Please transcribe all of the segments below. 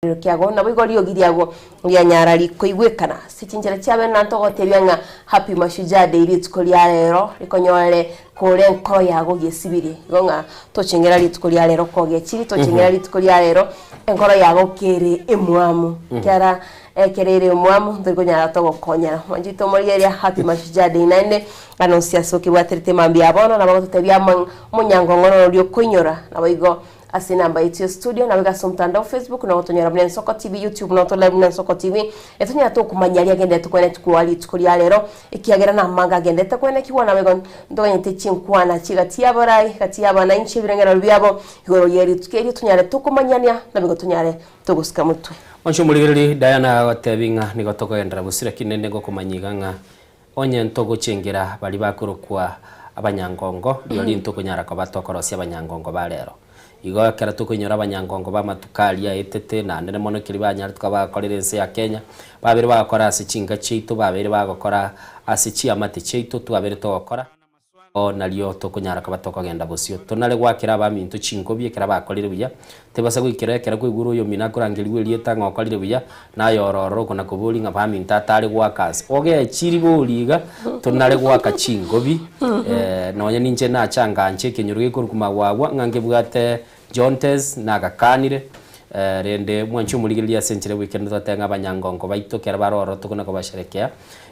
kiago na bigori ogiriago ya nyarari koigwekana sitinjera cyabe nanto gotebyanga happy mashujaa day tukolia rero ikonyore kore nkoro yago gesibiri gonga tochengera litukolia rero koge chiri tochengera litukolia rero enkoro yago kere emwamu kyara kerere emwamu ndikonyara to gokonyara manjito moriere happy mashujaa day nande anonsia soki waterete mambi abono na bago tebya munyango ngono ryo kunyora na baigo ase namba yetu studio na wega mtandao Facebook na otonyera bune Nsoko TV YouTube na otonyera bune Nsoko TV etonya to kumanyalia gende tukwene tukwali tukulia lero ikiagera na manga gende tukwene kiwa na wega ndonyete chinkwana chigatia borai katia bana inchi birengera byabo igoro yeri tukeri tunyare tukumanyania na wega tunyare tugusika mutwe oncho muligeri Diana watebinga nigotoko endera busira kinene go kumanyiganga onye ntogo chengera bali bakurukwa abanyangongo yoli ntoko nyara ko batokorosia abanyangongo balero igo kera tukunyora abanyangongo bamatukalia etete na ndene mono kiri banyara tukabakorera ense ya Kenya babere bagakora asichinga chito babere bagakora asichia mate chito twabere tokora o nalio tukunyara ko batokagenda bosio tonale gwakira bamintu chinkobie kera bakorire buya tebasa gwikira kera kwiguru yo mina kurangiriwe lieta ngokorire buya na yororo kuna kubuli nga baminta tali gwakasi oge chiri boliga tonale gwaka chingobi nonya ninje na changa nche kenyuruge kurukuma wagwa ngange bwate Jontes na gakanire rende mwanchu muligilia senchire weekend twatenga abanyangongo baitokera baroro tukuna ko basherekea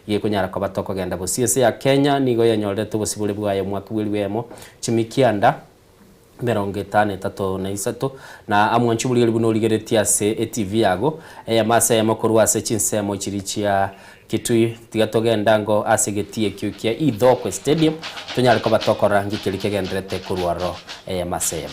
ye kunyara ko batoko genda bosiese ya Kenya nigo yanyorere tubosibule bwaye mwaka wiliwemo chimikianda 53 na amwanchu muligeli buno ligeretia se ETV yago ya masa ya makuru ase chinsemo chirichia kitui tigatogenda ngo asegetie kyukia idhokwe stadium tunyara ko batoko rangi kilikegendrete kurwaro ya masa ya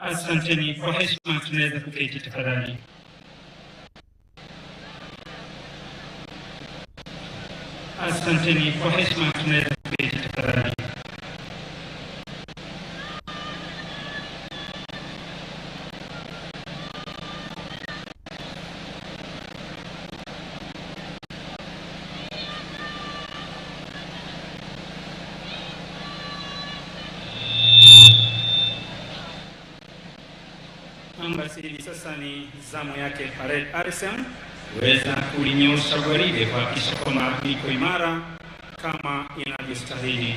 Asanteni kwa heshima tunaweza kuketi tafadhali. Asanteni kwa heshima tunaweza kuketi tafadhali. Basi hivi sasa ni zamu yake Fared Arsem weza kulinyosha gwaride kuhakikisha kwamba liko imara kama inavyostahili.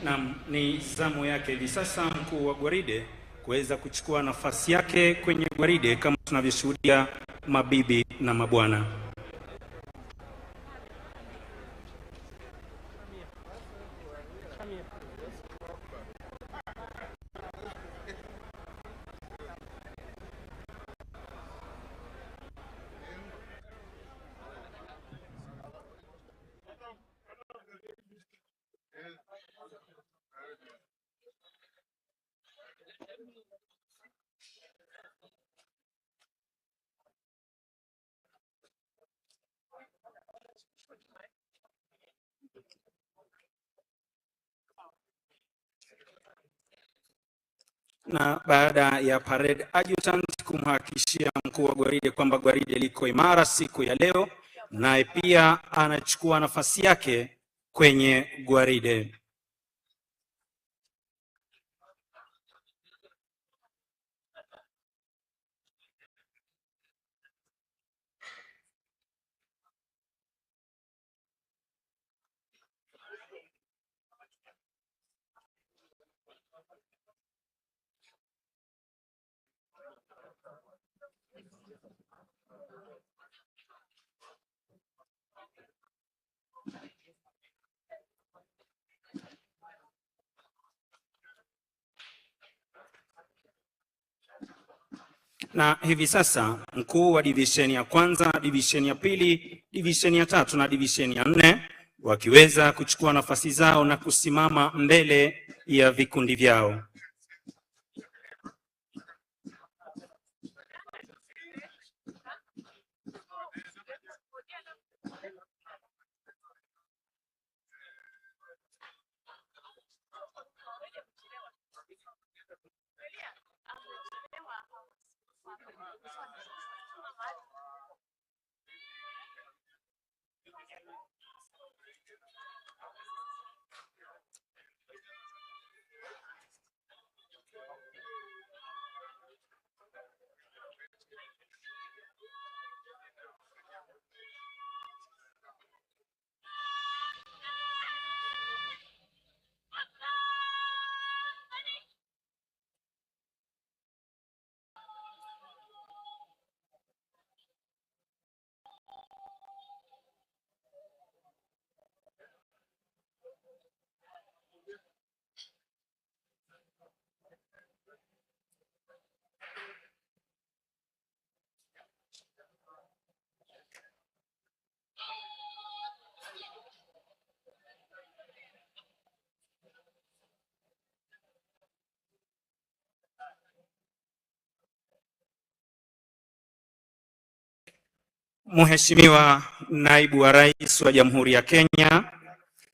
na ni zamu yake hivi sasa mkuu wa gwaride kuweza kuchukua nafasi yake kwenye gwaride kama tunavyoshuhudia mabibi na mabwana. Na baada ya parade adjutant kumhakikishia mkuu wa gwaride kwamba gwaride liko imara siku ya leo, naye pia anachukua nafasi yake kwenye gwaride. Na hivi sasa mkuu wa divisheni ya kwanza, divisheni ya pili, divisheni ya tatu na divisheni ya 4 wakiweza kuchukua nafasi zao na kusimama mbele ya vikundi vyao. Mheshimiwa Naibu wa Rais wa Jamhuri ya Kenya,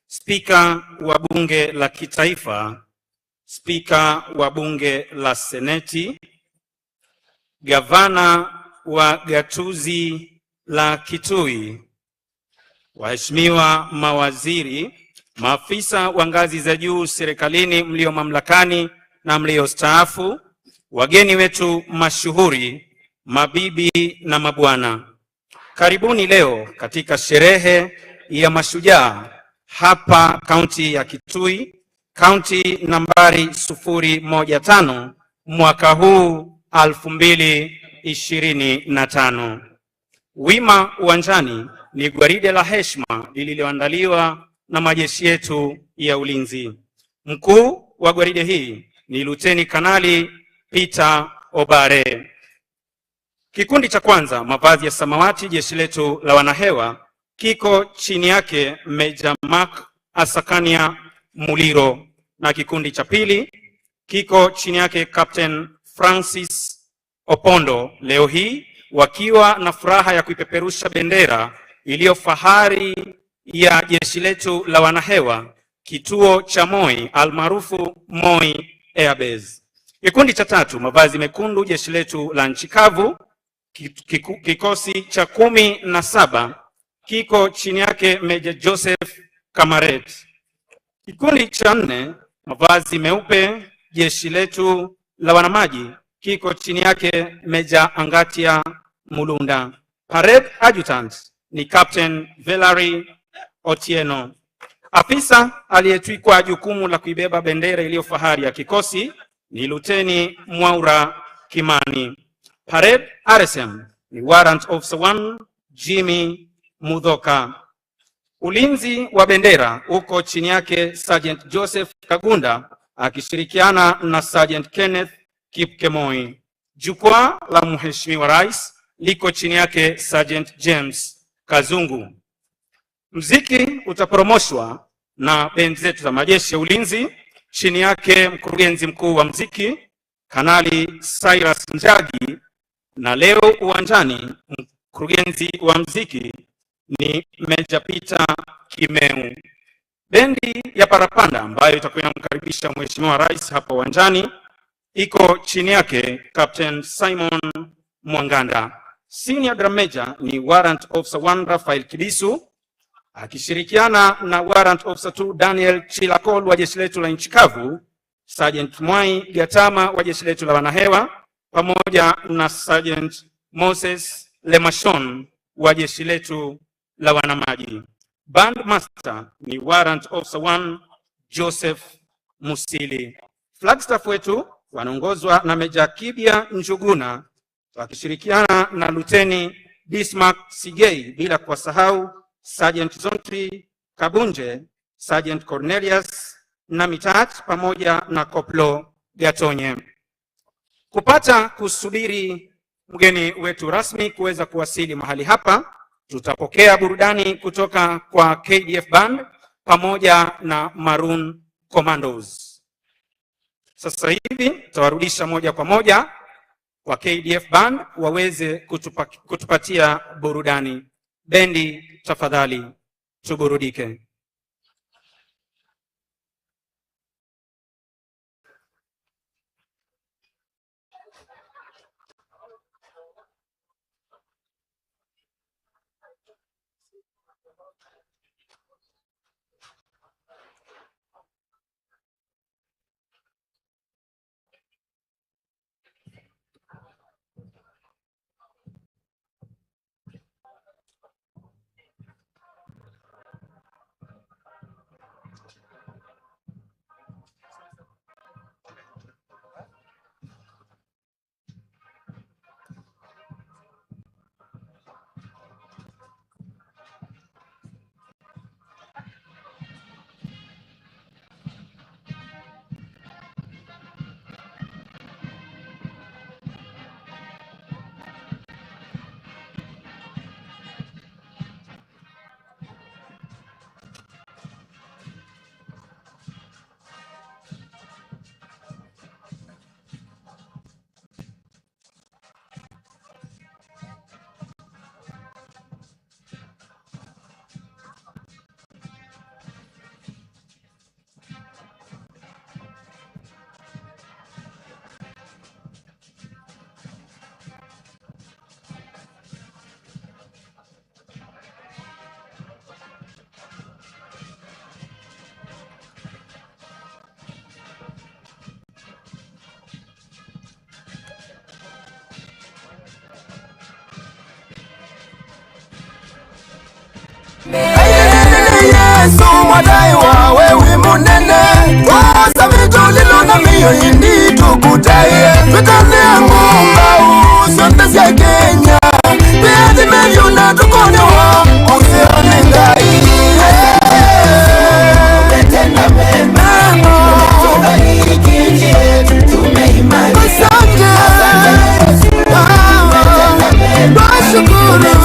Spika wa Bunge la Kitaifa, Spika wa Bunge la Seneti, Gavana wa Gatuzi la Kitui, waheshimiwa mawaziri, maafisa wa ngazi za juu serikalini mlio mamlakani na mliostaafu, wageni wetu mashuhuri, mabibi na mabwana. Karibuni leo katika sherehe ya mashujaa hapa kaunti ya Kitui, kaunti nambari 015 mwaka huu 2025. Wima uwanjani ni gwaride la heshima lililoandaliwa na majeshi yetu ya ulinzi. Mkuu wa gwaride hii ni Luteni Kanali Peter Obare. Kikundi cha kwanza, mavazi ya samawati, jeshi letu la wanahewa, kiko chini yake Meja Mark Asakania Muliro, na kikundi cha pili kiko chini yake Captain Francis Opondo, leo hii wakiwa na furaha ya kuipeperusha bendera iliyo fahari ya jeshi letu la wanahewa, kituo cha Moi almaarufu Moi Airbase. Kikundi cha tatu, mavazi mekundu, jeshi letu la nchi kavu, kikosi cha 17 kiko chini yake Meja Joseph Kamaret. Kikundi cha 4, mavazi meupe, jeshi letu la wanamaji, kiko chini yake Meja Angatia Mulunda. Parade adjutant ni Captain Valerie Otieno. Afisa aliyetwikwa jukumu la kuibeba bendera iliyo fahari ya kikosi ni Luteni Mwaura Kimani. Parade RSM ni Warrant Officer 1 Jimmy Mudhoka. Ulinzi wa bendera uko chini yake Sergeant Joseph Kagunda akishirikiana na Sergeant Kenneth Kipkemoi. Jukwaa la Mheshimiwa Rais liko chini yake Sergeant James Kazungu. Mziki utapromoshwa na bendi zetu za majeshi ya ulinzi chini yake mkurugenzi mkuu wa mziki Kanali Cyrus Njagi, na leo uwanjani mkurugenzi wa mziki ni Meja Peter Kimeu. Bendi ya Parapanda ambayo itakuwa inamkaribisha Mheshimiwa Rais hapa uwanjani iko chini yake Captain Simon Mwanganda. Senior Drum Major ni Warrant Officer 1 Rafael Kidisu akishirikiana na Warrant Officer 2 Daniel Chilakol wa jeshi letu la nchi kavu, Sergeant Mwai Gatama wa jeshi letu la wanahewa, pamoja na Sergeant Moses Lemashon wa jeshi letu la wanamaji. Band Master ni Warrant Officer 1 Joseph Musili. Flagstaff wetu wanaongozwa na Meja Kibia Njuguna wakishirikiana na Luteni Bismarck Sigei, bila kuwasahau Sergeant Zontri Kabunje, Sergeant Cornelius Namitat pamoja na Koplo Gatonye. Kupata kusubiri mgeni wetu rasmi kuweza kuwasili mahali hapa, tutapokea burudani kutoka kwa KDF Band pamoja na Maroon Commandos. Sasa hivi tutawarudisha moja kwa moja kwa KDF Band waweze kutupatia burudani. Bendi, tafadhali tuburudike. Yesu mwadai wawe wimunene Kosa vitulilo na miyo hindi tukutaye Twitane ngumba usondesya Kenya Piyati meyo na tukone wa usione ngai Umetenda mema Tubariki yetu tumeimani Asante Umetenda mema Bashukuru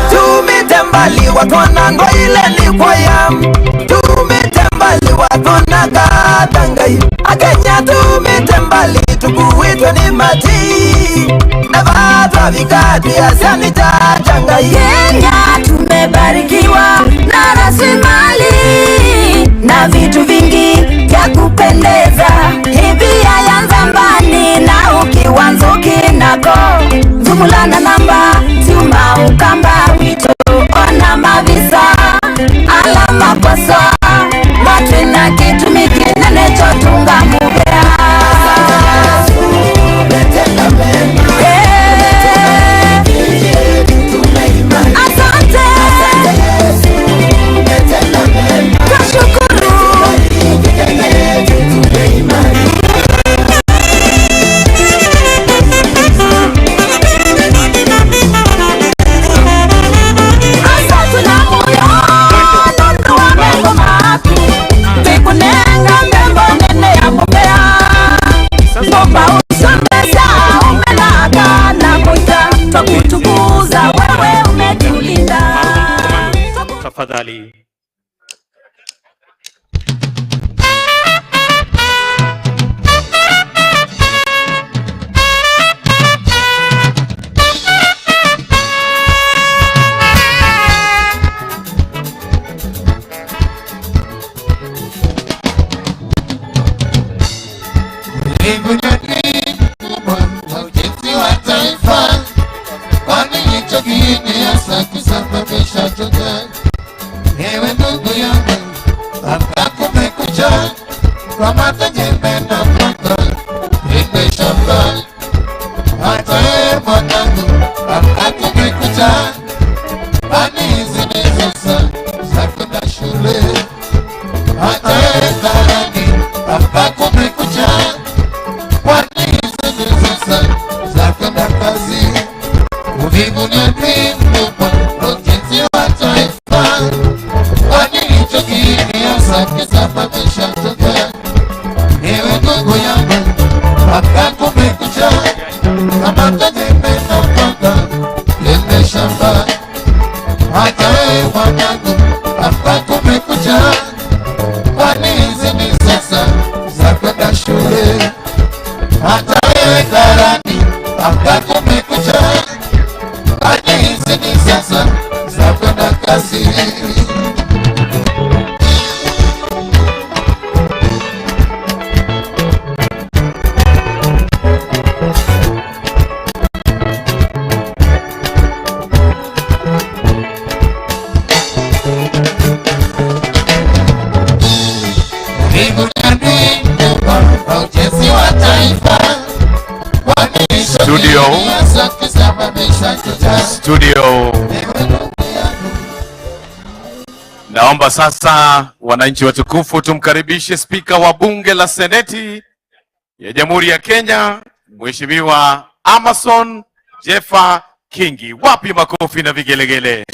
Tumetembaliwa twana ngoile ni kwa yam Tumetembaliwa twana katangai Akenya tumetembali tukuitwa ni mati Navata vikatu ya sani tachangai Kenya tumebarikiwa na rasilimali na vitu vingi vya kupendeza Hivi ya Nzambani na ukiwanzuki nako Zumulana namba Tuma ukamba wito Ona mavisa Alama kosa Matwina kitu mikine necho tunga mubea Asante tafadhali. Studio. Naomba sasa wananchi watukufu tumkaribishe spika wa bunge la seneti ya Jamhuri ya Kenya, Mheshimiwa Amason Jeffa Kingi. Wapi makofi na vigelegele?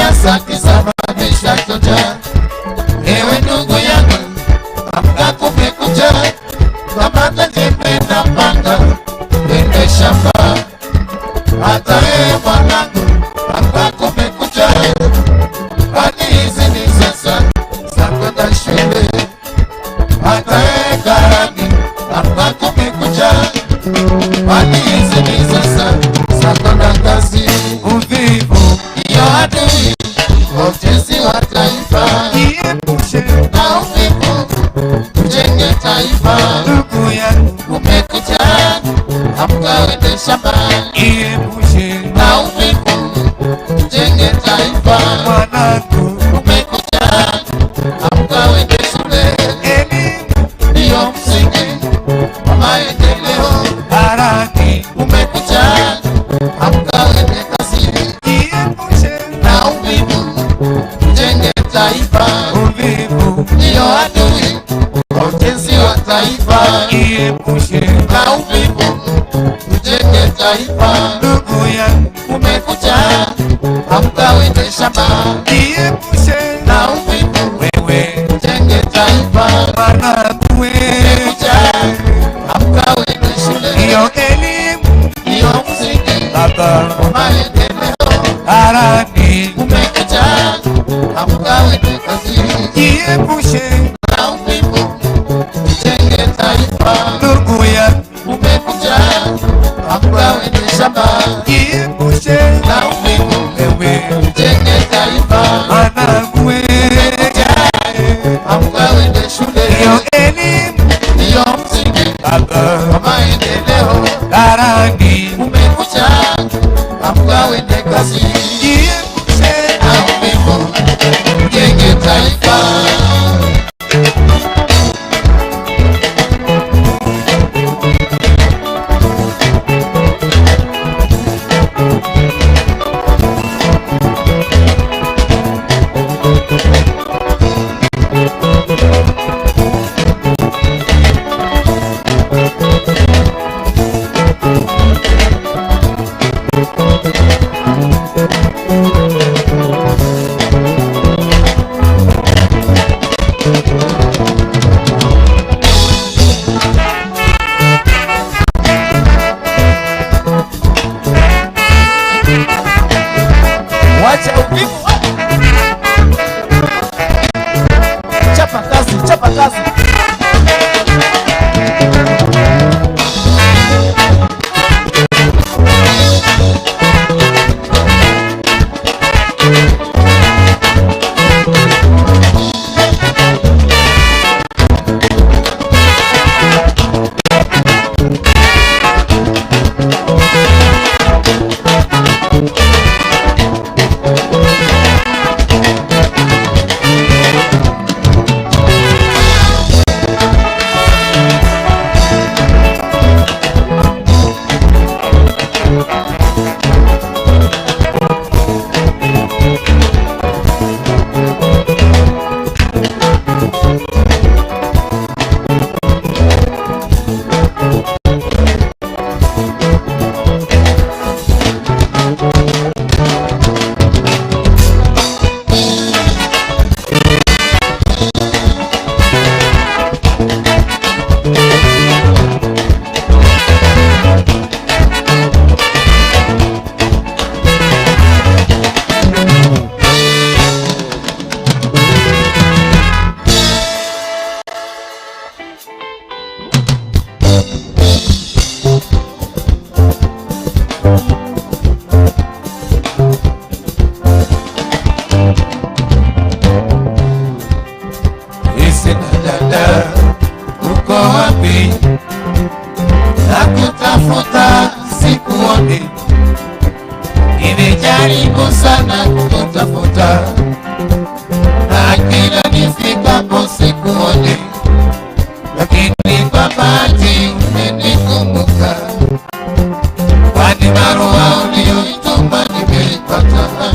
Asante sana nimeshachoka. Ewe ndugu yangu, amka kumekucha. Kamata jembe na panga, twende shamba. Hata wewe mwanangu, amka kumekucha. Kwani hizi ni sasa za kwenda shule. Hata wewe karani, amka kumekucha. Kwani hizi ni sasa za kwenda kazi. Uvivu ndio adui Mtetezi wa taifa, jiepushe na uvivu, tujenge taifa. Ndugu yangu, kumekucha, amka uende shamba. Jiepushe na uvivu, tujenge taifa. Mwanangu, kumekucha, amka uende shule. Elimu ndio msingi wa maendeleo. Haraki, kumekucha, amka uende kazini. Jiepushe na uvivu, tujenge taifa. Uvivu ndio adui wa ujenzi wa taifa. Jiepushe na uvivu, tujenge taifa. Ndugu yangu, kumekucha, amka uende shamba. Jiepushe na uvivu, wewe tujenge taifa. Mwanangu, kumekucha, amka uende shule. Ndio elimu ndio msingi baba wa maendeleo. Harani, kumekucha, amka uende kazini. Jiepushe na uvivu, tujenge taifa. Ndugu yangu, kumekucha, amka uende shamba. Jiepushe na uvivu, wewe tujenge taifa. Mwanangu, kumekucha, amka uende shule. Ndio elimu ndio msingi baba wa maendeleo. Harani, kumekucha, amka uende kazini. Jiepushe na uvivu, tujenge taifa. wapi? Nakutafuta sikuoni, nimejaribu sana kutafuta, na kila nifikapo sikuoni, lakini kwa bahati umenikumbuka, kwani barua uliyoituma nimeipata.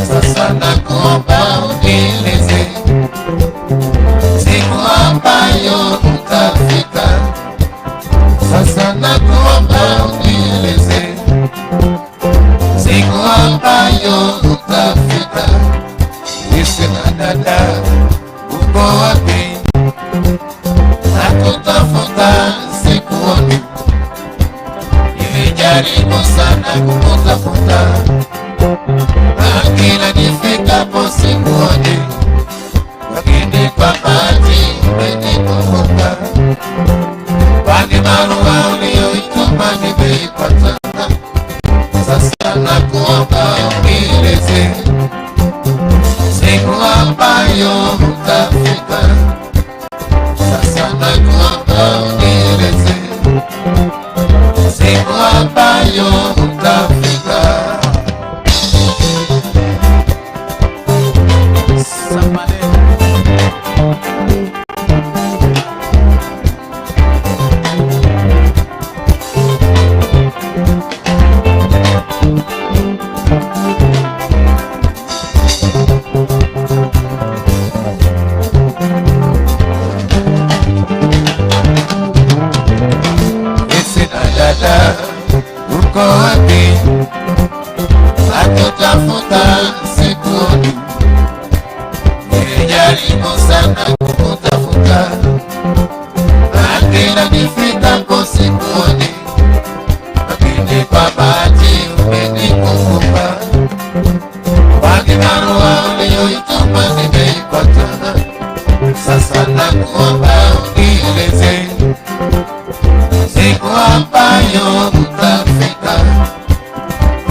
Sasa nakuomba unieleze siku ambayo utafika. Sasa nakuomba unieleze siku ambayo utafika. Nisema dada, uko wapi? Nakutafuta sikuoni, nimejaribu sana kukutafuta, na kila nifikapo sikuoni, lakini kwa bahati umenikumbuka, kwani barua uliyoituma nimeipata. Sasa nakuomba unieleze siku ambayo utafika. Sasa nakuomba unieleze siku ambayo utafika. Dada, uko wapi? Nakutafuta sikuoni, nimejaribu sana kukutafuta, na kila nifikapo sikuoni, lakini kwa bahati umenikumbuka, kwani barua uliyoituma nimeipata. Sasa nakuomba unieleze siku ambayo utafika.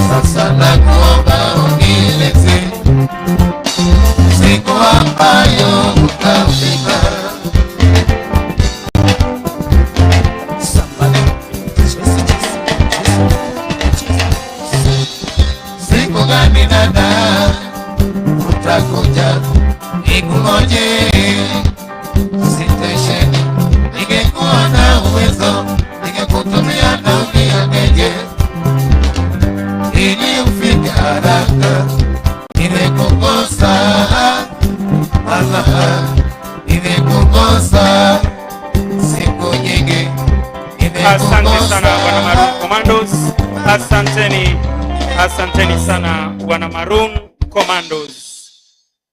Sasa nakuomba unieleze siku ambayo utafika. Siku gani dada utakuja nikungoje sitesheni? Ningekuwa na uwezo ningekutumia nauli ya ndege ili ufike haraka. Nimekukosa mama, nimekukosa siku nyingi. Asante sana wana Maroon Commandos, asanteni sana wana Maroon Commandos.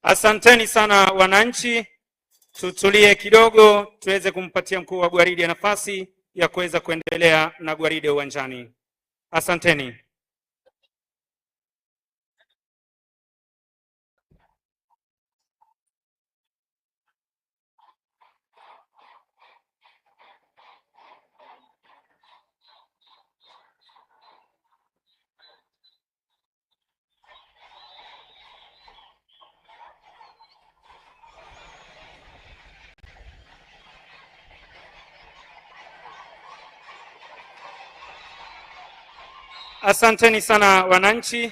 Asanteni sana wananchi, tutulie kidogo tuweze kumpatia mkuu wa gwaride nafasi ya kuweza kuendelea na gwaride uwanjani. Asanteni. Asanteni sana wananchi,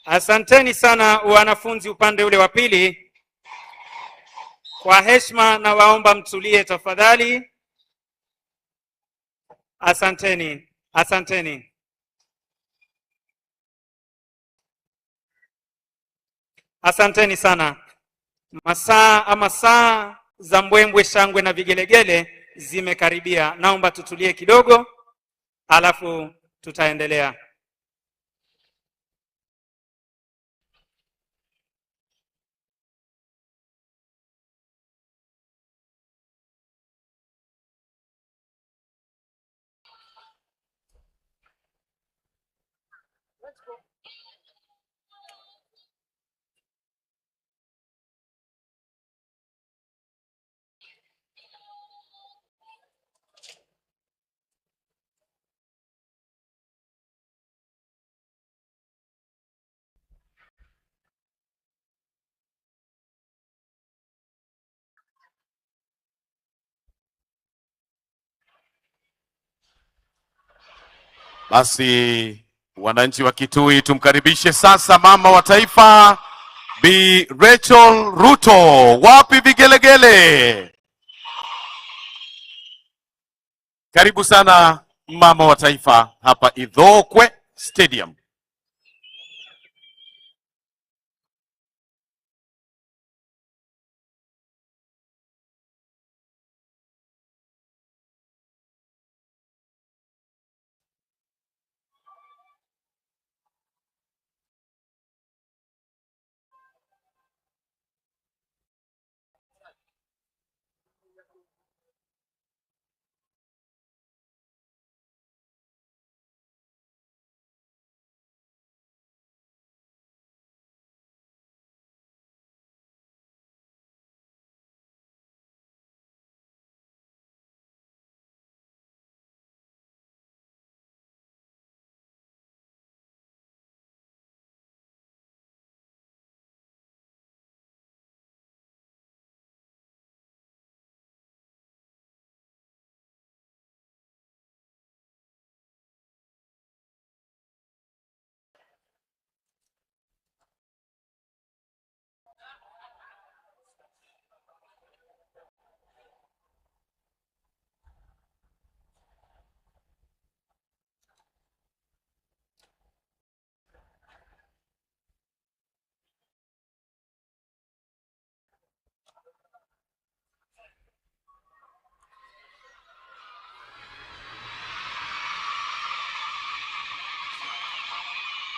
asanteni sana wanafunzi upande ule wa pili. Kwa heshima na waomba mtulie tafadhali. Asanteni. Asanteni sana. Saa za mbwembwe, shangwe na vigelegele zimekaribia. Naomba tutulie kidogo, alafu tutaendelea. Basi wananchi wa Kitui, tumkaribishe sasa mama wa taifa Bi Rachel Ruto. Wapi vigelegele? Karibu sana mama wa taifa hapa Ithokwe Stadium.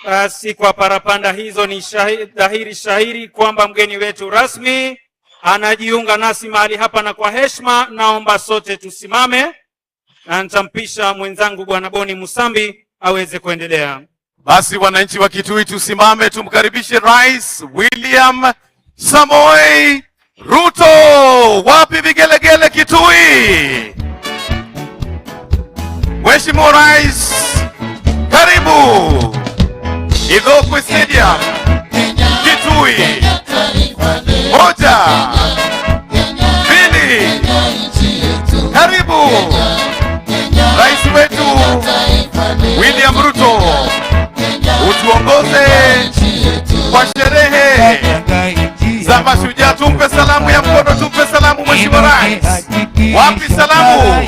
Basi kwa parapanda hizo ni dhahiri shahiri kwamba mgeni wetu rasmi anajiunga nasi mahali hapa, na kwa heshima naomba sote tusimame na nitampisha mwenzangu Bwana Boni Musambi aweze kuendelea. Basi wananchi wa Kitui tusimame, tumkaribishe Rais William Samoei Ruto. Wapi vigelegele Kitui? Mheshimiwa Rais, karibu Ithokwe Stadium, Kitui. Moja, mbili, karibu Rais wetu William Ruto, utuongoze kwa sherehe za mashujaa. Tumpe salamu ya mkono, tumpe salamu Mheshimiwa Rais. Wapi salamu?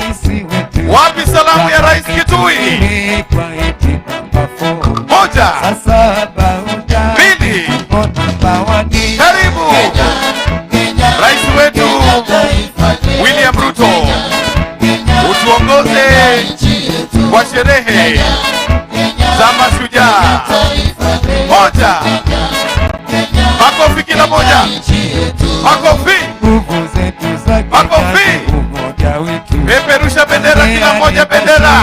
Wapi salamu ya Rais Kitui? Moja, mbili, karibu Rais wetu William Ruto, utuongoze kwa sherehe za mashujaa. Moja, makofi kila moja, makofi, makofi. Peperusha bendera kila moja, bendera.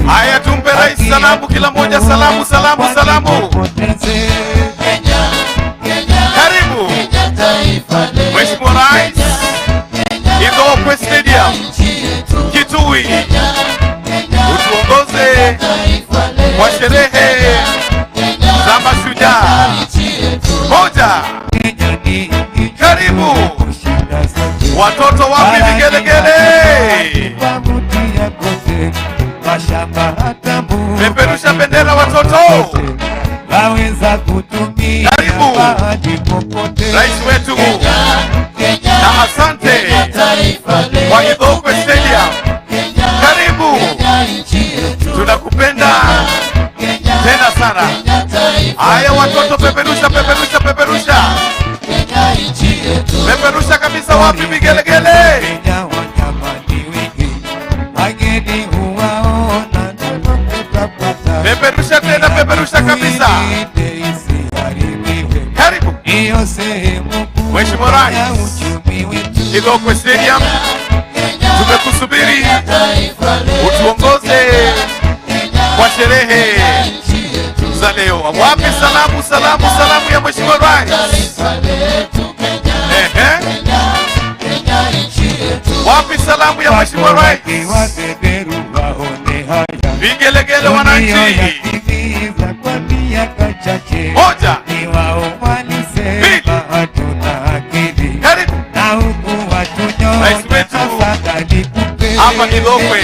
Haya, tumpe Rais salamu kila moja, salamu, salamu, salamu. Karibu Mheshimiwa Rais Ithokwe Stadium, Kitui, utuongoze kwa sherehe za mashujaa. Moja, karibu watoto. Wapi vigelegele? Peperusha bendera watoto. Karibu Rais wetu, na asante kwa Ithokwe Stadium. Karibu, tunakupenda tena sana. Haya watoto, peperusha, peperusha, peperusha, peperusha kabisa. Wapi vigelegele? Peperusha tena, peperusha kabisa. Karibu Mheshimiwa Rais Ithokwe Stadium, tumekusubiri utuongoze kwa sherehe za leo. Wapi salamu, salamu, salamu ya Mheshimiwa Rais? Wapi salamu ya Mheshimiwa Rais? Vigelegele wananchi. Moja, mbili, karibu Rais wetu hapa Idhokwe,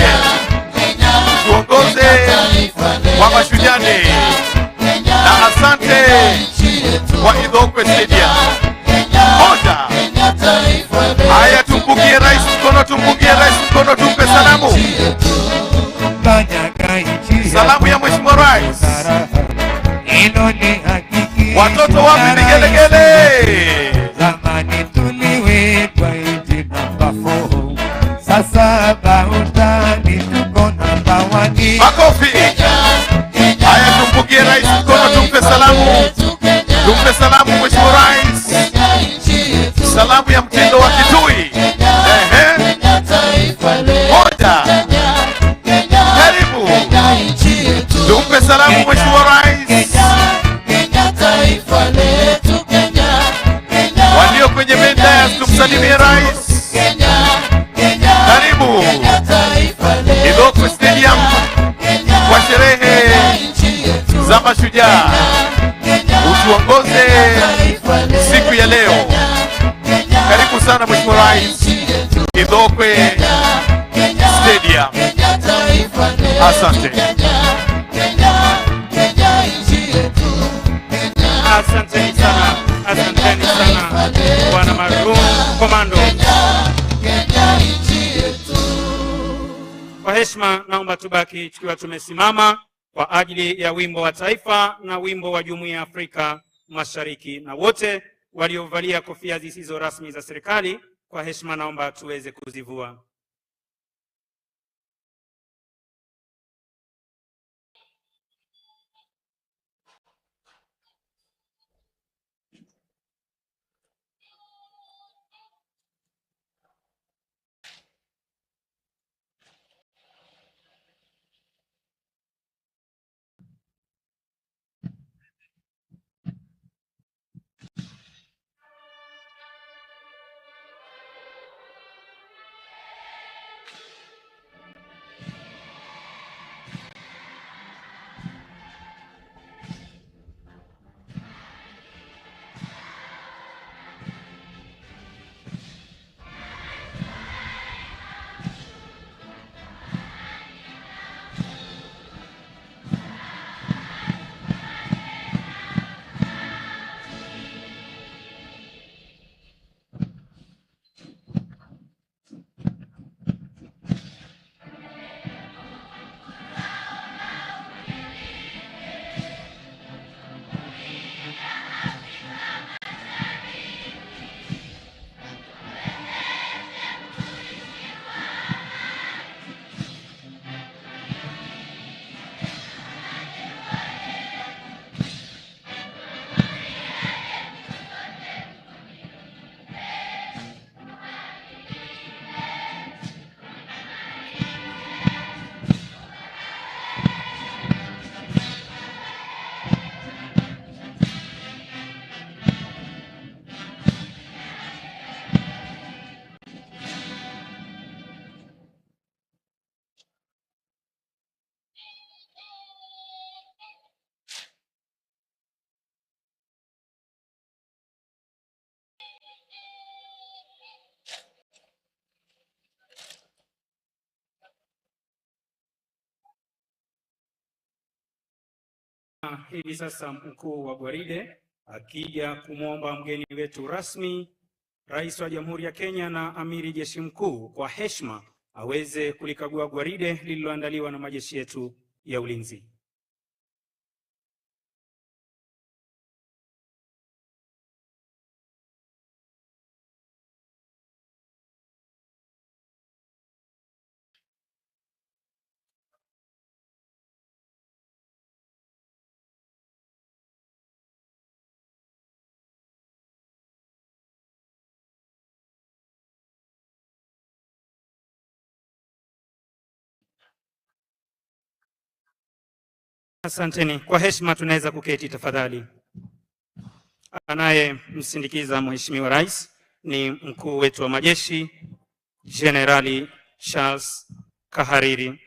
tuongoze kwa Mashujaa Day, na asante kwa Idhokwe Stadium. Moja, haya tumpungie rais mkono, tumpungie rais mkono, tumpe salamu. Salamu ya Mheshimiwa Rais. Watoto wapi vigelegele? Zamani tuliwekwa eti namba 4, sasa bautani tuko namba 1. Makofi. Haya tumpungie rais mkono, tumpe salamu. Tumpe salamu Mheshimiwa Rais. Salamu ya mtindo wa Kitui. Moja. Karibu. Tumpe salamu Mheshimiwa Rais. Walio kwenye meza tumsalimie rais. Karibu Idhokwe Stadium kwa sherehe za Mashujaa. Utuongoze siku ya leo. Karibu sana Mheshimiwa Rais, Idhokwe Stadium. Asante. Asanteni sana, asanteni sana Bwana Maroon Komando. Kwa heshima naomba tubaki tukiwa tumesimama kwa ajili ya wimbo wa taifa na wimbo wa Jumuiya ya Afrika Mashariki, na wote waliovalia kofia zisizo rasmi za serikali, kwa heshima naomba tuweze kuzivua. Hivi sasa mkuu wa gwaride akija kumwomba mgeni wetu rasmi, Rais wa Jamhuri ya Kenya na Amiri Jeshi Mkuu, kwa heshima aweze kulikagua gwaride lililoandaliwa na majeshi yetu ya ulinzi. Asanteni. Kwa heshima tunaweza kuketi tafadhali. Anayemsindikiza Mheshimiwa Rais ni mkuu wetu wa majeshi Jenerali Charles Kahariri.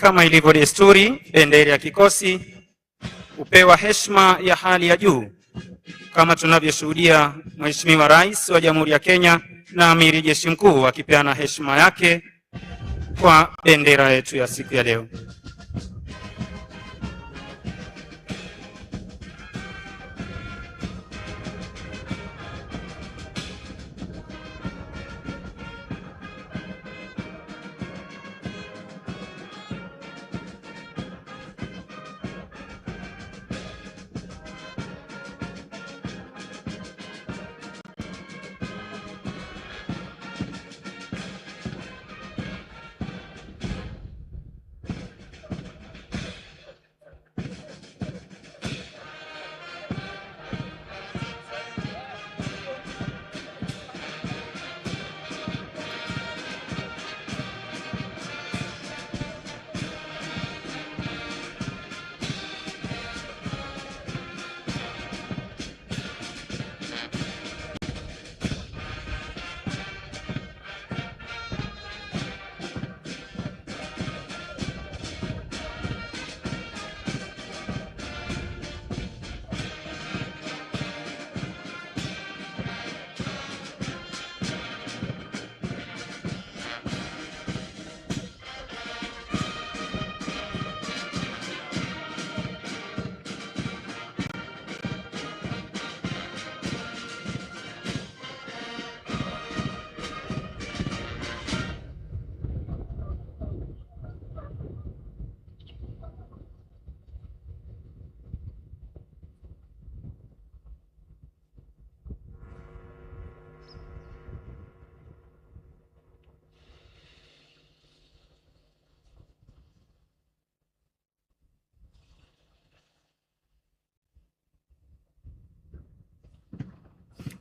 kama ilivyo desturi, bendera ya kikosi hupewa heshima ya hali ya juu kama tunavyoshuhudia Mheshimiwa Rais wa Jamhuri ya Kenya na Amiri Jeshi Mkuu akipeana heshima yake kwa bendera yetu ya siku ya leo.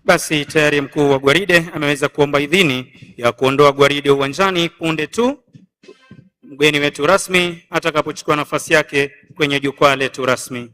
Basi tayari mkuu wa gwaride ameweza kuomba idhini ya kuondoa gwaride uwanjani punde tu mgeni wetu rasmi atakapochukua nafasi yake kwenye jukwaa letu rasmi.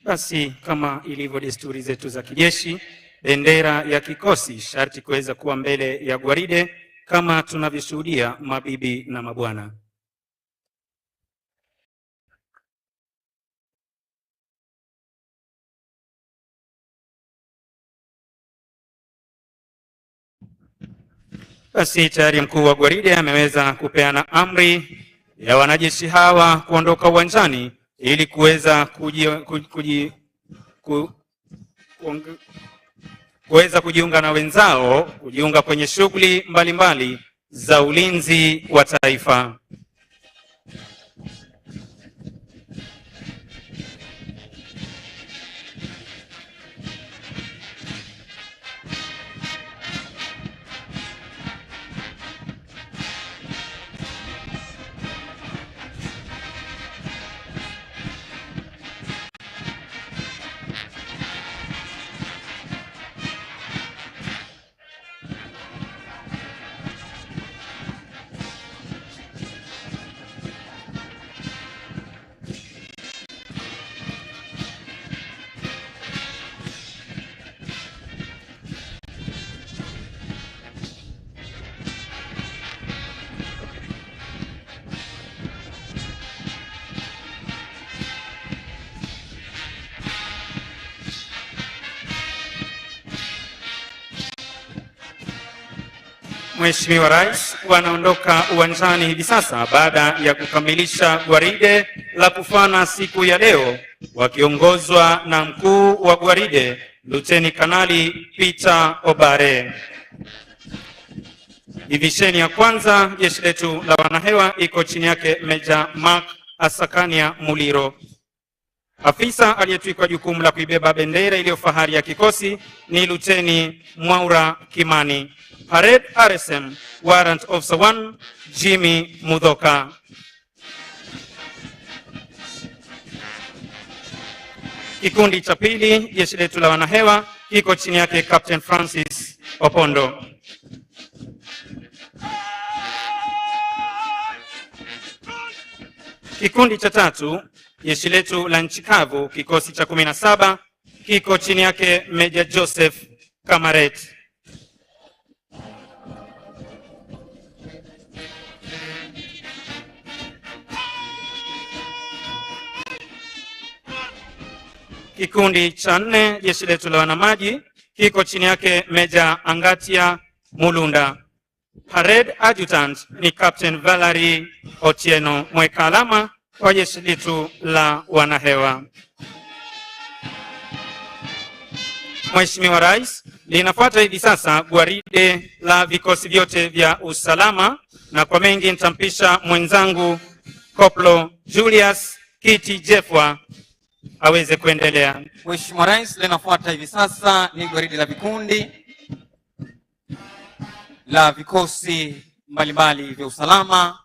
Basi kama ilivyo desturi zetu za kijeshi, bendera ya kikosi sharti kuweza kuwa mbele ya gwaride kama tunavyoshuhudia, mabibi na mabwana. Basi tayari mkuu wa gwaride ameweza kupeana amri ya wanajeshi hawa kuondoka uwanjani ili kuweza kujiunga na wenzao, kujiunga kwenye shughuli mbalimbali za ulinzi wa taifa. Mheshimiwa Rais wanaondoka uwanjani hivi sasa baada ya kukamilisha gwaride la kufana siku ya leo, wakiongozwa na mkuu wa gwaride Luteni Kanali Peter Obare. Divisheni ya kwanza jeshi letu la wanahewa iko chini yake Meja Mark Asakania Muliro. Afisa aliyetwikwa jukumu la kuibeba bendera iliyo fahari ya kikosi ni Luteni Mwaura Kimani. Parade RSM Warrant Officer 1 Jimmy Mudhoka. Kikundi cha pili jeshi letu la wanahewa kiko chini yake Captain Francis Opondo. Kikundi cha tatu jeshi letu la nchi kavu kikosi cha 17 kiko chini yake Major Joseph Kamaret. Kikundi cha 4 jeshi letu la wanamaji kiko chini yake Meja Angatia Mulunda. Parade Adjutant ni Captain Valerie Otieno Mwekalama wa jeshi letu la wanahewa. Mheshimiwa Rais, linafuata hivi sasa gwaride la vikosi vyote vya usalama, na kwa mengi nitampisha mwenzangu Koplo Julius Kiti Jefwa aweze kuendelea. Mheshimiwa Rais, linafuata hivi sasa ni gwaride la vikundi la vikosi mbalimbali vya usalama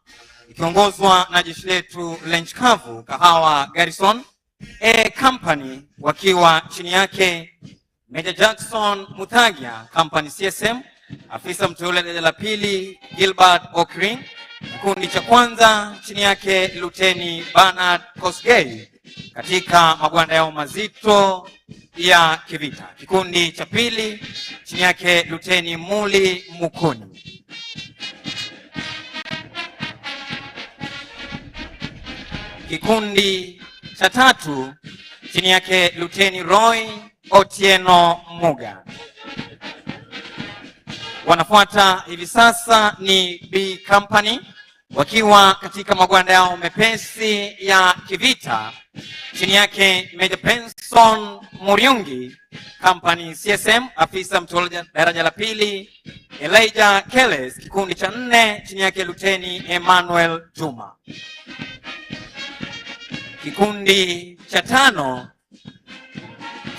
ikiongozwa na jeshi letu la nchi kavu Kahawa Garrison A Company, wakiwa chini yake Major Jackson Muthagia Company CSM, afisa mteule daraja la pili Gilbert Okring. Kikundi cha kwanza chini yake Luteni Bernard Kosgei katika magwanda yao mazito ya kivita. Kikundi cha pili chini yake Luteni Muli Mukuni. Kikundi cha tatu chini yake Luteni Roy Otieno Muga. Wanafuata hivi sasa ni B Company wakiwa katika magwanda yao mepesi ya kivita chini yake Major Benson Muriungi Company CSM, afisa mteule daraja la pili Elijah Keles. Kikundi cha 4 chini yake Luteni Emmanuel Juma. Kikundi cha 5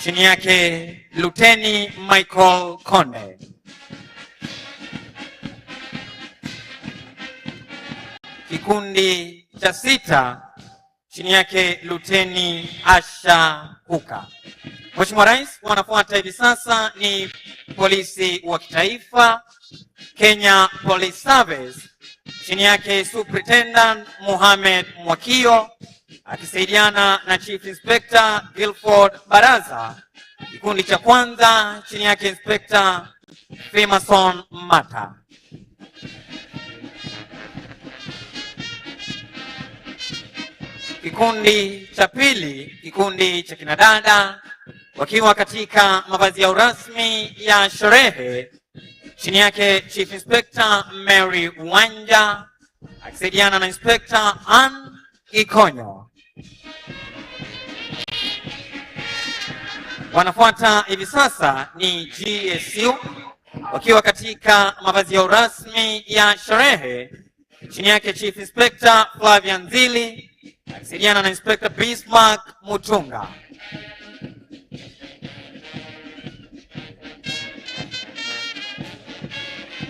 chini yake Luteni Michael Konde. Kikundi cha 6 chini yake Luteni Asha Huka. Mheshimiwa Rais, wanafuata hivi sasa ni polisi wa kitaifa Kenya Police Service chini yake Superintendent Mohamed Mwakio, akisaidiana na Chief Inspector Guilford Baraza. Kikundi cha kwanza chini yake Inspector Freemason Mata. Kikundi cha pili, kikundi cha kinadada wakiwa katika mavazi yao rasmi ya sherehe, chini yake Chief Inspector Mary Wanja akisaidiana na Inspector Ann Ikonyo. Wanafuata hivi sasa ni GSU wakiwa katika mavazi yao rasmi ya sherehe, chini yake Chief Inspector Flavian Zili akisaidiana na Inspector Bismarck Mutunga.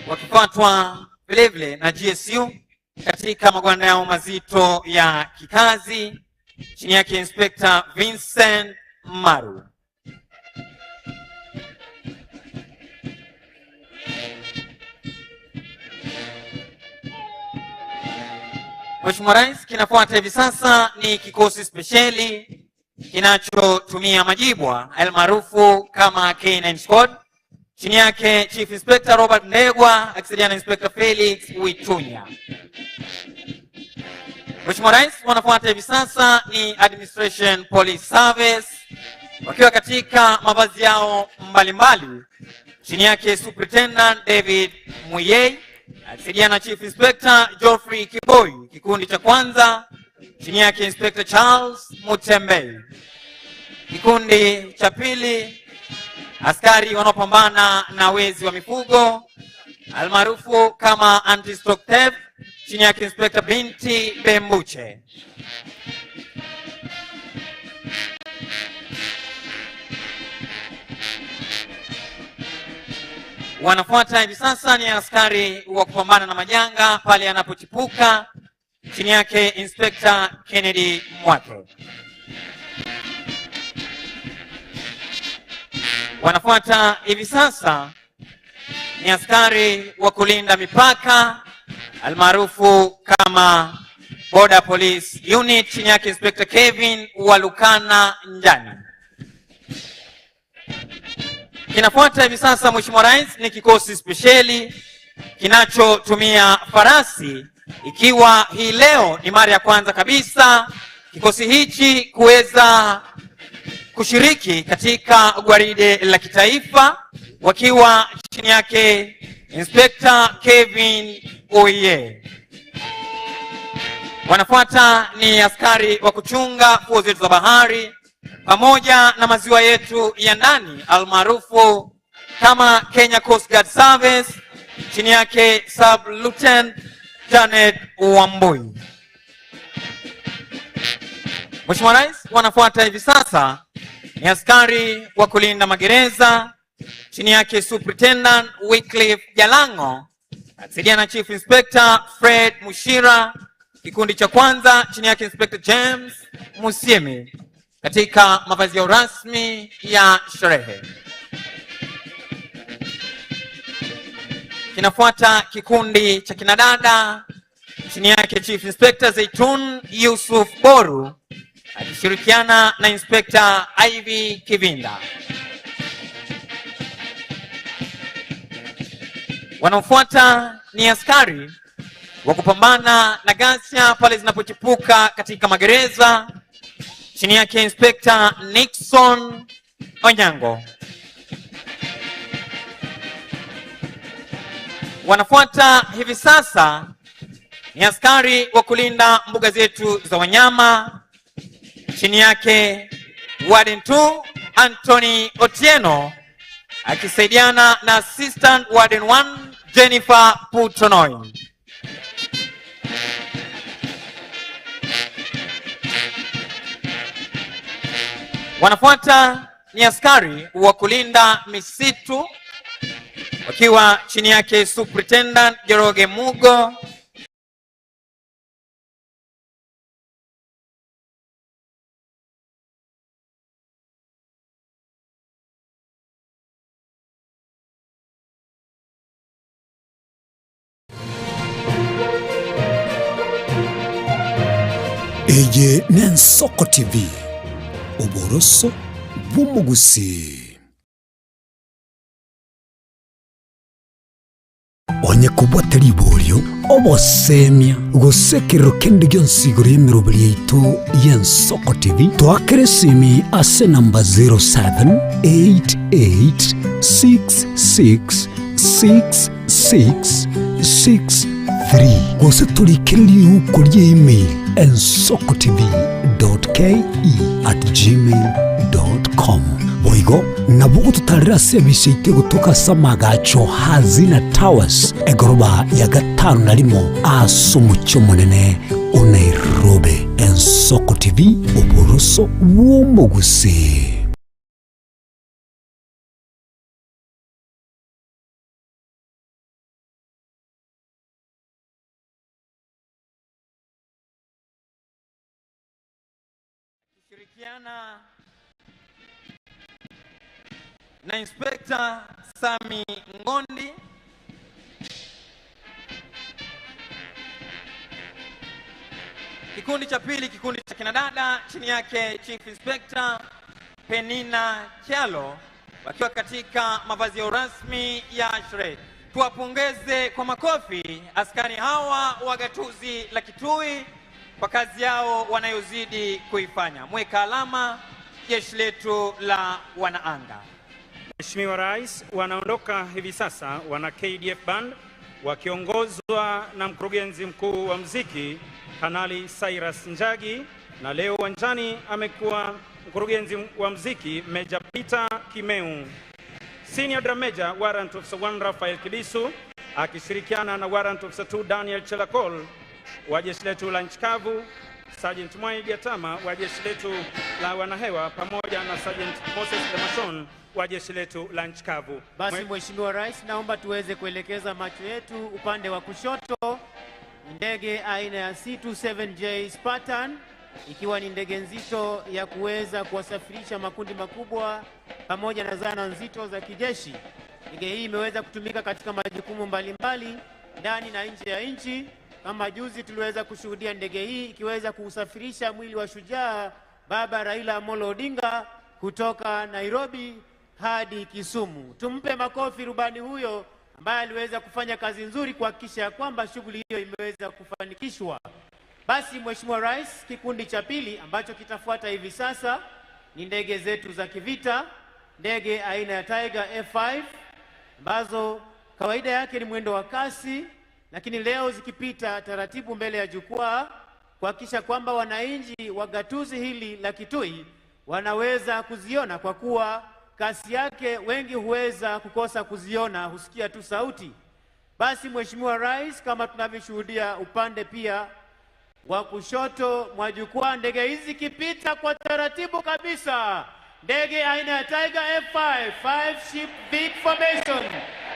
Wakifuatwa vilevile na GSU katika magwanda yao mazito ya kikazi, chini yake Inspector Vincent Maru. Mheshimiwa Rais, kinafuata hivi sasa ni kikosi spesheli kinachotumia majibwa almaarufu kama K9 Squad, chini yake Chief Inspector Robert Ndegwa akisaidiana na Inspector Felix Witunya. Mheshimiwa Rais, wanafuata hivi sasa ni Administration Police Service wakiwa katika mavazi yao mbalimbali, chini yake Superintendent David Muyei akisaidiana na Chief Inspector Geoffrey Kiboi. Kikundi cha kwanza chini yake Inspector Charles Mutembei. Kikundi cha pili, askari wanaopambana na wezi wa mifugo almaarufu kama anti-stock theft, chini yake Inspector Binti Bembuche. Wanafuata hivi sasa ni askari wa kupambana na majanga pale yanapochipuka, chini yake Inspector Kennedy Mwake. Wanafuata hivi sasa ni askari wa kulinda mipaka almaarufu kama Border Police Unit, chini yake Inspector Kevin Walukana Njani. Kinafuata hivi sasa, Mheshimiwa Rais, ni kikosi spesheli kinachotumia farasi, ikiwa hii leo ni mara ya kwanza kabisa kikosi hichi kuweza kushiriki katika gwaride la kitaifa, wakiwa chini yake Inspector Kevin Oye. Wanafuata ni askari wa kuchunga fuo zetu za bahari pamoja na maziwa yetu ya ndani almaarufu kama Kenya Coast Guard Service, chini yake Sub Lieutenant Janet Wambui. Mheshimiwa Rais, wanafuata hivi sasa ni askari wa kulinda magereza, chini yake Superintendent Wycliffe Jalango akisaidiana na Chief Inspector Fred Mushira. Kikundi cha kwanza chini yake Inspector James Musiemi katika mavazi ya rasmi ya sherehe. Kinafuata kikundi cha kinadada chini yake Chief Inspector Zaitun Yusuf Boru akishirikiana na Inspector Ivy Kivinda. Wanaofuata ni askari wa kupambana na ghasia pale zinapochipuka katika magereza, chini yake Inspector Nixon Onyango. Wanafuata hivi sasa ni askari wa kulinda mbuga zetu za wanyama, chini yake Warden 2 Anthony Otieno akisaidiana na Assistant Warden 1 Jennifer Putonoi. Wanafuata ni askari wa kulinda misitu wakiwa chini yake Superintendent Jeroge Mugo. Eye Nensoko TV Uboroso bw'umugusi. Onye kubwata libolyo obosemya gusekero kende gyonsiguro y'emirobiri yaitu y'Ensoko TV twakeresimi ase namba 0788666663 gose tulikereri uko ly'email ensokotv.ke@gmail.com boigo nabugo tutarira sebishe itego toka samagacho hazina towers egoroba ya 5 asumucho munene Nairobi. Ensoko TV uboroso bw'umugusi. Shirikiana na Inspector Sami Ngondi, kikundi cha pili, kikundi cha kinadada chini yake Chief Inspector Penina Kyalo, wakiwa katika mavazi ya rasmi ya sherehe. Tuwapongeze kwa makofi askari hawa wa gatuzi la Kitui kwa kazi yao wanayozidi kuifanya. Mweka alama jeshi letu la wanaanga. Mheshimiwa Rais, wanaondoka hivi sasa wana KDF Band wakiongozwa na mkurugenzi mkuu wa muziki Kanali Cyrus Njagi, na leo uwanjani amekuwa mkurugenzi wa muziki Meja Peter Kimeu. Senior Drum Major Warrant Officer 1 Rafael Kibisu akishirikiana na Warrant Officer 2 Daniel Chelakol wa jeshi letu la nchi kavu, Sergeant Mwai Giatama wa jeshi letu la wanahewa pamoja na Sergeant Moses Demashon wa jeshi letu la nchi kavu. Basi Mheshimiwa Rais, naomba tuweze kuelekeza macho yetu upande wa kushoto. Ndege aina ya C27J Spartan, ikiwa ni ndege nzito ya kuweza kuwasafirisha makundi makubwa pamoja na zana nzito za kijeshi. Ndege hii imeweza kutumika katika majukumu mbalimbali ndani na nje ya nchi. Kama juzi tuliweza kushuhudia ndege hii ikiweza kusafirisha mwili wa shujaa Baba Raila Amolo Odinga kutoka Nairobi hadi Kisumu. Tumpe makofi rubani huyo ambaye aliweza kufanya kazi nzuri kuhakikisha kwamba shughuli hiyo imeweza kufanikishwa. Basi Mheshimiwa Rais, kikundi cha pili ambacho kitafuata hivi sasa ni ndege zetu za kivita, ndege aina ya Tiger F5 ambazo kawaida yake ni mwendo wa kasi, lakini leo zikipita taratibu mbele ya jukwaa kuhakikisha kwamba wananchi wa gatuzi hili la Kitui wanaweza kuziona, kwa kuwa kasi yake wengi huweza kukosa kuziona, husikia tu sauti. Basi Mheshimiwa Rais, kama tunavyoshuhudia upande pia wa kushoto mwa jukwaa, ndege hizi kipita kwa taratibu kabisa, ndege aina ya Tiger F5 5 ship big formation.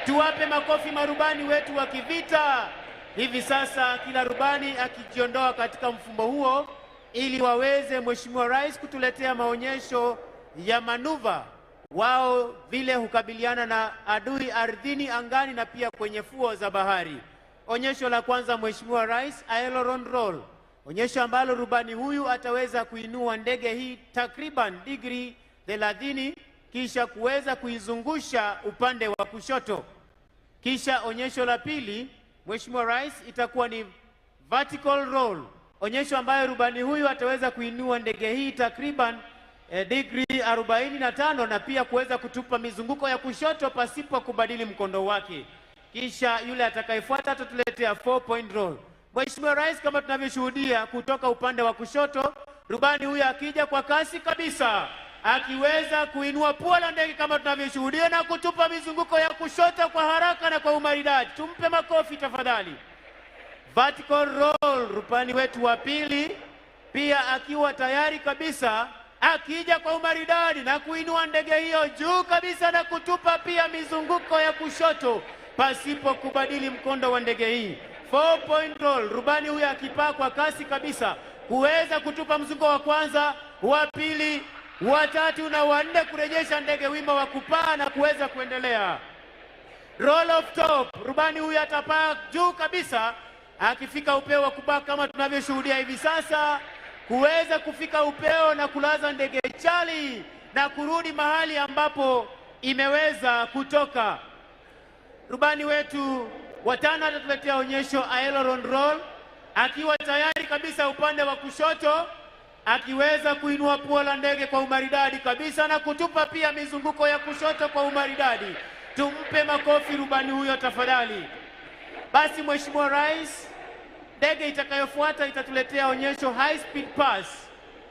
Tuwape makofi marubani wetu wa kivita hivi sasa, kila rubani akijiondoa katika mfumo huo ili waweze Mheshimiwa Rais kutuletea maonyesho ya manuva wao vile hukabiliana na adui ardhini, angani na pia kwenye fuo za bahari. Onyesho la kwanza Mheshimiwa Rais, aileron roll, onyesho ambalo rubani huyu ataweza kuinua ndege hii takriban degree 30 kisha kuweza kuizungusha upande wa kushoto. Kisha onyesho la pili Mheshimiwa Rais itakuwa ni vertical roll, onyesho ambayo rubani huyu ataweza kuinua ndege hii takriban degree 45 na pia kuweza kutupa mizunguko ya kushoto pasipo kubadili mkondo wake. Kisha yule atakayefuata atatuletea 4-point roll. Mheshimiwa Rais, kama tunavyoshuhudia kutoka upande wa kushoto, rubani huyu akija kwa kasi kabisa, akiweza kuinua pua la ndege kama tunavyoshuhudia na kutupa mizunguko ya kushoto kwa haraka na kwa umaridadi. Tumpe makofi tafadhali. Vertical roll, rubani wetu wa pili pia akiwa tayari kabisa, akija kwa umaridadi na kuinua ndege hiyo juu kabisa na kutupa pia mizunguko ya kushoto pasipo kubadili mkondo wa ndege hii. 4-point roll, rubani huyu akipaa kwa kasi kabisa kuweza kutupa mzunguko wa kwanza, wa pili, wa tatu na wa nne, kurejesha ndege wima wa kupaa na kuweza kuendelea. Roll of top, rubani huyu atapaa juu kabisa akifika upeo wa kupaa kama tunavyoshuhudia hivi sasa, kuweza kufika upeo na kulaza ndege chali na kurudi mahali ambapo imeweza kutoka. Rubani wetu watano atatuletea onyesho aileron roll, akiwa tayari kabisa upande wa kushoto, akiweza kuinua pua la ndege kwa umaridadi kabisa na kutupa pia mizunguko ya kushoto kwa umaridadi. Tumpe makofi rubani huyo tafadhali. Basi Mheshimiwa Rais, ndege itakayofuata itatuletea onyesho high speed pass,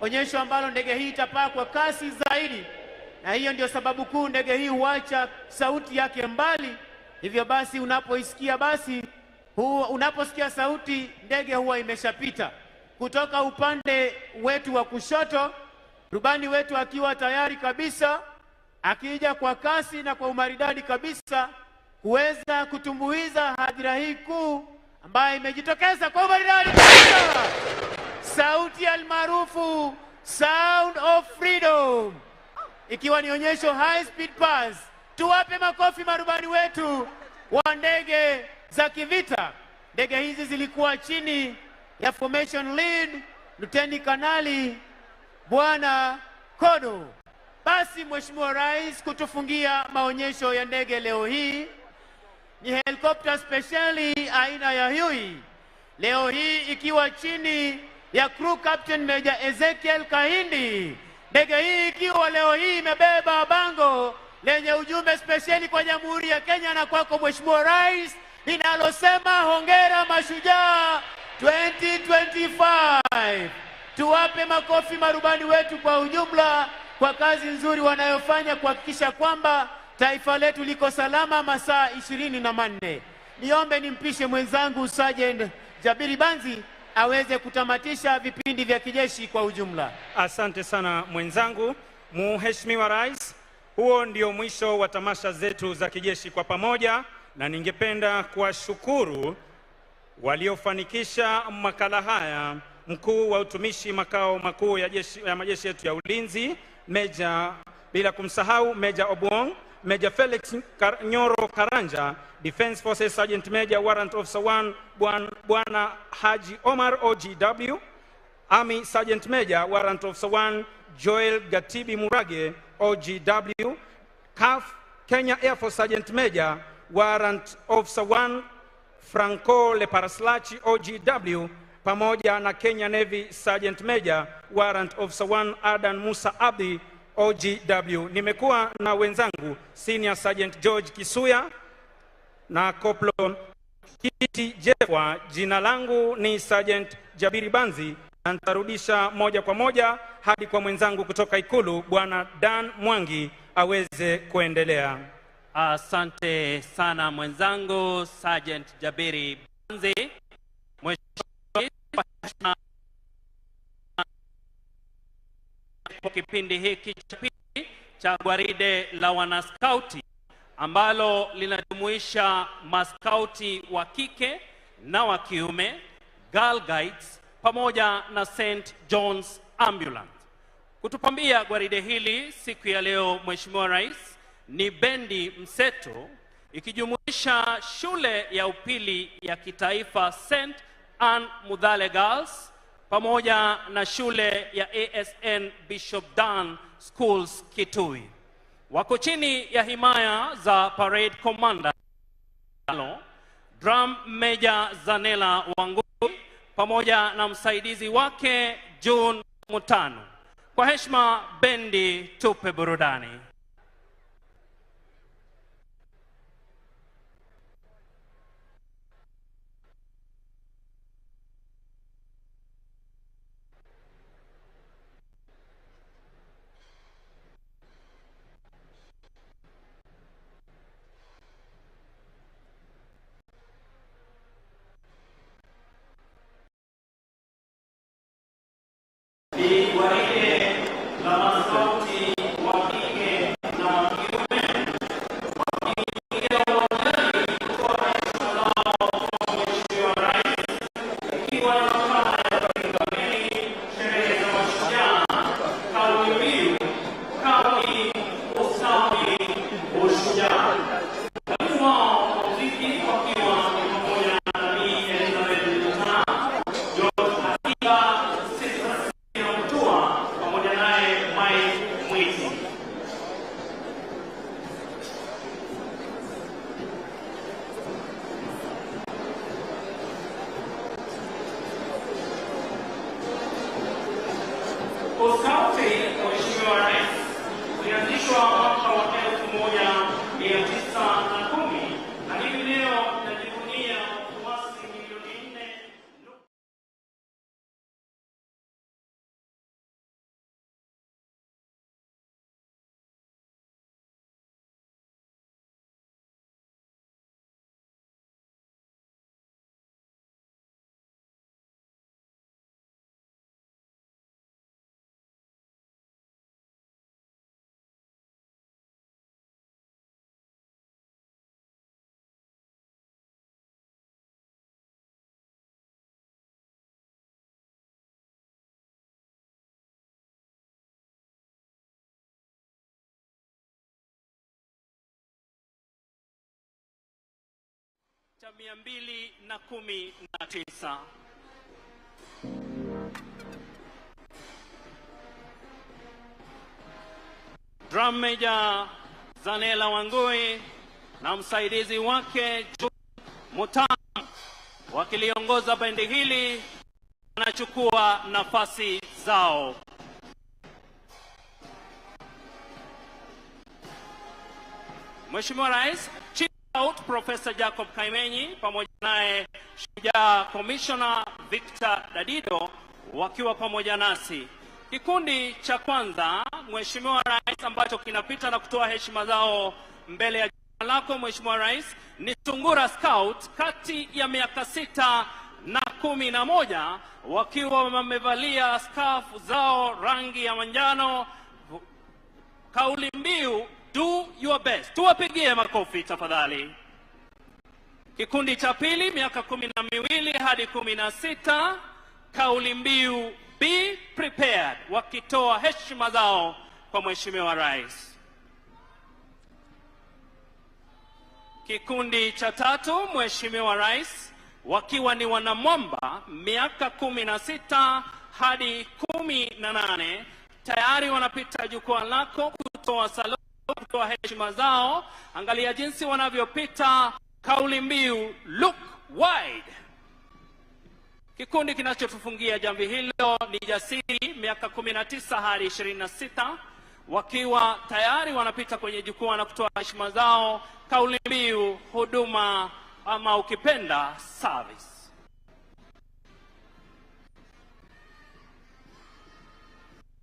onyesho ambalo ndege hii itapaa kwa kasi zaidi, na hiyo ndio sababu kuu ndege hii huacha sauti yake mbali. Hivyo basi unapoisikia unaposikia sauti, ndege huwa imeshapita. Kutoka upande wetu wa kushoto, rubani wetu akiwa tayari kabisa, akija kwa kasi na kwa umaridadi kabisa kuweza kutumbuiza hadhira hii kuu ambayo imejitokeza kwa umaridadi kabisa. Sauti almaarufu Sound of Freedom, ikiwa ni onyesho high speed pass. Tuwape makofi marubani wetu wa ndege za kivita. Ndege hizi zilikuwa chini ya formation lead Luteni Kanali Bwana Kodo. Basi Mheshimiwa Rais, kutufungia maonyesho ya ndege leo hii ni helikopta speciali aina ya Huey, leo hii ikiwa chini ya Crew Captain Major Ezekiel Kahindi. Ndege hii ikiwa leo hii imebeba bango lenye ujumbe speciali kwa Jamhuri ya Kenya na kwako Mheshimiwa Rais, linalosema hongera mashujaa 2025. Tuwape makofi marubani wetu kwa ujumla kwa kazi nzuri wanayofanya kuhakikisha kwamba taifa letu liko salama masaa 24. Niombe nimpishe mwenzangu Sergeant Jabiri Banzi aweze kutamatisha vipindi vya kijeshi kwa ujumla. Asante sana mwenzangu. Mheshimiwa Rais, huo ndio mwisho wa tamasha zetu za kijeshi kwa pamoja, na ningependa kuwashukuru waliofanikisha makala haya, mkuu wa utumishi makao makuu ya majeshi yetu ya ulinzi, bila kumsahau Meja Obuong, Meja Felix Nyoro Karanja, Defense Forces Sergeant Major Warrant Officer 1 Bwana Haji Omar OGW, Army Sergeant Major Warrant Officer 1 Joel Gatibi Murage OGW, CAF Kenya Air Force Sergeant Major Warrant Officer 1 Franco Leparaslachi OGW, pamoja na Kenya Navy Sergeant Major Warrant Officer 1 Adan Musa Abdi OGW. Nimekuwa na wenzangu Senior Sergeant George Kisuya na Koplo Kiti Jefwa. Jina langu ni Sergeant Jabiri Banzi, na nitarudisha moja kwa moja hadi kwa mwenzangu kutoka Ikulu Bwana Dan Mwangi aweze kuendelea. Asante sana mwenzangu Sergeant Jabiri Banzi. Kwa kipindi hiki cha gwaride la wanaskauti ambalo linajumuisha maskauti wa kike na wa kiume, Girl Guides pamoja na St. John's Ambulance. Kutupambia gwaride hili siku ya leo, Mheshimiwa Rais, ni bendi mseto ikijumuisha shule ya upili ya kitaifa St. Anne Mudhale Girls pamoja na shule ya ASN Bishop Dan Schools Kitui. Wako chini ya himaya za Parade Commander Drum Major Zanela Wangui pamoja na msaidizi wake June Mutano. Kwa heshima, bendi tupe burudani. Ni gwaride la maskauti wa kike Uskauti, Mheshimiwa Rais, ulianzishwa mwaka wa 1910 na hivi leo inajivunia wafuasi milioni 4. cha 219. Drum Major Zanella Wangui na msaidizi wake John Mutam wakiliongoza bendi hili wanachukua nafasi zao. Mheshimiwa Rais, Chief Scout Professor Jacob Kaimenyi pamoja naye Shujaa Commissioner Victor Dadido wakiwa pamoja nasi. Kikundi cha kwanza, Mheshimiwa Rais, ambacho kinapita na kutoa heshima zao mbele ya jina lako Mheshimiwa Rais, ni Sungura Scout kati ya miaka 6 na 11 wakiwa wamevalia skafu zao rangi ya manjano, kauli mbiu do your best. Tuwapigie makofi tafadhali. Kikundi cha pili, miaka 12 hadi 16, kauli mbiu be prepared, wakitoa heshima zao kwa Mheshimiwa Rais. Kikundi cha tatu, Mheshimiwa Rais, wakiwa ni wanamwamba, miaka 16 hadi 18, tayari wanapita jukwaa lako kutoa salamu, kutoa heshima zao. Angalia jinsi wanavyopita, kauli mbiu look wide. Kikundi kinachotufungia jamvi hilo ni Jasiri, miaka 19 hadi 26, wakiwa tayari wanapita kwenye jukwaa na kutoa heshima zao, kauli mbiu huduma ama ukipenda service.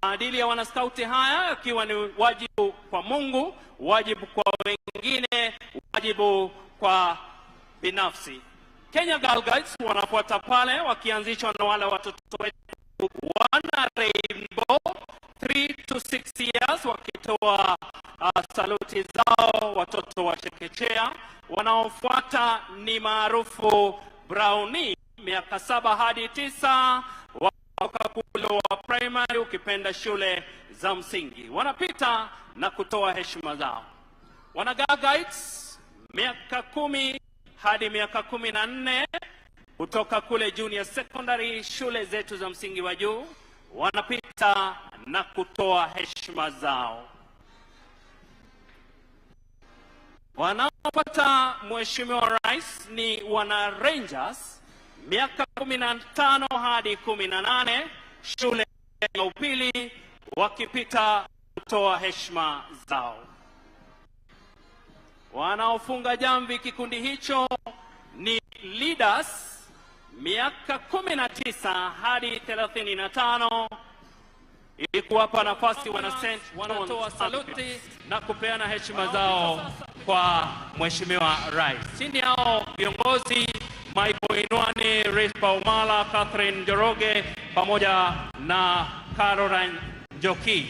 Maadili ya wanaskauti haya yakiwa ni wajibu kwa Mungu, wajibu kwa wengine, wajibu kwa binafsi. Kenya Girl Guides wanafuata pale, wakianzishwa na wale watoto wetu wana Rainbow 3 to 6 years, wakitoa saluti zao watoto wa chekechea. Wanaofuata ni maarufu Brownie, miaka 7 hadi 9, wakakulo wa primary, ukipenda shule za msingi. Wanapita na kutoa heshima zao. Wana Girl Guides, miaka 10 hadi miaka 14, kutoka kule junior secondary, shule zetu za msingi wa juu, wanapita na kutoa heshima zao. Wanaopata Mheshimiwa Rais ni wana Rangers, miaka 15 hadi 18, shule ya upili, wakipita kutoa heshima zao. Wanaofunga jamvi kikundi hicho ni Leaders, miaka 19 hadi 35, ili kuwapa nafasi wanatoa saluti na kupeana heshima zao kwa Mheshimiwa Rais. Chini yao viongozi Michael Inwani, Rispa Umala, Catherine Njoroge pamoja na Caroline Njoki.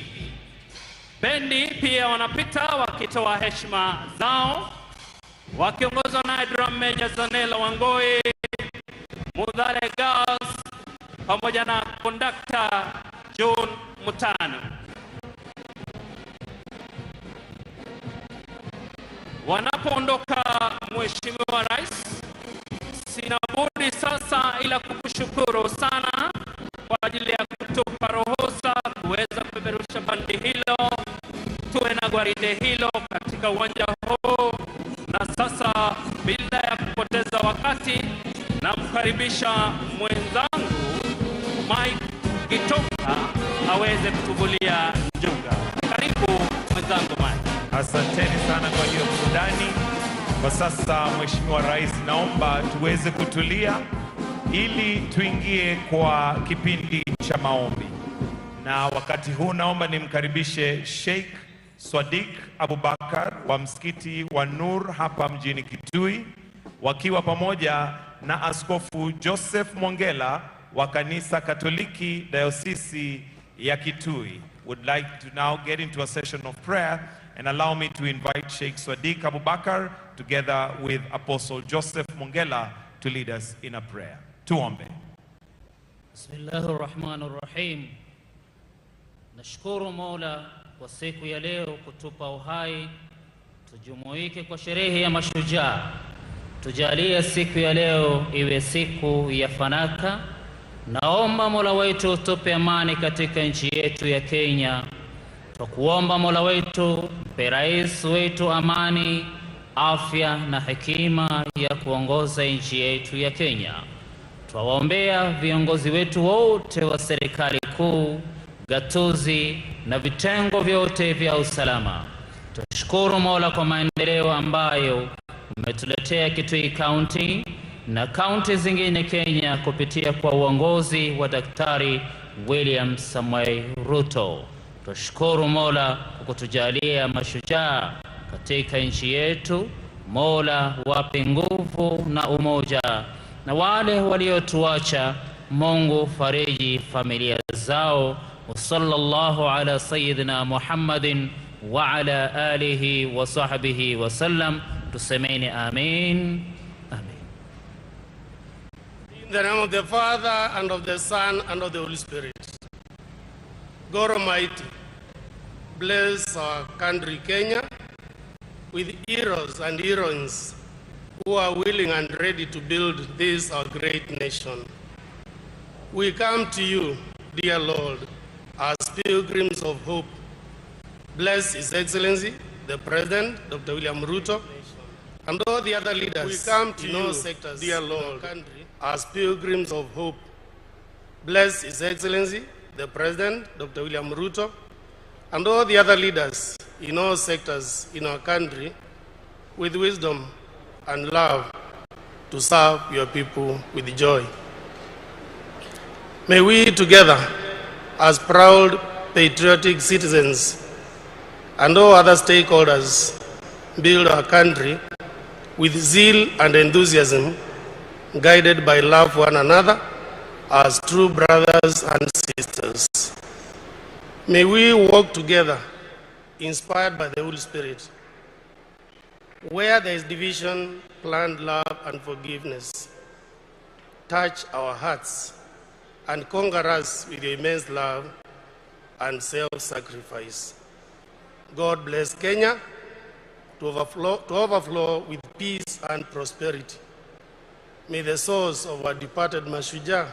Bendi pia wanapita wakitoa heshima zao, wakiongozwa na Drum Major Zanella Wangui, Mudhare Girls pamoja na conductor John Mutano. Wanapoondoka Mheshimiwa Rais, sina budi sasa ila kukushukuru sana kwa ajili ya kutupa ruhusa kuweza kupeperusha bandi hilo, tuwe na gwaride hilo katika uwanja huu. Na sasa bila ya kupoteza wakati, namkaribisha mwenzangu Mike Gitoka aweze kutubulia njuga. Karibu mwenzangu Mike. Asanteni sana kwa hiyo burudani. Kwa sasa Mheshimiwa Rais, naomba tuweze kutulia ili tuingie kwa kipindi cha maombi. Na wakati huu naomba nimkaribishe Sheikh Swadik Abubakar wa msikiti wa Nur hapa mjini Kitui, wakiwa pamoja na Askofu Joseph Mwongela wa kanisa Katoliki Dayosisi ya Kitui. Would like to now get into a session of prayer and allow me to invite Sheikh Swadik Abubakar together with Apostle Joseph Mwongela to lead us in a prayer. Tuombe. Bismillahirrahmanirrahim. Nashukuru Mola kwa siku ya leo kutupa uhai tujumuike kwa sherehe ya mashujaa. Tujalie siku ya leo iwe siku ya fanaka. Naomba Mola wetu tupe amani katika nchi yetu ya Kenya. Tukuomba Mola wetu mpe rais wetu amani, afya na hekima ya kuongoza nchi yetu ya Kenya. Tuwaombea viongozi wetu wote wa serikali kuu, gatuzi na vitengo vyote vya usalama. Tushukuru Mola kwa maendeleo ambayo umetuletea Kitui County na kaunti zingine Kenya kupitia kwa uongozi wa Daktari William Samoei Ruto. Tushukuru Mola kwa kutujalia mashujaa katika nchi yetu. Mola wape nguvu na umoja, na wale waliotuacha Mungu fariji familia zao. Sallallahu ala sayyidina Muhammadin wa ala alihi wa sahbihi wa sallam. Tusemeni amin. Amen. In the name of the Father, and of the Son, and of the Holy Spirit. God Almighty, bless our country Kenya with heroes and heroines who are willing and ready to build this our great nation. We come to you, dear Lord, as pilgrims of hope. Bless His Excellency, the President, Dr. William Ruto, and all the other leaders. We come to you, sectors, dear Lord, as pilgrims of hope. Bless His Excellency, the President, Dr. William Ruto, and all the other leaders in all sectors in our country with wisdom and love to serve your people with joy. May we together, as proud patriotic citizens and all other stakeholders, build our country with zeal and enthusiasm, guided by love for one another as true brothers and sisters. May we walk together, inspired by the Holy Spirit. Where there is division, plant love and forgiveness. Touch our hearts and conquer us with your immense love and self-sacrifice. God bless Kenya to overflow with peace and prosperity. May the souls of our departed mashujaa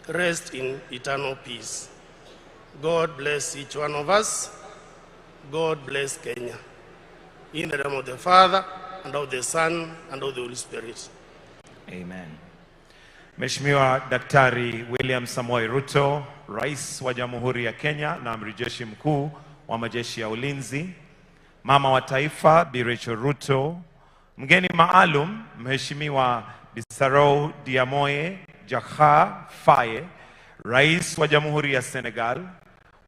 rest in eternal peace. God bless each one of us. God bless Kenya. In the name of the Father, and of the Son, and of the Holy Spirit. Amen. Mheshimiwa Daktari William Samoei Ruto, Rais wa Jamhuri ya Kenya na Amiri Jeshi Mkuu wa Majeshi ya Ulinzi, Mama wa Taifa Bi Rachel Ruto, mgeni maalum Mheshimiwa Bissau Diomaye Diakhar Faye, Rais wa Jamhuri ya Senegal,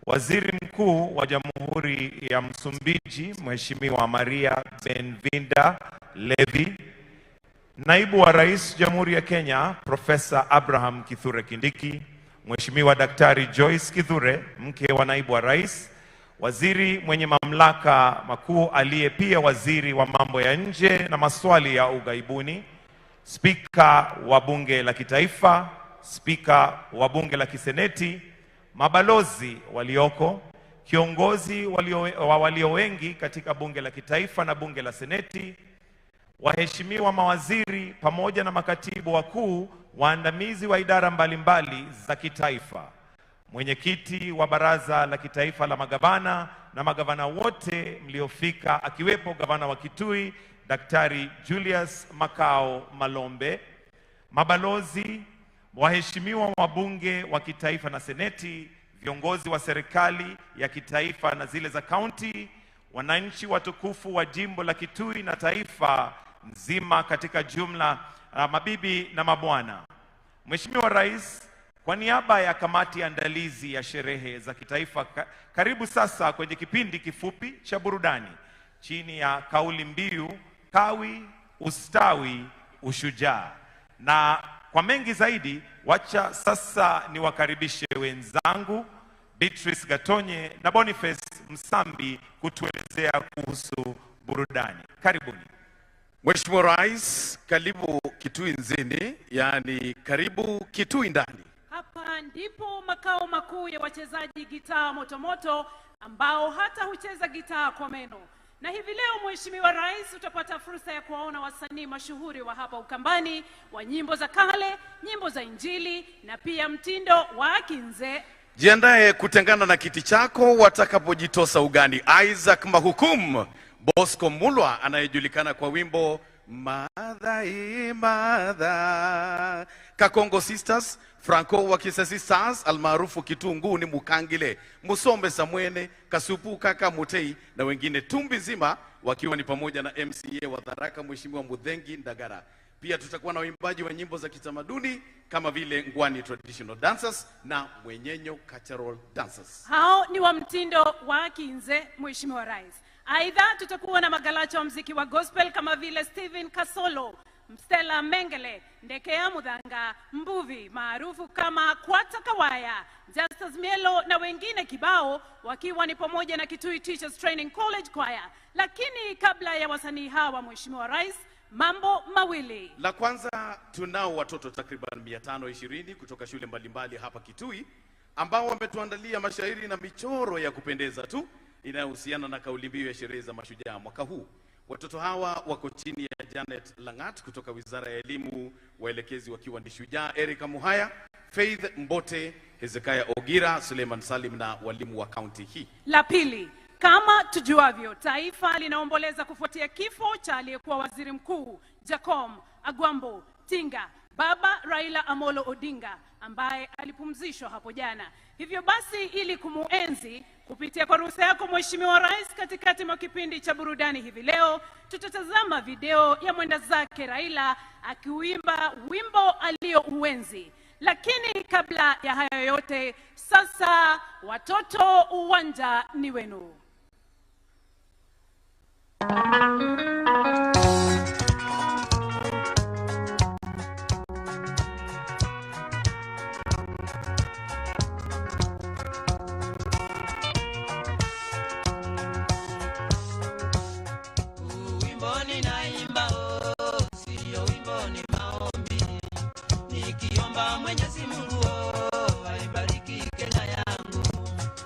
Waziri Mkuu wa Jamhuri ya Msumbiji Mheshimiwa Maria Benvinda Levi, Naibu wa Rais Jamhuri ya Kenya Profesa Abraham Kithure Kindiki, Mheshimiwa Daktari Joyce Kithure, mke wa Naibu wa Rais, Waziri mwenye mamlaka makuu aliye pia waziri wa mambo ya nje na maswali ya ughaibuni, Spika wa Bunge la Kitaifa, Spika wa Bunge la Kiseneti, mabalozi walioko, kiongozi walio wengi katika Bunge la Kitaifa na Bunge la Seneti, waheshimiwa mawaziri pamoja na makatibu wakuu waandamizi wa idara mbalimbali za kitaifa, mwenyekiti wa Baraza la Kitaifa la Magavana na magavana wote mliofika, akiwepo gavana wa Kitui Daktari Julius Makao Malombe, mabalozi, waheshimiwa wabunge wa kitaifa na seneti, viongozi wa serikali ya kitaifa na zile za kaunti, wananchi watukufu wa jimbo la Kitui na taifa nzima katika jumla, mabibi na mabwana. Mheshimiwa Rais, kwa niaba ya kamati ya andalizi ya sherehe za kitaifa, karibu sasa kwenye kipindi kifupi cha burudani chini ya kauli mbiu Kawi, Ustawi, Ushujaa. Na kwa mengi zaidi, wacha sasa niwakaribishe wenzangu Beatrice Gatonye na Boniface Msambi kutuelezea kuhusu burudani. Karibuni. Mheshimiwa Rais, karibu Kitui nzini, yani karibu Kitui ndani. Hapa ndipo makao makuu ya wachezaji gitaa motomoto ambao hata hucheza gitaa kwa meno. Na hivi leo Mheshimiwa Rais, utapata fursa ya kuwaona wasanii mashuhuri wa hapa Ukambani wa nyimbo za kale, nyimbo za Injili na pia mtindo wa Kinze. Jiandae kutengana na kiti chako watakapojitosa ugani Isaac Mahukum, Bosco Mulwa anayejulikana kwa wimbo Madhai Madha, Kakongo Sisters, Franco wa Kisasi Stars almaarufu Kitungu ni Mukangile, Musombe Samwene, Kasupu Kaka Mutei na wengine tumbi zima, wakiwa ni pamoja na MCA wa Tharaka Mheshimiwa Mudhengi Ndagara. Pia tutakuwa na waimbaji wa nyimbo za kitamaduni kama vile Ngwani Traditional Dancers na Mwenyenyo Cultural Dancers. Hao ni wa mtindo wa Kinze, Mheshimiwa Rais. Aidha, tutakuwa na magalacha wa mziki wa gospel kama vile Steven Kasolo, Stella Mengele, Ndekea Mudhanga, Mbuvi maarufu kama Kwata Kawaya, Justus Mielo na wengine kibao, wakiwa ni pamoja na Kitui Teachers Training College Choir. Lakini kabla ya wasanii hawa, Mheshimiwa Rais, mambo mawili. La kwanza, tunao watoto takriban 520 kutoka shule mbalimbali hapa Kitui ambao wametuandalia mashairi na michoro ya kupendeza tu inayohusiana na kauli mbiu ya sherehe za mashujaa mwaka huu. Watoto hawa wako chini ya Janet Langat kutoka Wizara ya Elimu, waelekezi wakiwa ni Shujaa Erika Muhaya, Faith Mbote, Hezekiah Ogira, Suleiman Salim na walimu wa kaunti hii. La pili, kama tujuavyo, taifa linaomboleza kufuatia kifo cha aliyekuwa waziri mkuu Jacom Agwambo Tinga, Baba Raila Amolo Odinga, ambaye alipumzishwa hapo jana. Hivyo basi, ili kumuenzi, kupitia kwa ruhusa yako Mheshimiwa Rais, katikati mwa kipindi cha burudani hivi leo tutatazama video ya mwenda zake Raila akiuimba wimbo aliyouenzi. Lakini kabla ya hayo yote, sasa watoto, uwanja ni wenu. Mwenyezi Mungu aibariki Kenya yangu,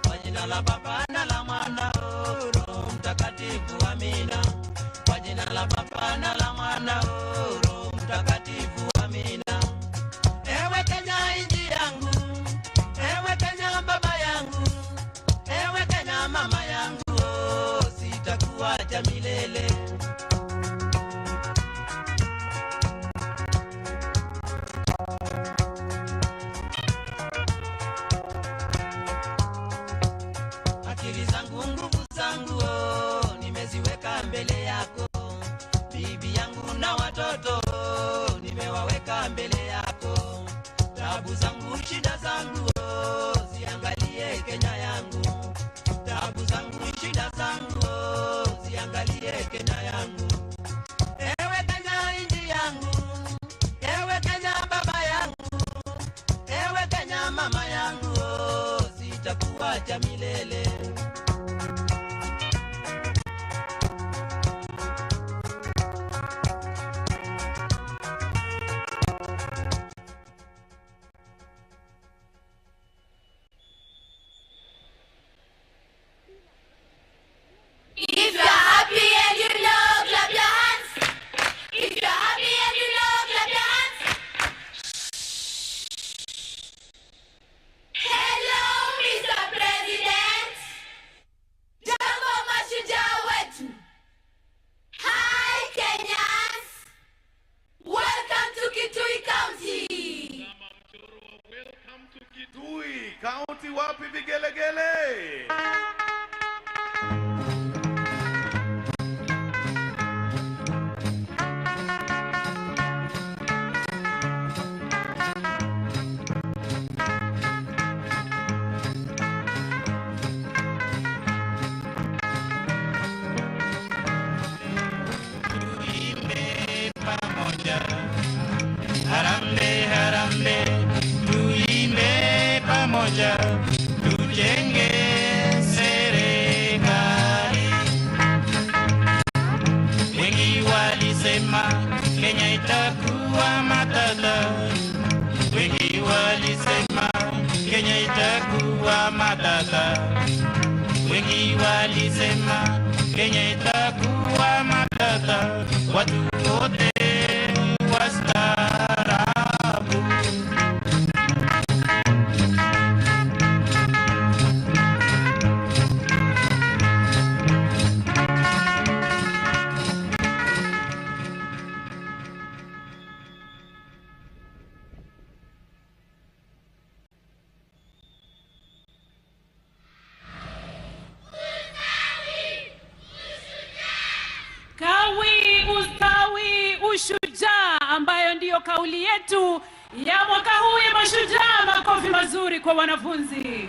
kwa jina la Baba na la Mwana Roho Mtakatifu, amina. Kwa jina la Baba na la Mwana Roho Mtakatifu, amina. Ewe Kenya nchi yangu, ewe Kenya baba yangu, ewe Kenya mama yangu, sitakuacha milele. Akili zangu, nguvu zangu, nimeziweka mbele yako. Bibi yangu na watoto, nimewaweka mbele yako. Taabu zangu, shida zangu, ziangalie Kenya yangu. Taabu zangu, shida zangu, ziangalie Kenya yangu. Ewe Kenya nchi yangu, ewe Kenya baba yangu, ewe Kenya mama yangu, sitakuacha milele. wapi vigelegele? Harambe, harambe, tuimbe pamoja, tujenge serikali. Wengi walisema Kenya itakuwa matata, wengi walisema Kenya itakuwa matata, wengi walisema Kenya itakuwa matata, watu wote wastaarabu. Kawi, ustawi, ushujaa, ambayo ndiyo kauli yetu ya mwaka huu ya mashujaa. Makofi mazuri kwa wanafunzi.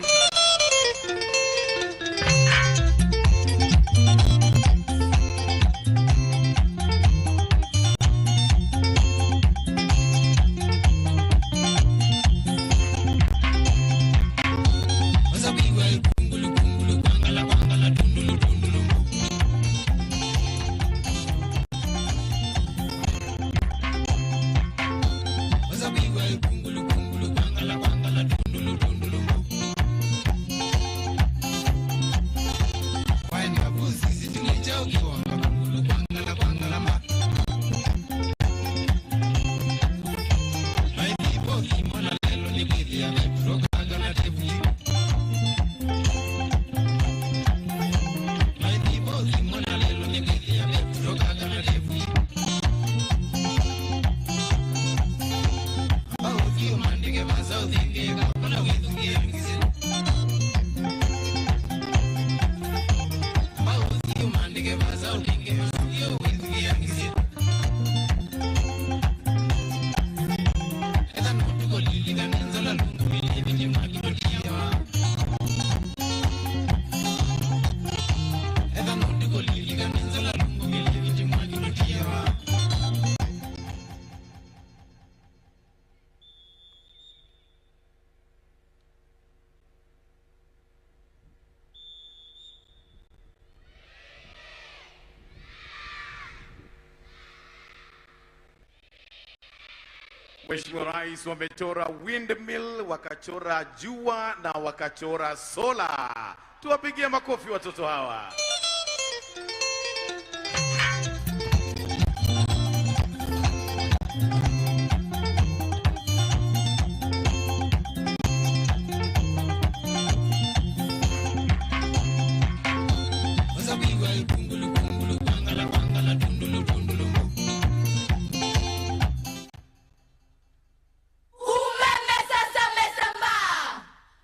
Mheshimiwa Rais wamechora windmill, wakachora jua na wakachora sola. Tuwapigie makofi watoto hawa.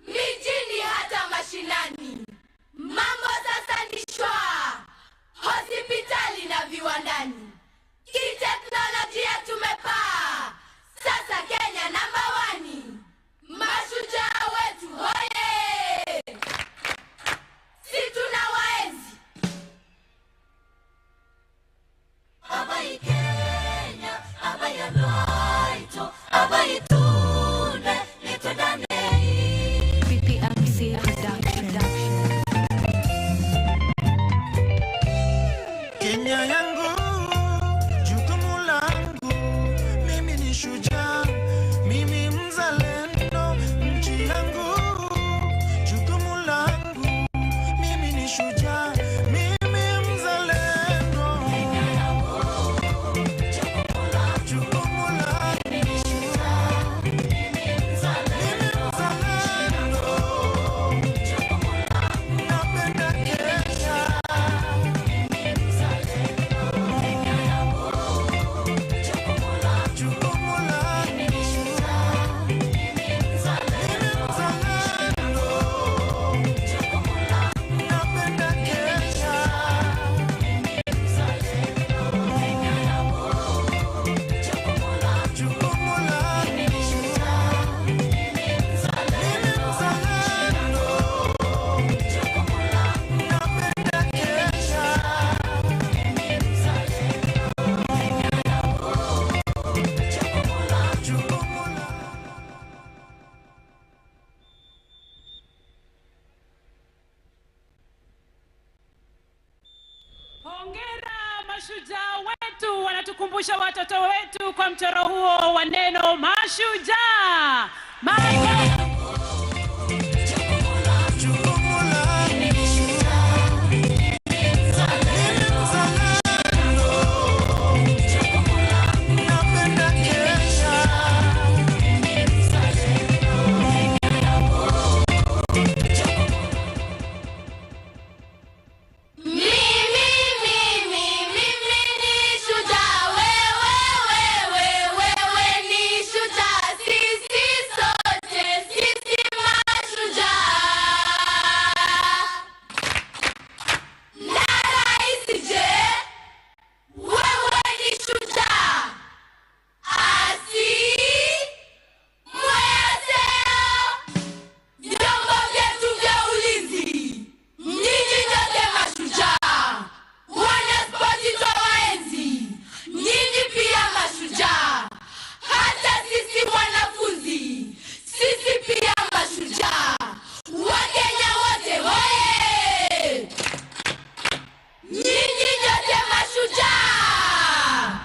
Mijini hata mashinani, mambo sasa ni shwari. Mashujaa wetu wanatukumbusha watoto wetu kwa mchoro huo wa neno mashujaa.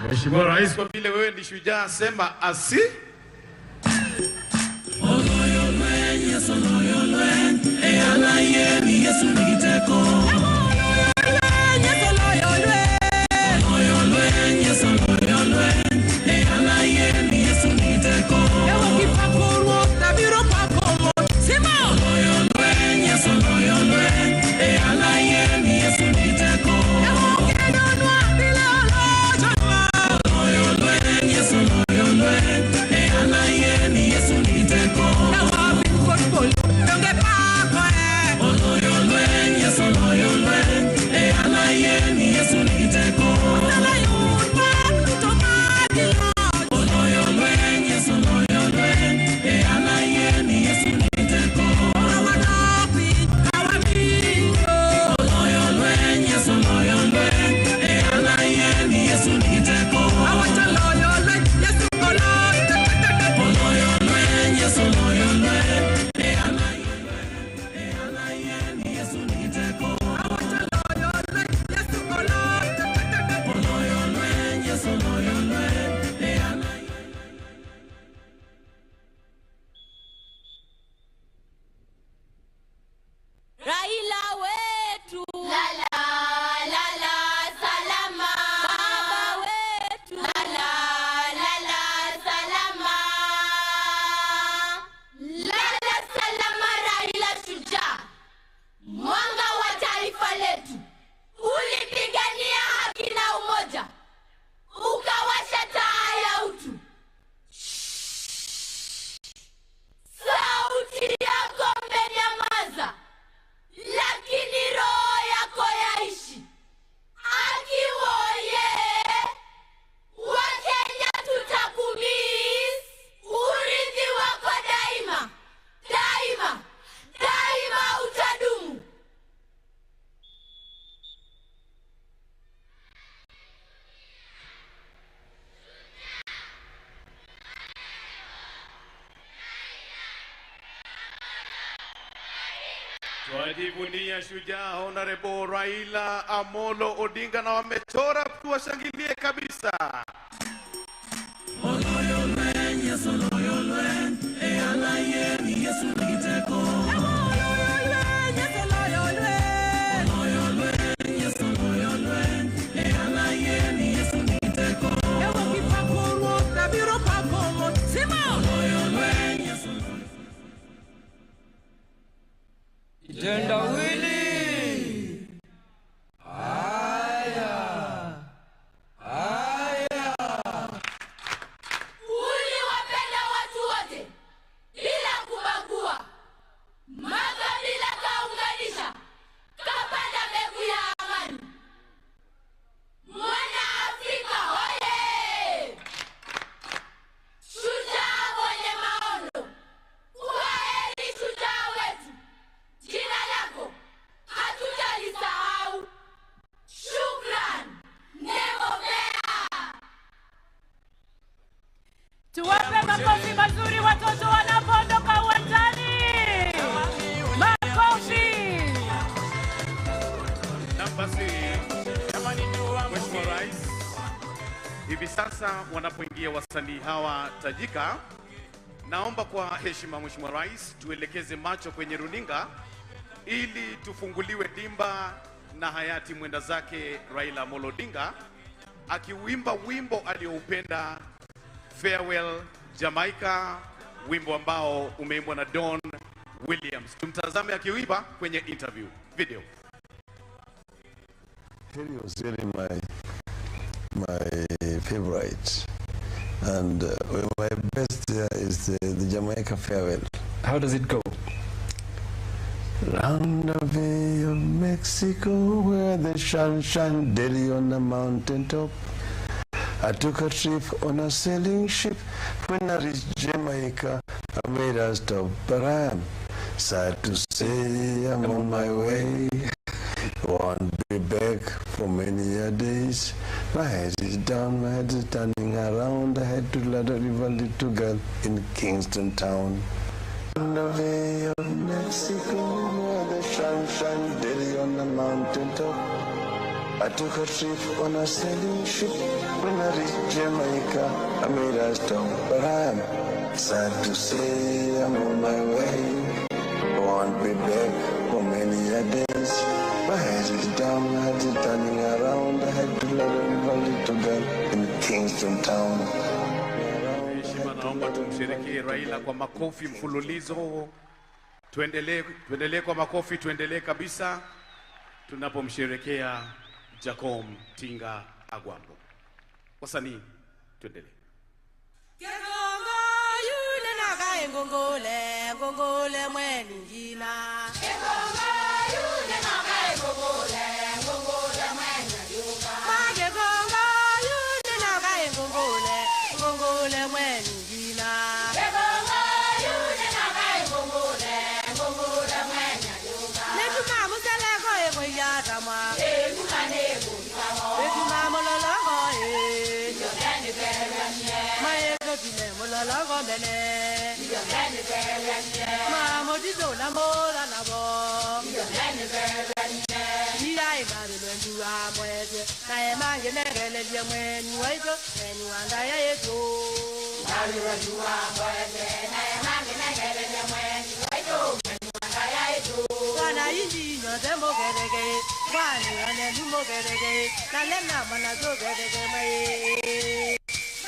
Mheshimiwa Rais, kwa vile wewe ni shujaa, sema asi. Twajivunia shujaa Honorable Raila Amolo Odinga na wamechora, tuwashangilie kabisa. Tendawili. Haya. Haya. sasa wanapoingia wasanii hawa tajika, naomba kwa heshima Mheshimiwa Rais tuelekeze macho kwenye runinga ili tufunguliwe dimba na hayati mwenda zake Raila Amolo Odinga akiuimba wimbo alioupenda Farewell Jamaica, wimbo ambao umeimbwa na Don Williams. Tumtazame akiuimba kwenye interview video. Harry was really my favorite, and my best is the Jamaica Farewell. How does it go? Round the Bay of Mexico, where the sun shine daily on the mountain top, I took a trip on a sailing ship. When I reached Jamaica, I made a stop, but I am sad to say I'm on my way. Won't be back for many a days. My head is down, my head is turning around. I had to let a river little girl in Kingston town. On the Bay of Mexico, where the sun shine daily on the mountain top, I took a trip on a sailing ship. When I reached Jamaica, I made a stop, but I am sad to say I'm on my way. Won't be back for many a days. My head is down, my head is turning around. I had to let a little girl in Kingston town. Heshima, naomba tumsherekee Raila kwa makofi mfululizo. Tuendelee kwa makofi, tuendelee kabisa tunapomsherekea Jacom Tinga Agwambo. Wasanii, tuendelee. Kegongo yule naga ngongole, ngongole mweni jina. Kegongo yule naga ngongole, ngongole mweni jina. Kegongo yule naga ngongole, ngongole mweni jina. Kegongo yule naga ngongole, ngongole mweni jina. Netuma musele ko e ya tama. Netuma ne ko tama. Netuma mololo ko e. Yo dani beranye. Mae ko bile mololo ko bene. Yo dani beranye. Ma modizo la mora la bo. Yo dani beranye. Ira e ma lo ndu amwete. Na e ma ngene gele je mweni waito. Eni wanda ya yeto. Ma lo ndu amwete. Na e ma ngene gele je mweni waito. Eni wanda ya yeto. Wana yindi no demo gerege. Wani ane lumo gerege. Na lena mana zo gerege mai.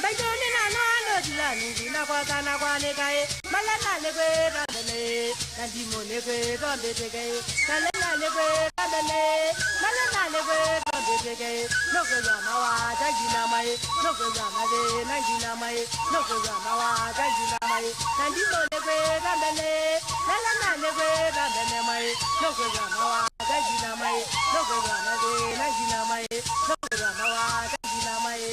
Baitoni na no dila ni na kwa kana kwa ne kai. Malana le kwe randele. Na dimo le kwe randele. Na lena le kwe randele. Malana le kwe randele. No kwe ma wa jagina mai. No kwe ma ge na jina mai. No kwe ma wa jagina mai. Na dimo le kwe randele. Malana le kwe randele mai. No kwe ma wa jagina mai. No kwe ma ge na jina mai. No kwe ma wa jagina mai.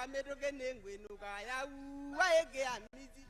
metoke nengwenuka ya waege amizi.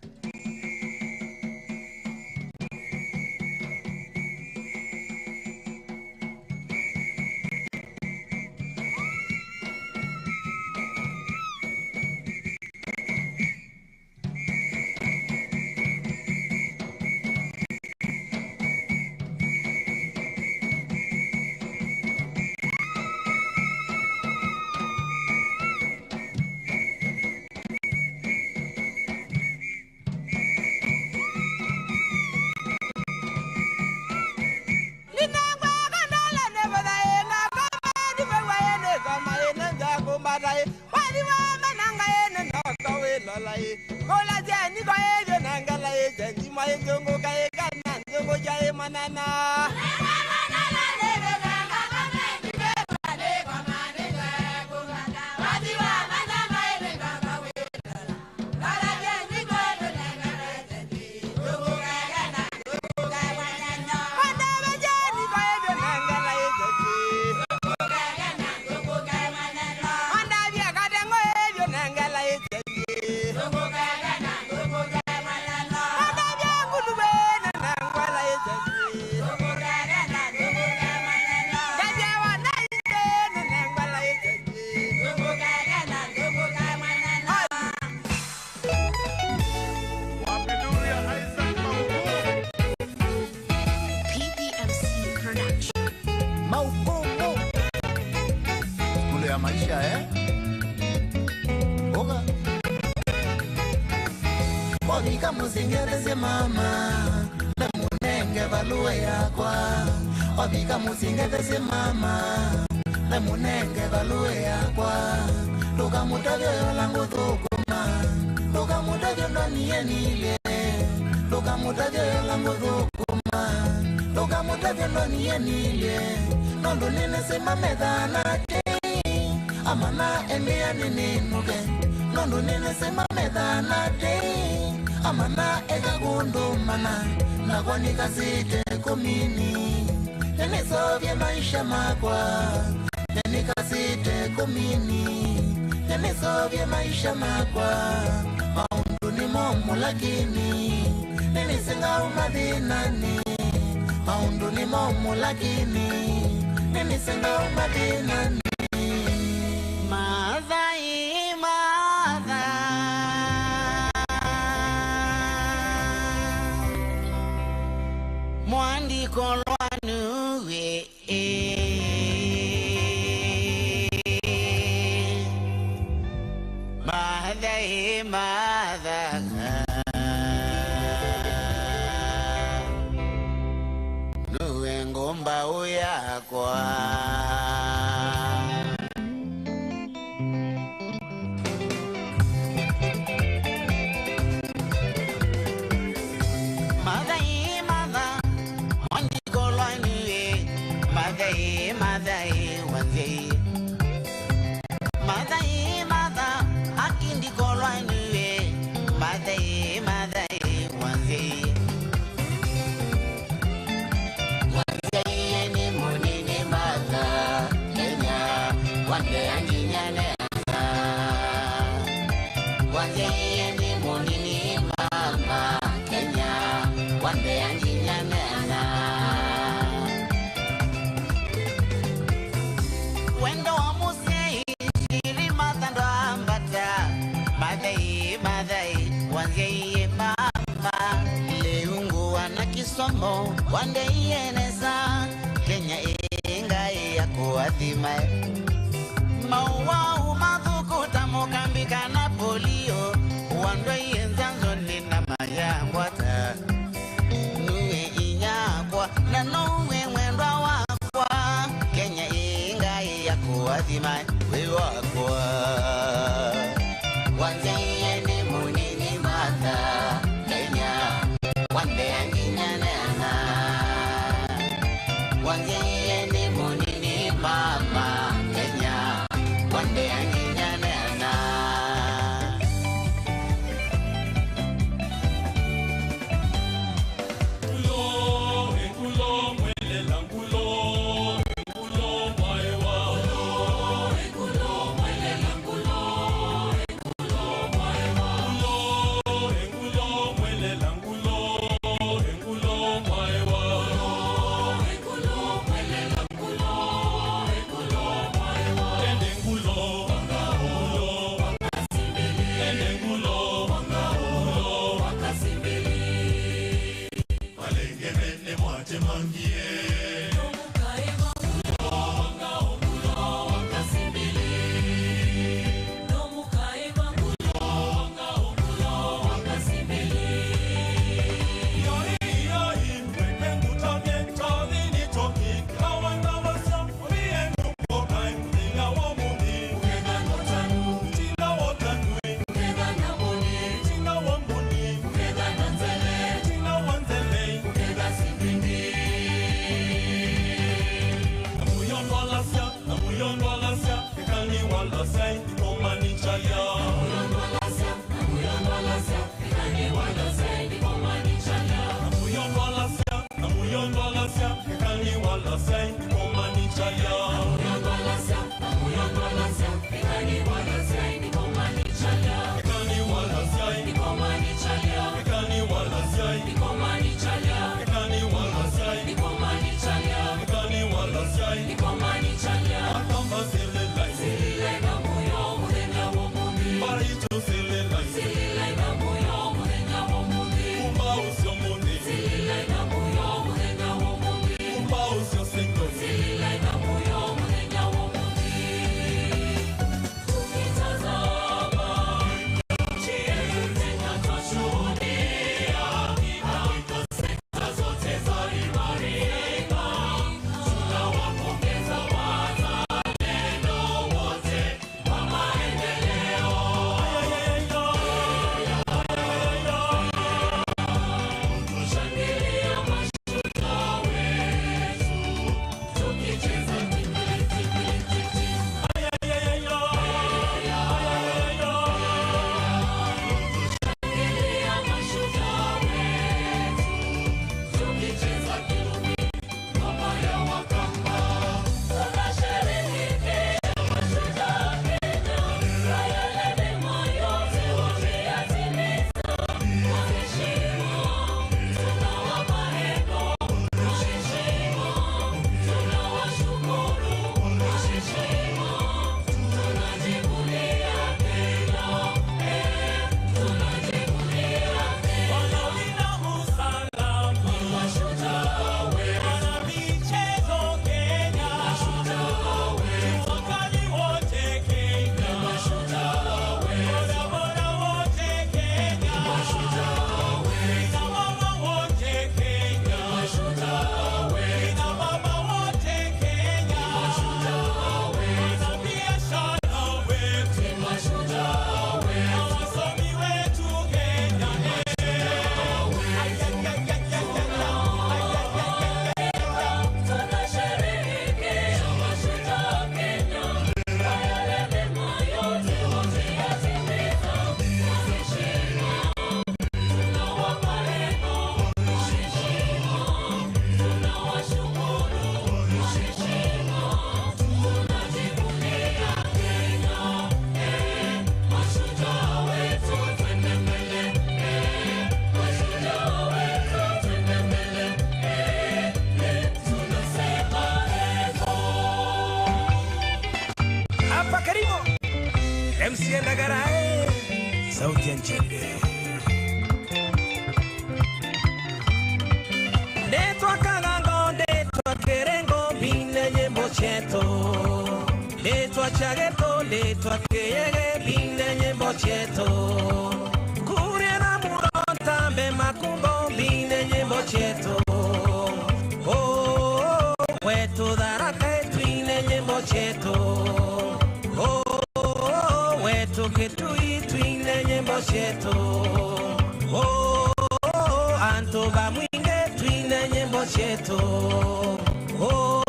Mama sauti ya Njende. Ndetwa Kagango, ndetwa Kerengo, bine nyembo cheto. Ndetwa Chageto, ndetwa Keyege, bine nyembo cheto. Kurena Muronta, mbe Makumbo, bine nyembo cheto. Oh, wetu Dharaka, twine nyembo cheto. Oh, wetu Kitui, twine nyembo cheto. Oh, Antoba Mwinge, twine nyembo cheto. Oh,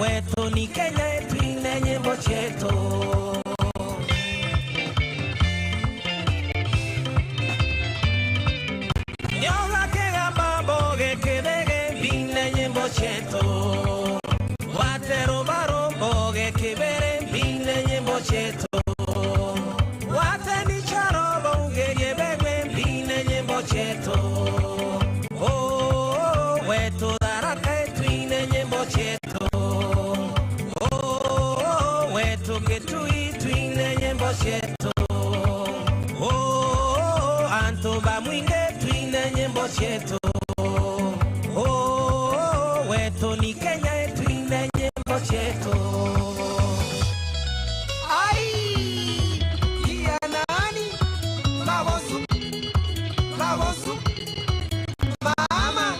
wetu ni Kenya, twine nyembo cheto. Nyoga kega baboge kedege, bine nyembo cheto. Watero baro boge kebere, bine nyembo cheto. Wateni charo boge yebege, bine nyembo cheto. Oh, wetu Dharaka, twine nyembo cheto. Oh, wetu Kitui, twine nyembo cheto. Oh, Antoba Mwinge, twine nyembo cheto. Oh, wetu ni Kenya, twine nyembo cheto. Ai, ya nani? Lawosu, Lawosu, mama.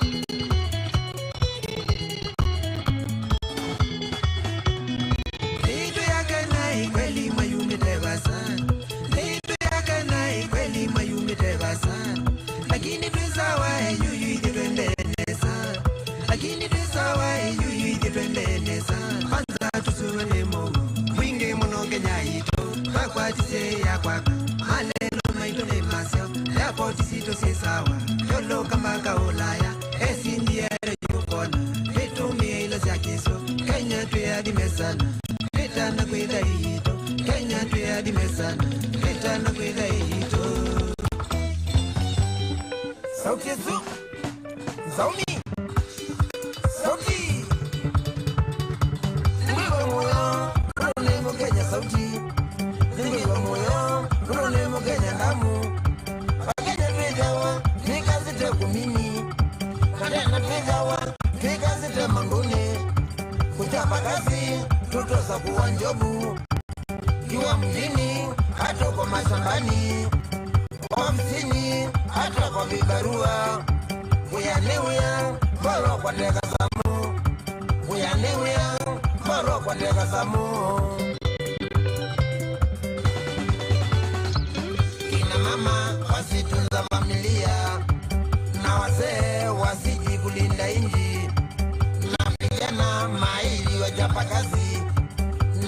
Nitu yake na kweli mayumi devasan. Nitu yake na kweli mayumi devasan. Lakini tusawa yuyu idipendeza. Lakini tusawa yuyu idipendeza. Kwanza tusuwe Mungu mwingi muno Kenya ito. Kwa tise ya kwaka maneno maito ne masyo. Yapo tisito si sawa. Yolo kama kaulaya esi ndiere yukona. Vitu mie Litana kwile ito Sauti Yesu Zaumi Sauti Ndigo moyo Kurone mokenya sauti Ndigo moyo Kurone mokenya ndamu Wakenya twejawa Twikazite kumini Kadena twejawa Twikazite mangone Kuchapa kazi Tutosa kuwa njobu Kiwa mjini Hata kwa mashambani Kwa msini Hata kwa vibarua Kuyanewea Boro kwa teka samu Kuyanewea Boro kwa teka samu Kina mama wasitunza familia Na wazee wasiji kulinda inji Na vijana maili wajapa kazi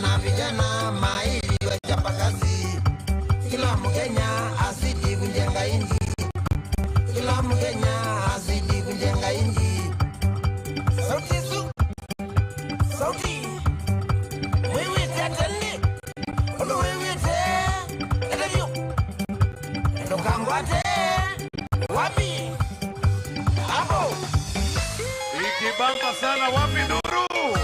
Na vijana maili wajapa kazi Kila Mkenya asidi kujenga inji Kila Mkenya asidi kujenga inji Sauti Yesu Sauti Wewe tatani Ulu wewe te Elevyo Ndokangwate Wapi Hapo Ikibamba sana wapi nuru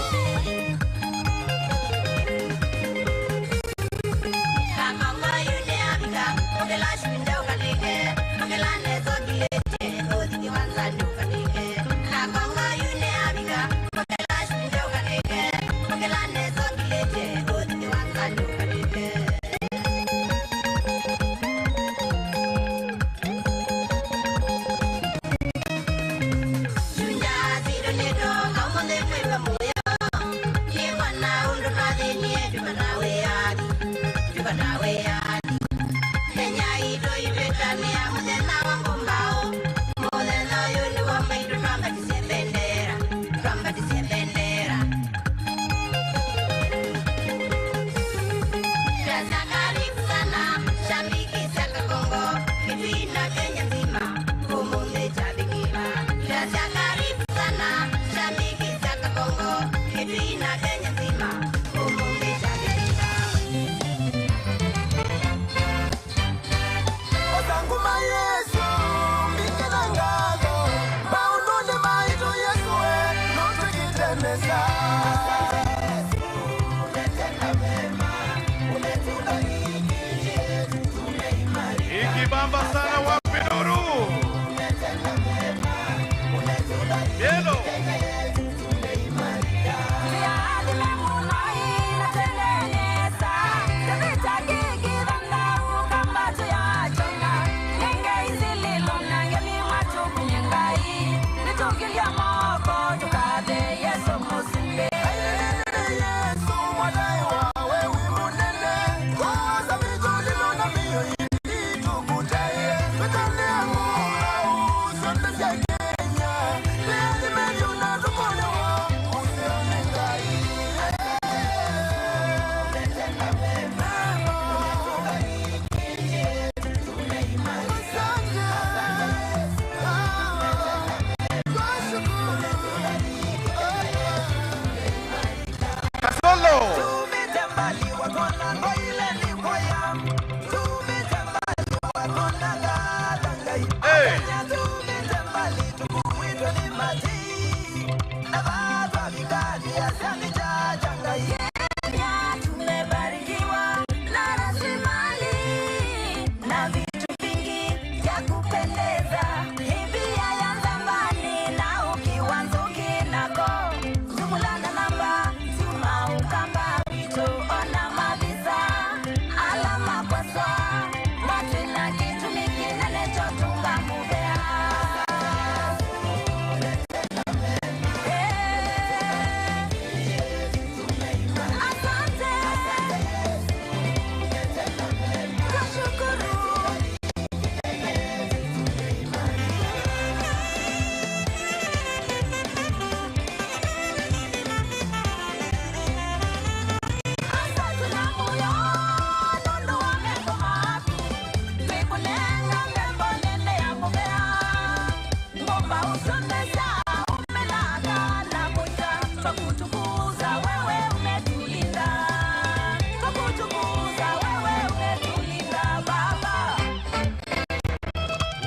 Ikibamba sana wapi nuru Bielo Yesu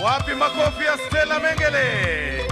Wapi makofi ya Stella Mengele?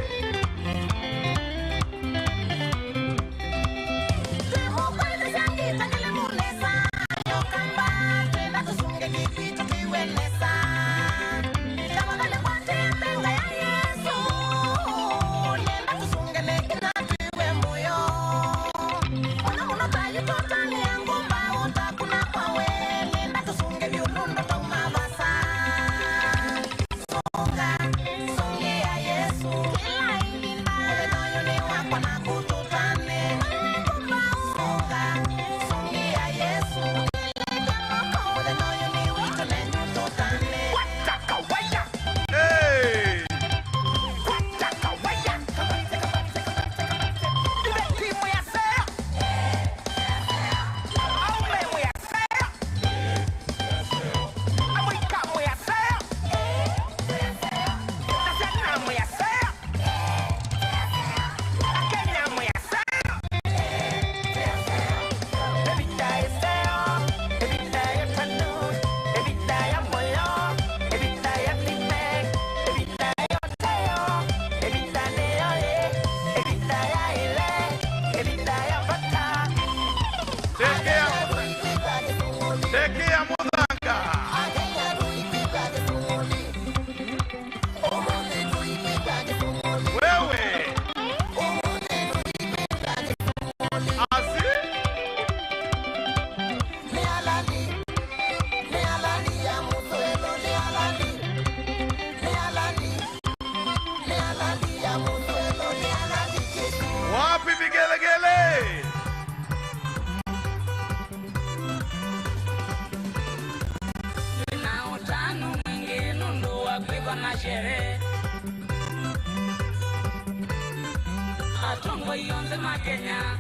Kenya,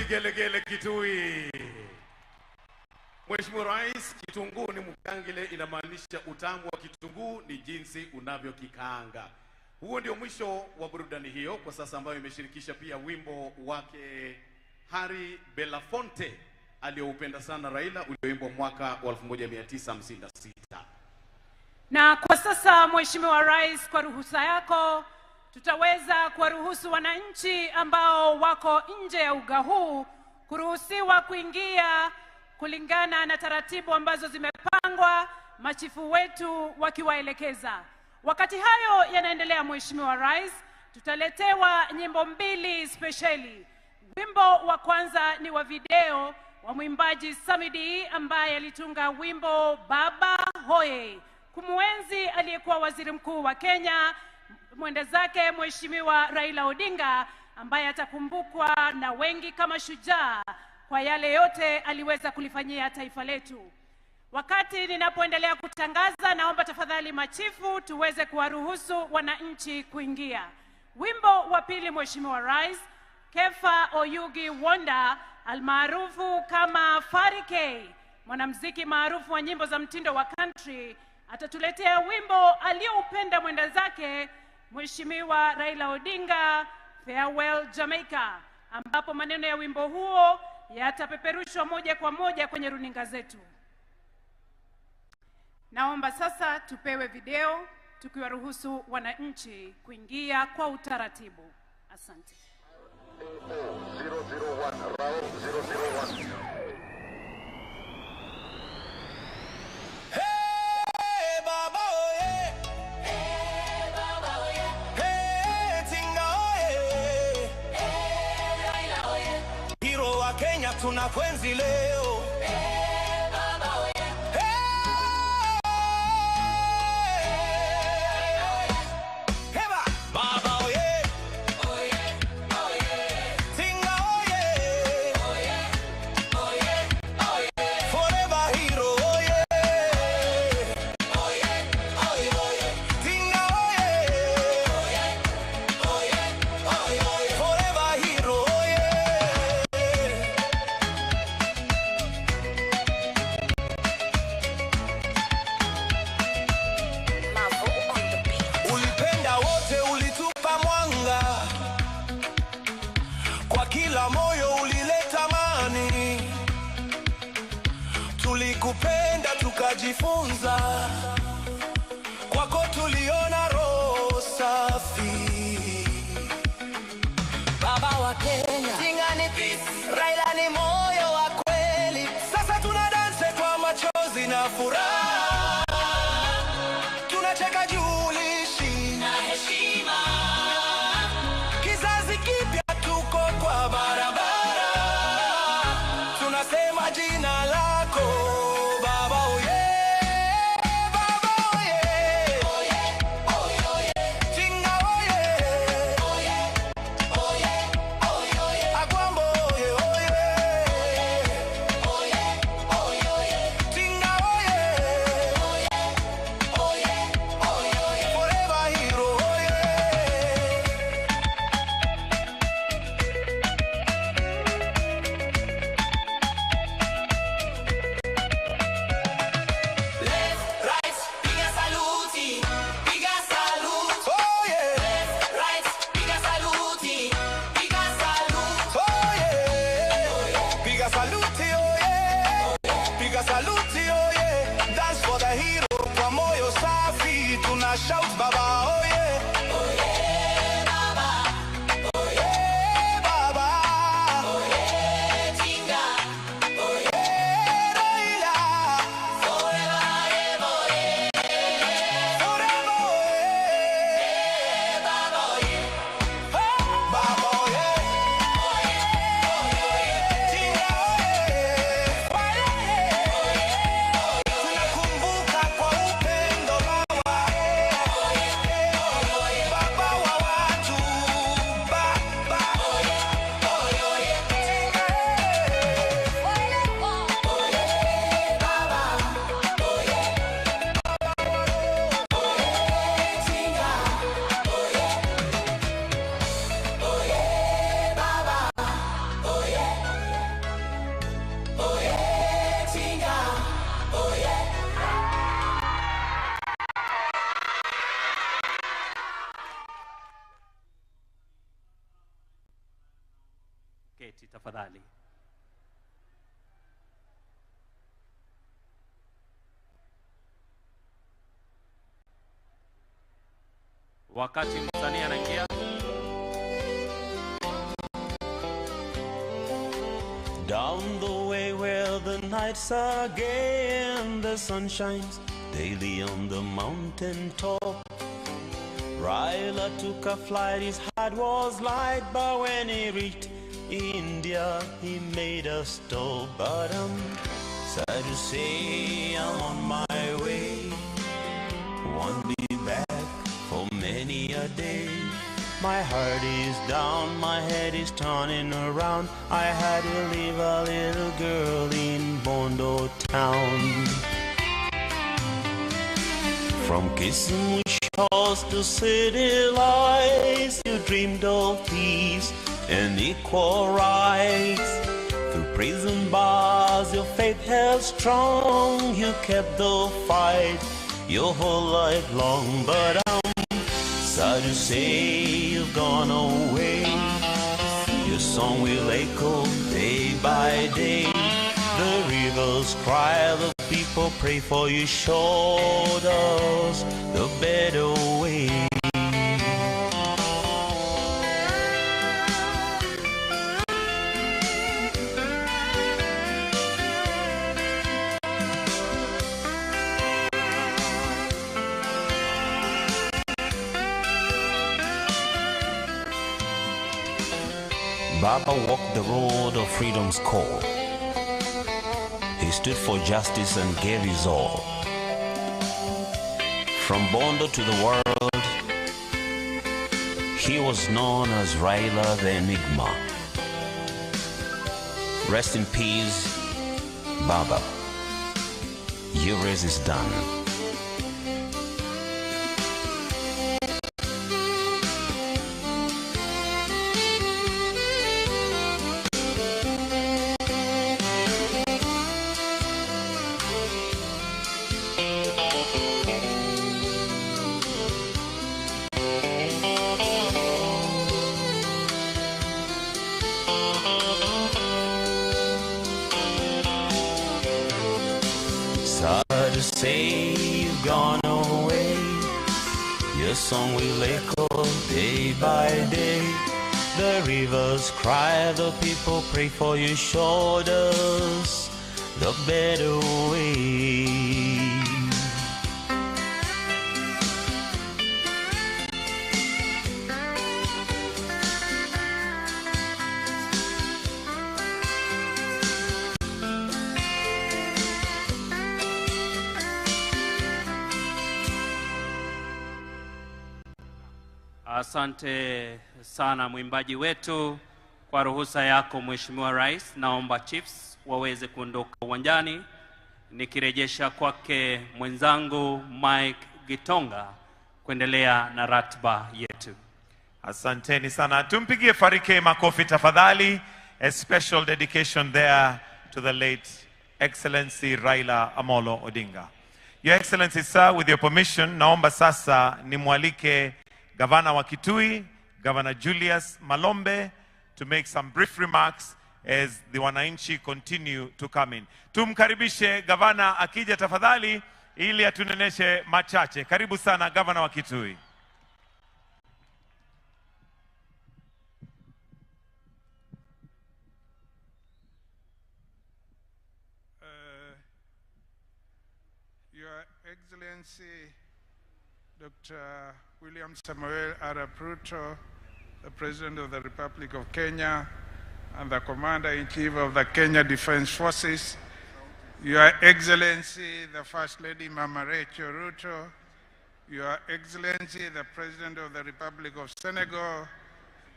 Gelegele Kitui. Mheshimiwa Rais, kitunguu ni mukangile inamaanisha utamu wa kitunguu ni jinsi unavyokikaanga. Huo ndio mwisho wa burudani hiyo kwa sasa, ambayo imeshirikisha pia wimbo wake Harry Belafonte aliyoupenda sana Raila, ulioimbwa mwaka wa 1956. Na kwa sasa Mheshimiwa Rais, kwa ruhusa yako tutaweza kuwaruhusu wananchi ambao wako nje ya uga huu kuruhusiwa kuingia kulingana na taratibu ambazo zimepangwa, machifu wetu wakiwaelekeza. Wakati hayo yanaendelea, Mheshimiwa Rais, tutaletewa nyimbo mbili spesheli. Wimbo wa kwanza ni wa video wa mwimbaji Samidi ambaye alitunga wimbo Baba Hoye kumwenzi aliyekuwa waziri mkuu wa Kenya mwende zake Mheshimiwa Raila Odinga, ambaye atakumbukwa na wengi kama shujaa kwa yale yote aliweza kulifanyia taifa letu. Wakati ninapoendelea kutangaza, naomba tafadhali machifu tuweze kuwaruhusu wananchi kuingia. Wimbo wa pili, Mheshimiwa Rais, Kefa Oyugi Wonder almaarufu kama Farike, mwanamuziki maarufu wa nyimbo za mtindo wa country, atatuletea wimbo alioupenda mwenda zake Mheshimiwa Raila Odinga, Farewell Jamaica, ambapo maneno ya wimbo huo yatapeperushwa moja kwa moja kwenye runinga zetu. Naomba sasa tupewe video tukiwaruhusu wananchi kuingia kwa utaratibu. Asante. 001 Rao 001. Tunakwenzi leo. Baba oye. Heba. Baba oye. Oye, oye. Tinga oye. Oye, oye, oye. Forever hero oye. Oye, oye, oye. Tinga oye. Oye, oye, oye, oye. Forever hero oye. Ulipenda wote, ulitupa mwanga, kwa kila moyo ulileta amani. Tulikupenda tukajifunza, kwako tuliona roho safi. Baba wa Kenya, Tinga ni peace, Raila ni moyo wa kweli. Sasa tuna dance kwa machozi na furaha, tunacheka julishi na heshima. Kizazi kipya tuko kwa barabara, tunasema jina lako Baba tunapiga saluti oh yeah, dance for the hero, kwa moyo safi tuna shout baba oh yeah, oh yeah baba, oh yeah baba, oh yeah Tinga, oh yeah Raila, forever ever yeah, forever yeah, baba oh yeah, baba oh yeah. Keti tafadhali. Wakati msanii anaingia, down the way where the nights are gay and the sun shines daily on the mountain top, Raila took a flight, his heart was light, but when he reached India, he made a stop. But I'm sad to say I'm on my way, won't be back for many a day. My heart is down, my head is turning around. I had to leave a little girl in Bondo town. From kissing shores to city lights, you dreamed of peace and equal rights. Through prison bars, your faith held strong. You kept the fight your whole life long. But I'm sad to say you've gone away. Your song will echo day by day. The rivers cry, the people pray for you. Showed us the better way. Baba walked the road of freedom's call. He stood for justice and gave his all. From Bondo to the world, he was known as Raila the Enigma. Rest in peace, Baba. Your race is done. Sad to say you've gone away. Your song will echo day by day. The rivers cry, the people pray for you. Showed us the better way. Asante sana mwimbaji wetu. Kwa ruhusa yako Mheshimiwa Rais, naomba Chiefs waweze kuondoka uwanjani, nikirejesha kwake mwenzangu Mike Gitonga kuendelea na ratiba yetu. Asanteni sana. Tumpigie Farike makofi tafadhali. A special dedication there to the late Excellency Raila Amolo Odinga. Your Excellency, sir, with your permission, naomba sasa nimwalike Gavana wa Kitui, Governor Julius Malombe, to make some brief remarks, as the wananchi continue to come in. Tumkaribishe gavana akija tafadhali ili atuneneshe machache. Karibu sana gavana wa Kitui. Your Excellency Dr. William Samoei Arap Ruto, the President of the Republic of Kenya and the Commander-in-Chief of the Kenya Defense Forces, Your Excellency the First Lady Mama Rachel Ruto, Your Excellency the President of the Republic of Senegal,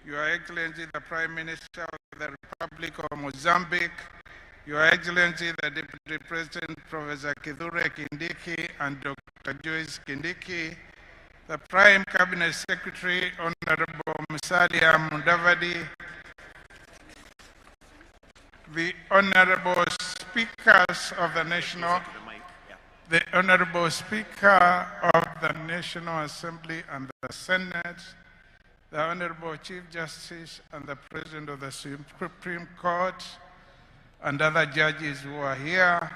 Your Excellency the Prime Minister of the Republic of Mozambique, Your Excellency the Deputy President Professor Kithure Kindiki and Dr. Joyce Kindiki, the Prime Cabinet Secretary Honorable Musalia Mudavadi, the Honorable Speakers of the Honorable Speaker of the National Assembly and the Senate, the Honorable Chief Justice and the President of the Supreme Court, and other judges who are here,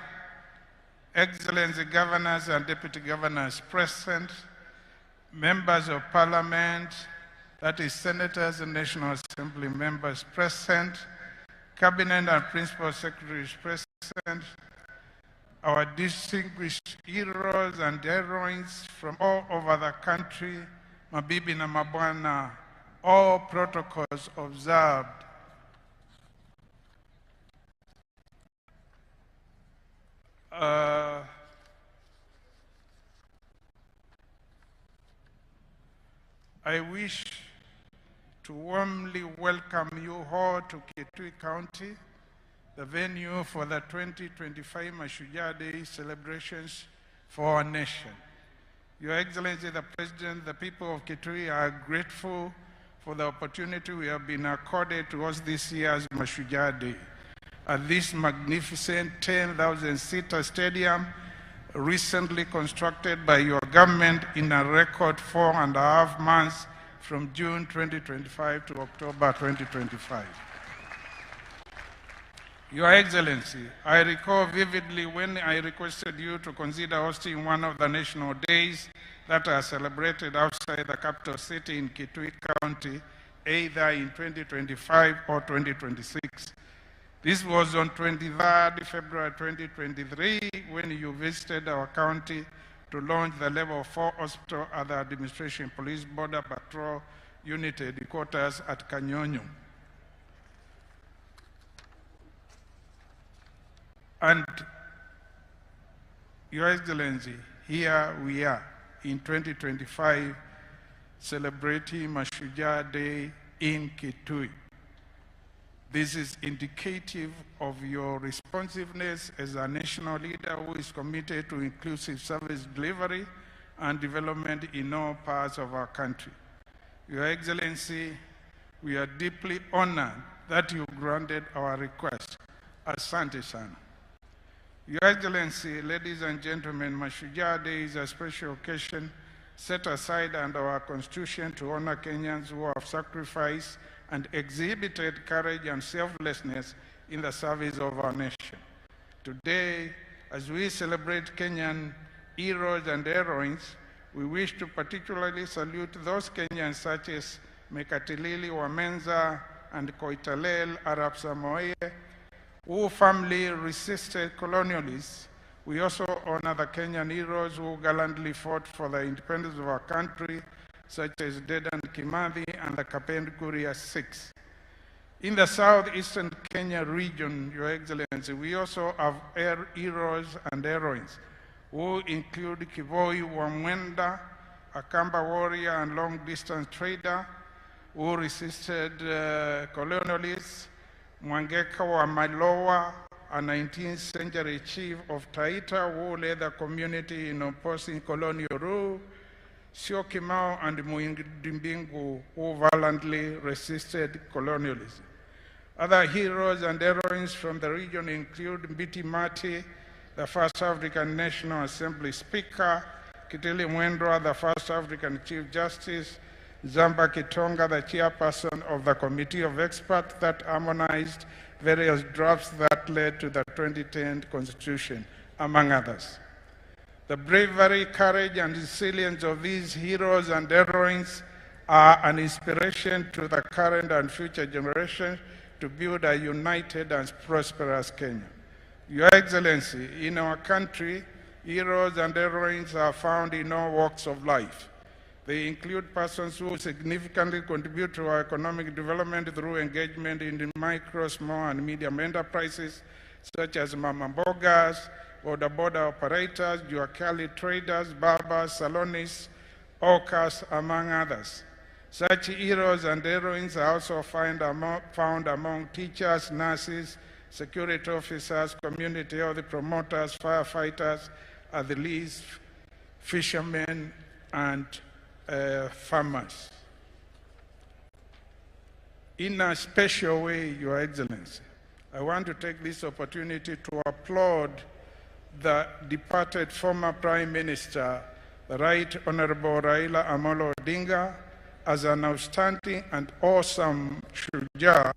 Excellency Governors and Deputy Governors present, Members of Parliament, that is Senators and National Assembly members present, Cabinet and Principal Secretaries present, our distinguished heroes and heroines from all over the country, mabibi na mabwana, all protocols observed. I wish to warmly welcome you all to Kitui County, the venue for the 2025 Mashujaa Day celebrations for our nation. Your Excellency the President, the people of Kitui are grateful for the opportunity we have been accorded to host this year's Mashujaa Day at this magnificent 10,000-seater stadium recently constructed by your government in a record 4.5 months from June 2025 to October 2025. Your Excellency, I recall vividly when I requested you to consider hosting one of the national days that are celebrated outside the capital city in Kitui County, either in 2025 or 2026. This was on 23rd February 2023 when you visited our county to launch the Level 4 Hospital at the Administration Police Border Patrol Unit Headquarters at Kanyonyo. And Your Excellency, here we are in 2025 celebrating Mashujaa Day in Kitui. This is indicative of your responsiveness as a national leader who is committed to inclusive service delivery and development in all parts of our country. Your Excellency, we are deeply honored that you granted our request. Asante sana. Your Excellency, ladies and gentlemen, Mashujaa Day is a special occasion set aside under our Constitution to honor Kenyans who have sacrificed and exhibited courage and selflessness in the service of our nation. Today, as we celebrate Kenyan heroes and heroines, we wish to particularly salute those Kenyans such as Mekatilili Wamenza and Koitalel Arap Samoei, who firmly resisted colonialists. We also honor the Kenyan heroes who gallantly fought for the independence of our country, such as Dedan Kimathi and the Kapenguria Six. In the southeastern Kenya region, Your Excellency, we also have heroes and heroines who include Kivoi Wamwenda, a Kamba warrior and long-distance trader who resisted colonialists, Mwangeka wa Malowa, a 19th century chief of Taita who led the community in opposing colonial rule, Sio Kimau and Muindimbingu who valiantly resisted colonialism. Other heroes and heroines from the region include Mbiti Mati, the first African National Assembly Speaker, Kitili Mwendwa, the first African Chief Justice, Zamba Kitonga, the chairperson of the committee of experts that harmonized various drafts that led to the 2010 Constitution, among others. The bravery, courage, and resilience of these heroes and heroines are an inspiration to the current and future generations to build a united and prosperous Kenya. Your Excellency, in our country, heroes and heroines are found in all walks of life. They include persons who significantly contribute to our economic development through engagement in the micro, small, and medium enterprises, such as mama mbogas, border operators, juakali traders, barbers, salonists, hawkers, among others. Such heroes and heroines are also found among teachers, nurses, security officers, community health promoters, firefighters, athletes, fishermen, and farmers. In a special way, Your Excellency, I want to take this opportunity to applaud the departed former Prime Minister, the Right Honorable Raila Amolo Odinga, as an outstanding and awesome shujaa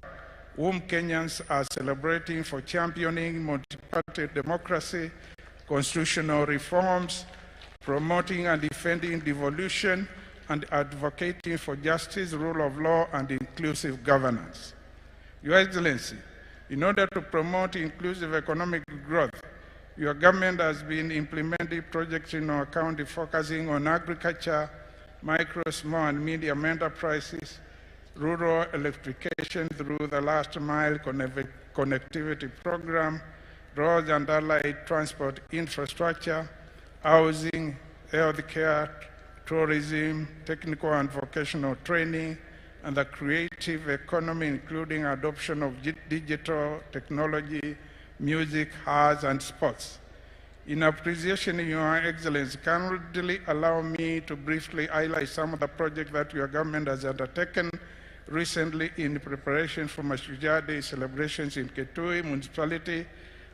whom Kenyans are celebrating for championing multi-party democracy, constitutional reforms, promoting and defending devolution, and advocating for justice, rule of law, and inclusive governance. Your Excellency, in order to promote inclusive economic growth, your government has been implementing projects in our county focusing on agriculture, micro, small, and medium enterprises, rural electrification through the last mile connectivity program, roads and allied transport infrastructure, housing, healthcare, tourism, technical and vocational training, and the creative economy, including adoption of digital technology, music, arts, and sports. In appreciation, Your Excellency, kindly allow me to briefly highlight some of the projects that your government has undertaken recently in preparation for Mashujaa Day celebrations in Kitui Municipality,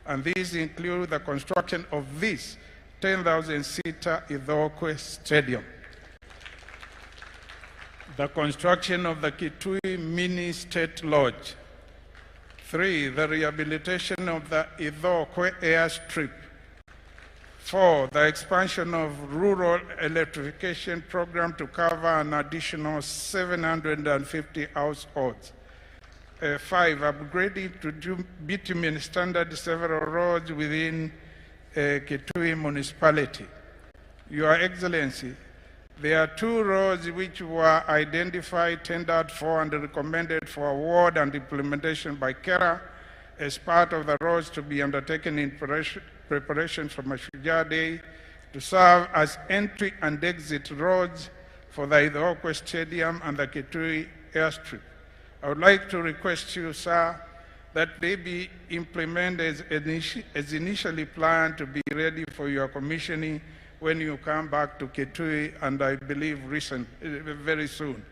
and these include the construction of this 10,000-seater Ithokwe Stadium, the construction of the Kitui Mini State Lodge, 3, the rehabilitation of the Ithokwe Airstrip, 4, the expansion of rural electrification program to cover an additional 750 households. 5, upgrading to bitumen standard several roads within Kitui Municipality. Your Excellency, there are 2 roads which were identified, tendered for, and recommended for award and implementation by KERA as part of the roads to be undertaken in preparation for Mashujaa Day to serve as entry and exit roads for the Ithokwe Stadium and the Kitui Airstrip. I would like to request you, sir, that they be implemented as initially planned to be ready for your commissioning when you come back to Kitui, and I believe very soon.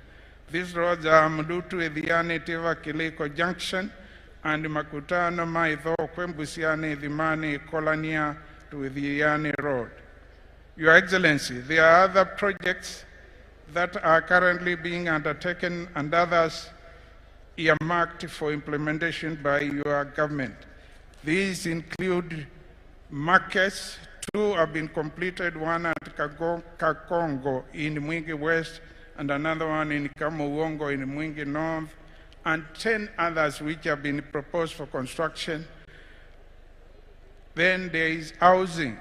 These roads are Mdutu, Edhiani, Tiva, Kiliko Junction, and Makutano, Ithokwe, Busiani, Dhimani, Kolania to Edhiani Road. Your Excellency, there are other projects that are currently being undertaken and others earmarked for implementation by your government. These include markets. 2 have been completed, one at Kakongo in Mwingi West and another one in Kamuwongo in Mwingi North, and 10 others which have been proposed for construction. Then there is housing.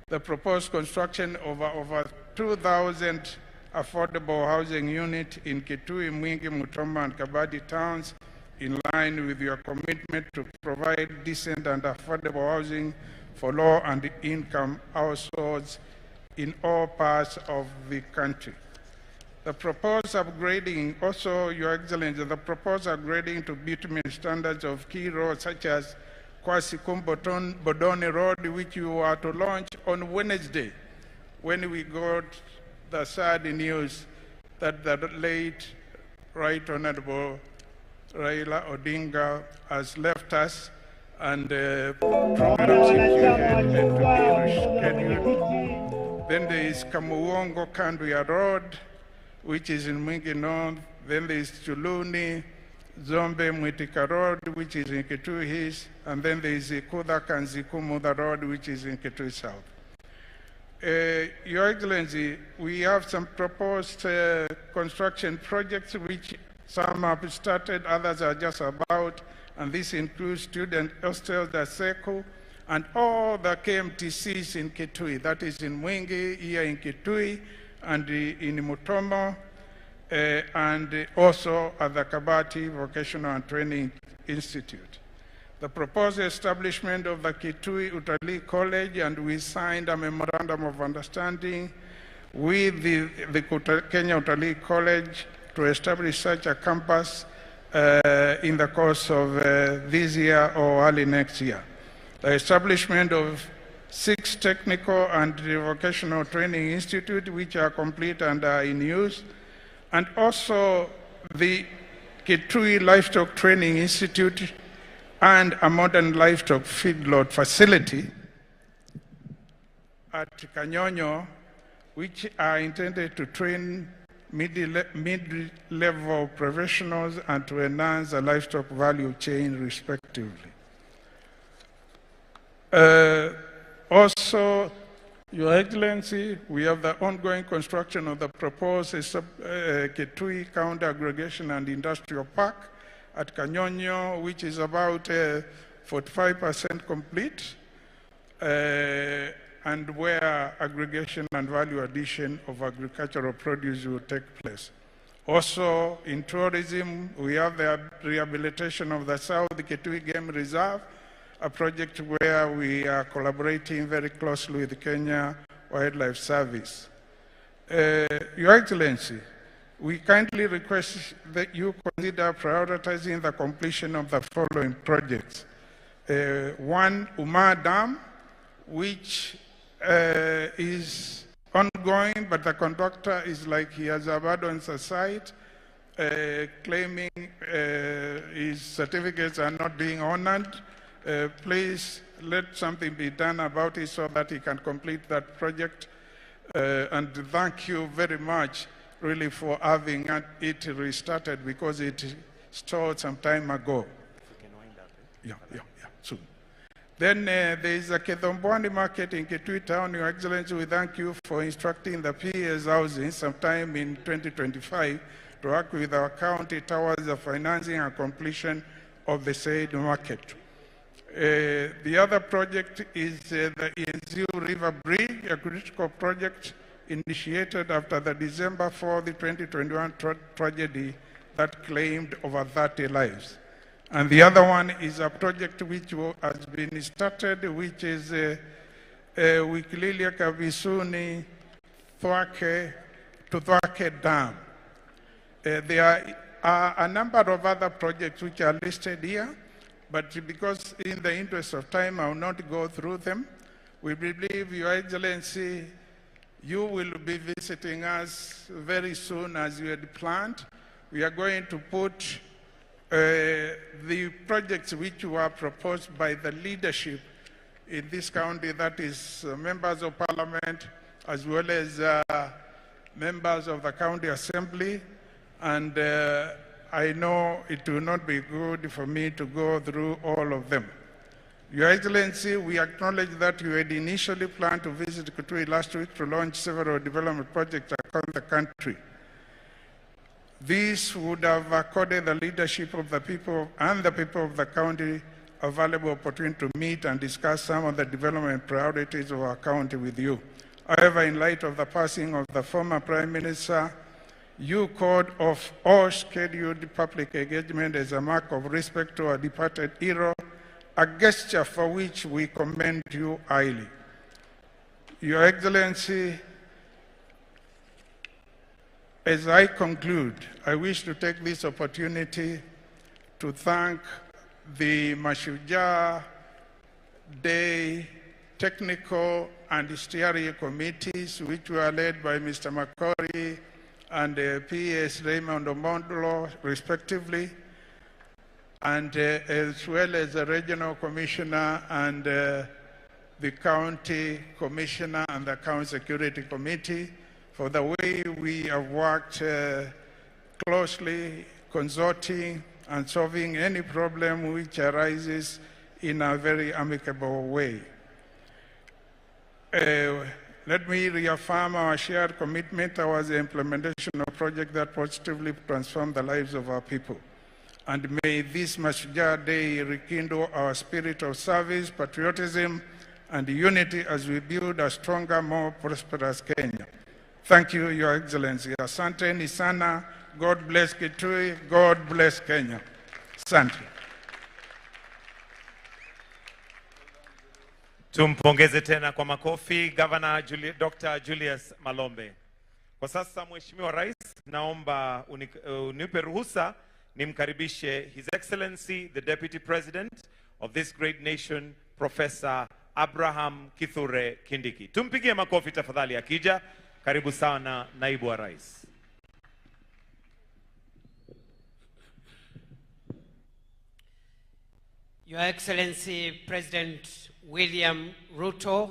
The proposed construction of over 2,000 affordable housing units in Kitui, Mwingi, Mutomba, and Kabadi towns, in line with your commitment to provide decent and affordable housing for low and income households in all parts of the country. The proposed upgrading, also, Your Excellency, the proposed upgrading to bitumen standards of key roads such as Kwasikum Bodoni Road, which you are to launch on Wednesday, when we got the sad news that the late Right Honorable Raila Odinga has left us, and programs had to be rescheduled. Then there is Kamuwongo Kanduya Road, which is in Mwingi North. Then there is Chuluni, Zombe, Mwitika Road, which is in Kitui East. And then there is Ikuda Kanzikumuda Road, which is in Kitui South. Your Excellency, we have some proposed construction projects which some have started, others are just about, and this includes student hostels, the SECO, and all the KMTCs in Kitui, that is in Mwingi, here in Kitui, and in Mutomo, and also at the Kabati Vocational and Training Institute. The proposed establishment of the Kitui Utalii College, and we signed a memorandum of understanding with the Kenya Utalii College to establish such a campus in the course of this year or early next year. The establishment of 6 technical and vocational training institutes which are complete and are in use, and also the Kitui Livestock Training Institute and a modern livestock feedlot facility at Kanyonyo, which are intended to train mid-level professionals and to enhance the livestock value chain respectively. Also, Your Excellency, we have the ongoing construction of the proposed Kitui County Aggregation and Industrial Park at Kanyonyo, which is about 45% complete, and where aggregation and value addition of agricultural produce will take place. Also, in tourism, we have the rehabilitation of the South Kitui Game Reserve, a project where we are collaborating very closely with Kenya Wildlife Service. Your Excellency, we kindly request that you consider prioritizing the completion of the following projects. One, Umar Dam, which is ongoing, but the contractor is like he has abandoned the site, claiming his certificates are not being honored. Please let something be done about it so that he can complete that project. And thank you very much, really, for having it restarted, because it stalled some time ago. Yeah, soon. Then there is a Kethombwani market in Kitui Town. Your Excellency, we thank you for instructing the PS Housing sometime in 2025 to work with our county towards the financing and completion of the said market. The other project is the Yenziu River Bridge, a critical project initiated after the December 4, 2021 tragedy that claimed over 30 lives. And the other one is a project which has been started, which is Wikililia Kavisuni Thwake to Thwake Dam. There are a number of other projects which are listed here, but because in the interest of time, I will not go through them. We believe, Your Excellency, you will be visiting us very soon as you had planned. We are going to put the projects which were proposed by the leadership in this county, that is members of parliament, as well as members of the county assembly, and I know it will not be good for me to go through all of them. Your Excellency, we acknowledge that you had initially planned to visit Kitui last week to launch several development projects across the country. This would have accorded the leadership of the people and the people of the county a valuable opportunity to meet and discuss some of the development priorities of our county with you. However, in light of the passing of the former Prime Minister, you called off all scheduled public engagement as a mark of respect to our departed hero, a gesture for which we commend you highly. Your Excellency, as I conclude, I wish to take this opportunity to thank the Mashujaa Day technical and steering committees, which were led by Mr. Makori and PS Raymond Omondolo, respectively, and as well as the regional commissioner and the county commissioner and the county security committee, for the way we have worked closely, consorting and solving any problem which arises in a very amicable way. Let me reaffirm our shared commitment towards the implementation of projects that positively transform the lives of our people. And may this Mashujaa Day rekindle our spirit of service, patriotism, and unity as we build a stronger, more prosperous Kenya. Thank you, Your Excellency. Asante ni sana. God bless Kitui. God bless Kenya. Asante. Tumpongeze tena kwa makofi Governor Dr. Julius Malombe. Kwa sasa Mheshimiwa Rais, naomba unipe ruhusa nimkaribishe His Excellency the Deputy President of this great nation, Professor Abraham Kithure Kindiki. Tumpigie makofi tafadhali akija. Karibu sana Naibu wa Rais. Your Excellency President William Ruto,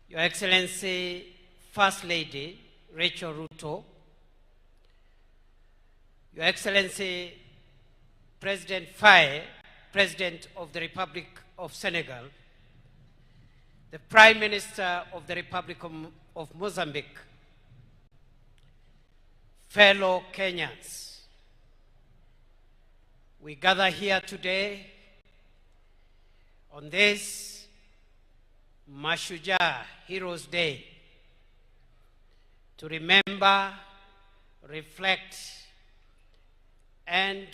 Your Excellency First Lady Rachel Ruto, Your Excellency President Faye, President of the Republic of Senegal, the Prime Minister of the Republic of Mozambique, fellow Kenyans, we gather here today on this Mashujaa Heroes Day to remember, reflect, and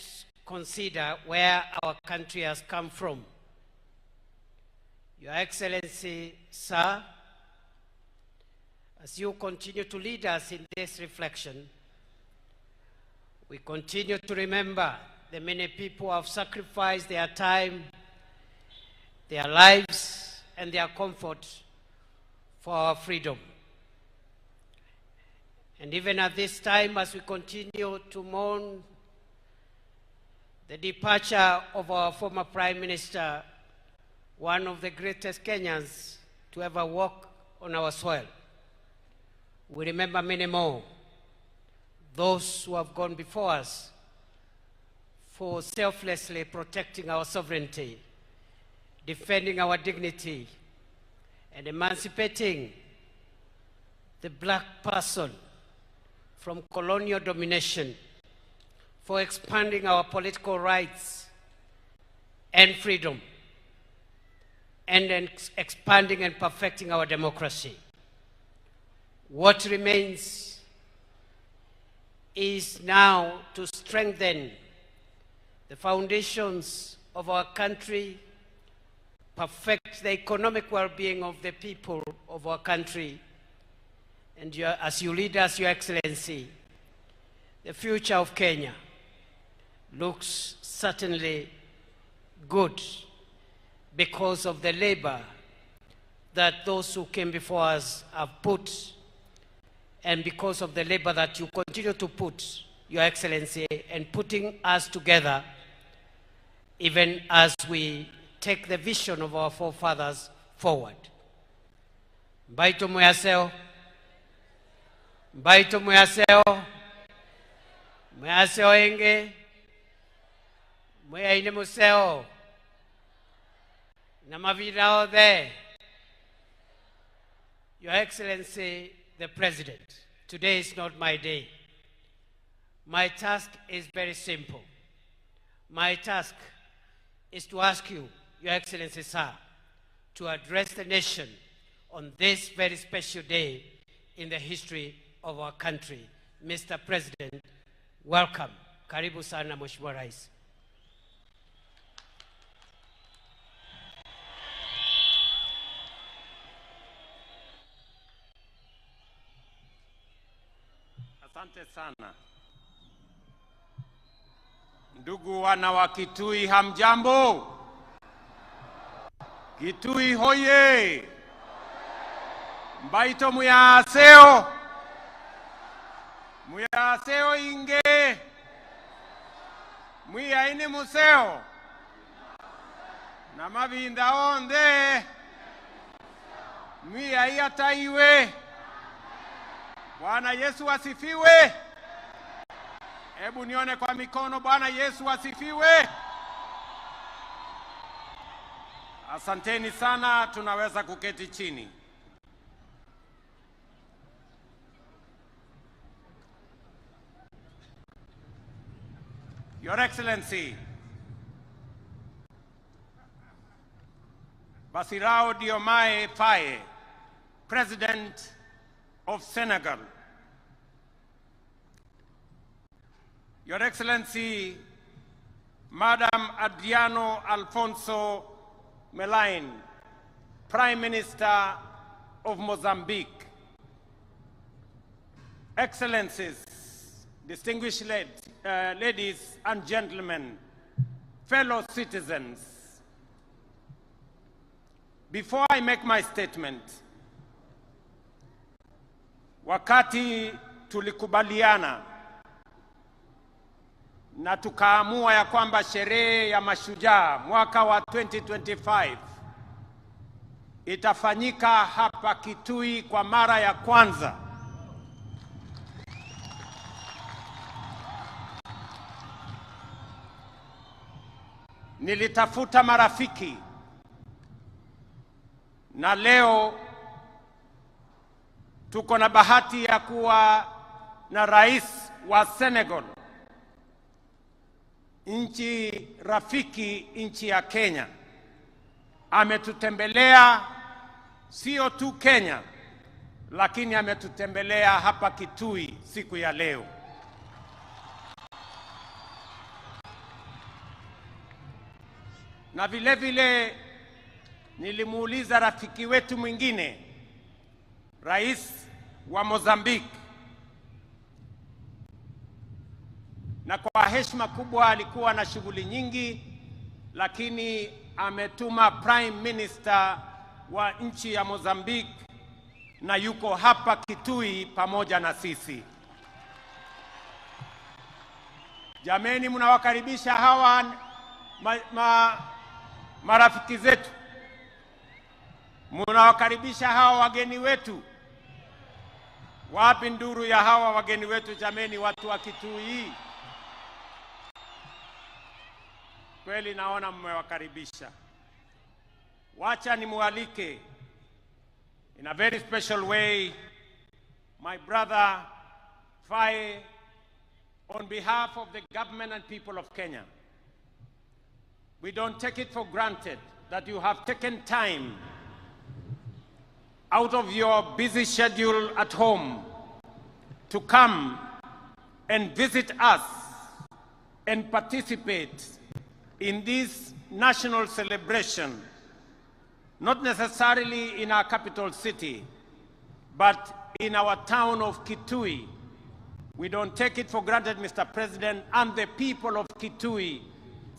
consider where our country has come from. Your Excellency, Sir, as you continue to lead us in this reflection, we continue to remember the many people who have sacrificed their time, their lives, and their comfort for our freedom. And even at this time, as we continue to mourn the departure of our former Prime Minister, one of the greatest Kenyans to ever walk on our soil, we remember many more, those who have gone before us for selflessly protecting our sovereignty, defending our dignity, and emancipating the black person from colonial domination, for expanding our political rights and freedom, and expanding and perfecting our democracy. What remains is now to strengthen the foundations of our country, perfect the economic well-being of the people of our country, and as you lead us, Your Excellency, the future of Kenya looks certainly good because of the labor that those who came before us have put, and because of the labor that you continue to put, Your Excellency, and putting us together even as we take the vision of our forefathers forward. Mbaito muyaseo, mbaito muyaseo, muyaseo enge, muyaine museo, na mavidao there. Your Excellency, the President, today is not my day. My task is very simple. My task is to ask you, Your Excellency, Sir, to address the nation on this very special day in the history of our country. Mr. President, welcome. Karibu sana, Mheshimiwa Rais. Asante sana. Ndugu wana wa Kitui, hamjambo? Kitui hoye! Mbaito muyaseo! Muyaseo inge! Muyaine museo! Na mavinda onde! Muyaiya taiwe! Bwana Yesu asifiwe. Hebu nione kwa mikono. Bwana Yesu asifiwe. Asanteni sana, tunaweza kuketi chini. Your Excellency, Bassirou Diomaye Faye, President of Senegal. Your Excellency, Madam Adriano Alfonso Melain, Prime Minister of Mozambique. Excellencies, distinguished ladies and gentlemen, fellow citizens, before I make my statement, wakati tulikubaliana na tukaamua ya kwamba sherehe ya mashujaa mwaka wa 2025 itafanyika hapa Kitui kwa mara ya kwanza, nilitafuta marafiki na leo tuko na bahati ya kuwa na rais wa Senegal, nchi rafiki, nchi ya Kenya. Ametutembelea sio tu Kenya, lakini ametutembelea hapa Kitui siku ya leo. Na vile vile nilimuuliza rafiki wetu mwingine, rais wa Mozambique, na kwa heshima kubwa alikuwa na shughuli nyingi, lakini ametuma Prime Minister wa nchi ya Mozambique na yuko hapa Kitui pamoja na sisi. Jameni, mnawakaribisha hawa marafiki zetu, mnawakaribisha hawa wageni wetu. Wapi nduru ya hawa wageni wetu jameni, watu wa Kitui? Kweli naona mmewakaribisha. Wacha nimualike in a very special way my brother Faye on behalf of the government and people of Kenya. We don't take it for granted that you have taken time out of your busy schedule at home to come and visit us and participate in this national celebration, not necessarily in our capital city, but in our town of Kitui. We don't take it for granted, Mr. President, and the people of Kitui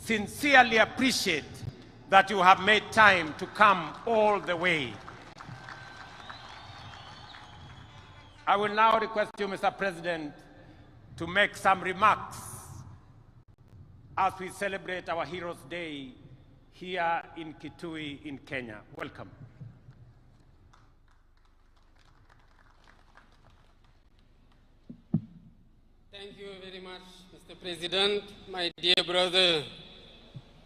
sincerely appreciate that you have made time to come all the way. I will now request you, Mr. President, to make some remarks as we celebrate our Heroes' Day here in Kitui in Kenya. Welcome. Thank you very much, Mr. President, my dear brother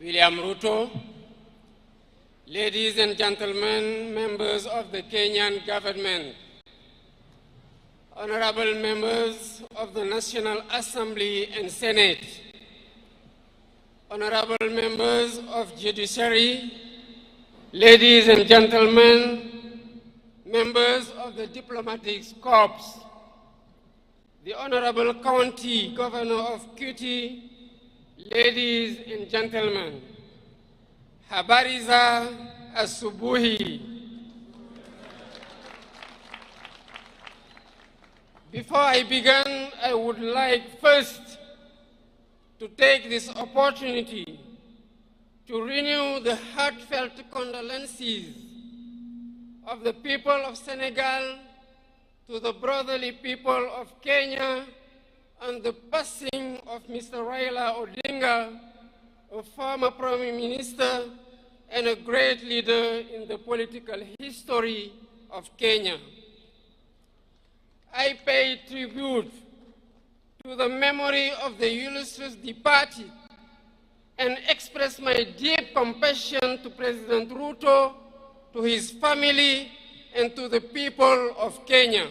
William Ruto, ladies and gentlemen, members of the Kenyan government, honorable members of the National Assembly and Senate, honorable members of Judiciary, ladies and gentlemen, members of the Diplomatic Corps, the Honorable County Governor of Kitui, ladies and gentlemen, habari za asubuhi. Before I begin, I would like first to take this opportunity to renew the heartfelt condolences of the people of Senegal to the brotherly people of Kenya on the passing of Mr. Raila Odinga, a former Prime Minister and a great leader in the political history of Kenya. I pay tribute to the memory of the illustrious departed and express my deep compassion to President Ruto, to his family, and to the people of Kenya.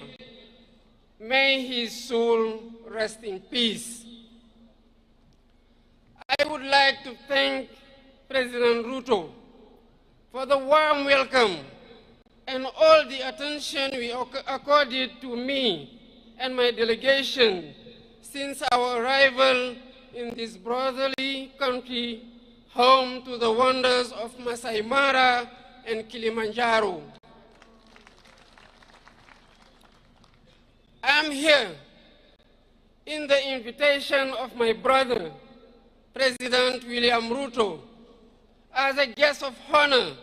May his soul rest in peace. I would like to thank President Ruto for the warm welcome and all the attention we accorded to me and my delegation since our arrival in this brotherly country, home to the wonders of Masai Mara and Kilimanjaro. I am here in the invitation of my brother, President William Ruto, as a guest of honor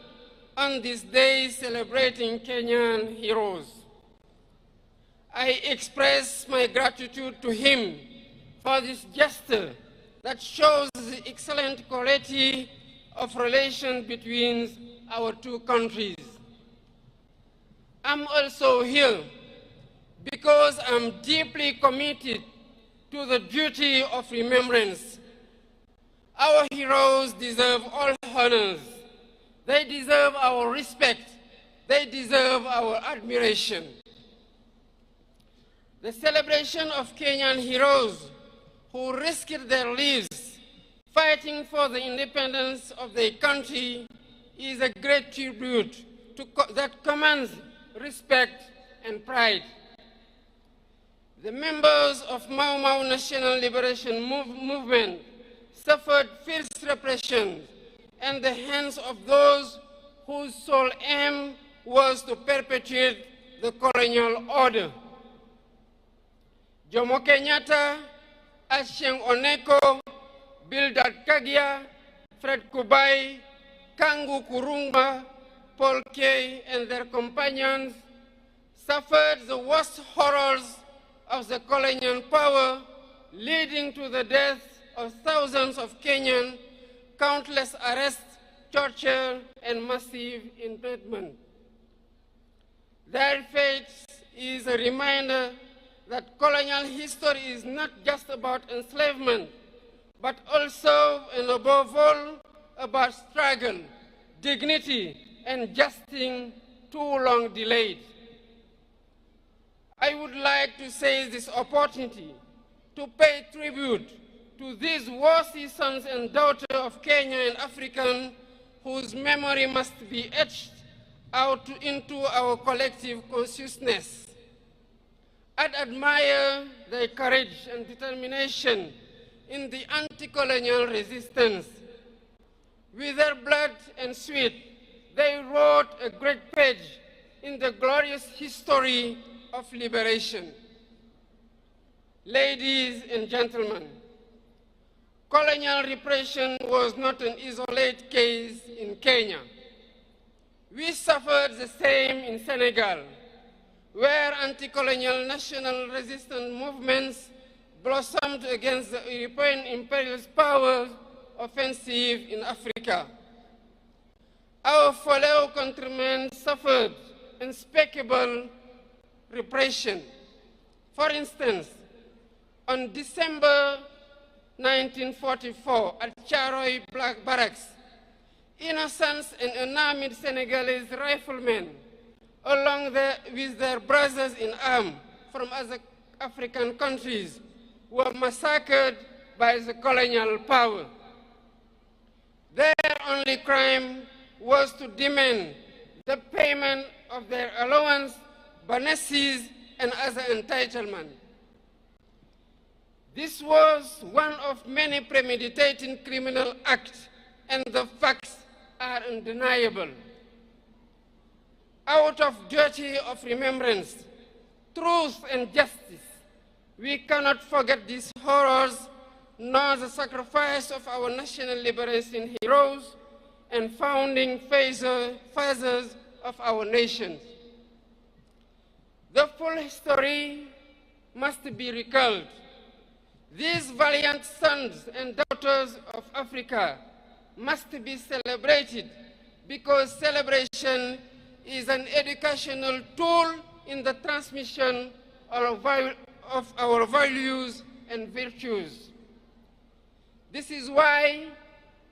on this day celebrating Kenyan heroes. I express my gratitude to him for this gesture that shows the excellent quality of relations between our two countries. I'm also here because I'm deeply committed to the duty of remembrance. Our heroes deserve all honors. They deserve our respect. They deserve our admiration. The celebration of Kenyan heroes who risked their lives fighting for the independence of their country is a great tribute that commands respect and pride. The members of Mau Mau National Liberation Movement suffered fierce repression at the hands of those whose sole aim was to perpetuate the colonial order. Jomo Kenyatta, Achieng Oneko, Bildad Kagia, Fred Kubai, Kangu Kurumba, Paul Kay, and their companions suffered the worst horrors of the colonial power, leading to the death of thousands of Kenyans, countless arrests, torture, and massive imprisonment. Their fate is a reminder that colonial history is not just about enslavement, but also and above all about struggle, dignity, and justice too long delayed. I would like to seize this opportunity to pay tribute to these worthy sons and daughters of Kenya and African whose memory must be etched out into our collective consciousness. I admire their courage and determination in the anti-colonial resistance. With their blood and sweat, they wrote a great page in the glorious history of liberation. Ladies and gentlemen, colonial repression was not an isolated case in Kenya. We suffered the same in Senegal, where anti-colonial national resistance movements blossomed against the European imperialist power offensive in Africa. Our fellow countrymen suffered unspeakable repression. For instance, on December 1944 at Charoy Black Barracks, innocent and unarmed Senegalese riflemen, along with their brothers in arms from other African countries, were massacred by the colonial power. Their only crime was to demand the payment of their allowance, bonuses, and other entitlements. This was one of many premeditated criminal acts, and the facts are undeniable. Out of duty of remembrance, truth, and justice, we cannot forget these horrors, nor the sacrifice of our national liberation heroes and founding fathers of our nation. The full history must be recalled. These valiant sons and daughters of Africa must be celebrated because celebration is an educational tool in the transmission of our values and virtues. This is why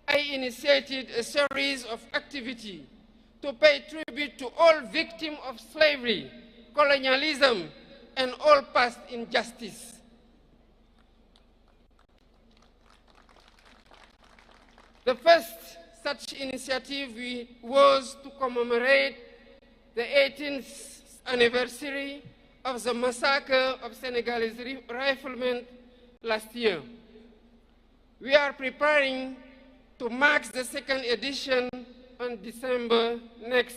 I initiated a series of activities to pay tribute to all victims of slavery, colonialism, and all past injustice. The first such initiative was to commemorate the 18th anniversary of the massacre of Senegalese riflemen last year. We are preparing to mark the second edition on December next,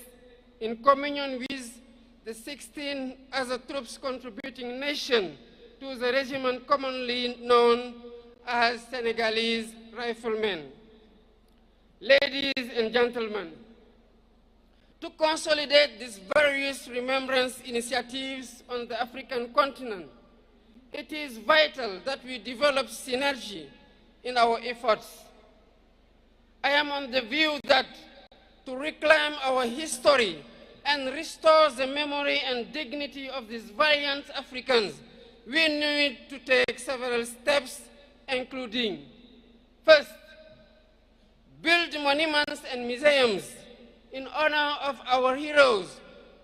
in communion with the 16 other troops contributing nations to the regiment commonly known as Senegalese riflemen. Ladies and gentlemen, to consolidate these various remembrance initiatives on the African continent, it is vital that we develop synergy in our efforts. I am on the view that to reclaim our history and restore the memory and dignity of these valiant Africans, we need to take several steps, including, first, build monuments and museums in honor of our heroes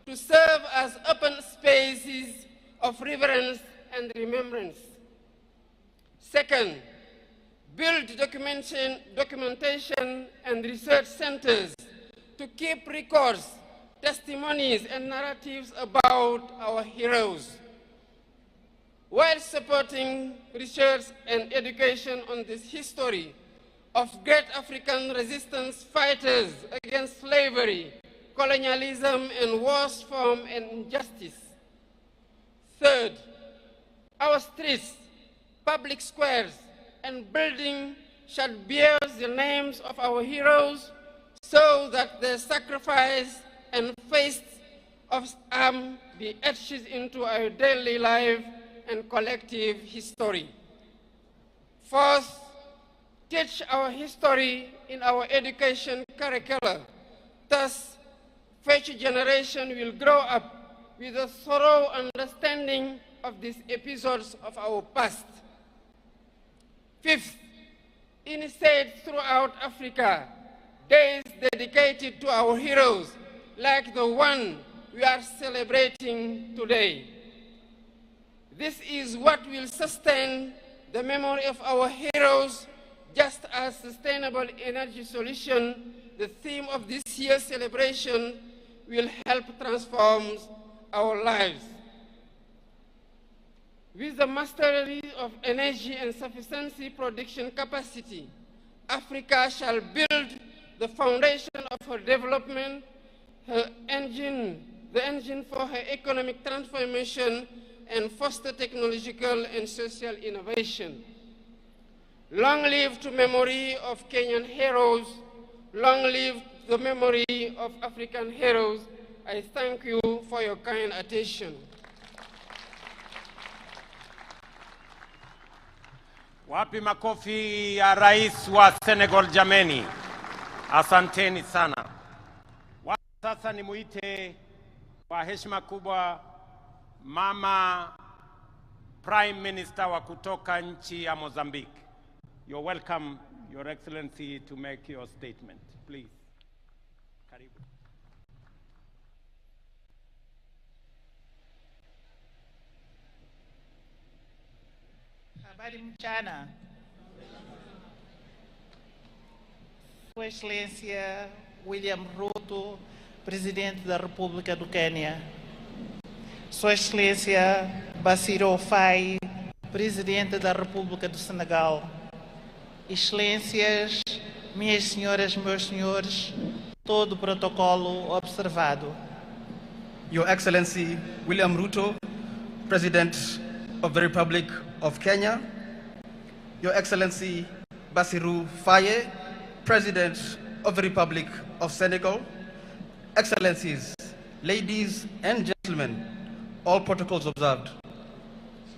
to serve as open spaces of reverence and remembrance. Second, build documentation and research centers to keep records, testimonies, and narratives about our heroes, while supporting research and education on this history of great African resistance fighters against slavery, colonialism, and worst form and injustice. Third, our streets, public squares, and buildings shall bear the names of our heroes so that their sacrifice and feats of arms be etched into our daily life and collective history. Fourth, teach our history in our education curricula. Thus, future generation will grow up with a thorough understanding of these episodes of our past. Fifth, initiate throughout Africa days dedicated to our heroes, like the one we are celebrating today. This is what will sustain the memory of our heroes, just as sustainable energy solution, the theme of this year's celebration, will help transform our lives. With the mastery of energy and sufficiency production capacity, Africa shall build the foundation of her development, the engine for her economic transformation, and foster technological and social innovation. Long live the memory of Kenyan heroes. Long live the memory of African heroes. I thank you for your kind attention. Wapi makofi ya Rais wa Senegal jameni. Asanteni sana. Sasa nimuite kwa heshima kubwa Mama Prime Minister wa kutoka nchi ya Mozambique. You're welcome, Your Excellency, to make your statement. Please. Karibu. Habari mchana. Sua Excelência William Ruto, Presidente da República do Quênia. Sua Excelência Bassirou Faye, Presidente da República do Senegal. Excelências, minhas senhoras, meus senhores, todo o protocolo observado. Your Excellency William Ruto, President of the Republic of Kenya. Your Excellency Bassirou Faye, President of the Republic of Senegal. Excellencies, ladies and gentlemen, all protocols observed.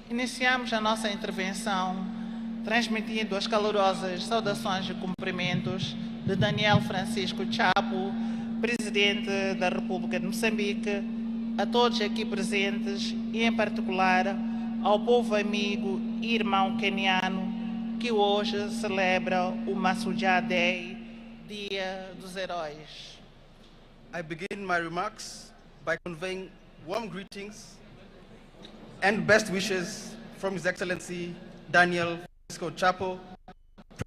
Iniciamos a nossa intervenção transmitindo as calorosas saudações e cumprimentos de Daniel Francisco Chapo, Presidente da República de Moçambique, a todos aqui presentes e, em particular, ao povo amigo e irmão queniano que hoje celebra o Mashujaa Day, Dia dos Heróis. I begin my remarks by conveying warm greetings and best wishes from His Excellency Daniel Francisco Chapo,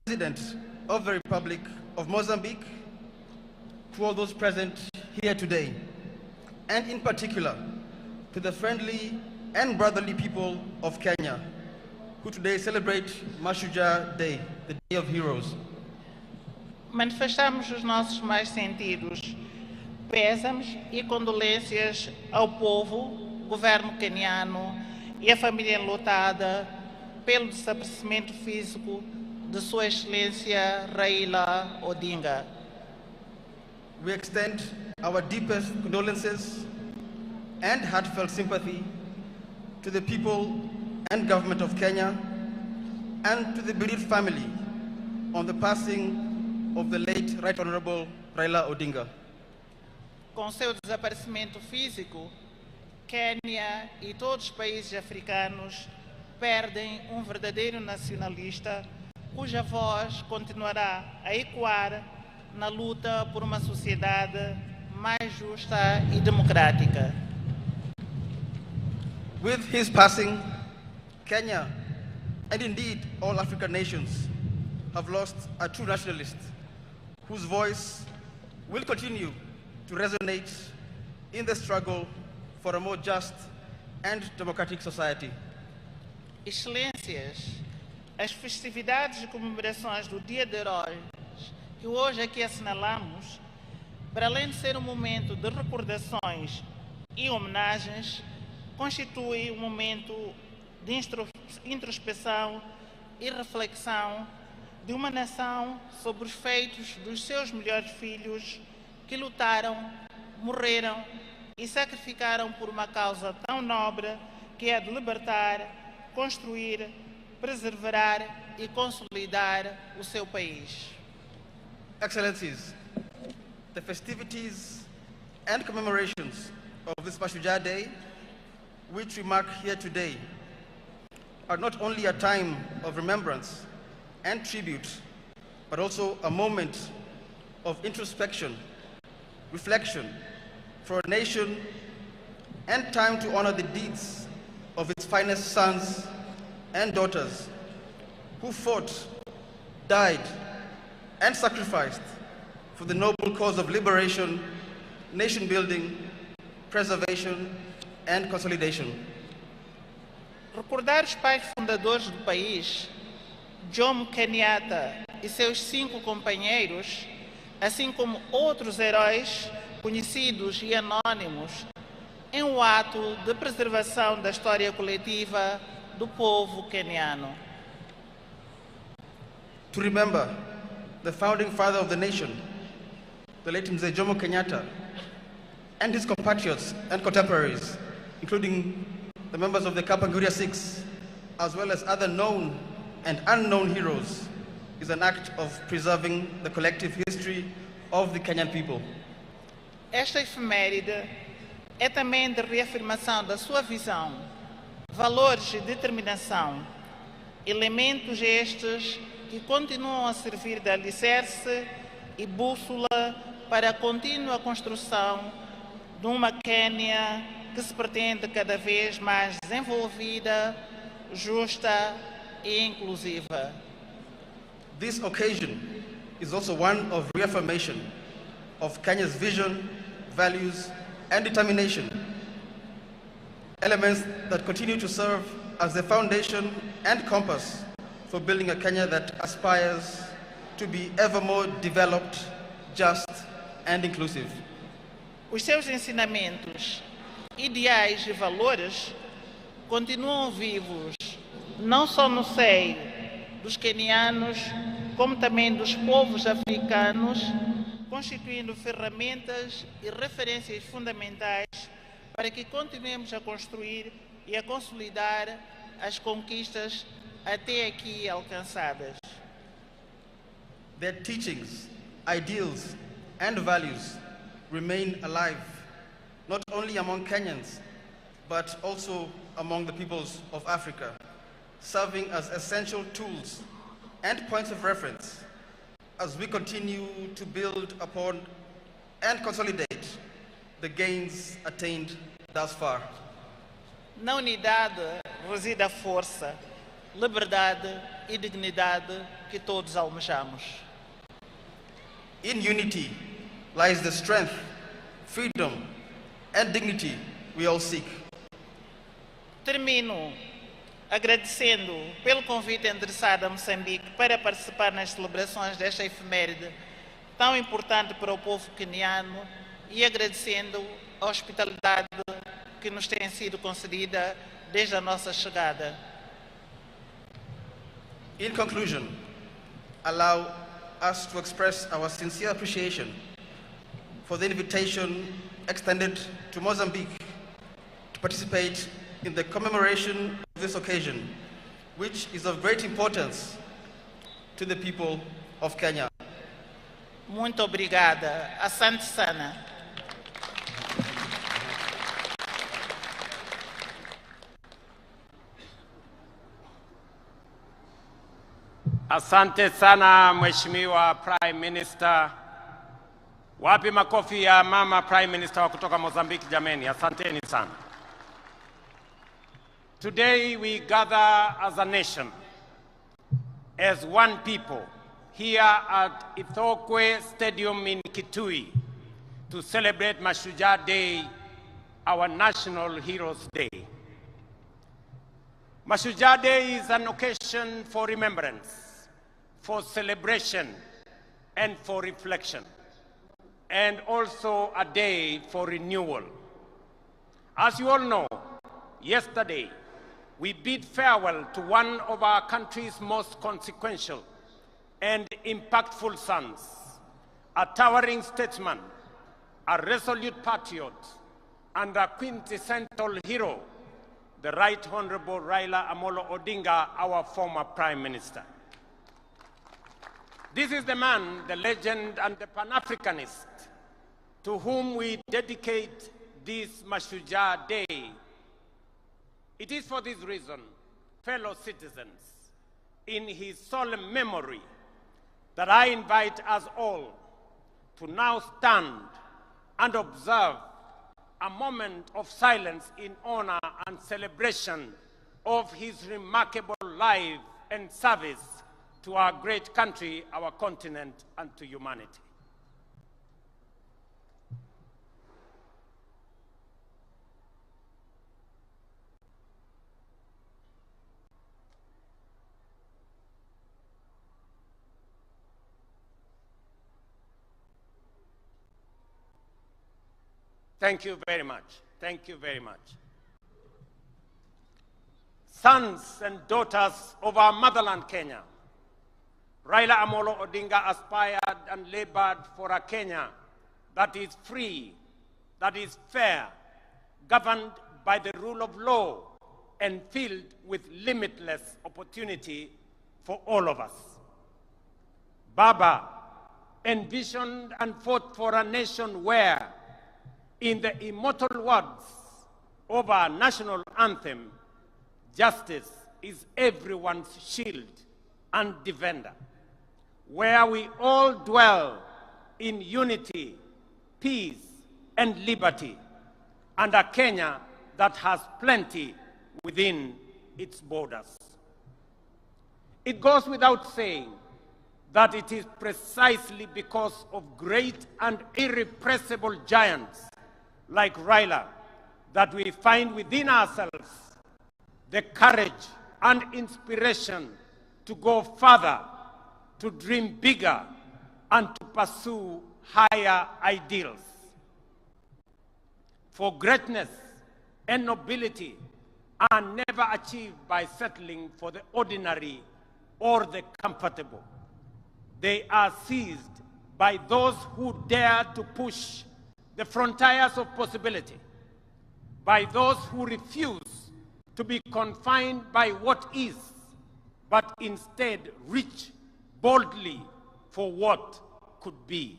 President of the Republic of Mozambique, to all those present here today, and in particular to the friendly and brotherly people of Kenya, who today celebrate Mashujaa Day, the Day of Heroes. Manifestamos os nossos mais sentidos pésamos e condolências ao povo, governo queniano e a família enlutada pelo desaparecimento físico de Sua Excelência Raila Odinga. We extend our deepest condolences and heartfelt sympathy to the people and government of Kenya and to the bereaved family on the passing of the late Right Honorable Raila Odinga. Com seu desaparecimento físico, Quênia e todos os países africanos perdem um verdadeiro nacionalista cuja voz continuará a ecoar na luta por uma sociedade mais justa e democrática. With his passing, Kenya, and indeed all African nations, have lost a true nationalist whose voice will continue to resonate in the struggle for a more just and democratic society. Excelências, as festividades e comemorações do Dia de Heróis que hoje aqui assinalamos, para além de ser um momento de recordações e homenagens, constitui um momento de introspeção e reflexão de uma nação sobre os feitos dos seus melhores filhos que lutaram, morreram e sacrificaram por uma causa tão nobre que é de libertar, construir, preservar e consolidar o seu país. Excellencies, the festivities and commemorations of this Mashujaa Day, which we mark here today, are not only a time of remembrance and tribute, but also a moment of introspection, reflection for a nation, and time to honor the deeds of its finest sons and daughters who fought, died, and sacrificed for the noble cause of liberation, nation building, preservation, and consolidation. Recordar os pais fundadores do país, Jomo Kenyatta e seus 5 companheiros, assim como outros heróis conhecidos e anônimos, é um ato de preservação da história coletiva do povo queniano. To remember the founding father of the nation, the late Mzee Jomo Kenyatta, and his compatriots and contemporaries, including the members of the Kapenguria Six, as well as other known and unknown heroes, is an act of preserving the collective history of the Kenyan people. Esta efeméride é também de reafirmação da sua visão, valores e determinação, elementos estes que continuam a servir de alicerce e bússola para a contínua construção de uma Quênia que se pretende cada vez mais desenvolvida, justa e inclusiva. This occasion is also one of reaffirmation of Kenya's vision, values, and determination, elements that continue to serve as the foundation and compass for building a Kenya that aspires to be ever more developed, just, and inclusive. Os seus ensinamentos, ideais e valores continuam vivos, não só no seio dos quenianos, como também dos povos africanos, constituindo ferramentas e referências fundamentais para que continuemos a construir e a consolidar as conquistas até aqui alcançadas. Their teachings, ideals, and values remain alive not only among Kenyans, but also among the peoples of Africa, serving as essential tools and points of reference as we continue to build upon and consolidate the gains attained thus far. Na unidade reside a força, liberdade e dignidade que todos almejamos. In unity lies the strength, freedom, and dignity we all seek. Termino agradecendo pelo convite endereçado a Moçambique para participar nas celebrações desta efeméride tão importante para o povo queniano e agradecendo a hospitalidade que nos tem sido concedida desde a nossa chegada. In conclusion, allow us to express our sincere appreciation for the invitation extended to Mozambique to participate in the commemoration of this occasion, which is of great importance to the people of Kenya. Muito obrigada. Asante sana. Asante sana Mheshimiwa Prime Minister. Wapi makofi ya mama Prime Minister wa kutoka Mozambique jameni. Asanteni sana. Today we gather as a nation, as one people, here at Ithokwe Stadium in Kitui to celebrate Mashujaa Day, our National Heroes Day. Mashujaa Day is an occasion for remembrance, for celebration, and for reflection, and also a day for renewal. As you all know, yesterday we bid farewell to one of our country's most consequential and impactful sons, a towering statesman, a resolute patriot, and a quintessential hero, the Right Honorable Raila Amolo Odinga, our former Prime Minister. This is the man, the legend, and the Pan-Africanist to whom we dedicate this Mashujaa Day. It is for this reason, fellow citizens, in his solemn memory, that I invite us all to now stand and observe a moment of silence in honor and celebration of his remarkable life and service to our great country, our continent, and to humanity. Thank you very much. Thank you very much. Sons and daughters of our motherland, Kenya, Raila Amolo Odinga aspired and labored for a Kenya that is free, that is fair, governed by the rule of law, and filled with limitless opportunity for all of us. Baba envisioned and fought for a nation where, in the immortal words of our national anthem, justice is everyone's shield and defender, where we all dwell in unity, peace, and liberty, and a Kenya that has plenty within its borders. It goes without saying that it is precisely because of great and irrepressible giants like Raila that we find within ourselves the courage and inspiration to go further, to dream bigger, and to pursue higher ideals. For greatness and nobility are never achieved by settling for the ordinary or the comfortable. They are seized by those who dare to push the frontiers of possibility, by those who refuse to be confined by what is, but instead reach boldly for what could be.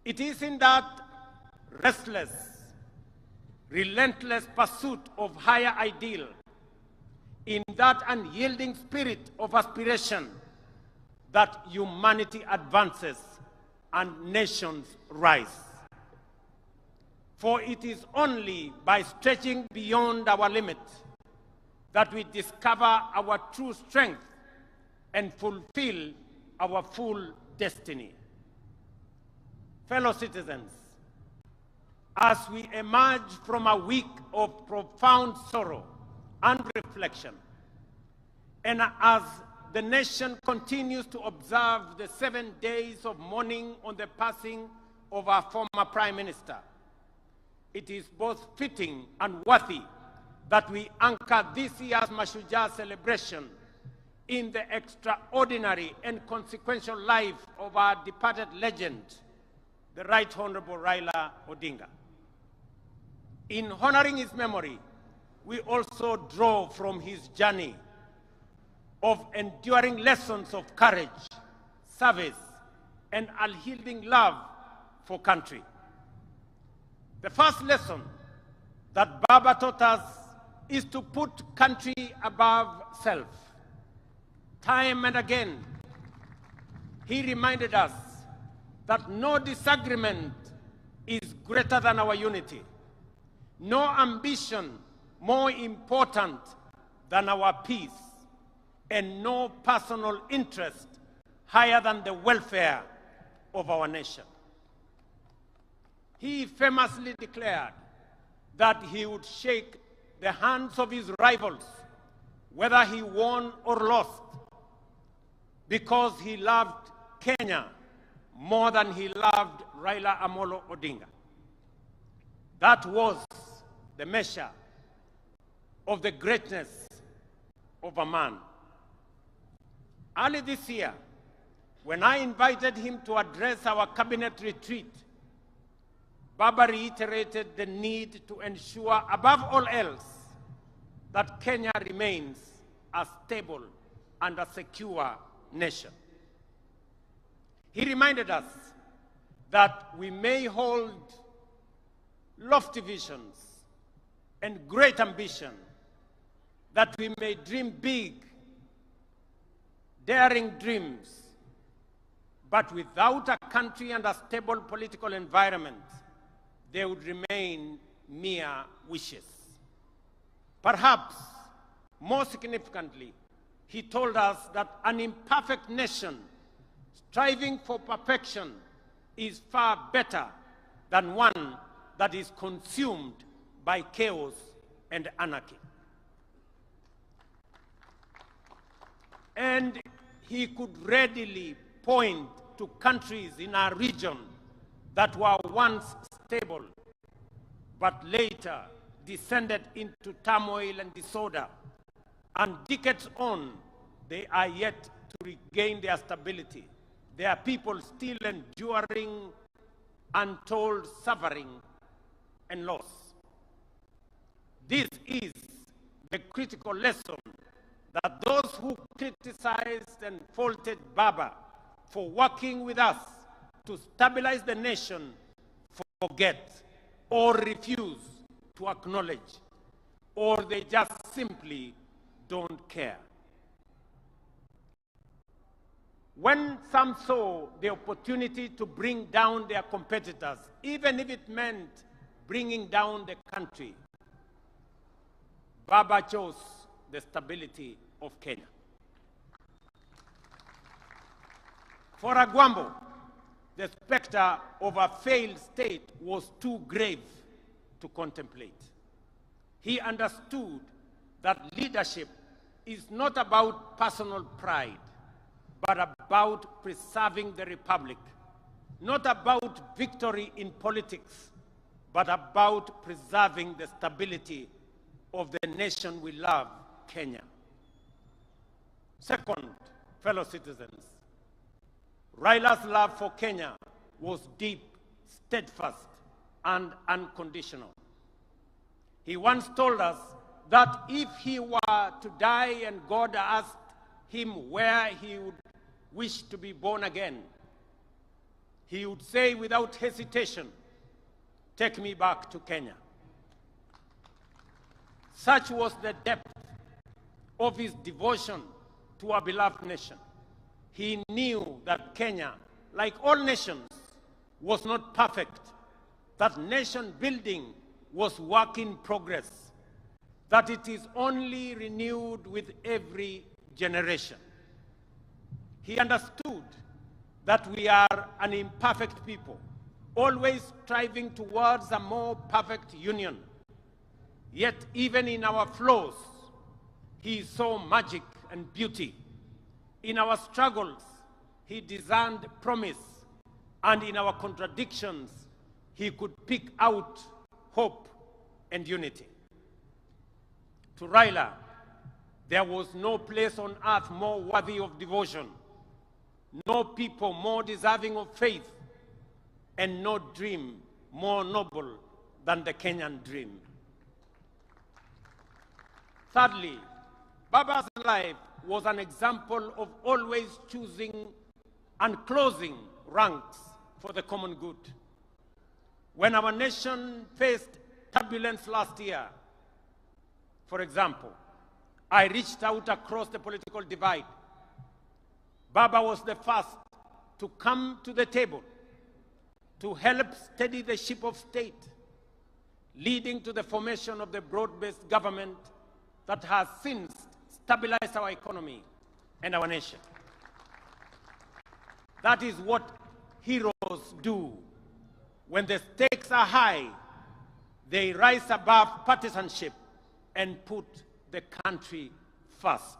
It is in that restless, relentless pursuit of higher ideal, in that unyielding spirit of aspiration that humanity advances and nations rise. For it is only by stretching beyond our limits that we discover our true strength and fulfill our full destiny. Fellow citizens, as we emerge from a week of profound sorrow and reflection, and as the nation continues to observe the 7 days of mourning on the passing of our former Prime Minister, it is both fitting and worthy that we anchor this year's Mashujaa celebration in the extraordinary and consequential life of our departed legend, the Right Honorable Raila Odinga. In honoring his memory, we also draw from his journey of enduring lessons of courage, service, and unyielding love for country. The first lesson that Baba taught us is to put country above self. Time and again, he reminded us that no disagreement is greater than our unity, no ambition more important than our peace, and no personal interest higher than the welfare of our nation. He famously declared that he would shake the hands of his rivals, whether he won or lost, because he loved Kenya more than he loved Raila Amolo Odinga. That was the measure of the greatness of a man. Early this year, when I invited him to address our cabinet retreat, Baba reiterated the need to ensure, above all else, that Kenya remains a stable and a secure nation. He reminded us that we may hold lofty visions and great ambition, that we may dream big, daring dreams, but without a country and a stable political environment, they would remain mere wishes. Perhaps, more significantly, he told us that an imperfect nation striving for perfection is far better than one that is consumed by chaos and anarchy. And he could readily point to countries in our region that were once stable, but later descended into turmoil and disorder. And decades on, they are yet to regain their stability. There are people still enduring untold suffering and loss. This is the critical lesson that those who criticized and faulted Baba for working with us to stabilize the nation forget or refuse to acknowledge, or they just simply don't care. When some saw the opportunity to bring down their competitors, even if it meant bringing down the country, Baba chose the stability of Kenya. For Agwambo, the specter of a failed state was too grave to contemplate. He understood that leadership is not about personal pride, but about preserving the republic, not about victory in politics, but about preserving the stability of the nation we love, Kenya. Second, fellow citizens, Raila's love for Kenya was deep, steadfast, and unconditional. He once told us that if he were to die and God asked him where he would wish to be born again, he would say without hesitation, take me back to Kenya. Such was the depth of his devotion to our beloved nation. He knew that Kenya, like all nations, was not perfect, that nation building was work in progress, that it is only renewed with every generation. He understood that we are an imperfect people, always striving towards a more perfect union. Yet even in our flaws, he saw magic and beauty. In our struggles, he discerned promise, and in our contradictions, he could pick out hope and unity. To Raila, there was no place on earth more worthy of devotion, no people more deserving of faith, and no dream more noble than the Kenyan dream. Thirdly, Baba's life was an example of always choosing and closing ranks for the common good. When our nation faced turbulence last year, for example, I reached out across the political divide. Baba was the first to come to the table to help steady the ship of state, leading to the formation of the broad-based government that has since stabilized our economy and our nation. That is what heroes do. When the stakes are high, they rise above partisanship and put the country first.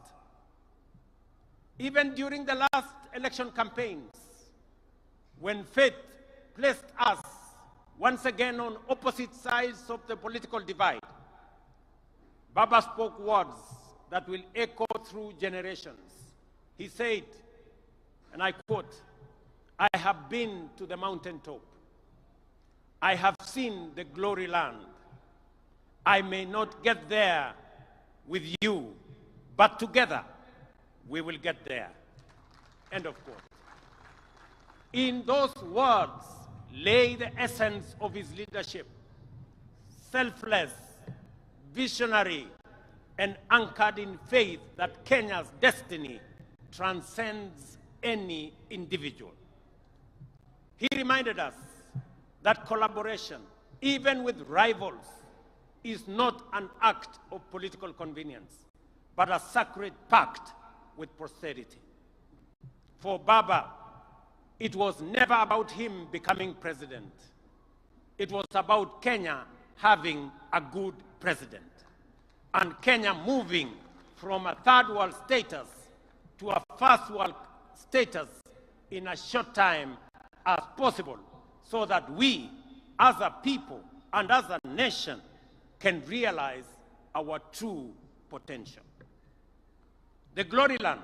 Even during the last election campaigns, when fate placed us once again on opposite sides of the political divide, Baba spoke words that will echo through generations. He said, and I quote, "I have been to the mountaintop. I have seen the glory land. I may not get there with you, but together we will get there." End of quote. In those words lay the essence of his leadership: selfless, visionary, and anchored in faith that Kenya's destiny transcends any individual. He reminded us that collaboration, even with rivals, is not an act of political convenience, but a sacred pact with posterity. For Baba, it was never about him becoming president. It was about Kenya having a good president, and Kenya moving from a third world status to a first world status in a short time as possible, so that we, as a people and as a nation, can realize our true potential. The glory land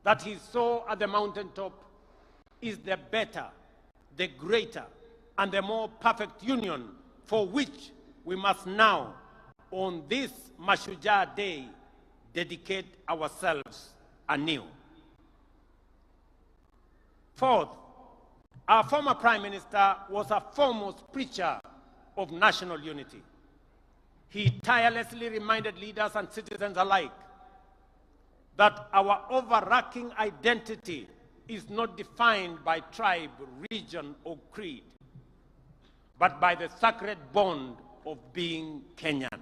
that he saw at the mountaintop is the better, the greater, and the more perfect union for which we must now, on this Mashujaa Day, dedicate ourselves anew. Fourth, our former Prime Minister was a foremost preacher of national unity. He tirelessly reminded leaders and citizens alike that our overarching identity is not defined by tribe, region, or creed, but by the sacred bond of being Kenyan.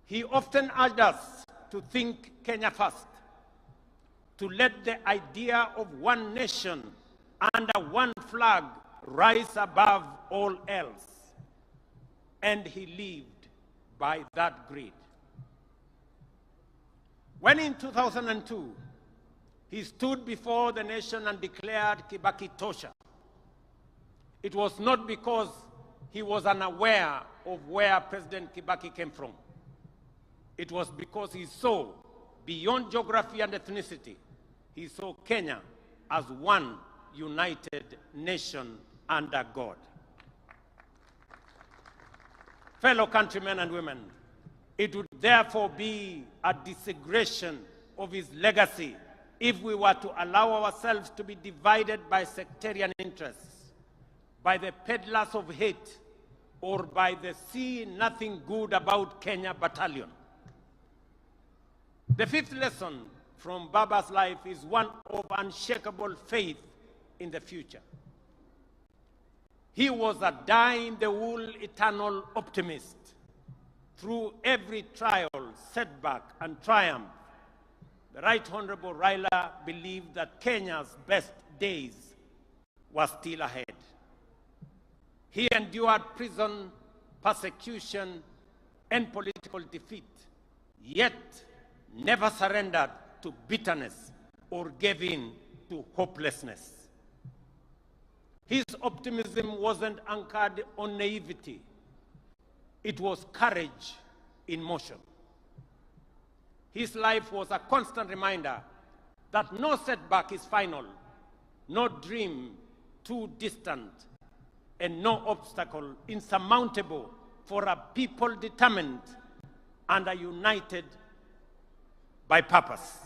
He often urged us to think Kenya first, to let the idea of one nation under one flag rise above all else. And he lived by that creed. When in 2002, he stood before the nation and declared Kibaki Tosha, it was not because he was unaware of where President Kibaki came from. It was because he saw, beyond geography and ethnicity, he saw Kenya as one united nation under God. Fellow countrymen and women, it would therefore be a desecration of his legacy if we were to allow ourselves to be divided by sectarian interests, by the peddlers of hate or by the see nothing good about Kenya battalion. The fifth lesson from Baba's life is one of unshakable faith in the future. He was a die-in-the-wool eternal optimist. Through every trial, setback, and triumph, the Right Honorable Raila believed that Kenya's best days were still ahead. He endured prison, persecution, and political defeat, yet never surrendered to bitterness or gave in to hopelessness. His optimism wasn't anchored on naivety. It was courage in motion. His life was a constant reminder that no setback is final, no dream too distant, and no obstacle insurmountable for a people determined and are united by purpose.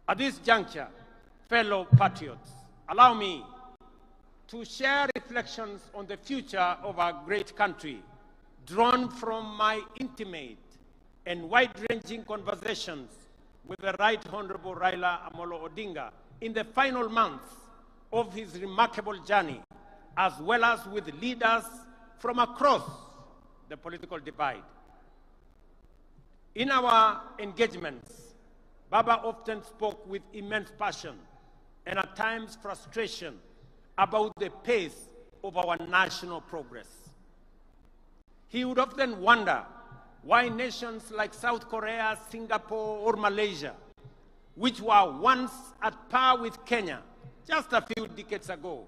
At this juncture, fellow patriots, allow me to share reflections on the future of our great country, drawn from my intimate and wide-ranging conversations with the Right Honorable Raila Amolo Odinga in the final months of his remarkable journey, as well as with leaders from across the political divide. In our engagements, Baba often spoke with immense passion and at times frustration about the pace of our national progress. He would often wonder why nations like South Korea, Singapore, or Malaysia, which were once at par with Kenya just a few decades ago,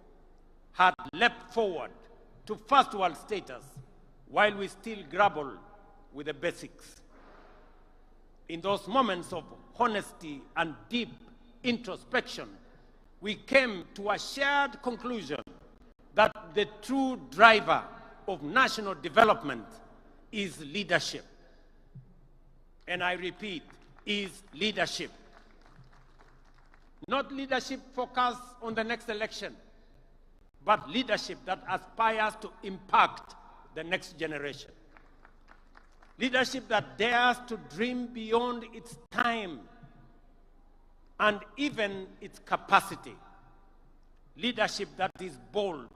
had leapt forward to first world status while we still grapple with the basics. In those moments of honesty and deep introspection, we came to a shared conclusion that the true driver of national development is leadership. And I repeat, is leadership. Not leadership focused on the next election, but leadership that aspires to impact the next generation. Leadership that dares to dream beyond its time and even its capacity. Leadership that is bold,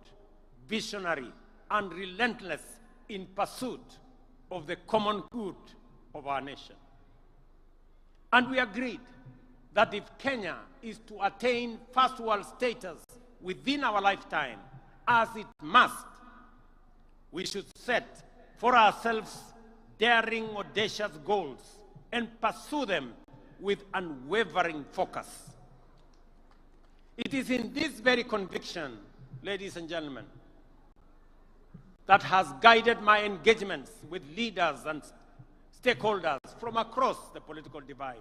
visionary, and relentless in pursuit of the common good of our nation. And we agreed that if Kenya is to attain first world status within our lifetime, as it must, we should set for ourselves daring, audacious goals and pursue them with unwavering focus. It is in this very conviction, ladies and gentlemen, that has guided my engagements with leaders and stakeholders from across the political divide.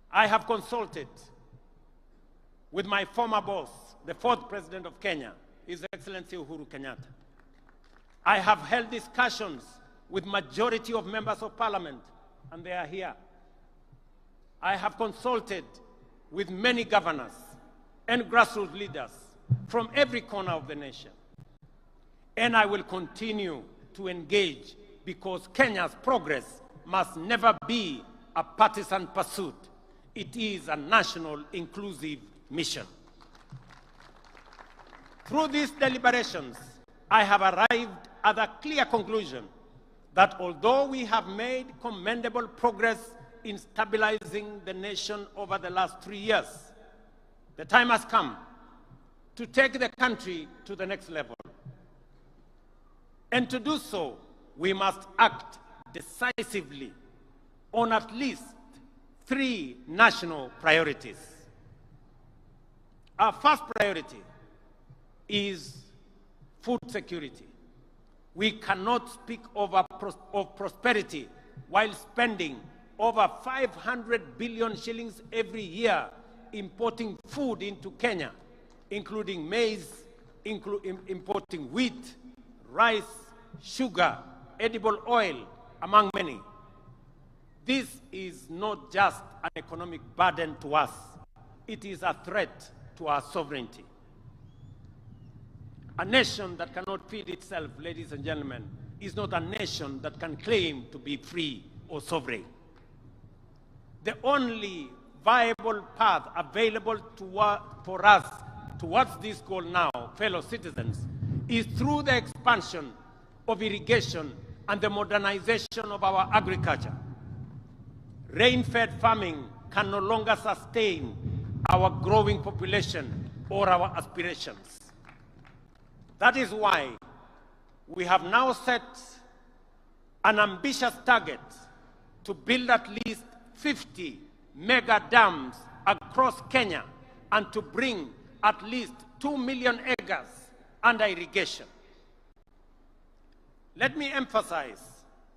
I have consulted with my former boss, the fourth president of Kenya, His Excellency Uhuru Kenyatta. I have held discussions with majority of members of parliament, and they are here. I have consulted with many governors and grassroots leaders from every corner of the nation. And I will continue to engage because Kenya's progress must never be a partisan pursuit. It is a national inclusive mission. Through these deliberations, I have arrived at a clear conclusion that although we have made commendable progress in stabilizing the nation over the last 3 years, the time has come to take the country to the next level. And to do so, we must act decisively on at least 3 national priorities. Our first priority is food security. We cannot speak of prosperity while spending over 500 billion shillings every year importing food into Kenya, including maize, importing wheat, rice, sugar, edible oil, among many. This is not just an economic burden to us. It is a threat to our sovereignty. A nation that cannot feed itself, ladies and gentlemen, is not a nation that can claim to be free or sovereign. The only viable path available for us towards this goal now, fellow citizens, is through the expansion of irrigation and the modernization of our agriculture. Rain-fed farming can no longer sustain our growing population or our aspirations. That is why we have now set an ambitious target to build at least 50 mega dams across Kenya and to bring at least 2 million acres under irrigation. Let me emphasize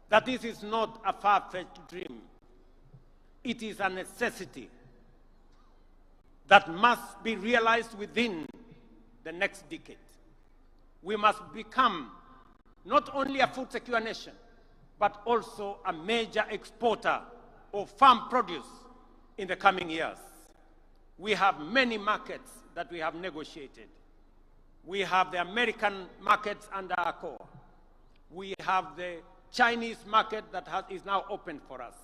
that this is not a far-fetched dream. It is a necessity that must be realized within the next decade. We must become not only a food secure nation, but also a major exporter of farm produce in the coming years. We have many markets that we have negotiated. We have the American markets under ACOA. We have the Chinese market that is now open for us.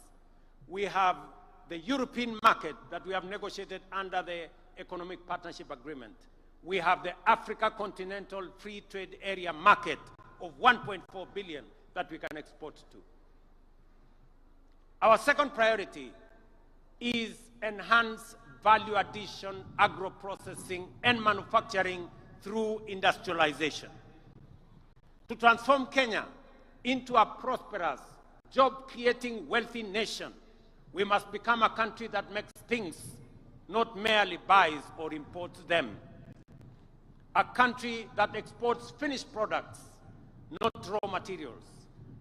We have the European market that we have negotiated under the Economic Partnership Agreement. We have the Africa Continental Free Trade Area market of 1.4 billion that we can export to. Our second priority is enhance value addition, agro-processing, and manufacturing through industrialization. To transform Kenya into a prosperous, job-creating, wealthy nation, we must become a country that makes things, not merely buys or imports them. A country that exports finished products, not raw materials.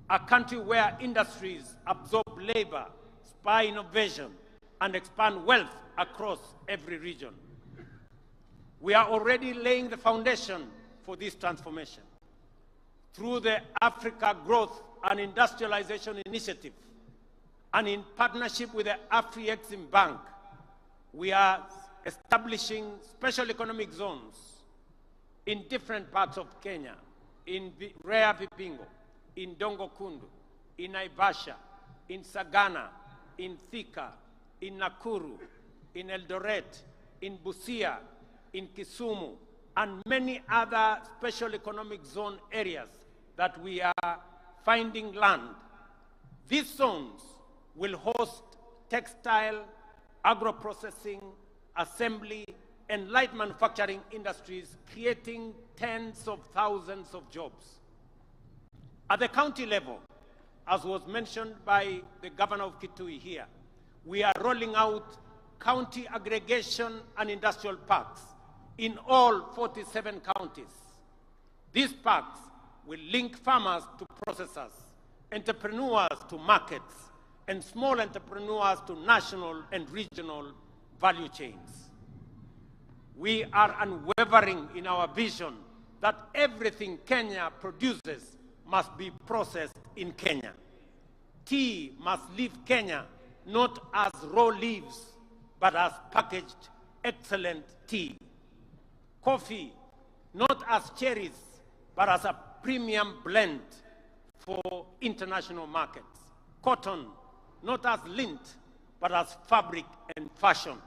A country where industries absorb labor, spur innovation, and expand wealth across every region. We are already laying the foundation for this transformation. Through the Africa Growth and Industrialization Initiative, and in partnership with the Afri-Exim Bank, we are establishing special economic zones in different parts of Kenya, in Rea Vipingo, in Dongo Kundu, in Naivasha, in Sagana, in Thika, in Nakuru, in Eldoret, in Busia, in Kisumu, and many other special economic zone areas that we are finding land. These zones will host textile, agro-processing, assembly, and light manufacturing industries, creating tens of thousands of jobs. At the county level, as was mentioned by the governor of Kitui here, we are rolling out county aggregation and industrial parks in all 47 counties. These parks will link farmers to processors, entrepreneurs to markets, and small entrepreneurs to national and regional value chains. We are unwavering in our vision that everything Kenya produces must be processed in Kenya. Tea must leave Kenya not as raw leaves, but as packaged excellent tea. Coffee, not as cherries, but as a premium blend for international markets. Cotton, not as lint, but as fabric and fashion.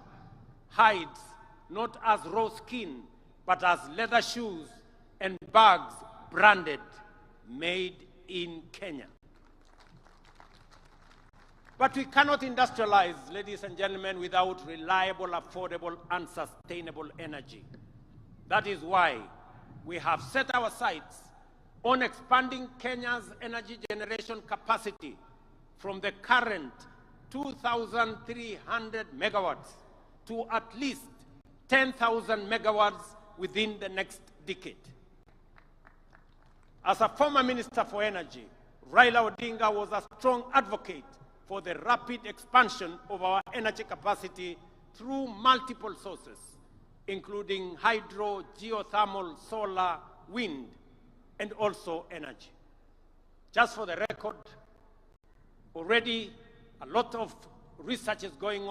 Hides, not as raw skin, but as leather shoes and bags branded, made in Kenya. But we cannot industrialize, ladies and gentlemen, without reliable, affordable, and sustainable energy. That is why we have set our sights on expanding Kenya's energy generation capacity from the current 2,300 megawatts to at least 10,000 megawatts within the next decade. As a former Minister for Energy, Raila Odinga was a strong advocate for the rapid expansion of our energy capacity through multiple sources, including hydro, geothermal, solar, wind, and also energy. Just for the record, already a lot of research is going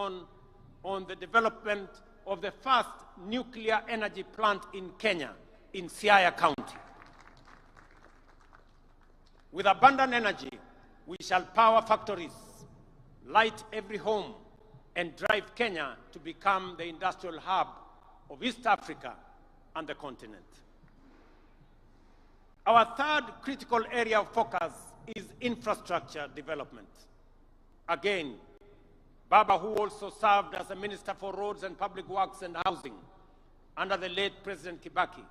on the development of the first nuclear energy plant in Kenya in Siaya County. With abundant energy, we shall power factories, light every home, and drive Kenya to become the industrial hub of East Africa and the continent. Our third critical area of focus is infrastructure development. Again, Baba, who also served as a Minister for Roads and Public Works and Housing under the late President Kibaki,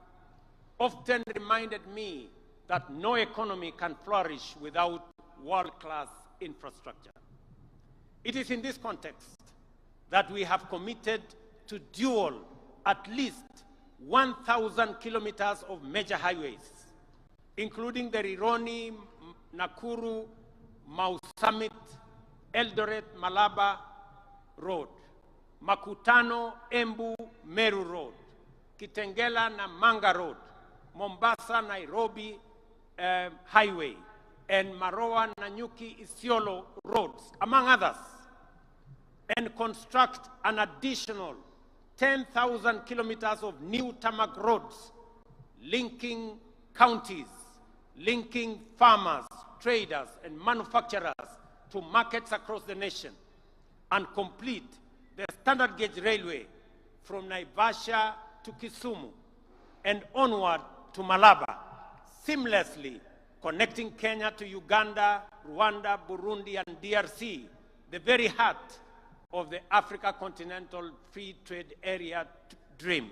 often reminded me that no economy can flourish without world-class infrastructure. It is in this context that we have committed to dual at least 1,000 kilometers of major highways, including the Rironi, Nakuru, Mau Summit, Eldoret, Malaba Road, Makutano, Embu, Meru Road, Kitengela, Namanga Road, Mombasa, Nairobi Highway, and Maroa, Nanyuki, Isiolo roads, among others, and construct an additional 10,000 kilometers of new tarmac roads linking counties, linking farmers, traders, and manufacturers to markets across the nation, and complete the standard gauge railway from Naivasha to Kisumu and onward to Malaba, seamlessly connecting Kenya to Uganda, Rwanda, Burundi, and DRC, the very heart of the Africa Continental Free Trade Area dream.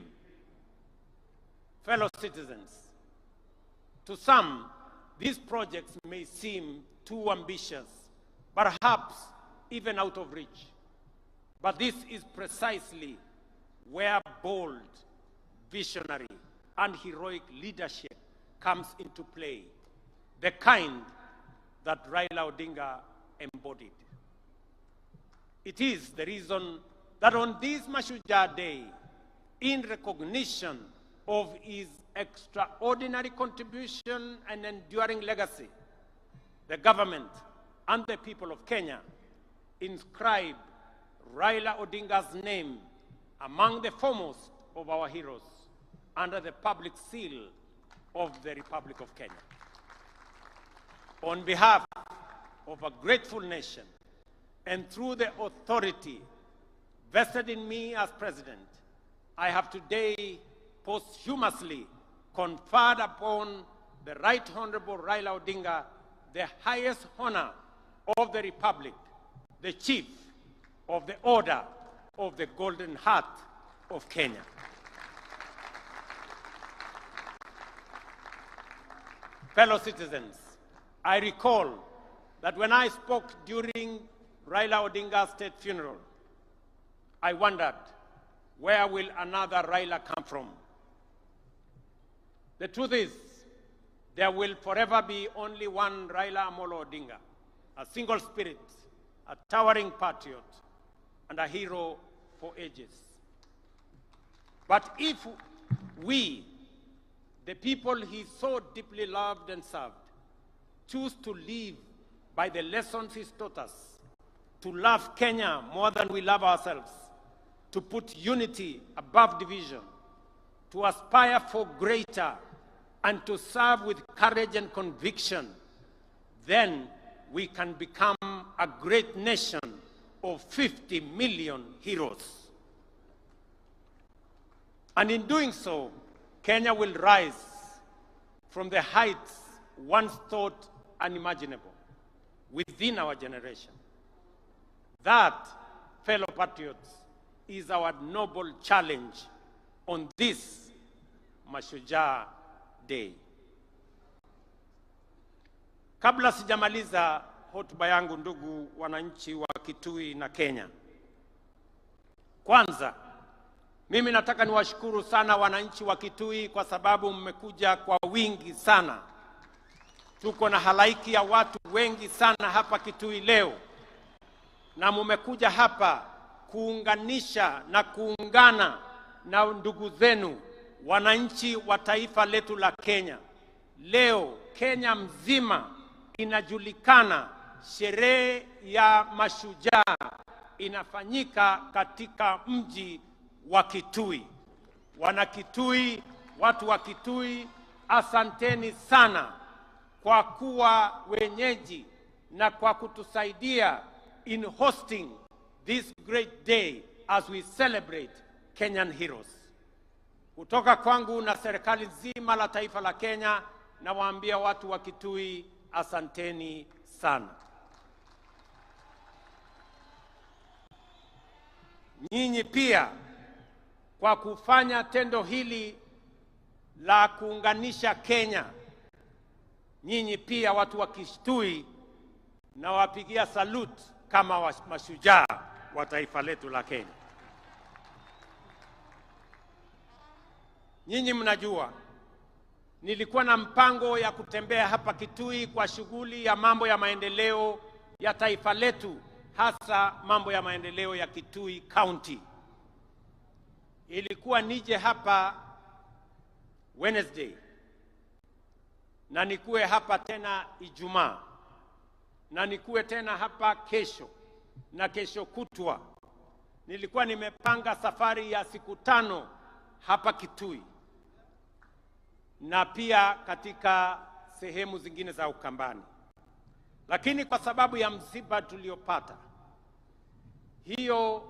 Fellow citizens, to some, these projects may seem too ambitious, perhaps even out of reach. But this is precisely where bold, visionary, and heroic leadership comes into play, the kind that Raila Odinga embodied. It is the reason that on this Mashujaa Day, in recognition of his extraordinary contribution and enduring legacy, the government and the people of Kenya inscribe Raila Odinga's name among the foremost of our heroes under the public seal of the Republic of Kenya. On behalf of a grateful nation and through the authority vested in me as president, I have today posthumously conferred upon the Right Honorable Raila Odinga the highest honor of the Republic, the Chief of the Order of the Golden Heart of Kenya. Fellow citizens, I recall that when I spoke during Raila Odinga's state funeral, I wondered, where will another Raila come from? The truth is, there will forever be only one Raila Amolo Odinga, a single spirit, a towering patriot, and a hero for ages. But if we, the people he so deeply loved and served, choose to live by the lessons he's taught us, to love Kenya more than we love ourselves, to put unity above division, to aspire for greater, and to serve with courage and conviction, then we can become a great nation of 50 million heroes. And in doing so, Kenya will rise from the heights once thought unimaginable within our generation. That, fellow patriots, is our noble challenge on this Mashujaa Day. Kabla sijamaliza hotuba yangu, ndugu wananchi wa Kitui na Kenya, kwanza mimi nataka niwashukuru sana wananchi wa Kitui kwa sababu mmekuja kwa wingi sana. Tuko na halaiki ya watu wengi sana hapa Kitui leo, na mmekuja hapa kuunganisha na kuungana na ndugu zenu wananchi wa taifa letu la Kenya. Leo Kenya mzima inajulikana, sherehe ya Mashujaa inafanyika katika mji wa Kitui. Wana Kitui watu wa Kitui, asanteni sana kwa kuwa wenyeji na kwa kutusaidia in hosting this great day as we celebrate Kenyan heroes. Kutoka kwangu na serikali nzima la taifa la Kenya, nawaambia watu wa Kitui, asanteni sana. Nyinyi pia kwa kufanya tendo hili la kuunganisha Kenya, nyinyi pia watu wa Kitui na wapigia salute kama mashujaa wa taifa letu la Kenya. Nyinyi mnajua nilikuwa na mpango ya kutembea hapa Kitui kwa shughuli ya mambo ya maendeleo ya taifa letu, hasa mambo ya maendeleo ya Kitui County. Ilikuwa nije hapa Wednesday na nikuwe hapa tena Ijumaa na nikuwe tena hapa kesho na kesho kutwa. Nilikuwa nimepanga safari ya siku 5 hapa Kitui na pia katika sehemu zingine za Ukambani. Lakini kwa sababu ya msiba tuliopata, hiyo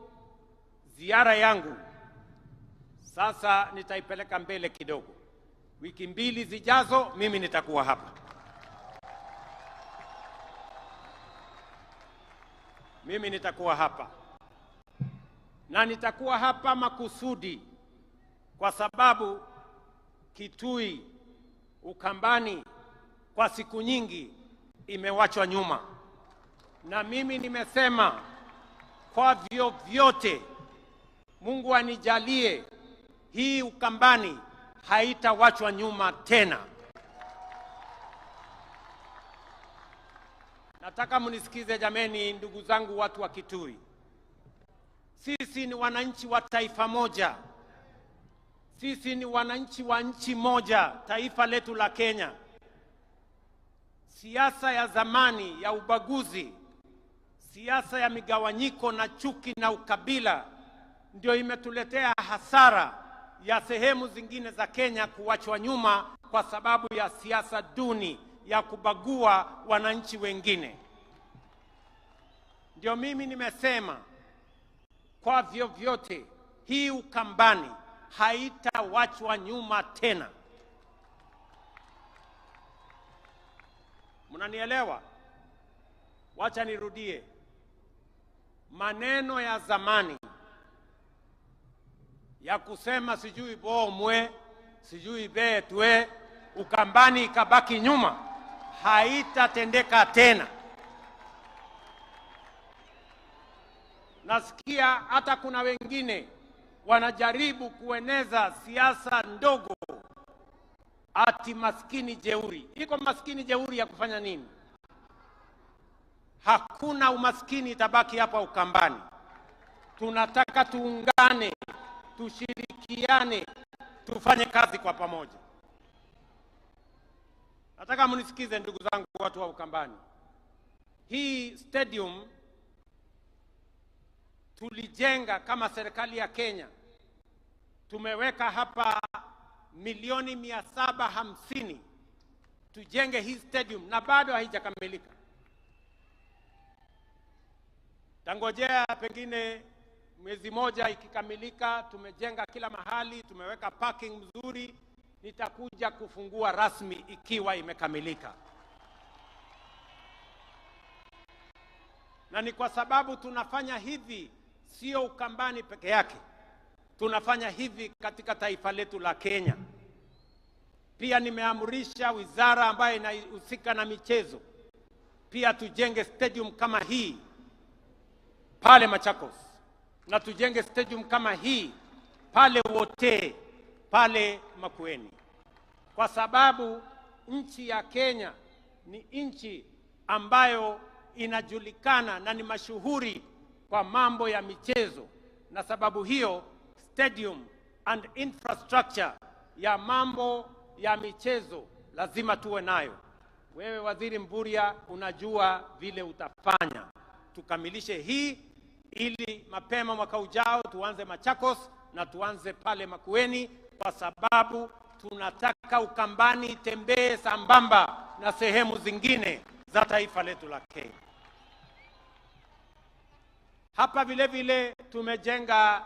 ziara yangu sasa nitaipeleka mbele kidogo. Wiki 2 zijazo mimi nitakuwa hapa. Mimi nitakuwa hapa. Na nitakuwa hapa makusudi kwa sababu Kitui, Ukambani kwa siku nyingi imewachwa nyuma. Na mimi nimesema kwa vyovyote Mungu anijalie hii Ukambani haitawachwa nyuma tena. Nataka mnisikize jameni, ndugu zangu watu wa Kitui. Sisi ni wananchi wa taifa moja. Sisi ni wananchi wa nchi moja, taifa letu la Kenya. Siasa ya zamani ya ubaguzi, siasa ya migawanyiko na chuki na ukabila ndio imetuletea hasara ya sehemu zingine za Kenya kuachwa nyuma kwa sababu ya siasa duni ya kubagua wananchi wengine. Ndio mimi nimesema kwa vyovyote hii Ukambani haitawachwa nyuma tena. Mnanielewa? Wacha nirudie. Maneno ya zamani ya kusema sijui bomwe, sijui betwe, Ukambani ikabaki nyuma, haitatendeka tena. Nasikia hata kuna wengine wanajaribu kueneza siasa ndogo ati maskini jeuri. Iko maskini jeuri ya kufanya nini? Hakuna umaskini itabaki hapa Ukambani. Tunataka tuungane, tushirikiane, tufanye kazi kwa pamoja. Nataka mnisikize ndugu zangu watu wa Ukambani. Hii stadium tulijenga kama serikali ya Kenya. Tumeweka hapa milioni 750 tujenge hii stadium na bado haijakamilika. Tangojea pengine mwezi moja ikikamilika, tumejenga kila mahali, tumeweka parking mzuri, nitakuja kufungua rasmi ikiwa imekamilika. Na ni kwa sababu tunafanya hivi sio Ukambani peke yake. Tunafanya hivi katika taifa letu la Kenya. Pia nimeamrisha wizara ambayo inahusika na michezo pia tujenge stadium kama hii pale Machakos, na tujenge stadium kama hii pale Wote, pale Makueni, kwa sababu nchi ya Kenya ni nchi ambayo inajulikana na ni mashuhuri kwa mambo ya michezo, na sababu hiyo stadium and infrastructure ya mambo ya michezo lazima tuwe nayo. Wewe Waziri Mburia unajua vile utafanya tukamilishe hii, ili mapema mwaka ujao tuanze Machakos na tuanze pale Makueni, kwa sababu tunataka Ukambani itembee sambamba na sehemu zingine za taifa letu la Kenya. Hapa vile vile tumejenga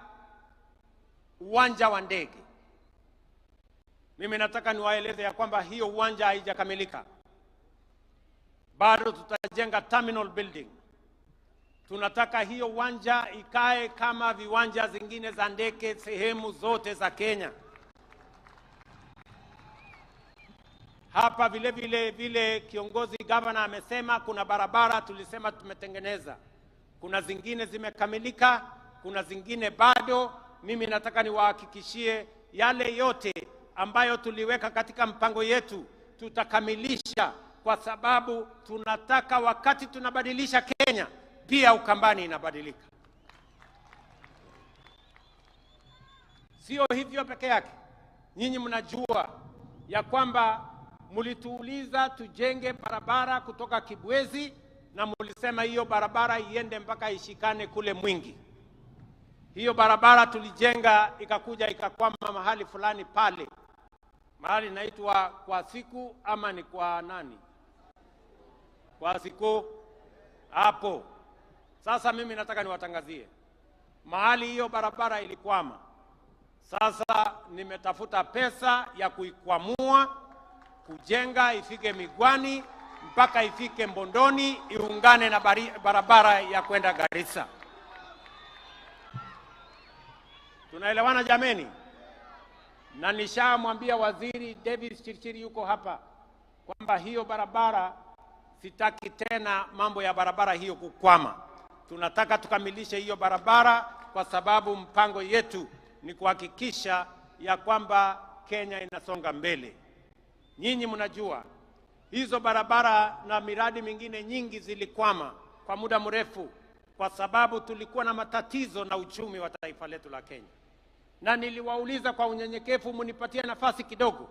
uwanja wa ndege. Mimi nataka niwaeleze ya kwamba hiyo uwanja haijakamilika. Bado tutajenga terminal building. Tunataka hiyo uwanja ikae kama viwanja zingine za ndege sehemu zote za Kenya. Hapa vile kiongozi governor amesema kuna barabara tulisema tumetengeneza. Kuna zingine zimekamilika, kuna zingine bado. Mimi nataka niwahakikishie yale yote ambayo tuliweka katika mpango yetu tutakamilisha, kwa sababu tunataka wakati tunabadilisha Kenya pia Ukambani inabadilika. Sio hivyo peke yake. Nyinyi mnajua ya kwamba mulituuliza tujenge barabara kutoka Kibwezi na mulisema hiyo barabara iende mpaka ishikane kule Mwingi. Hiyo barabara tulijenga ikakuja ikakwama mahali fulani pale. Mahali inaitwa kwa siku ama ni kwa nani? Kwa siku hapo. Sasa mimi nataka niwatangazie. Mahali hiyo barabara ilikwama. Sasa nimetafuta pesa ya kuikwamua, kujenga ifike Migwani mpaka ifike Mbondoni, iungane na barabara ya kwenda Garissa. Tunaelewana jameni? Na nishamwambia waziri David Chirchir yuko hapa kwamba hiyo barabara sitaki tena mambo ya barabara hiyo kukwama. Tunataka tukamilishe hiyo barabara kwa sababu mpango yetu ni kuhakikisha ya kwamba Kenya inasonga mbele. Nyinyi mnajua hizo barabara na miradi mingine nyingi zilikwama kwa muda mrefu kwa sababu tulikuwa na matatizo na uchumi wa taifa letu la Kenya. Na niliwauliza kwa unyenyekevu munipatie nafasi kidogo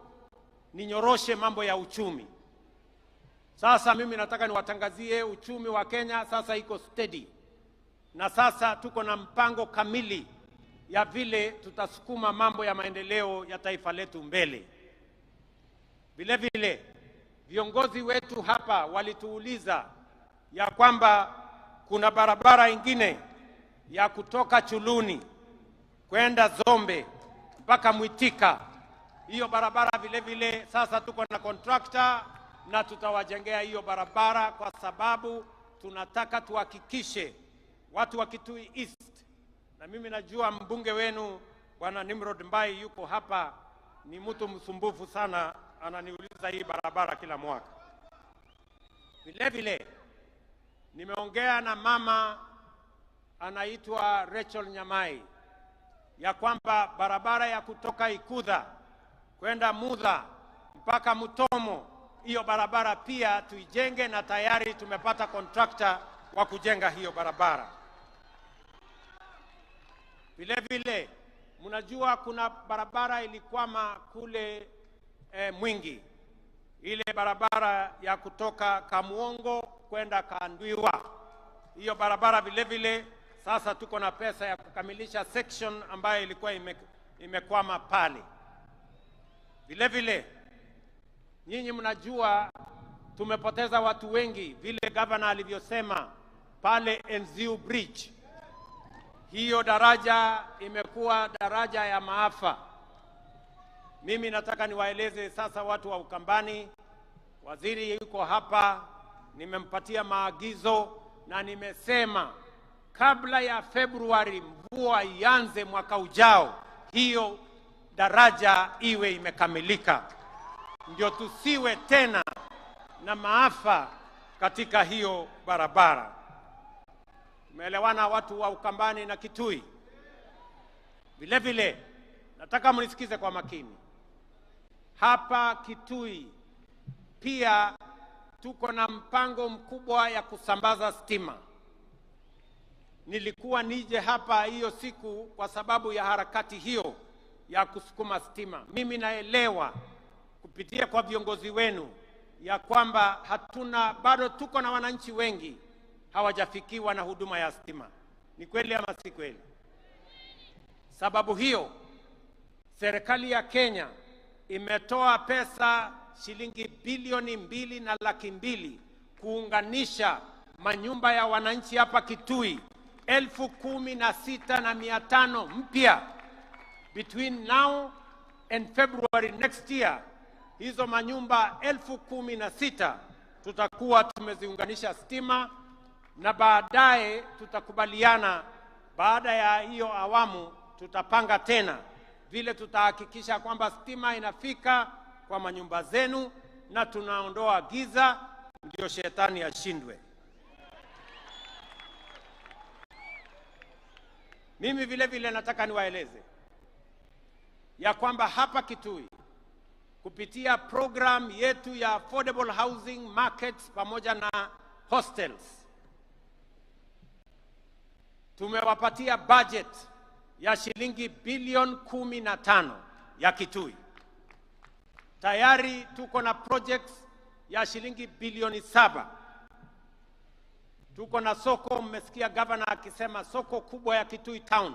ninyoroshe mambo ya uchumi. Sasa mimi nataka niwatangazie uchumi wa Kenya sasa iko steady. Na sasa tuko na mpango kamili ya vile tutasukuma mambo ya maendeleo ya taifa letu mbele. Vile vile viongozi wetu hapa walituuliza ya kwamba kuna barabara ingine ya kutoka Chuluni kwenda Zombe mpaka Mwitika. Hiyo barabara vile vile sasa tuko na contractor na tutawajengea hiyo barabara kwa sababu tunataka tuhakikishe watu wa Kitui East, na mimi najua mbunge wenu Bwana Nimrod Mbai yuko hapa, ni mtu msumbufu sana, ananiuliza hii barabara kila mwaka. Vile vile nimeongea na mama anaitwa Rachel Nyamai ya kwamba barabara ya kutoka Ikudha kwenda Mudha mpaka Mutomo, hiyo barabara pia tuijenge, na tayari tumepata contractor wa kujenga hiyo barabara. Vile vile mnajua kuna barabara ilikwama kule Mwingi, ile barabara ya kutoka Kamuongo kwenda Kandwiwa. Hiyo barabara vile vile sasa tuko na pesa ya kukamilisha section ambayo ilikuwa imekwama pale. Vile vile nyinyi mnajua tumepoteza watu wengi, vile governor alivyosema pale Enziu Bridge. Hiyo daraja imekuwa daraja ya maafa. Mimi nataka niwaeleze sasa watu wa Ukambani, waziri yuko hapa, nimempatia maagizo na nimesema kabla ya Februari mvua ianze mwaka ujao, hiyo daraja iwe imekamilika, ndio tusiwe tena na maafa katika hiyo barabara. Tumeelewana watu wa Ukambani na Kitui? Vile vile nataka mnisikize kwa makini. Hapa Kitui pia tuko na mpango mkubwa ya kusambaza stima. Nilikuwa nije hapa hiyo siku kwa sababu ya harakati hiyo ya kusukuma stima. Mimi naelewa kupitia kwa viongozi wenu ya kwamba bado tuko na wananchi wengi hawajafikiwa na huduma ya stima. Ni kweli ama si kweli? Sababu hiyo serikali ya Kenya imetoa pesa shilingi bilioni 2.2 kuunganisha manyumba ya wananchi hapa Kitui 16,500 mpya. Between now and February next year, hizo manyumba 16,000 tutakuwa tumeziunganisha stima, na baadaye tutakubaliana, baada ya hiyo awamu tutapanga tena vile tutahakikisha kwamba stima inafika kwa manyumba zenu na tunaondoa giza, ndio shetani ashindwe. Mimi vile vile nataka niwaeleze ya kwamba hapa Kitui kupitia program yetu ya affordable housing markets pamoja na hostels tumewapatia budget ya shilingi bilioni 15 ya Kitui. Tayari tuko na projects ya shilingi bilioni 7. Tuko na soko, mmesikia governor akisema soko kubwa ya Kitui Town.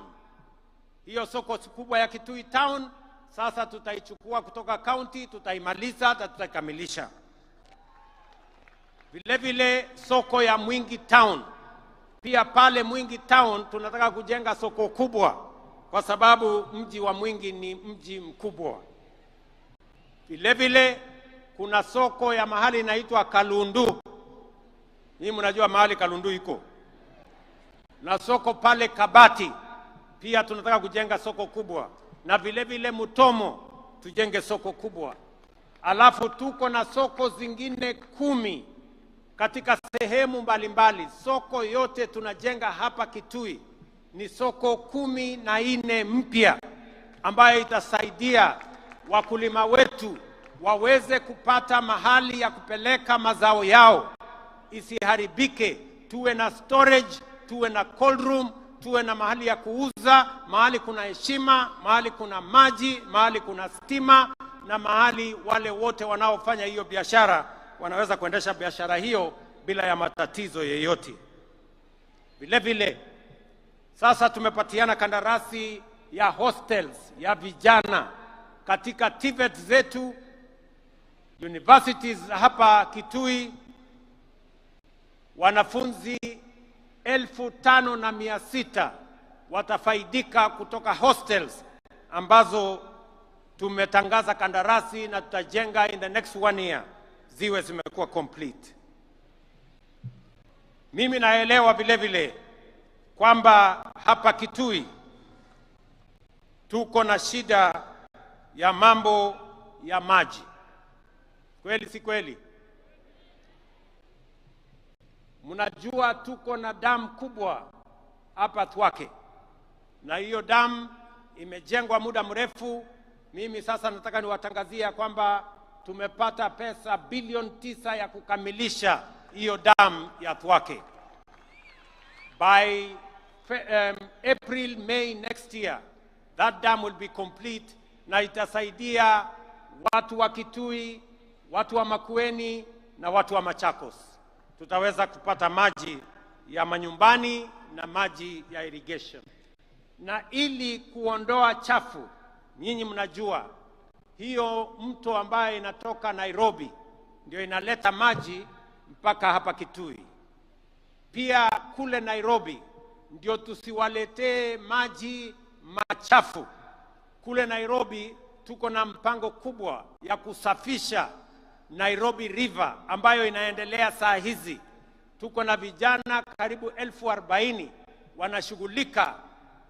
Hiyo soko kubwa ya Kitui Town sasa tutaichukua kutoka county, tutaimaliza na tutaikamilisha. Vile vile soko ya Mwingi Town. Pia pale Mwingi Town tunataka kujenga soko kubwa kwa sababu mji wa Mwingi ni mji mkubwa. Vile vile kuna soko ya mahali inaitwa Kalundu. Hii mnajua mahali Kalundu iko. Na soko pale Kabati pia tunataka kujenga soko kubwa. Na vile vile Mutomo tujenge soko kubwa. Alafu tuko na soko zingine 10 katika sehemu mbalimbali. Soko yote tunajenga hapa Kitui ni soko 14 mpya ambayo itasaidia wakulima wetu waweze kupata mahali ya kupeleka mazao yao isiharibike. Tuwe na storage, tuwe na cold room, tuwe na mahali ya kuuza, mahali kuna heshima, mahali kuna maji, mahali kuna stima, na mahali wale wote wanaofanya hiyo biashara wanaweza kuendesha biashara hiyo bila ya matatizo yeyote. Vile vile sasa tumepatiana kandarasi ya hostels ya vijana katika TVET zetu, universities hapa Kitui. Wanafunzi 5,600 watafaidika kutoka hostels ambazo tumetangaza kandarasi na tutajenga in the next 1 year ziwe zimekuwa complete. Mimi naelewa vile vile kwamba hapa Kitui tuko na shida ya mambo ya maji. Kweli si kweli? Mnajua tuko na damu kubwa hapa Thwake, na hiyo damu imejengwa muda mrefu. Mimi sasa nataka niwatangazia kwamba tumepata pesa bilioni 9 ya kukamilisha hiyo damu ya Thwake. By April, May next year, that dam will be complete, na itasaidia watu wa Kitui, watu wa Makueni na watu wa Machakos. Tutaweza kupata maji ya manyumbani na maji ya irrigation. Na ili kuondoa chafu, nyinyi mnajua hiyo mto ambayo inatoka Nairobi ndio inaleta maji mpaka hapa Kitui. Pia kule Nairobi ndio tusiwaletee maji machafu. Kule Nairobi tuko na mpango kubwa ya kusafisha Nairobi River ambayo inaendelea saa hizi. Tuko na vijana karibu 40,000 wanashughulika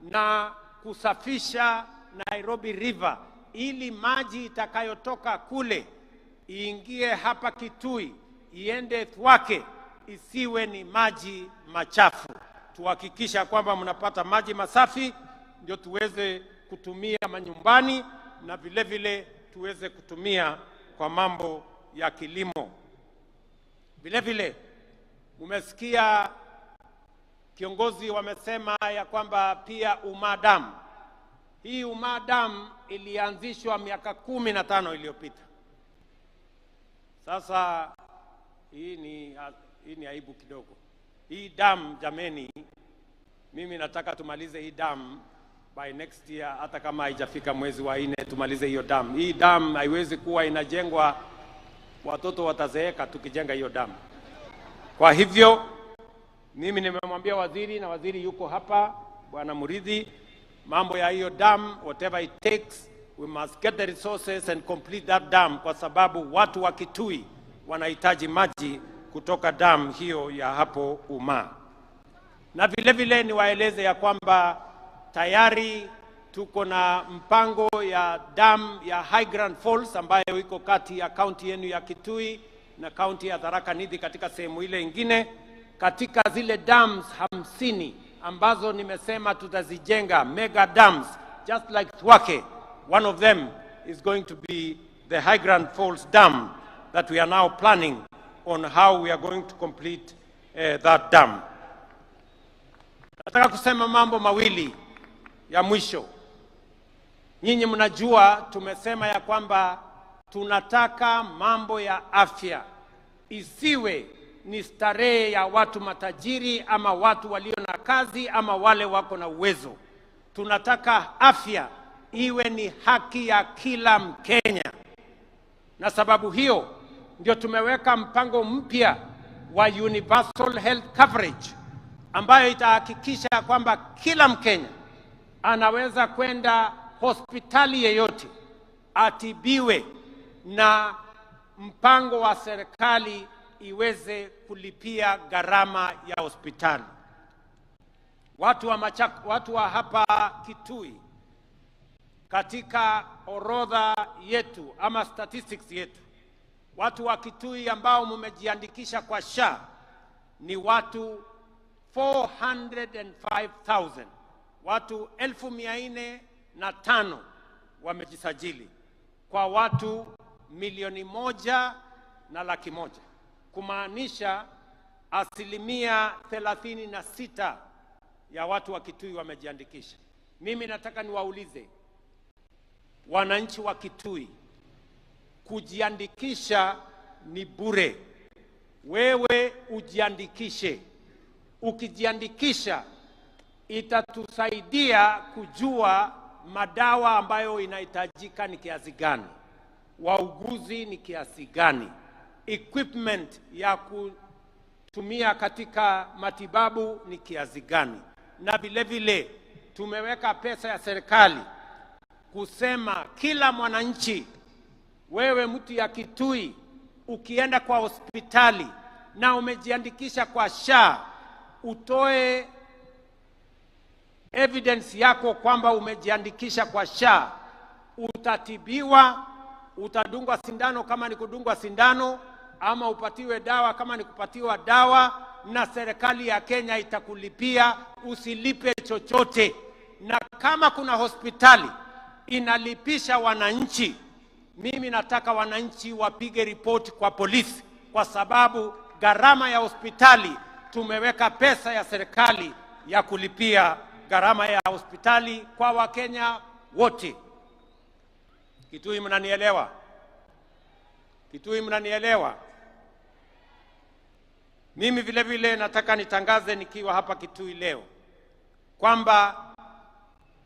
na kusafisha Nairobi River ili maji itakayotoka kule iingie hapa Kitui, iende Thwake, isiwe ni maji machafu. Tuhakikisha kwamba mnapata maji masafi ndio tuweze kutumia manyumbani na vile vile tuweze kutumia kwa mambo ya kilimo. Vile vile umesikia kiongozi wamesema ya kwamba pia Umadam. Hii Umadam ilianzishwa miaka 15 iliyopita. Sasa hii ni aibu kidogo. Hii dam jameni, mimi nataka tumalize hii dam by next year, hata kama haijafika mwezi wa 4 tumalize hiyo dam. Hii dam haiwezi kuwa inajengwa watoto watazeeka tukijenga hiyo dam. Kwa hivyo mimi nimemwambia waziri, na waziri yuko hapa, Bwana Muridhi, mambo ya hiyo dam, whatever it takes, we must get the resources and complete that dam, kwa sababu watu wa Kitui wanahitaji maji kutoka dam hiyo ya hapo Uma. Na vile vile niwaeleze ya kwamba tayari tuko na mpango ya dam ya High Grand Falls ambayo iko kati ya kaunti yenu ya Kitui na kaunti ya Tharaka Nithi katika sehemu ile ingine. Katika zile dams 50 ambazo nimesema tutazijenga, mega dams, just like Thwake, one of them is going to be the High Grand Falls Dam that we are now planning on how we are going to complete that dam. Nataka kusema mambo mawili ya mwisho. Nyinyi mnajua tumesema ya kwamba tunataka mambo ya afya isiwe ni starehe ya watu matajiri ama watu walio na kazi ama wale wako na uwezo. Tunataka afya iwe ni haki ya kila Mkenya. Na sababu hiyo ndio tumeweka mpango mpya wa universal health coverage ambayo itahakikisha kwamba kila Mkenya anaweza kwenda hospitali yeyote atibiwe na mpango wa serikali iweze kulipia gharama ya hospitali. Watu wa hapa Kitui, katika orodha yetu ama statistics yetu, watu wa Kitui ambao mumejiandikisha kwa SHA ni watu 405,000. Watu 405,000 wamejisajili kwa watu 1,100,000, kumaanisha 36% ya watu wa Kitui wamejiandikisha. Mimi nataka niwaulize wananchi wa Kitui, kujiandikisha ni bure. Wewe ujiandikishe. Ukijiandikisha itatusaidia kujua madawa ambayo inahitajika ni kiasi gani, wauguzi ni kiasi gani, equipment ya kutumia katika matibabu ni kiasi gani. Na vile vile tumeweka pesa ya serikali kusema kila mwananchi, wewe mtu ya Kitui, ukienda kwa hospitali na umejiandikisha kwa SHA, utoe evidence yako kwamba umejiandikisha kwa SHA, utatibiwa, utadungwa sindano kama ni kudungwa sindano, ama upatiwe dawa kama ni kupatiwa dawa, na serikali ya Kenya itakulipia, usilipe chochote. Na kama kuna hospitali inalipisha wananchi, mimi nataka wananchi wapige ripoti kwa polisi, kwa sababu gharama ya hospitali tumeweka pesa ya serikali ya kulipia gharama ya hospitali kwa Wakenya wote. Kitui mnanielewa? Kitui mnanielewa? Mimi vile vile nataka nitangaze nikiwa hapa Kitui leo kwamba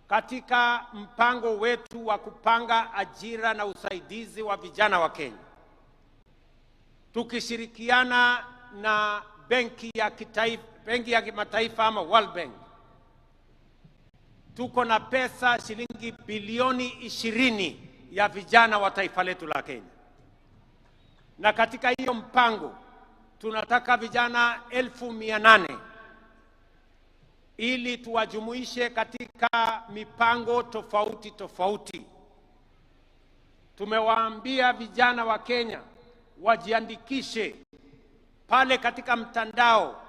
katika mpango wetu wa kupanga ajira na usaidizi wa vijana wa Kenya, tukishirikiana na benki ya kimataifa ama World Bank, tuko na pesa shilingi bilioni 20 ya vijana wa taifa letu la Kenya. Na katika hiyo mpango tunataka vijana 800,000 ili tuwajumuishe katika mipango tofauti tofauti. Tumewaambia vijana wa Kenya wajiandikishe pale katika mtandao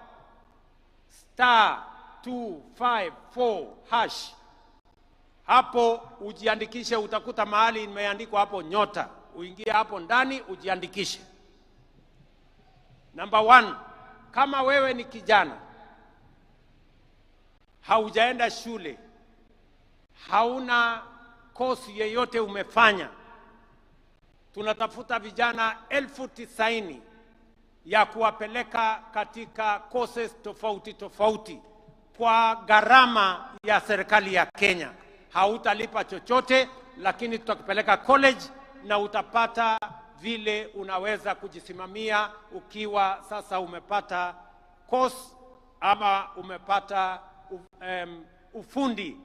*254#. Hapo ujiandikishe, utakuta mahali imeandikwa hapo nyota, uingie hapo ndani ujiandikishe. Number 1, kama wewe ni kijana, haujaenda shule, hauna kosi yeyote umefanya, tunatafuta vijana 90,000 ya kuwapeleka katika courses tofauti tofauti kwa gharama ya serikali ya Kenya. hautalipa chochote, lakini tutakupeleka college na utapata vile unaweza kujisimamia ukiwa sasa umepata course ama umepata ufundi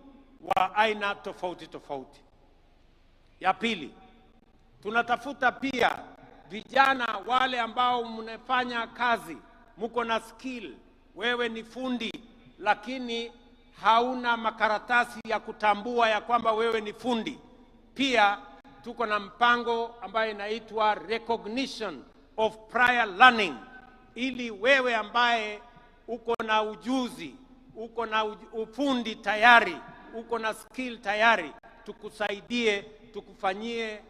wa aina tofauti tofauti. Ya pili, tunatafuta pia vijana wale ambao mnafanya kazi, mko na skill, wewe ni fundi lakini hauna makaratasi ya kutambua ya kwamba wewe ni fundi. Pia tuko na mpango ambayo inaitwa recognition of prior learning, ili wewe ambaye uko na ujuzi, uko na ufundi tayari, uko na skill tayari, tukusaidie, tukufanyie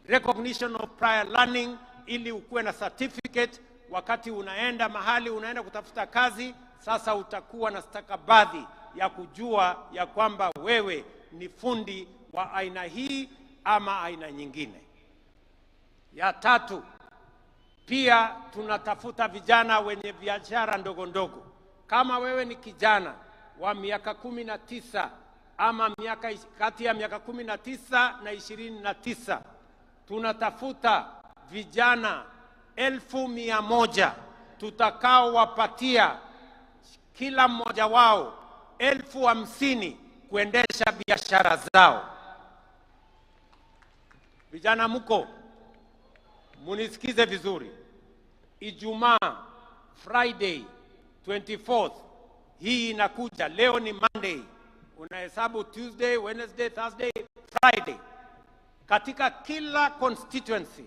recognition of prior learning ili ukuwe na certificate. Wakati unaenda mahali unaenda kutafuta kazi, sasa utakuwa na stakabadhi ya kujua ya kwamba wewe ni fundi wa aina hii ama aina nyingine. Ya tatu, pia tunatafuta vijana wenye biashara ndogo ndogo. Kama wewe ni kijana wa miaka 19 ama kati ya miaka 19 na 29, tunatafuta vijana 1,100 tutakao wapatia kila mmoja wao 50,000 kuendesha biashara zao. Vijana mko, munisikize vizuri. Ijumaa, Friday 24th, hii inakuja. Leo ni Monday, unahesabu Tuesday, Wednesday, Thursday, Friday. Katika kila constituency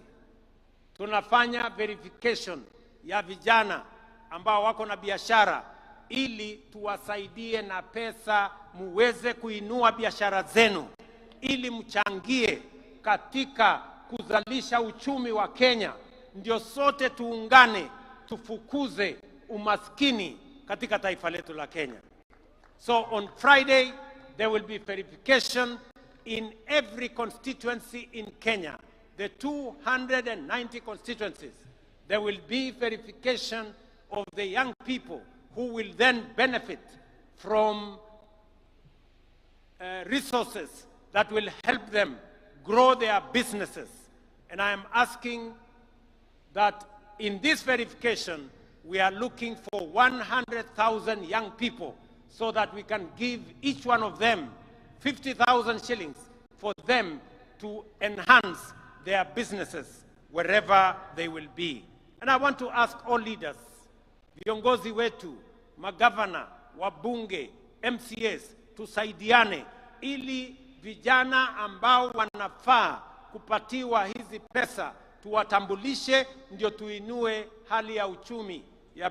tunafanya verification ya vijana ambao wako na biashara, ili tuwasaidie na pesa muweze kuinua biashara zenu, ili mchangie katika kuzalisha uchumi wa Kenya. Ndio sote tuungane tufukuze umaskini katika taifa letu la Kenya. So on Friday there will be verification in every constituency in Kenya. The 290 constituencies, there will be verification of the young people who will then benefit from resources that will help them grow their businesses. And I am asking that in this verification, we are looking for 100,000 young people so that we can give each one of them 50,000 shillings for them to enhance their businesses wherever they will be. And I want to ask all leaders, viongozi wetu, magavana, wabunge, MCAs, tusaidiane ili vijana ambao wanafaa kupatiwa hizi pesa tuwatambulishe, ndio tuinue hali ya uchumi ya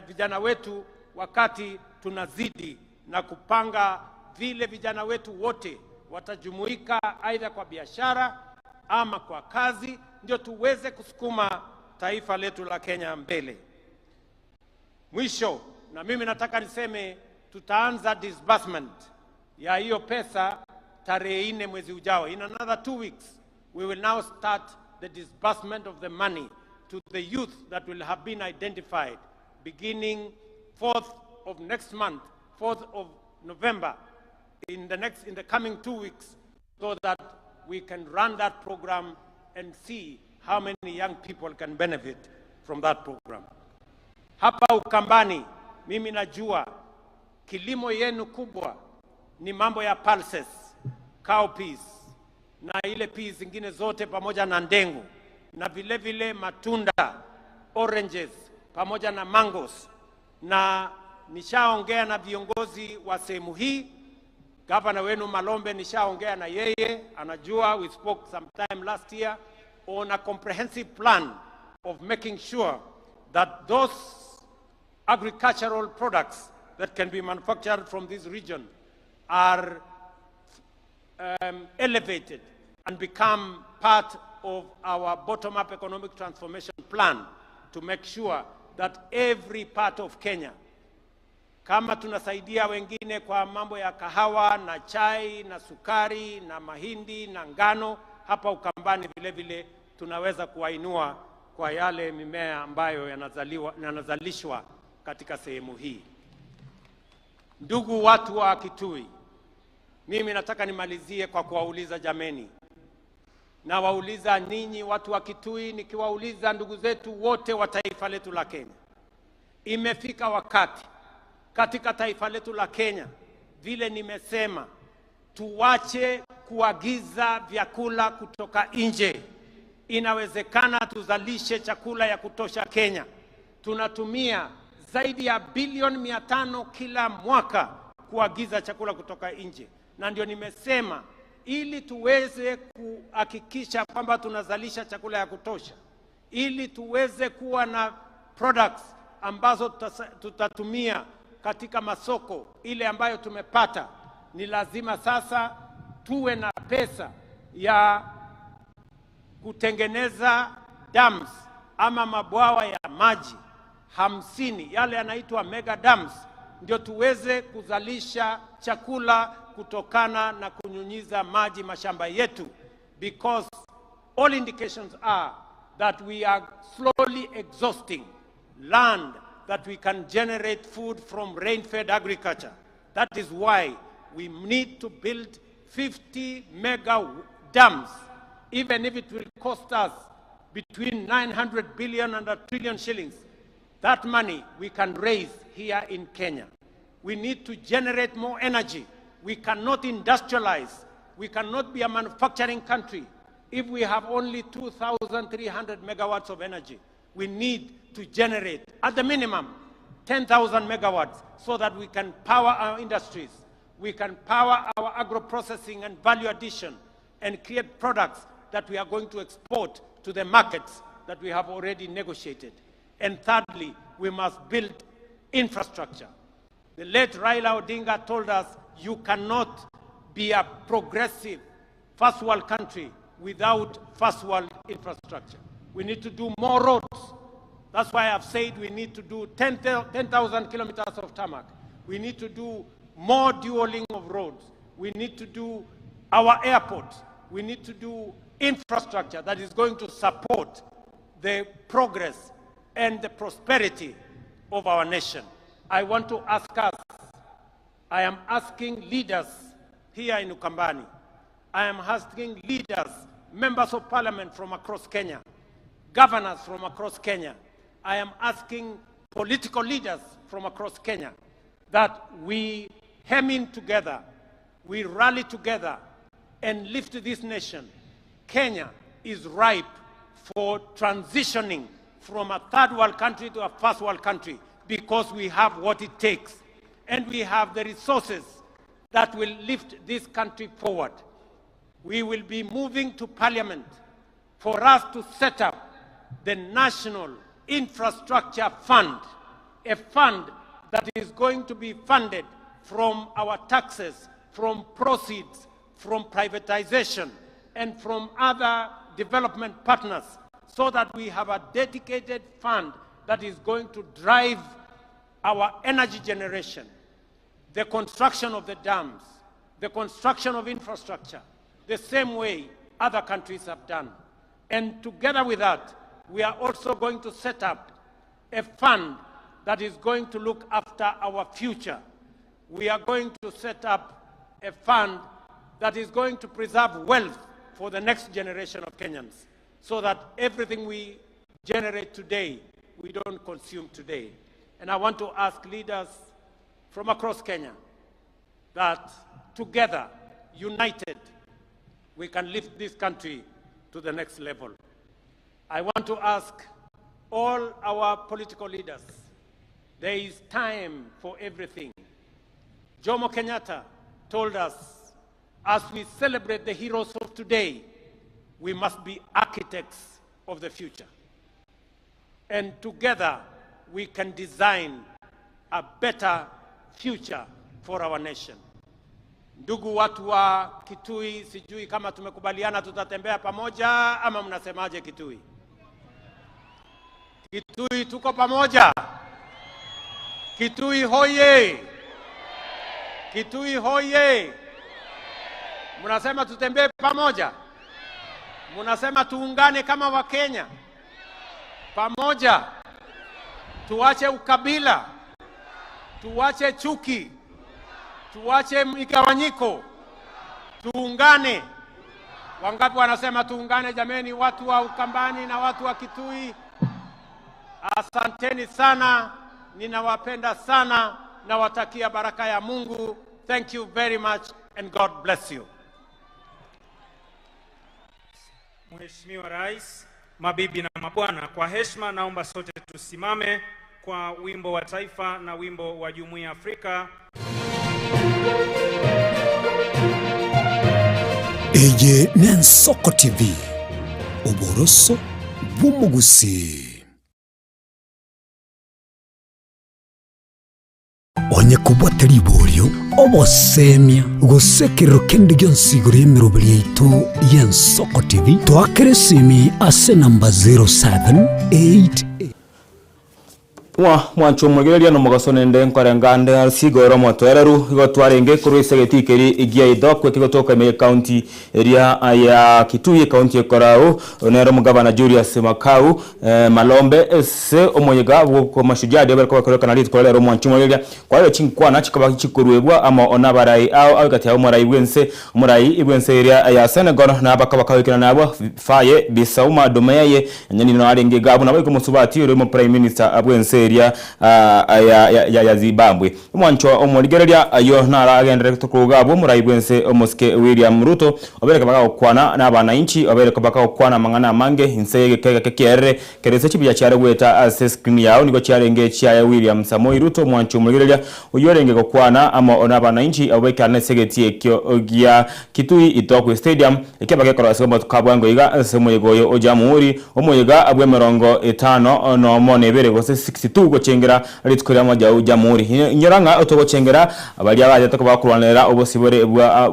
vijana wetu, wakati tunazidi na kupanga vile vijana wetu wote watajumuika aidha kwa biashara ama kwa kazi, ndio tuweze kusukuma taifa letu la Kenya mbele. Mwisho, na mimi nataka niseme tutaanza disbursement ya hiyo pesa tarehe 4 mwezi ujao. In another 2 weeks, we will now start the disbursement of the money to the youth that will have been identified beginning 4th of next month, 4th of November, in the coming 2 weeks, so that we can run that program and see how many young people can benefit from that program. Hapa Ukambani, mimi najua kilimo yenu kubwa ni mambo ya pulses, cowpeas, na ile peas zingine zote pamoja na ndengu, na vile vile matunda, oranges, pamoja na mangoes. Na nishaongea na viongozi wa sehemu hii. Gavana wenu Malombe nishaongea na yeye, anajua, we spoke sometime last year on a comprehensive plan of making sure that those agricultural products that can be manufactured from this region are elevated and become part of our bottom-up economic transformation plan to make sure that every part of Kenya, kama tunasaidia wengine kwa mambo ya kahawa na chai na sukari na mahindi na ngano, hapa Ukambani vile vile tunaweza kuwainua kwa yale mimea ambayo yanazalishwa katika sehemu hii. Ndugu watu wa Kitui, Mimi nataka nimalizie kwa kuwauliza jameni. Na wauliza ninyi watu wa Kitui, nikiwauliza ndugu zetu wote wa taifa letu la Kenya. Imefika wakati katika taifa letu la Kenya, vile nimesema, tuwache kuagiza vyakula kutoka nje. Inawezekana tuzalishe chakula ya kutosha Kenya. Tunatumia zaidi ya bilioni 500 kila mwaka kuagiza chakula kutoka nje. Na ndio nimesema, ili tuweze kuhakikisha kwamba tunazalisha chakula ya kutosha, ili tuweze kuwa na products ambazo tutatumia katika masoko ile ambayo tumepata, ni lazima sasa tuwe na pesa ya kutengeneza dams ama mabwawa ya maji 50, yale yanaitwa mega dams, ndio tuweze kuzalisha chakula kutokana na kunyunyiza maji mashamba yetu, because all indications are that we are slowly exhausting land that we can generate food from rain-fed agriculture. That is why we need to build 50 mega dams, even if it will cost us between 900 billion and 1 trillion shillings. That money we can raise here in Kenya. We need to generate more energy. We cannot industrialize. We cannot be a manufacturing country if we have only 2,300 megawatts of energy. We need to generate, at the minimum, 10,000 megawatts so that we can power our industries. We can power our agro-processing and value addition and create products that we are going to export to the markets that we have already negotiated. And thirdly, we must build infrastructure. The late Raila Odinga told us, you cannot be a progressive first world country without first world infrastructure. We need to do more roads. That's why I've said we need to do 10,000 kilometers of tarmac. We need to do more dual-link of roads. We need to do our airports. We need to do infrastructure that is going to support the progress and the prosperity of our nation. I want to ask us, I am asking leaders here in Ukambani, I am asking leaders, members of parliament from across Kenya, governors from across Kenya, I am asking political leaders from across Kenya that we hem in together, we rally together and lift this nation. Kenya is ripe for transitioning from a third world country to a first world country because we have what it takes and we have the resources that will lift this country forward. We will be moving to parliament for us to set up the National Infrastructure Fund, a fund that is going to be funded from our taxes, from proceeds, from privatization, and from other development partners, so that we have a dedicated fund that is going to drive our energy generation, the construction of the dams, the construction of infrastructure, the same way other countries have done. And together with that, we are also going to set up a fund that is going to look after our future. We are going to set up a fund that is going to preserve wealth for the next generation of Kenyans, so that everything we generate today, we don't consume today. And I want to ask leaders from across Kenya that together, united, we can lift this country to the next level. I want to ask all our political leaders, there is time for everything. Jomo Kenyatta told us, as we celebrate the heroes of today, we must be architects of the future. And together, we can design a better future for our nation. Ndugu watu wa Kitui, sijui kama tumekubaliana tutatembea pamoja ama mnasemaje Kitui? Kitui tuko pamoja? Kitui hoye! Kitui hoye! Mnasema tutembee pamoja? Mnasema tuungane kama Wakenya? Pamoja. Tuache ukabila. Tuache chuki. Tuache migawanyiko. Tuungane. Wangapi wanasema tuungane jameni, watu wa Ukambani na watu wa Kitui? Asanteni sana, ninawapenda sana, nawatakia baraka ya Mungu. Thank you very much and God bless you. Mheshimiwa Rais, mabibi na mabwana, kwa heshima naomba sote tusimame kwa wimbo wa taifa na wimbo wa Jumuiya ya Afrika. Eye Nensoko TV, Oboroso Bumugusi. Onye kubwata libolyo obosemia gusekero kende gyonsiguro y'emirobiri yaitu y'Ensoko TV twakeresimi ase namba 0788 mwancho mugereria no mugasonende nkorengande sigoro motwereru igotwarenge kuri segetikeri igia idokwe kigotoka me county area ya Kitui county ekorao onero mugabana Julius Makau Malombe se omoyega ko mashujaa de barko bakora kanali tkolero mwancho mugereria kwa hiyo chinkwana chikaba chikurwebwa ama onabarai au kati ya umurai ibwense area ya Senegal na bakabakawikana nabo faye bisauma domeye nyani no arenge gabu nabo kumusubati uri mu prime minister abwense ya Zimbabwe mwancho omoligereria ayo nara agendere tukugabo murayibwense omoske William Ruto obereka baka okwana n'abana inchi obereka baka okwana mangana mange insege kekere kerese chibya cyare gweta access screen yawo niko cyarenge cya William Samoei Ruto mwancho omoligereria uyorenge okwana ama onabana inchi obeka na segeti ekyo ogia Kitui Itokwe Stadium ekebake korase mo tukabwango iga semoyegoyo ojamuri omoyega abwe 50 no mone bere gose 62 gochengera ritkorera mo jamuri nyoranga otogochengera abali abaje tokubakurwanira obosibore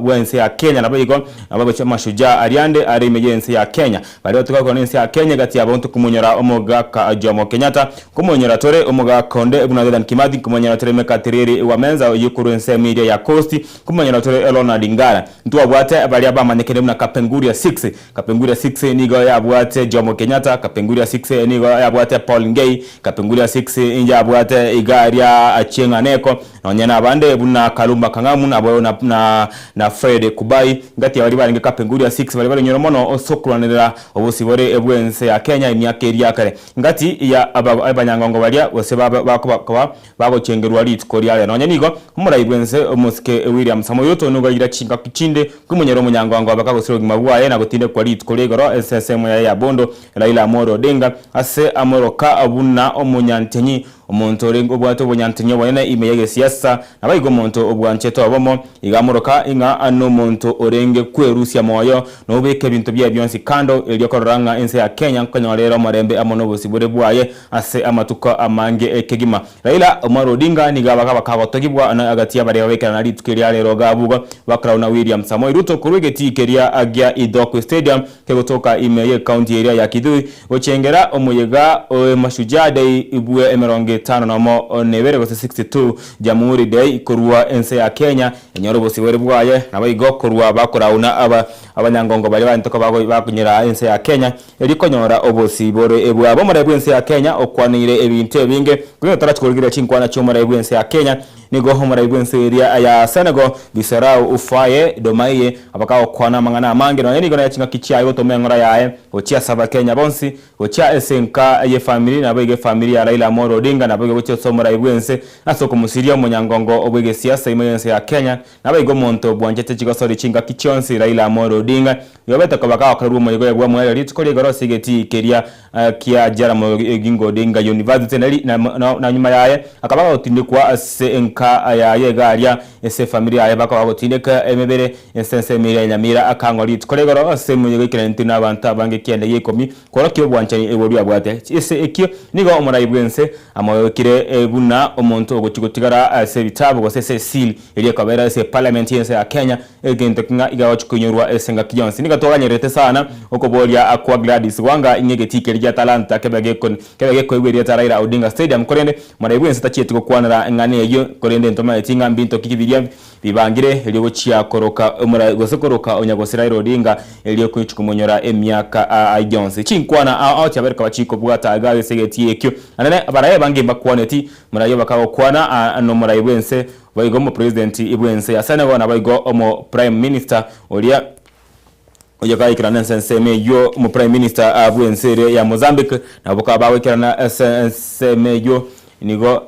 bwense ya Kenya nabayigo ababacha mashujaa ariande ari emergency ya Kenya bali otoka nensi ya Kenya gati abantu kumunyora omoga ka Jomo Kenyatta kumunyora tore omoga konde Ebuna Kimathi kumunyora tore mekatiriri wa menza yukurense media ya Coast kumunyora tore Elona Dingara ntuwa bwate abali abamanyekere muna Kapenguria 6 nigo ya bwate Jomo Kenyatta Kapenguria 6 nigo ya bwate Paul Ngei Kapenguria 6 inja abwate igaria achenga neko nonyana abande buna Kalumba Kangamu na Fred Kubai ngati abali baringe Kapenguria 6 bali nyoromono osokranira obusibore ebwense ya Kenya imyaka eri kare ngati ya abanyangongo balia bose babo chengerwa litkoria nonyanigo murayibwense omuske William Samoei Ruto nugo gira chinga kichinde kumunyero munyangongo bakagosiro gimabwaye na gutinde kwa litkoregoro SSM ya Bondo Raila Amolo Odinga ase amoroka abuna omunyantenyi omuntu orengo bwato bonyantenyo bone imeyege siasa nabayigo omuntu obwancheto abomo igamuroka inga ano omuntu orenge kwerusia moyo no beke bintu bya byonsi kando elyokoranga ense ya Kenya nkonyolero marembe amono bosibure bwaye ase amatuka amange ekegima Raila Amolo Odinga nigaba bakabotogibwa na agati abari babekana nali tukeria lero gabugo bakrauna William Samoei Ruto kurwegeti keria agia Idokwe Stadium kegotoka imeye county area ya Kitui ochengera omuyega mashujaa day ibwe emeronge 5 nomo nebere gose 62 Jamhuri Day kurwa ense ya Kenya enyoro bosibore bwaye nabayigo kurwa bakorauna abanyangongo bali bantoka bakunyira ense ya Kenya erikonyora obosibore ebwabo muri ense ya Kenya okwanire ebintu ebinge kuyo tarachikorgira chinkwana cyo muri ense ya Kenya nigo homara ibwense area ya Senegal bisarau ufaye domaiye abakawo kwana mangana amange no nigo na chinga kichayo to mengora yae ochia saba Kenya bonsi ochia SNK ye family na bege family ya Raila Amolo Odinga na bege ochia somora ibwense asoko musiria munyangongo obege siasa imense ya Kenya na bege monto bwanjete chigasori chinga kichonsi Raila Amolo Odinga yobeta ko bakawo karumo muyigo yagwa mwere litsikole goro sigeti keria kia jara mo gingo Odinga University na nyuma yae akabaka otindikwa SNK aya yegaria ese familia ya baka bagotindeka emebere esense mira nyamira akangori tkoregoro ase muyigo kirenti n'abantu abange kende yekomi korokyo bwanchani ebori abwate ese ekyo nigo omurayibwense amoyokire ebuna omuntu ogochigotigara ase bitabo gose seal eri kabera ase parliament yense ya Kenya egento kinga igawachukunyorwa esenga kijonsi niga toganyerete sana okoboria akwa Gladys Wanga ingegeti rya talanta kebege ko iberi ya Raila Odinga Stadium korende murayibwense tachiye kwanara ngane eyo korende ntoma etinga mbinto kikibiria bibangire eliyo chia koroka umurayigose koroka onyagosira Raila Odinga eliyo kwichukumunyora emyaka ajonse chinkwana out yabereka bachiko bwata agawe segeti ekyo anane abaraye bange bakwaneti murayo bakakwana no murayibwense baigo mu president ibwense asane na baigo omo prime minister olia oyo kai kirana senseme yo mu prime minister abwense ya Mozambique na bukaba wekirana senseme yo nigo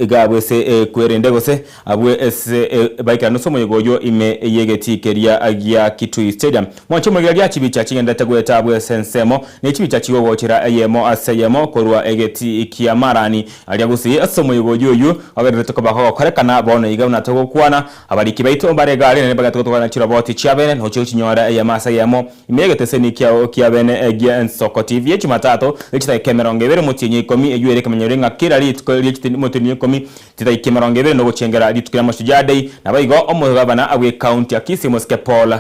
gabu se kwerende gose abwe se baika no somo yogo ime yegeti keria agia Kitui Stadium mwacho mwegeria chibicha chingenda tegweta abwe sensemo ne chibicha chiwo wochira yemo aseyemo korwa egeti ikiamarani aliagusi asomo yogo yo agere tokobaho korekana bono igana togokwana abariki baito baregale ne bagato tokwana chira boti chiabene no chinyora yema aseyemo imegete seni kia bene agia Nsoko TV echimatatu echita kemeronge bere mutinyi komi eyuere kemenyorenga kira lit motenye komi tita kemeronge bere no gochengera litukira Mashujaa Day nabaigo omugabana abwe county ya Kisumu Paul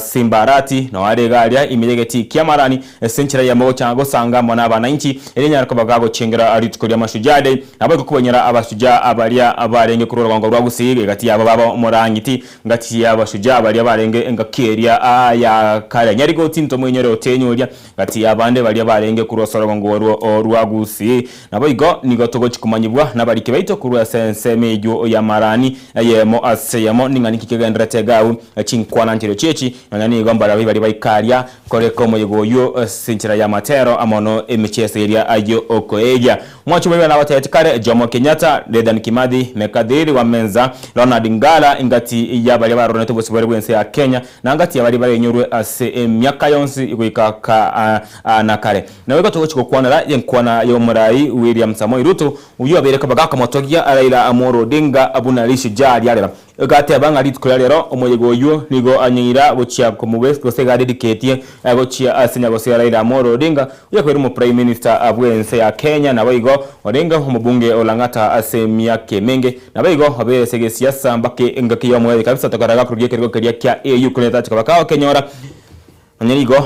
Simbarati no aregalia imegeti kiamarani essential ya mogo chango sanga mona abananchi elinya kobaga chengera litukira Mashujaa Day nabaigo kubonyera abashujaa abalia abarenge kurora wango rwagusige gati yabo baba morangiti ngati yabashujaa abalia barenge ngakeria ya kale nyarigo tinto mwenyere otenyoria gati yabande balia barenge kurosora wango rwagusi nabaigo nigo togo chikumanyibwa nabariki baito kurwa senseme yo ya marani yemo aseyemo ningani kigendera tegawu chinkwana ntiro chechi nani gomba bali baikaria koreko moyego yo sinchira ya matero amono emichese area ayo okoeja mwacho mwe na watayetikare Jomo Kenyatta Dedan Kimathi Mekadiri wa Menza Ronald Ngala ingati ya bali barone to bosibore bwense ya Kenya na ngati ya bali nyurwe ase myaka yonsi ikuika na kare na wego to chikokwana yenkwana yo murai William Samoei Ruto uyo abereka bagaka motogia Raila Amolo Odinga abuna lishi jari yarera gate abanga litkola rero omoyego yo nigo anyira bochia ko mubes gose ga dedicate bochia asinya gose Raila Amolo Odinga uyo kweri mu prime minister abwense ya Kenya na baigo Odinga umubunge olangata asemia kemenge na baigo abe sege siasa mbake ngakiyo mwe kabisa takaraga kurugie kergo keria kya EU kuneta chikabaka Kenyora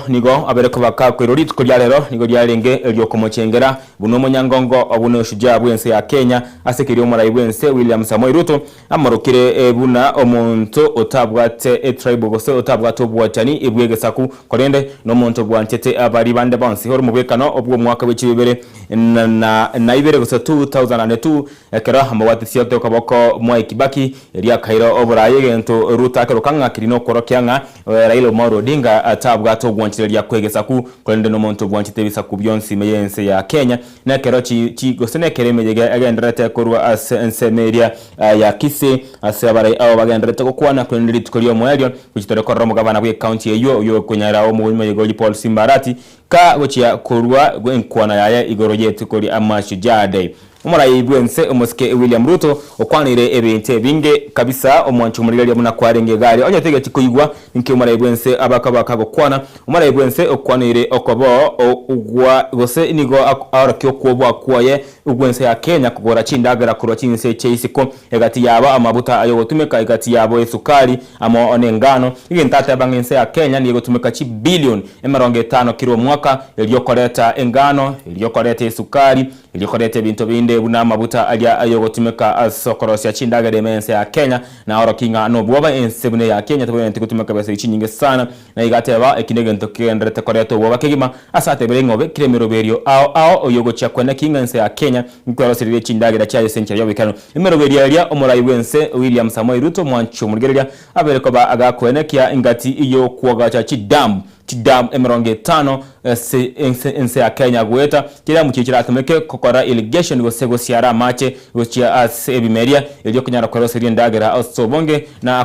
nigo abereko baka kwirori tukolya rero nigo lyalenge elyo komochengera buno monyangongo obuno shujaa bwense ya Kenya asekiri omurai bwense William Samoei Ruto amorokire buna omuntu otabwate tribe gose otabwate obwatani ebwegesaku korende no muntu bwantete abari bande bonsi horo mubekano obwo mwaka w'ekibere na ibere gose 2002 ekera hamawati siyote kaboko mwa Kibaki eria kairo oburaye gento Ruto akerokanga kirino korokyanga Raila Amolo Odinga atabwato bwanchireria kwegesaku korende no muntu bwanchite bisaku byonsi meyense ya Kenya na kero chi gosene keremege agenderete kurwa ensemeria ya Kise asabare abo bagenderete kokwana korende tukolyo moelio kuchitore korro mugabana bwe county eyo kunyara omulime yego Paul Simbarati ka gochia kurwa gwenkwana yaye igoroje tukoli Mashujaa Day umurai bwense umuske William Ruto okwanire ebinte binge kabisa omwanchu muri muna kwarenge gari onye tegeti kuyigwa nke umurai bwense abakabaka gokwana umurai bwense okwanire okobo ugwa gose inigo arakyo kwobwa kwaye ugwense ya Kenya kugora chindagara kurwa chinse cheisiko egati yaba amabuta ayo gotumeka egati yabo esukari amo onengano igentata bangense ya Kenya nigo tumeka chi billion 5 kilo mwaka iliyokoleta engano iliyokoleta esukari iliyokoleta bintu binde buna mabuta alia ayo gotumeka asokorosia chindagara mense ya Kenya na orokinga no bwoba ensebune ya Kenya tubente kutumeka bese ichinyinge sana na igateba ekinegento kendrete koreto bwoba kigima asate berengobe kiremero berio ao oyogo chakwena kingense ya Kenya nkwaro sirire chindagara cha essential yobikano imero beria lia omurai wense William Samoei Ruto mwancho murigeria abereko ba agakwenekia ingati iyo kuoga cha chidam emeronge 5 ense ya Kenya gweta kila mukikira atumeke kokora irrigation gosego siara mache gochia asebimeria ilyo kunyara kwa rosiri ndagera osobonge na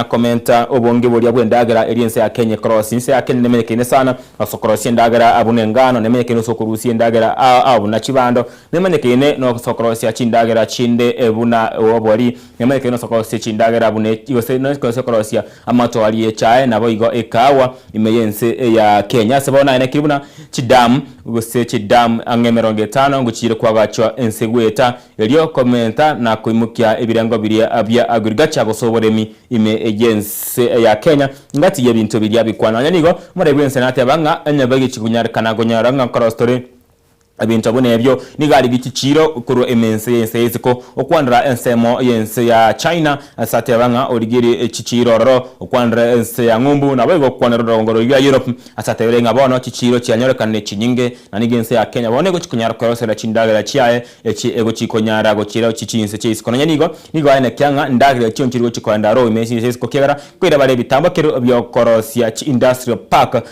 komenta obonge bolia bwendagera eliense ya Kenya cross inse ya Kenya nemeke ne sana asokorosi ndagera abunengano nemeke no sokurusi ndagera abu na chibando nemeke ne no sokorosi ya chindagera chinde ebuna obori nemeke no sokorosi chindagera abune yose no sokorosi amato ali chae na boigo ekawa imeyense ya Kenya sebona ene kiribuna chidam gose chidam angemeronge 5 nguchire kwa gachwa ensegweta elyo komenta na kuimukia ebirango biri abya agrigacha gosoboremi ime agency ya Kenya ngati yebintu biri abikwana nyanigo muri bwense nate banga anyabagi chikunyarikana gonyaranga cross story abintu abone ebyo nigali bikiciro kuru emense yense ko okwandra ensemo yense ya China asate banga origiri kiciro ro okwandra ense ya ngumbu na bego kwandra rongoro ya Europe asate berenga bono kiciro cyanyorekane kinyinge na nigense ya Kenya bone go kikunyara korosera chindagera chiaye echi ego chikonyara go chira chichinse chiskonya nigo ane kyanga ndagera cyonchirwo chikwanda ro imesi ko kegara kwira bare bitambo kero byo korosia industrial park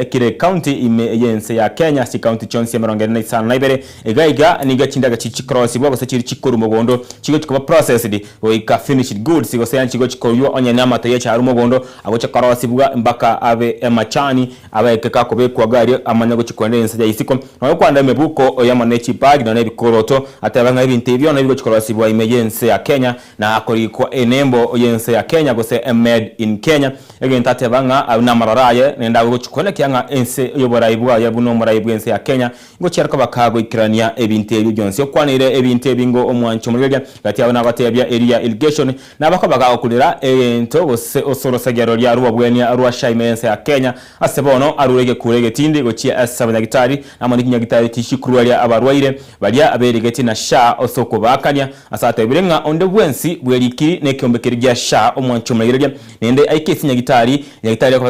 kire county ime yense ya Kenya si county chonse merongere sana naibere egaiga niga chindaga chikrosi bwo gose chikuru mugondo chigo chikuba processed oika finished goods sigo se chigo chikoyo onya nama taye cha mugondo ago chikrosi bwa mbaka abe emachani abe keka kobe kwa gari amanyago chikwende ense ya isiko no kwanda mebuko yamanechi bag na nebikoroto atabanga ibintu ibyo na bigo chikrosi bwa ime yense ya Kenya na akori ko enembo yense ya Kenya gose made in Kenya egenta tabanga na mararaye nenda go chikwende kyanga ense yobora ibwa yabuno murayibu ense ya Kenya ngo cyarko bakago ikirania ebintu ebyo byonse okwanire ebintu ebingo omwancho mulega gati abana batebya area irrigation nabako bagago kulira ento gose osoro sagero lya ruwa bwenya ruwa shaimense ya Kenya asebono arurege kurege tindi go chia asabanya gitari amani kinya gitari tishikuru lya abarwaire balya aberigeti na sha osoko bakanya asate birenga onde bwensi bweriki nekombekeri gya sha omwancho mulega nende aikesinya gitari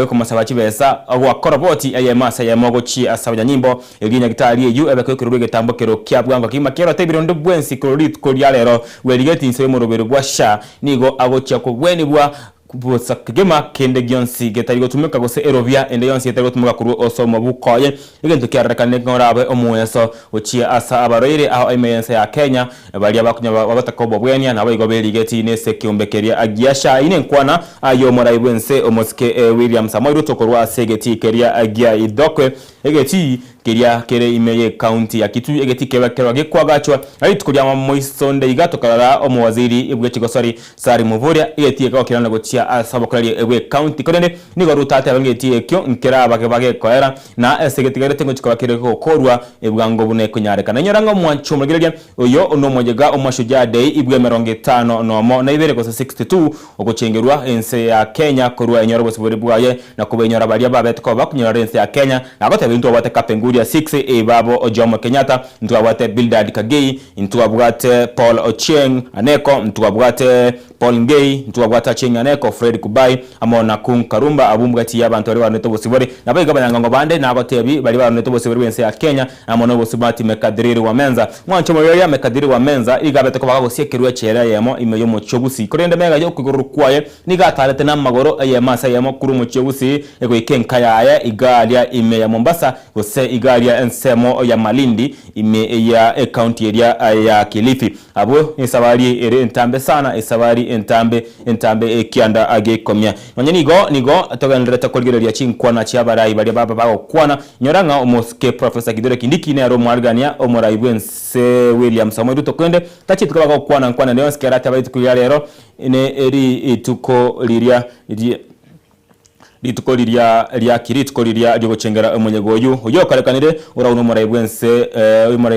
ko masabachi besa agwa koroboti ayemasa yamogo chi asabanya nyimbo eginya gitari yu abako kururege tambokero kyabwanga kimakero tebirondo bwensi korit kolyalero werigeti nse mu rubero bwa sha nigo agocha ko bweni bwa kubusa kigema kende gyonsi getarigo tumeka gose erovia ende yonsi getarigo tumeka kuru osomo bukoye igento kyarrekane ngorabe omuyeso ochia asa abaroire aho imeyense ya Kenya bali abakunya babatakobo bwenya nabo igobeli geti nese kiombekeria agiasha ine nkwana ayo moraibwense omoske William Samoei Ruto korwa segeti keria agia idokwe egeti keria kere imeye county ya Kitui egeti kebakero gekwagachwa ari tukuryama moisonde igato karara omwaziri ibwe kigosori Sari Muvuria egeti ka kirana gotia asabokorali ebwe county kodende nigo rutate abangeti ekyo nkera bage koera na segeti gere tengo chikabakere ko korwa ebwango bune kunyareka nanyoranga mwancho mugerege oyo ono mojega omashujaa day ibwe 50 nomo na ibere ko 62 ogocengerwa ense ya Kenya korwa enyoro bosibori bwaye na kubenyora bali ababet ko bakunyora ense ya Kenya na gote bintu abate kapenguri 6 babo Jomo Kenyatta ntu abate Bildad Kagei ntu abwate Paul Ochieng Aneko ntu abwate Paul Ngei ntu abwate Ochieng Aneko Fred Kubai amona kun Karumba abumbwati yabantu bari baneto bosibori nabayiga banyango bande nabatebi bari baneto bosibori bense ya Kenya amona bosibati mekadiri wa menza mwancho moyo mekadiri wa menza igabete ko bagosiekerwe cyera yemo imeyo mu cyogusi korende mega yo kugurukwaye nigatarete namagoro ayemasa yemo kuru mu cyogusi ego ikenka yaye igalia ime ya Mombasa gose igalia ensemo ya Malindi ime ya county area ya Kilifi abo isabari ere entambe sana isabari entambe kianda age komya nonye nigo atogandira takolgero ya chinkwana cyabarayi bali baba bago kwana nyoranga omoske Professor Kidore Kindiki ne aro mwargania omorayibwense William Samoei Ruto kwende tachitwa bago kwana ne onskera tabayitu kuyalero ine eri ituko liria lituko liria kirituko liria ryogochengera omunyegoyu uyo karekanire urauno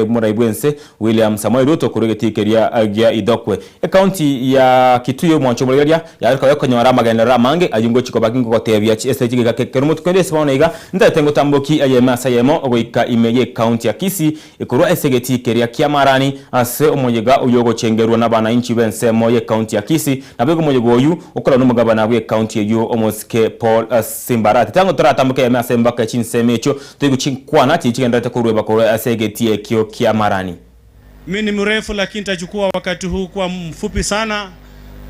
morayibwense William Samoei Ruto kuregetikeria agia idokwe county ya Kitui mwancho muregeria yariko yakonyora magendera mange ayungo chiko bakingo gotebya SG gakekerumut kwende sibona iga ndatengo tamboki ayemasa yemo ogoika imeye county ya Kisii ikurwa SG kiamarani ase omuyega uyogocengerwa nabana inchi bense moye county ya Kisii nabego munyegoyu ukora numugabana we county yu omoske Paul Simbarati tango turatambuka ya masemba ka chinsemecho tuguchinkwana chichigenda takurweba kwa asegeti kio kiamarani. Mimi ni mrefu lakini nitachukua wakati huu kwa mfupi sana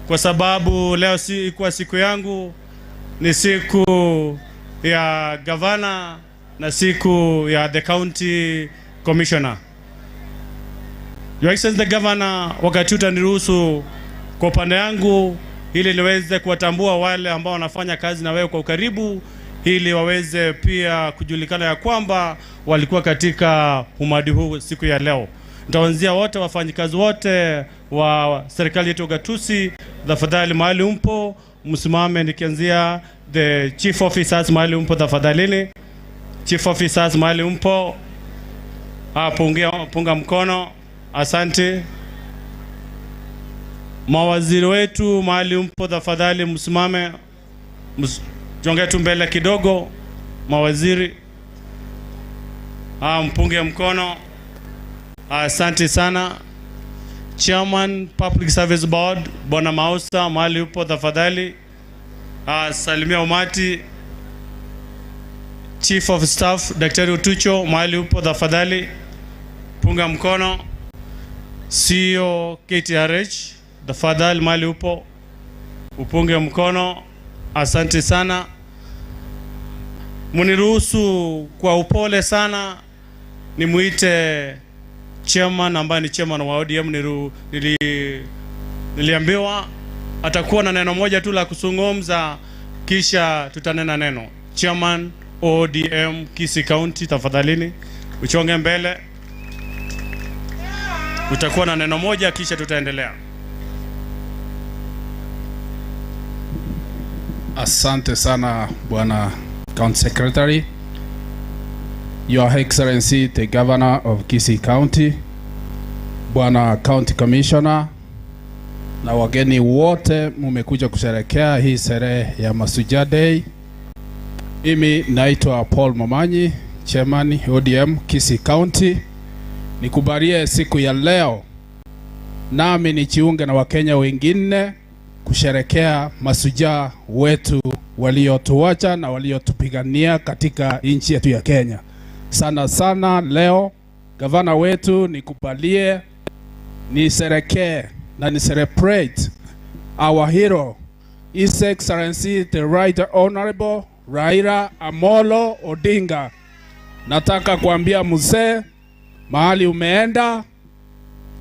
kwa sababu leo si kwa siku yangu ni siku ya gavana na siku ya the county commissioner. Your Excellency the Governor, wakati utaniruhusu kwa upande yangu ili niweze kuwatambua wale ambao wanafanya kazi na wewe kwa ukaribu ili waweze pia kujulikana ya kwamba walikuwa katika umadi huu siku ya leo. Nitaanzia wote wafanyikazi wote wa serikali yetu Gatusi, tafadhali mahali umpo msimame, nikianzia the chief officers mahali umpo tafadhalini. Chief officers mahali umpo punga mkono, asante. Mawaziri wetu mahali umpo tafadhali msimame, jonge tu mbele kidogo. Mawaziri mpunge mkono, Asante sana. Chairman Public Service Board, Bwana Mausa, mahali upo tafadhali. Salimia umati. Chief of Staff, Daktari Utucho, mahali upo tafadhali. Punga mkono. CEO KTRH, tafadhali mahali upo. Upunge mkono. Asante sana. Muniruhusu kwa upole sana nimuite chairman ambaye ni chairman wa ODM. Niliambiwa atakuwa na neno moja tu la kuzungumza kisha tutanena neno. Chairman ODM Kisii County, tafadhalini uchonge mbele. Utakuwa na neno moja kisha tutaendelea. Asante sana Bwana County Secretary, Your Excellency the Governor of Kisii County, Bwana County Commissioner na wageni wote mumekuja kusherehekea hii sherehe ya Mashujaa Day. Mimi naitwa Paul Momanyi, Chairman ODM Kisii County. Nikubalie siku ya leo nami nijiunge na Wakenya wengine kusherehekea mashujaa wetu waliotuacha na waliotupigania katika nchi yetu ya Kenya. Sana sana leo gavana wetu nikubalie nisherehekee na ni celebrate our hero, His Excellency the Right Honorable Raila Amolo Odinga. Nataka kuambia mzee, mahali umeenda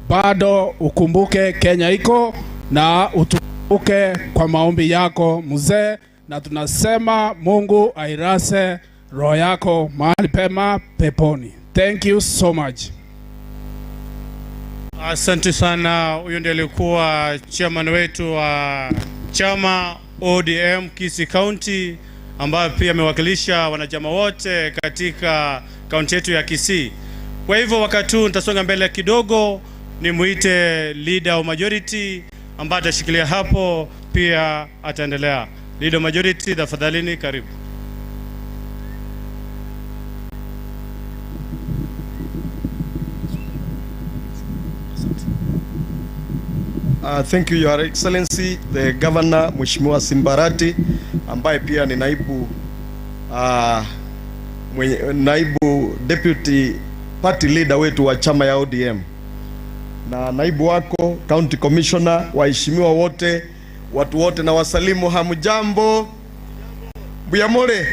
bado ukumbuke Kenya iko na utukumbuke kwa maombi yako mzee, na tunasema Mungu airase roho yako mahali pema peponi. Thank you so much. Asante sana. Huyo ndiye alikuwa chairman wetu wa chama ODM Kisii County, ambaye pia amewakilisha wanachama wote katika kaunti yetu ya Kisii. Kwa hivyo wakati huu nitasonga mbele kidogo, nimuite leader wa majority ambaye atashikilia hapo, pia ataendelea. Leader wa majority, tafadhalini, karibu. Thank you, Your Excellency, the Governor, Mheshimiwa Simbarati, ambaye pia ni naibu deputy party leader wetu wa chama ya ODM, na naibu wako County Commissioner, waheshimiwa wote, watu wote na wasalimu, hamjambo, buyamole.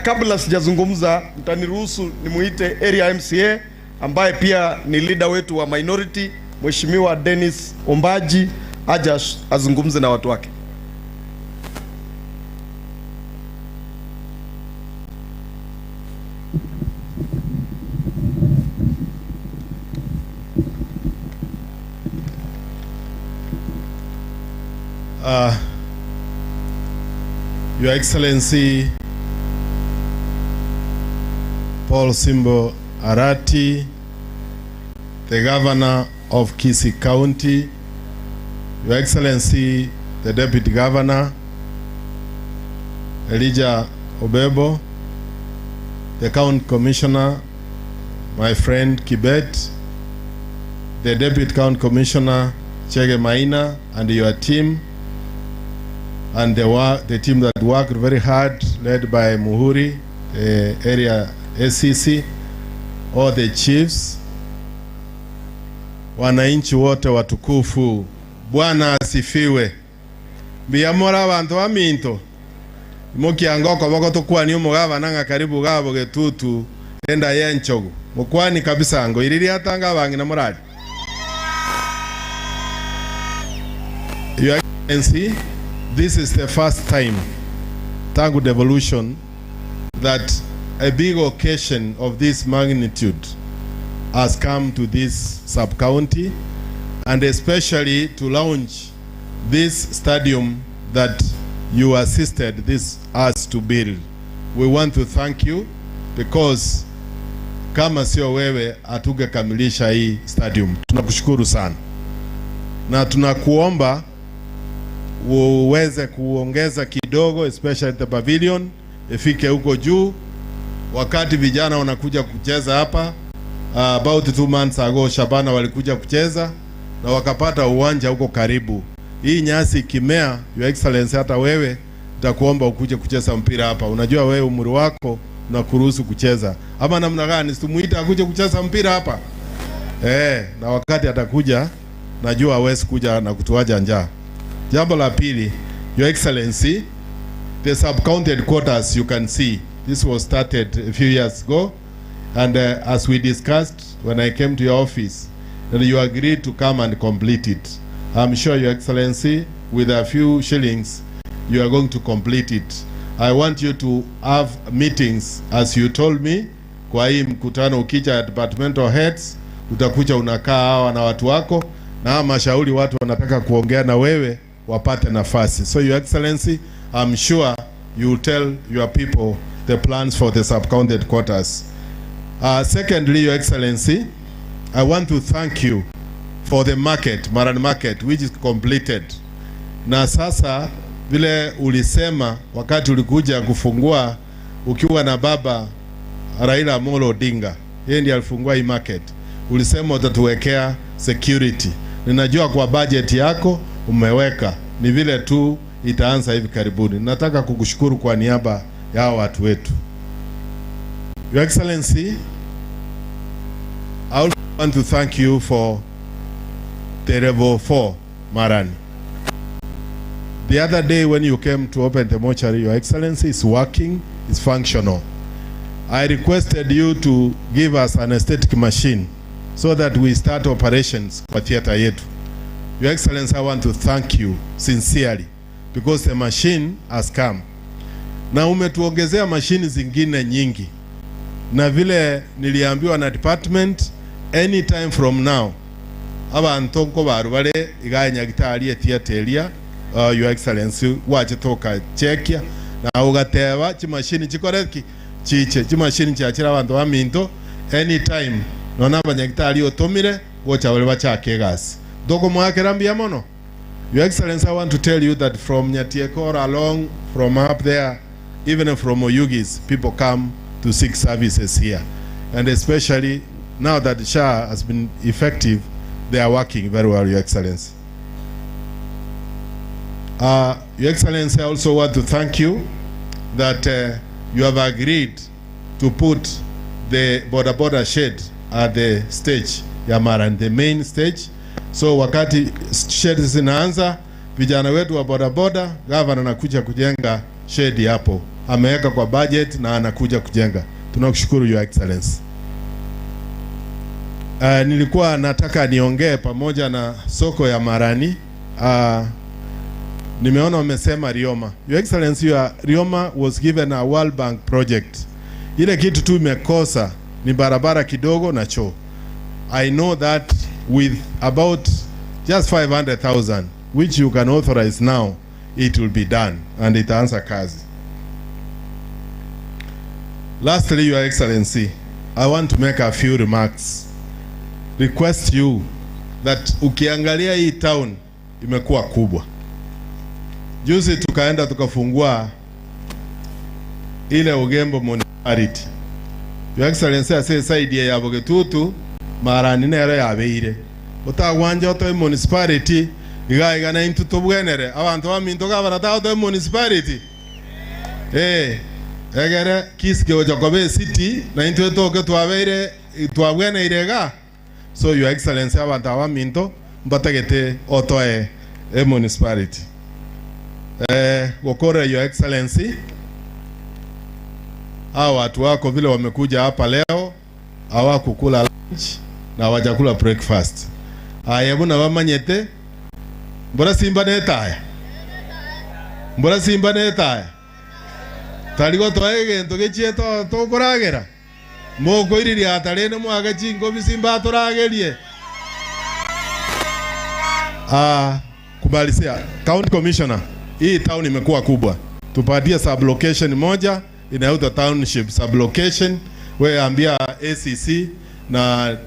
Kabla sijazungumza, mtaniruhusu nimuite area MCA ambaye pia ni leader wetu wa minority, Mheshimiwa Dennis Ombaji, aje azungumze na watu wake. Your Excellency Paul Simbo Arati, the Governor of Kisii County, Your Excellency the Deputy Governor Elijah Obebo, the County Commissioner, my friend Kibet, the Deputy County Commissioner Chege Maina and your team, and the team that worked very hard, led by Muhuri, the area SCC, all the chiefs, wananchi wote watukufu, Bwana asifiwe. Biyamora bantu baminto mukiangoko bako tukwa ni umugaba nanga karibu gabo getutu enda yenchogo mukwani kabisa ngo iriri atanga bangi na muradi. You can see this is the first time, Tangu devolution, that a big occasion of this magnitude has come to this sub-county, and especially to launch this stadium that you assisted us to build. We want to thank you, because kama sio wewe hatungekamilisha hii stadium. Tunakushukuru sana, na tunakuomba uweze kuongeza kidogo, especially the pavilion ifike huko juu, wakati vijana wanakuja kucheza hapa, about 2 months ago Shabana walikuja kucheza na wakapata uwanja huko karibu. Hii nyasi kimea, Your Excellency, hata wewe nitakuomba ukuje kucheza mpira hapa. Unajua wewe umri wako unakuruhusu kucheza. Ama namna gani tumuita akuje kucheza mpira hapa? Na wakati atakuja najua hawezi kuja na kutuaja njaa. Jambo la pili, Your Excellency, the sub-county headquarters, you can see this was started a few years ago, and as we discussed when I came to your office, that you agreed to come and complete it. I'm sure, Your Excellency, with a few shillings you are going to complete it. I want you to have meetings as you told me. Kwa hii mkutano ukija departmental heads, utakuja unakaa hawa na watu wako na mashauri watu wanataka kuongea na wewe wapate nafasi. So Your Excellency, I'm sure you will tell your people the plans for the sub-county headquarters. Secondly, Your Excellency, I want to thank you for the market, Maran Market, which is completed. Na sasa vile ulisema wakati ulikuja kufungua ukiwa na baba Raila Amolo Odinga, yeye ndiye alifungua hii market. Ulisema utatuwekea security. Ninajua kwa budget yako umeweka, ni vile tu itaanza hivi karibuni. Nataka kukushukuru kwa niaba ya watu wetu. Your Excellency, I also want to thank you for the level 4 Marani. The other day when you came to open the mortuary, Your Excellency, is working, is functional. I requested you to give us an aesthetic machine so that we start operations kwa theater yetu. Your Excellency, I want to thank you sincerely because the machine has come. Na umetuongezea mashini zingine nyingi. Na vile niliambiwa na department, anytime from now, abantu nko barubare iganya gitari theater area, Your Excellency, wache toka chekia na ugateba chimashini chikoreki chiche chimashini cyakira abantu baminto anytime nona abanyagitari otomire gocha bale bachake gas doko mwakerambia mono. Your Excellency, I want to tell you that from Nyatiekora along from up there, even from Oyugis, people come to seek services here, and especially now that SHA has been effective, they are working very well, Your Excellency. Your Excellency, I also want to thank you that you have agreed to put the border shed at the stage ya Maran, the main stage. So wakati shed zinaanza, vijana wetu wa boda, governor anakuja kujenga shed hapo. Ameweka kwa budget na anakuja kujenga. Tunakushukuru Your Excellency. Nilikuwa nataka niongee pamoja na soko ya Marani. Nimeona wamesema Rioma. Your Excellency, Rioma was given a World Bank project. Ile kitu tu imekosa ni barabara kidogo na choo. I know that with about just 500,000 which you can authorize now, it will be done and it answer kazi. Lastly, Your Excellency, I want to make a few remarks. Request you that ukiangalia hii town imekuwa kubwa. Juzi tukaenda tukafungua ile Ugembo municipality. Your Excellency, ase idea ya Bogetutu Marani nero yabeire. Utagwanja oto municipality igaiga na into tubwenere abantu baminto gabarata oto municipality. Egere kiske ojakobe city na into toke twabeire twabwene irega. So Your Excellency, abantu baminto mbatagete oto municipality. Wokore Your Excellency, hao watu wako vile wamekuja hapa leo hawakukula lunch na hawajakula breakfast. Ayebuna bamanyete mbora simba netaya. Mbora simba netaya. Taligo toege ntogeche to koragera. Moko iriri atarene mwaga chingo bisimba toragerie. Kubalisia County Commissioner, hii town imekuwa kubwa. Tupatie sublocation moja inaitwa township sublocation. Wewe ambia ACC na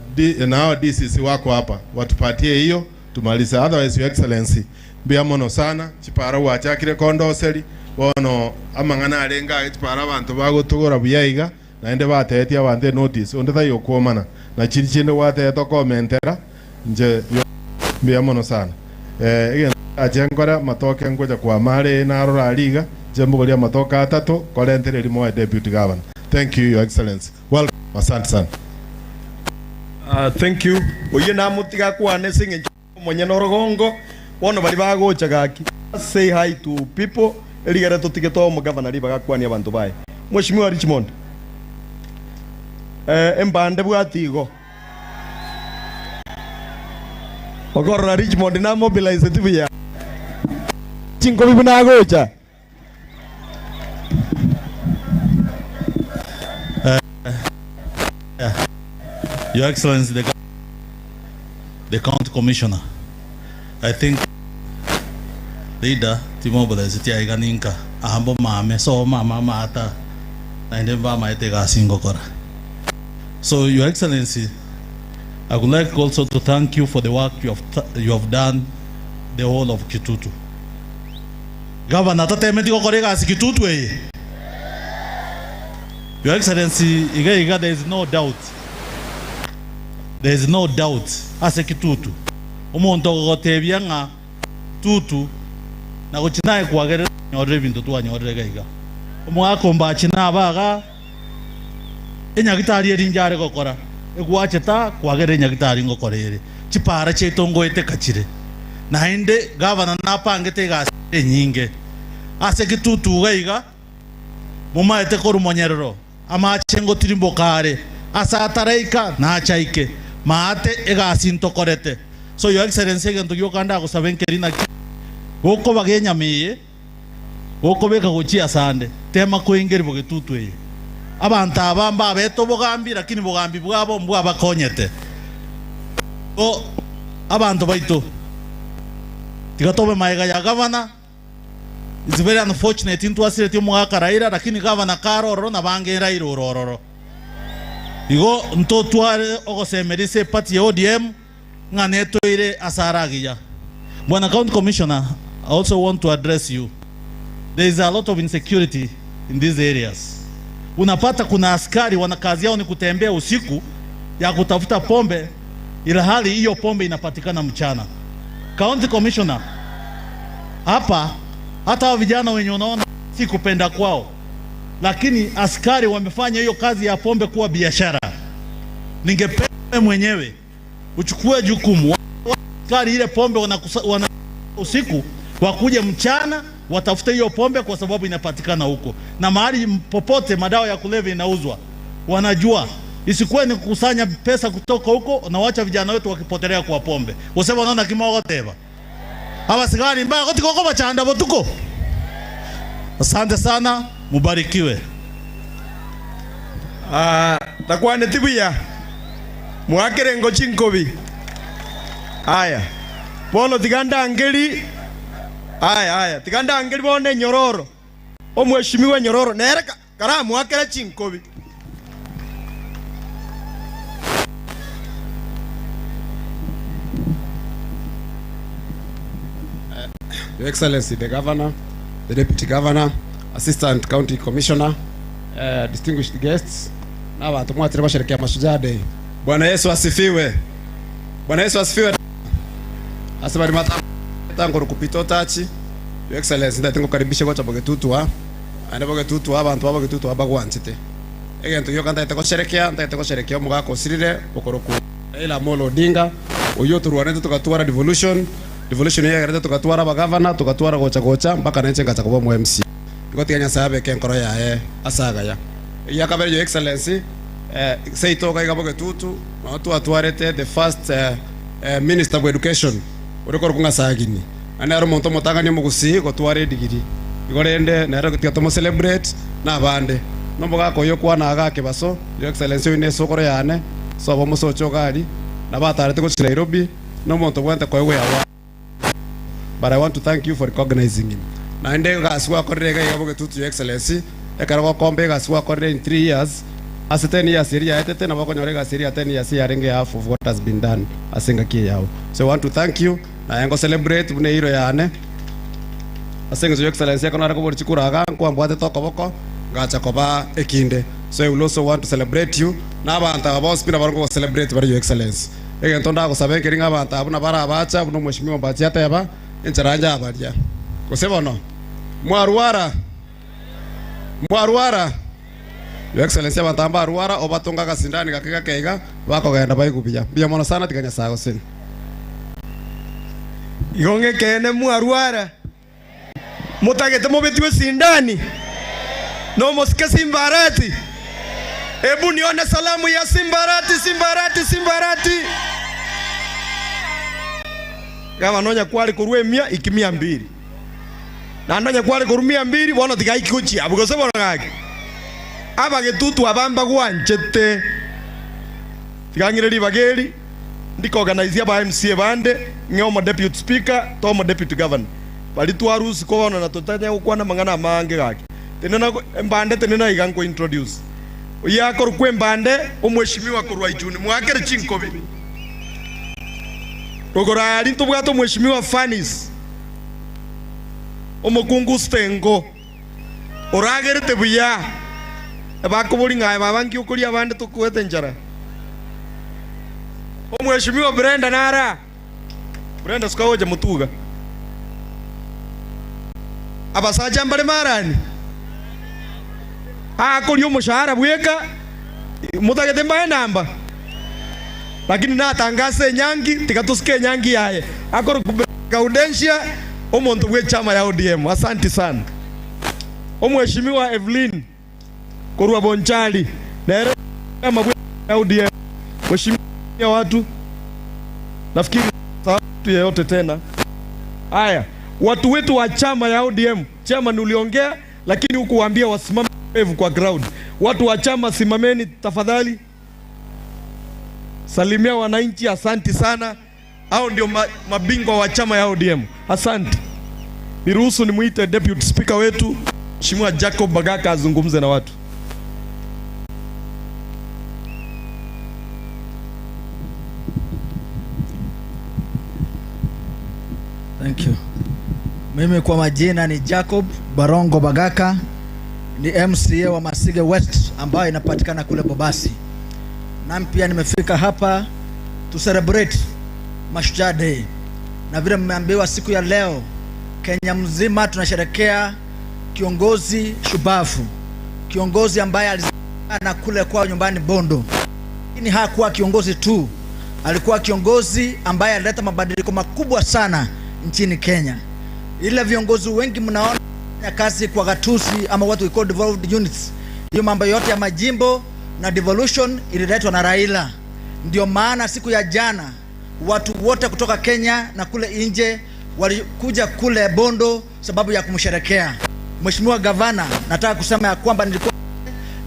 DCC wako hapa watupatie hiyo tumalize. Otherwise, Your Excellency, bia mono sana chipara wachakire kondoseri bono amangana alenga chipara abantu bagotogora buyaiga na ende batetia bante notice onde thayo kuomana na chirichinde wateto commentera nje mbia mono sana igen ajenkora matoke ngoja kwa mare na rora liga jembugoria matoka atatu kolentere limo deputy governor. Thank you, Your Excellency. Welcome. Asante sana. Thank you. Oye na mutiga kwane singe mwenye norogongo bono bali bagocha gaki. Say hi to people. Eligara tutike to mo governor liba kwani abantu bae. Mheshimiwa Richmond. Embande bwatigo. Ogorra Richmond na mobilize tibia. Chinko bibuna gocha. Your Excellency, the County Commissioner, I think leader timobilize tia iganinka ahambo mame so mama mata na ndemba maitega singo kora. So Your Excellency, I would like also to thank you for the work you have done the whole of Kitutu. Governor tatemeti ko korega Kitutu eh. Your Excellency, there is no doubt. There is no doubt. Ase Kitutu. Umuntu ogotebia nga tutu na kuchinae kwagere nyore bintu twa nyore gaiga. Umwakomba china baga enyagitari erinjare gokora. Egwacheta kwagere nyagitari ngokorere. Chipara chetongo ete kachire. Na inde governor napangete ga nyinge. Ase Kitutu gaiga muma ete koru monyerero. Ama chengo tirimbokare asa taraika na chaike maate ega asinto korete. So Your Excellency gento yokanda ko saben kerina goko bagenya meye goko beka gochia sande tema ko ingeri boge tutwe abantu abamba beto bogambi lakini bogambi bwabo mbwa bakonyete o abantu baito tigatobe maiga ya governor. It's very unfortunate into asile timu Raila lakini governor Karoro na bange Raila ororo. Igo ntotware ogosemerise party ya ODM nganeto ile asaragia. Bwana County Commissioner, I also want to address you. There is a lot of insecurity in these areas. Unapata kuna askari wana kazi yao ni kutembea usiku ya kutafuta pombe ila hali hiyo pombe inapatikana mchana. County Commissioner, hapa hata vijana wenye unaona si kupenda kwao, lakini askari wamefanya hiyo kazi ya pombe kuwa biashara. Ningependa mwenyewe uchukue jukumu, askari ile pombe wana usiku wakuje mchana watafute hiyo pombe kwa sababu inapatikana huko, na mahali popote madawa ya kulevya inauzwa wanajua. Isikuwe ni kukusanya pesa kutoka huko na wacha vijana wetu wakipotelea kwa pombe. Usema unaona kimao teba aba sigari mbaya koti koko bachanda botuko. Asante sana, mubarikiwe. Takwane tibuya mwakere ngo chinkobi. Aya bono tiganda angeli. Aya tiganda angeli bone nyororo o mheshimiwa nyororo nere kara mwakere chinkobi. Your Excellency, the Governor, the Deputy Governor, Assistant County Commissioner, distinguished guests, na watu mwatire basherekea Mashujaa Day. Bwana Yesu asifiwe. Bwana Yesu asifiwe. Asabari matango kupito tachi. Your Excellency, ndatengo karibisha kwa chaboge tutu ha. Ane boge tutu abantu baboge tutu abagwanchite. Egento yokanda itako sherekea mugako sirire okoroku. Raila Amolo Odinga, oyo turuanete tukatwara devolution ya gareta tukatwara ba governor tukatwara gocha mpaka nenche ngacha kuba mu MC. Ngotiganya sabe ke nkoro yae asaga ya. Ya kabere Your Excellency sei toka igaboge tutu watu atwarete the first Minister of Education uriko kunga sagini. Ana aro monto motangani mugusi go tware digiri. Igorende na aro tikatomo celebrate na bande. Nombo gako yo kwana agake baso Your Excellency ine sokoro yane so bomo so chogari na batarete ko Nairobi no monto gwanta ko ewe awa. But I want to thank you for recognizing him. Na ende gaswa korega igaboge tutu Your Excellency ekarago kombe gaswa korre in 3 years as 10 years area etete na bako nyorega seria 10 years ya renge half of what has been done asenga kie yao. So I want to thank you na yango celebrate bune hiro yane asenga Your Excellency kono arako borchikura ga kwa mbwate toko boko gacha koba ekinde So I will also want to celebrate you. Na abantu abos pina barko celebrate bari your excellency. Ege ntonda ko sabe kiringa abantu abuna bara abacha buno mheshimiwa bachi hata yaba encharanja abaria. Kusema no. Mwaruara. Your excellency batamba ruara obatonga kasindani kakika keiga bako gaenda baikupia. Bia mono sana tikanya sago sin. Yonge kene mwaruara. Mutagete mobetiwe sindani. No mosike Simbarati. Ebu nione salamu ya Simbarati. Gava nonya kwali kurue mia ikimia mbili. Na nonya kwali kurumia mbili wana tikai kuchi abugo sebo ngaki. Aba getutu abamba gwanchete. Tigangire bageli. Ndiko organize ba MCA bande, ngoma deputy speaker, tomo deputy governor. Bali tuarusi ko wana na totanya ukwana mangana mange gaki. Tenena mbande tenena igango introduce. Uyako rukwe mbande umheshimiwa kurwa ijuni mwakere chinkobe. Rogora linto bwato mheshimiwa Fanis. Omokungu stengo. Oragere tebuya. Abakobuli ngai babangi ukuri abande tukwete njara. Mheshimiwa Brenda Nara. Brenda sikawoje mutuga. Abasaja mbale marani. Akoli umushahara bweka mutagete mbaye namba. Lakini natangase nyangi tikatusikie nyangi yaye. Akoro Gaudensia omuntu bwe chama ya ODM. Asante sana. Mheshimiwa Evelyn Korwa Bonchali. Nere kama bwe ya ODM. Mheshimiwa watu nafikiri watu yeyote tena. Haya, watu wetu wa chama ya ODM, chama ni uliongea lakini hukuwaambia wasimame kwa ground. Watu wa chama simameni tafadhali. Salimia wananchi, asante sana. Hao ndio mabingwa wa chama ya ODM. Asante. Niruhusu nimuite deputy speaker wetu Mheshimiwa Jacob Bagaka azungumze na watu. Thank you. Mimi kwa majina ni Jacob Barongo Bagaka, ni MCA wa Masige West ambayo inapatikana kule Bobasi. Na pia nimefika hapa to celebrate Mashujaa Day. Na vile mmeambiwa siku ya leo Kenya mzima tunasherehekea kiongozi shubafu. Kiongozi ambaye alizana kule kwa nyumbani Bondo. Lakini hakuwa kiongozi tu. Alikuwa kiongozi ambaye alileta mabadiliko makubwa sana nchini Kenya. Ile viongozi wengi mnaona kazi kwa gatuzi ama watu we call devolved units. Hiyo mambo yote ya majimbo na devolution ililetwa na Raila. Ndio maana siku ya jana watu wote kutoka Kenya na kule nje walikuja kule Bondo sababu ya kumsherekea. Mheshimiwa Gavana, nataka kusema ya kwamba nilikuwa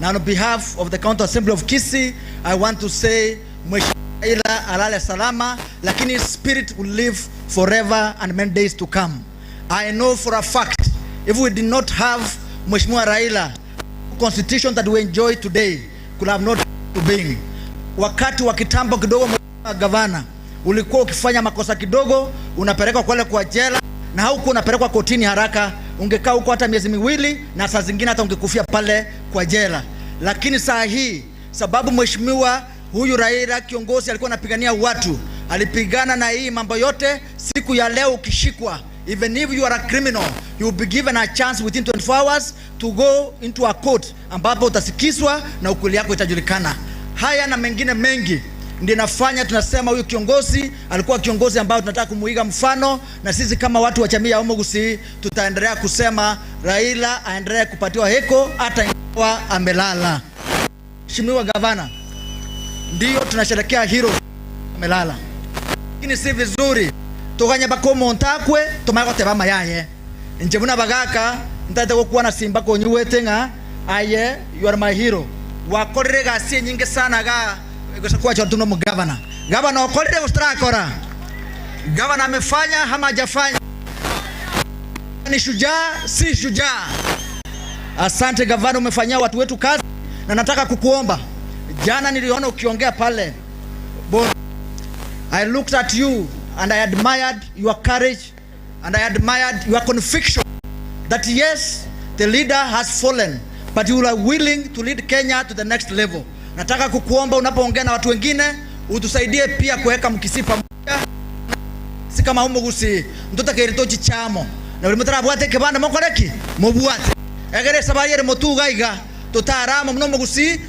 na on behalf of the County Assembly of Kisii, I want to say Mheshimiwa Raila alale salama, lakini spirit will live forever and many days to come. I know for a fact if we did not have Mheshimiwa Raila, constitution that we enjoy today could have not to being. Wakati wa kitambo kidogo Mheshimiwa Gavana, ulikuwa ukifanya makosa kidogo unapelekwa kwa jela na haukuwa unapelekwa kotini haraka, ungekaa huko hata miezi miwili na saa zingine hata ungekufia pale kwa jela. Lakini saa hii sababu Mheshimiwa huyu Raila kiongozi alikuwa anapigania watu, alipigana na hii mambo yote. Siku ya leo ukishikwa, even if you are a criminal, you will be given a chance within 24 hours to go into a court ambapo utasikizwa na ukweli yako itajulikana. Haya na mengine mengi ndio nafanya tunasema huyu kiongozi alikuwa kiongozi ambao tunataka kumuiga mfano, na sisi kama watu wa jamii ya Omogusi tutaendelea kusema Raila aendelee kupatiwa heko hata ingawa amelala. Mheshimiwa Gavana, ndio tunasherehekea hero amelala, lakini si vizuri tuganya bako montakwe tumako tebama yaye njebuna Bagaka ntate kuwa na simba ko nyuwete nga aye you are my hero. Wakorire gasi nyingi sana ga kwa chotuno mgavana. Gavana okorire ustrakora. Gavana amefanya hama hajafanya. Ni shujaa si shujaa. Asante gavana, umefanyia watu wetu kazi na nataka kukuomba. Jana niliona ukiongea pale Bondo. I looked at you and I admired your courage and I admired your conviction that yes, the leader has fallen, but you are willing to lead Kenya to the next level. Nataka kukuomba unapoongea na watu wengine utusaidie pia kuweka mkisi pamoja, si kama umugusi ndoto keritochi chamo na buri mutara bwate kebanda mokoreki mubwate egere sabayere motuga iga tutarama mno mugusi.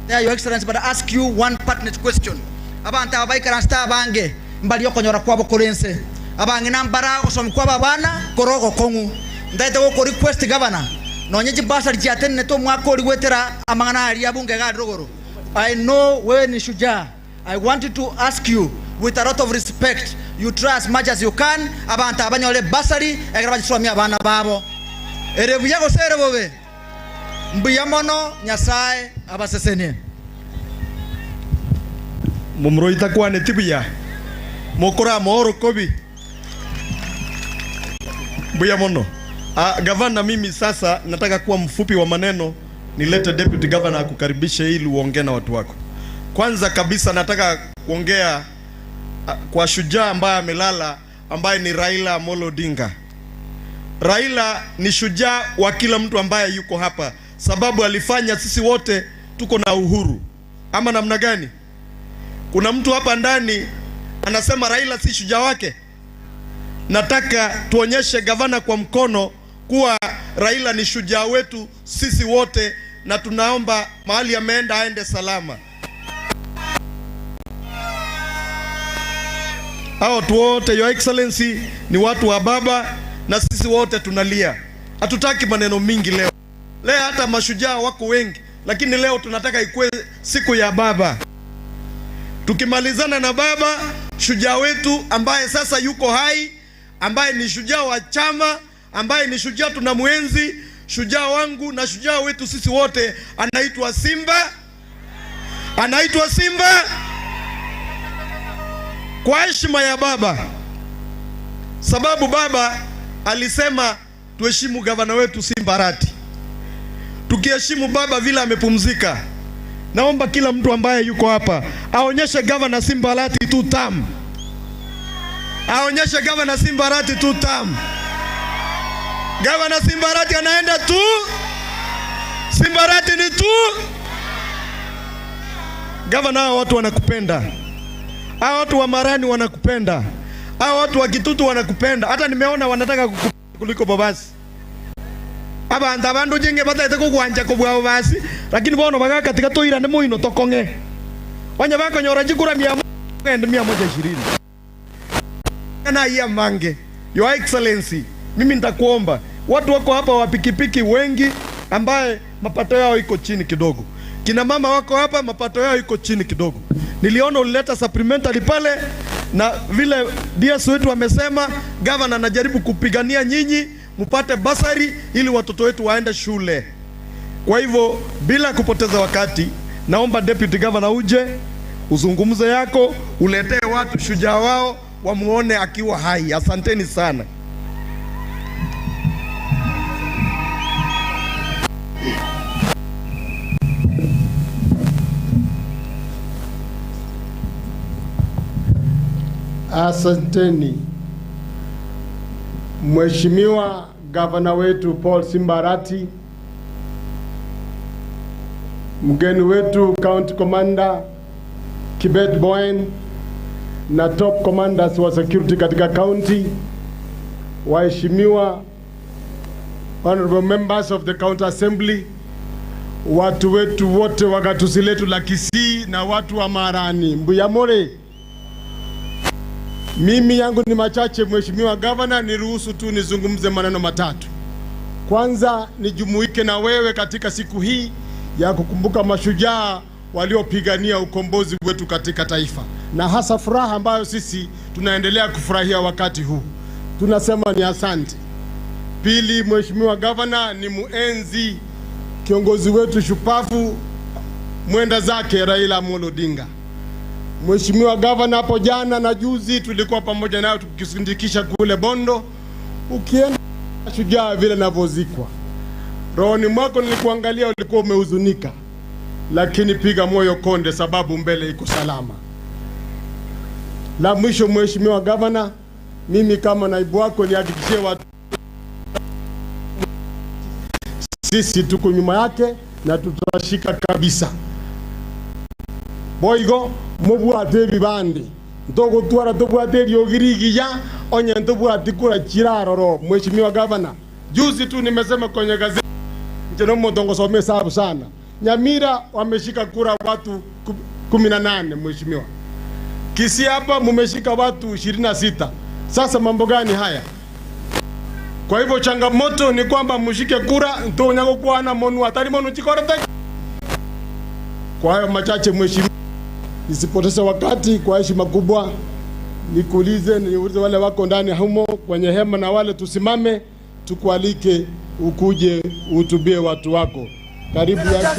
Your Excellency, but I ask you one pertinent question. Abanta abaikara sta bange mbali yokonyora kwabo korense abange nambara osom kwaba bana korogo kongu ndaite go request governor nonyeji basari chiatene to mwako ligwetera amangana ali abunge ga rogoro. I know when ni shujaa. I wanted to ask you with a lot of respect, you try as much as you can abanta abanyole basari egraba chiswami abana babo erebu yago sere bobe mbuyamono nyasaye abasesenie mumroita kwane tibiya mokora moro kobi mbuyamono. Gavana, mimi sasa nataka kuwa mfupi wa maneno, nilete deputy governor akukaribishe ili uongee na watu wako. Kwanza kabisa nataka kuongea kwa shujaa ambaye amelala, ambaye ni Raila Amolo Odinga. Raila ni shujaa wa kila mtu ambaye yuko hapa, sababu alifanya sisi wote tuko na uhuru. Ama namna gani? Kuna mtu hapa ndani anasema Raila si shujaa wake. Nataka tuonyeshe gavana kwa mkono kuwa Raila ni shujaa wetu sisi wote, na tunaomba mahali ameenda aende salama. Hao watu wote, Your Excellency, ni watu wa baba na sisi wote tunalia. Hatutaki maneno mingi leo. Leo hata mashujaa wako wengi, lakini leo tunataka ikuwe siku ya baba. Tukimalizana na baba, shujaa wetu ambaye sasa yuko hai, ambaye ni shujaa wa chama, ambaye ni shujaa tunamwenzi, shujaa wangu na shujaa wetu sisi wote, anaitwa Simba. Anaitwa Simba. Kwa heshima ya baba, sababu baba alisema tuheshimu gavana wetu Simba Arati. Tukiheshimu baba vile amepumzika, naomba kila mtu ambaye yuko hapa aonyeshe gavana Simba Arati 2 term. Aonyeshe gavana Simba Arati 2 term. Gavana Simba Arati anaenda tu. Simba Arati ni tu. Gavana, hao watu wanakupenda. Hao watu wa Marani wanakupenda. Hao watu wa Kitutu wanakupenda. Hata nimeona wanataka kuliko Bobasi. Abantu abandu jenge bataite kugwanja kubwa Bobasi, lakini bono bagaka tikatoira ne muino tokonge. Wanya bako nyora jikura 120. Kana ya mange. Your Excellency, mimi nitakuomba watu wako hapa wa pikipiki wengi ambaye mapato yao iko chini kidogo. Kina mama wako hapa mapato yao iko chini kidogo. Niliona ulileta supplementary pale, na vile DS wetu wamesema governor anajaribu kupigania nyinyi mpate basari ili watoto wetu waende shule. Kwa hivyo bila kupoteza wakati, naomba deputy governor uje uzungumze yako, uletee watu shujaa wao wamuone akiwa hai. Asanteni sana. Asanteni. Mheshimiwa gavana wetu Paul Simba Arati, mgeni wetu County Commander Kibet Boen na top commanders wa security katika county, waheshimiwa honorable members of the county assembly, watu wetu wote wa gatuzi letu la Kisii na watu wa Marani, Mbuyamore. Mimi yangu ni machache Mheshimiwa Gavana, niruhusu tu nizungumze maneno matatu. Kwanza nijumuike na wewe katika siku hii ya kukumbuka mashujaa waliopigania ukombozi wetu katika taifa, na hasa furaha ambayo sisi tunaendelea kufurahia wakati huu. Tunasema ni asante. Pili, Mheshimiwa Gavana, ni muenzi kiongozi wetu shupavu mwenda zake Raila Amolo Odinga. Mheshimiwa Gavana, hapo jana na juzi tulikuwa pamoja nayo tukisindikisha kule Bondo, ukienda shujaa vile navozikwa. Rohoni mwako nilikuangalia ulikuwa umehuzunika, lakini piga moyo konde, sababu mbele iko salama. La mwisho, Mheshimiwa Gavana, mimi kama naibu wako nihakikishie watu sisi tuko nyuma yake na tutashika kabisa. Boigo mubwate bibandi ndogo twara tubwate ryogirigiya onye ndubwate kura kiraroro. Mheshimiwa Gavana, juzi tu nimesema kwenye gazeti njeno mudongo some sababu sana. Nyamira wameshika kura watu 18 mheshimiwa. Kisii hapa mumeshika watu 26. Sasa mambo gani haya? Kwa hivyo changamoto ni kwamba mshike kura nto nyango kuana monu atari monu chikorete. Kwa hayo machache mheshimiwa, nisipoteze wakati, kwa heshima kubwa niulize wale wako ndani humo kwenye hema na wale tusimame tukualike ukuje uhutubie watu wako. Karibu ya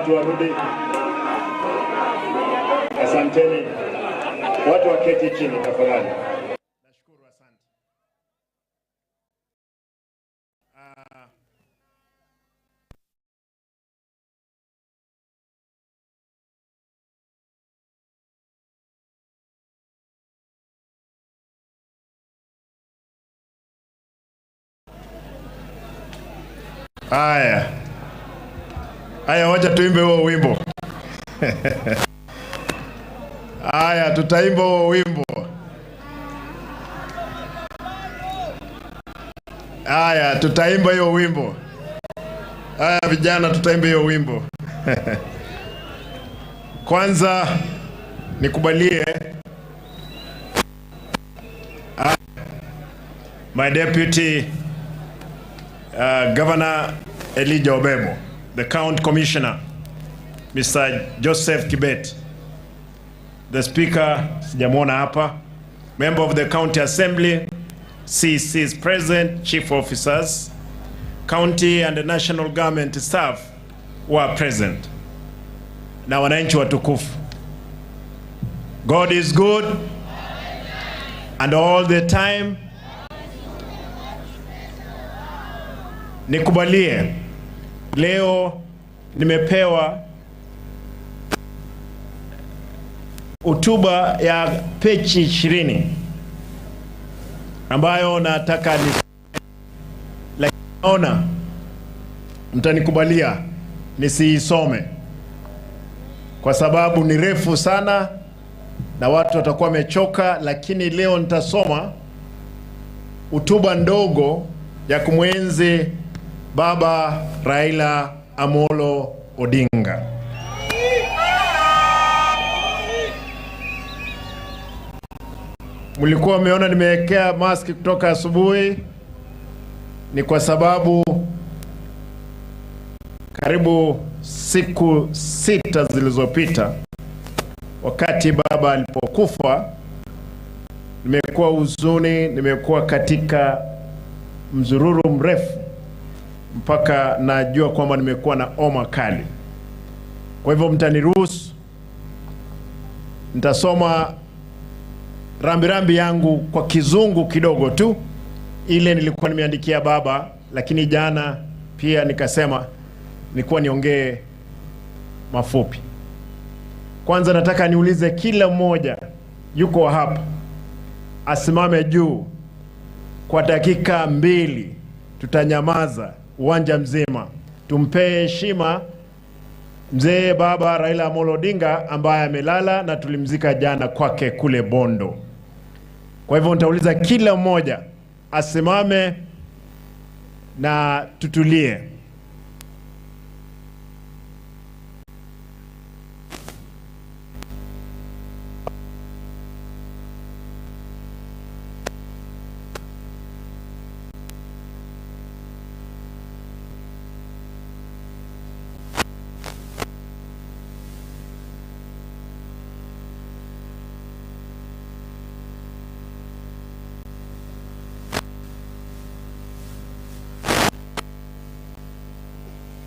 watu warudi. Asanteni. Watu waketi chini tafadhali. Nashukuru, asante. Aya, wacha tuimbe huo wimbo. Aya, tutaimba huo wimbo. Aya, tutaimba hiyo wimbo. Aya, vijana, tutaimba hiyo wimbo. Kwanza nikubalie my deputy Governor Elijah Obemo the County Commissioner, Mr. Joseph Kibet, the Speaker, sijamwona hapa, Member of the County Assembly, CC's President, Chief Officers, County and the National Government staff were present. Na wananchi watukufu. God is good and all the time. Nikubalie, leo nimepewa hotuba ya peji 20 ambayo nataka lakini naona mtanikubalia nisiisome kwa sababu ni refu sana na watu watakuwa wamechoka, lakini leo nitasoma hotuba ndogo ya kumwenzi Baba Raila Amolo Odinga. Mlikuwa mmeona nimewekea mask kutoka asubuhi, ni kwa sababu karibu siku 6 zilizopita wakati baba alipokufa, nimekuwa huzuni, nimekuwa katika mzururu mrefu mpaka najua kwamba nimekuwa na homa kali. Kwa hivyo mtaniruhusu nitasoma rambirambi yangu kwa kizungu kidogo tu, ile nilikuwa nimeandikia baba, lakini jana pia nikasema nilikuwa niongee mafupi. Kwanza nataka niulize kila mmoja yuko hapa asimame juu kwa dakika 2. Tutanyamaza uwanja mzima, tumpee heshima mzee Baba Raila Amolo Odinga ambaye amelala na tulimzika jana kwake kule Bondo. Kwa hivyo nitauliza kila mmoja asimame na tutulie.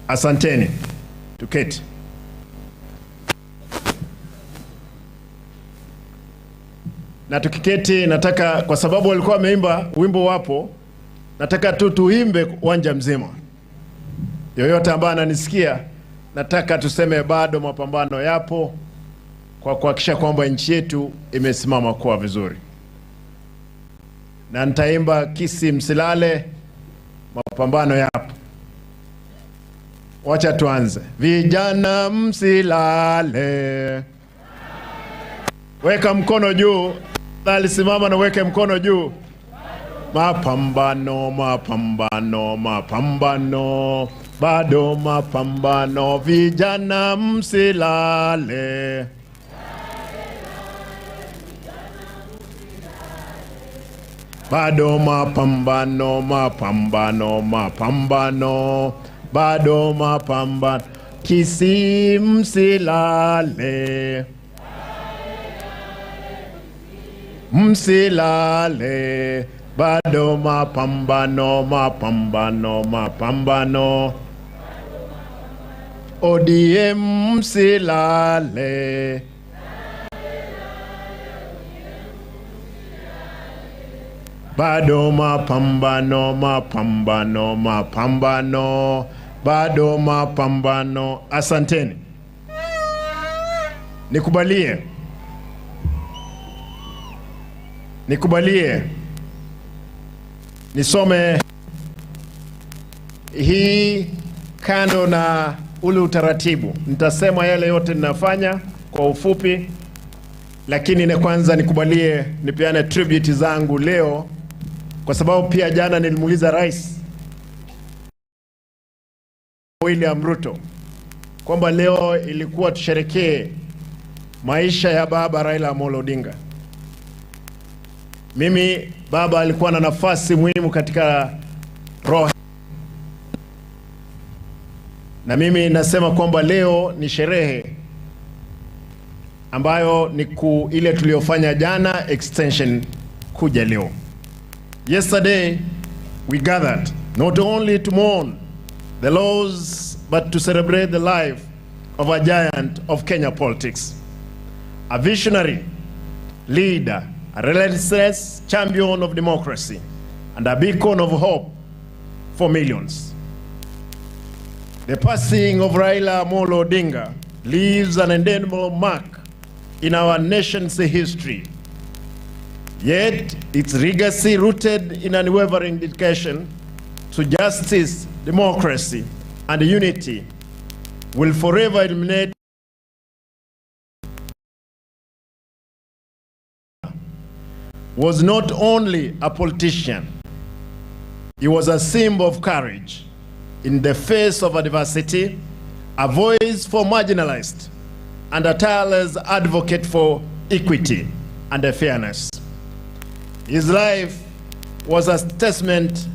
Asanteni. Tuketi. Na tukiketi, nataka kwa sababu walikuwa wameimba wimbo wapo, nataka tu tuimbe uwanja mzima. Yoyote ambaye ananisikia, nataka tuseme bado mapambano yapo kwa kuhakikisha kwamba nchi yetu imesimama kwa vizuri. Na nitaimba Kisi Msilale, mapambano yapo. Wacha tuanze. Vijana msilale. Weka mkono juu. Simama na weke mkono juu. Mapambano, mapambano, mapambano. Bado mapambano. Vijana msilale. Bado mapambano, mapambano, mapambano. Bado mapambano. Kisi msilale. Msilale. Bado mapambano, mapambano, mapambano. ODM msilale. Bado mapambano, mapambano, mapambano. Bado mapambano. Asanteni. Nikubalie nisome hii kando na ule utaratibu. Nitasema yale yote ninafanya kwa ufupi, lakini na kwanza nikubalie nipeane tribute zangu leo, kwa sababu pia jana nilimuuliza Rais William Ruto kwamba leo ilikuwa tusherekee maisha ya Baba Raila Amolo Odinga. Mimi baba alikuwa na nafasi muhimu katika roho, na mimi nasema kwamba leo ni sherehe ambayo ni ile tuliyofanya jana extension kuja leo. Yesterday we gathered not only to mourn the loss but to celebrate the life of a giant of Kenya politics, a visionary leader, a relentless champion of democracy, and a beacon of hope for millions. The passing of Raila Amolo Odinga leaves an indelible mark in our nation's history. Yet its legacy, rooted in unwavering dedication to justice, democracy, and unity, will forever illuminate was not only a politician, he was a symbol of courage in the face of adversity, a voice for marginalized, and a tireless advocate for equity and fairness. His life was a testament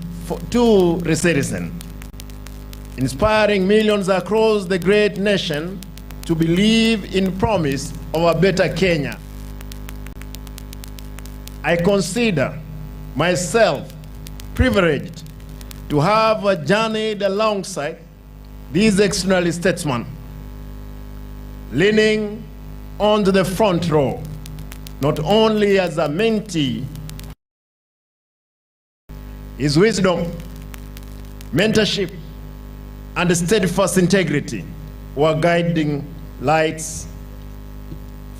to resilience, inspiring millions across the great nation to believe in promise of a better Kenya. I consider myself privileged to have journeyed alongside these extraordinary statesmen, leaning onto the front row, not only as a mentee. His wisdom, mentorship, and steadfast integrity were guiding lights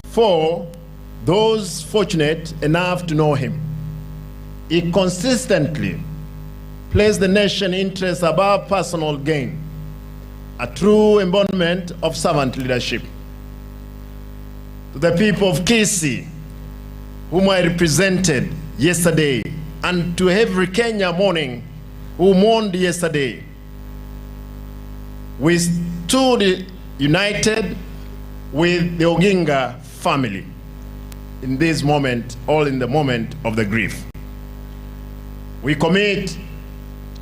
for those fortunate enough to know him. He consistently placed the nation's interests above personal gain, a true embodiment of servant leadership. To the people of Kisii, whom I represented yesterday, and to every Kenya mourning who mourned yesterday, we stood united with the Oginga family in this moment, all in the moment of the grief. We commit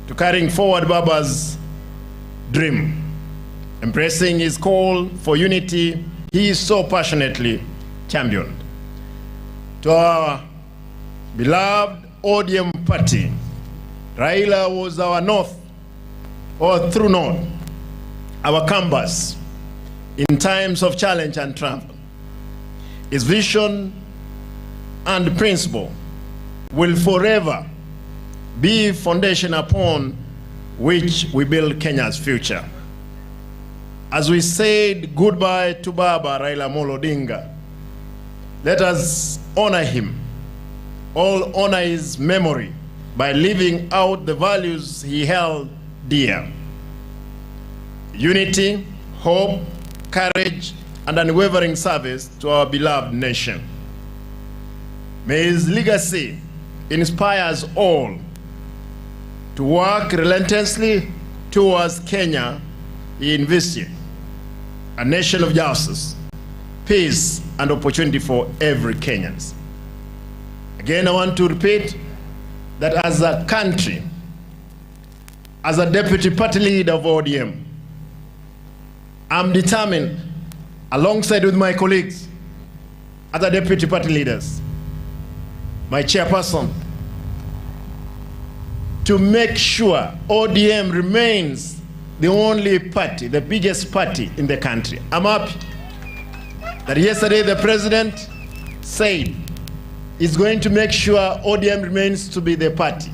to carrying forward Baba's dream, embracing his call for unity he so passionately championed. To our beloved ODM party, Raila was our north, or true north, our compass in times of challenge and triumph. His vision and principle will forever be foundation upon which we build Kenya's future. As we said goodbye to Baba Raila Amolo Odinga, let us honor him, all honor his memory by living out the values he held dear: unity, hope, courage, and unwavering service to our beloved nation. May his legacy inspire us all to work relentlessly towards Kenya he envisioned, a nation of justice, peace, and opportunity for every Kenyan. Again, I want to repeat that as a country, as a deputy party leader of ODM, I'm determined, alongside with my colleagues, other deputy party leaders, my chairperson, to make sure ODM remains the only party, the biggest party in the country. I'm happy that yesterday the president said he's going to make sure ODM remains to be the party.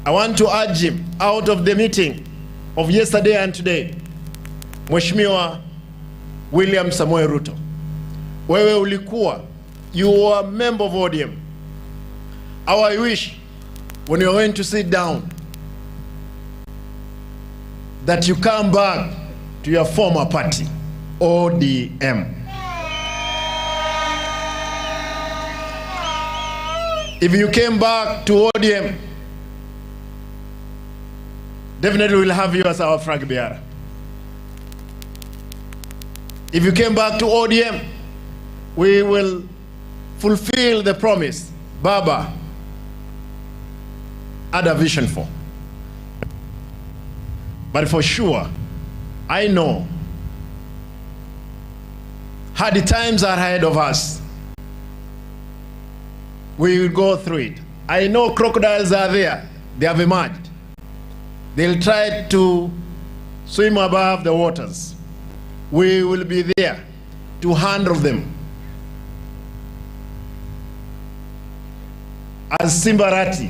I want to urge him, out of the meeting of yesterday and today, Mheshimiwa William Samoei Ruto, wewe ulikuwa, you are a member of ODM. How I wish when you're going to sit down that you come back to your former party, ODM. If you came back to ODM, definitely we'll have you as our flag bearer. If you came back to ODM, we will fulfill the promise Baba had a vision for. But for sure, I know hard times are ahead of us. We will go through it. I know crocodiles are there. They have emerged. They'll try to swim above the waters. We will be there to handle them. As Simbarati,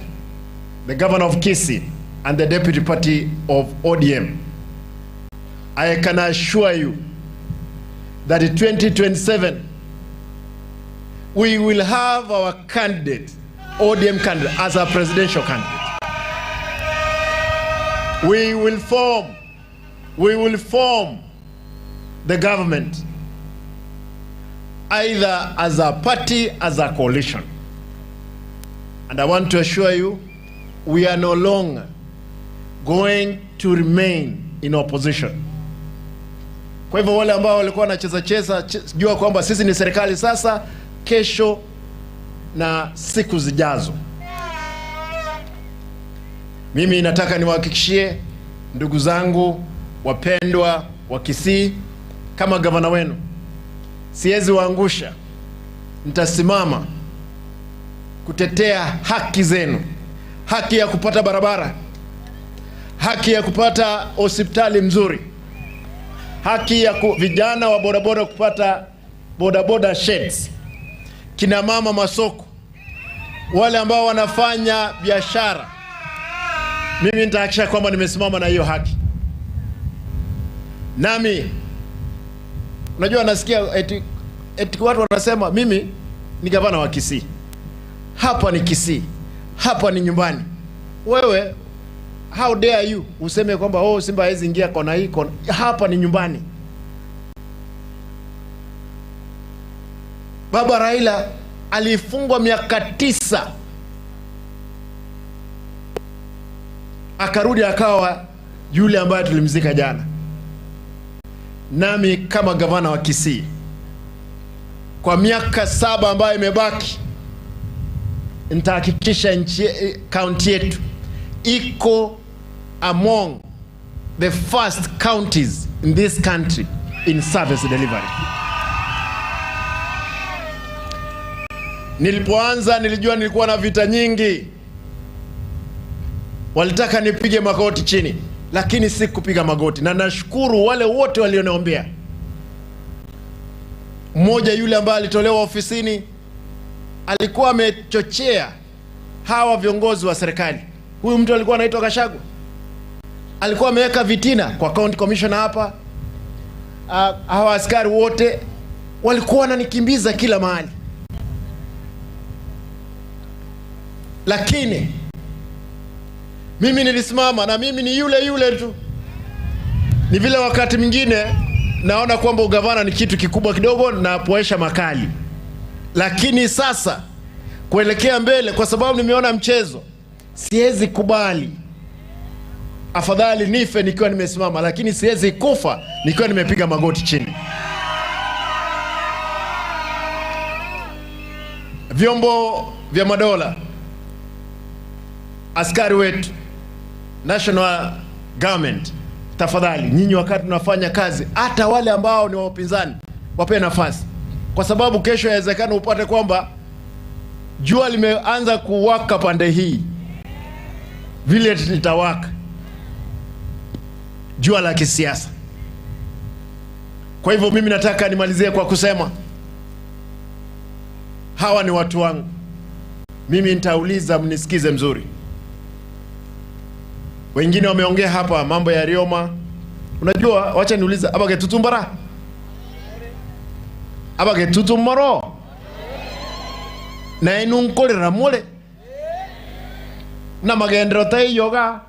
the governor of Kisii and the deputy party of ODM, I can assure you that in 2027, we will have our candidate, ODM candidate, as a presidential candidate. We will form the government either as a party, as a coalition. And I want to assure you, we are no longer going to remain in opposition. Kwa hivyo wale ambao walikuwa wanacheza jua kwamba sisi ni serikali sasa, kesho na siku zijazo. Mimi nataka niwahakikishie ndugu zangu wapendwa wa Kisii, kama gavana wenu siwezi waangusha. Nitasimama kutetea haki zenu, haki ya kupata barabara, haki ya kupata hospitali mzuri, haki ya vijana wa bodaboda kupata bodaboda sheds, kina mama masoko, wale ambao wanafanya biashara. Mimi nitahakikisha kwamba nimesimama na hiyo haki. Nami unajua nasikia eti watu wanasema mimi ni gavana wa Kisii. Hapa ni Kisii. Hapa ni nyumbani. Wewe, how dare you useme kwamba Simba hawezi ingia kona hii kona. Hapa ni nyumbani. Baba Raila alifungwa miaka 9. Akarudi akawa yule ambaye tulimzika jana. Nami kama gavana wa Kisii, kwa miaka 7 ambayo imebaki, nitahakikisha county yetu iko among the first counties in this country in service delivery. Nilipoanza nilijua nilikuwa na vita nyingi. Walitaka nipige magoti chini, lakini si kupiga magoti. Na nashukuru wale wote walioniombea. Mmoja yule ambaye alitolewa ofisini alikuwa amechochea hawa viongozi wa serikali. Huyu mtu alikuwa anaitwa Gachagua. Alikuwa ameweka vitina kwa county commissioner hapa. Hawa askari wote walikuwa wananikimbiza kila mahali. Lakini mimi nilisimama, na mimi ni yule tu. Ni vile wakati mwingine naona kwamba ugavana ni kitu kikubwa kidogo na poesha makali. Lakini sasa kuelekea mbele, kwa sababu nimeona mchezo, siwezi kubali. Afadhali nife nikiwa nimesimama, lakini siwezi kufa nikiwa nimepiga magoti chini. Vyombo vya madola, askari wetu, national government, tafadhali nyinyi wakati tunafanya kazi, hata wale ambao ni wapinzani wape nafasi, kwa sababu kesho inawezekana upate kwamba jua limeanza kuwaka pande hii, vile litawaka jua la kisiasa. Kwa hivyo mimi nataka nimalizie kwa kusema hawa ni watu wangu. Mimi nitauliza, mnisikize mzuri. Wengine wameongea hapa mambo ya Rioma. Unajua, wacha niuliza, abage tutumbara? Abage tutummaro? Na inunkolera mole? Na magendero tai yoga?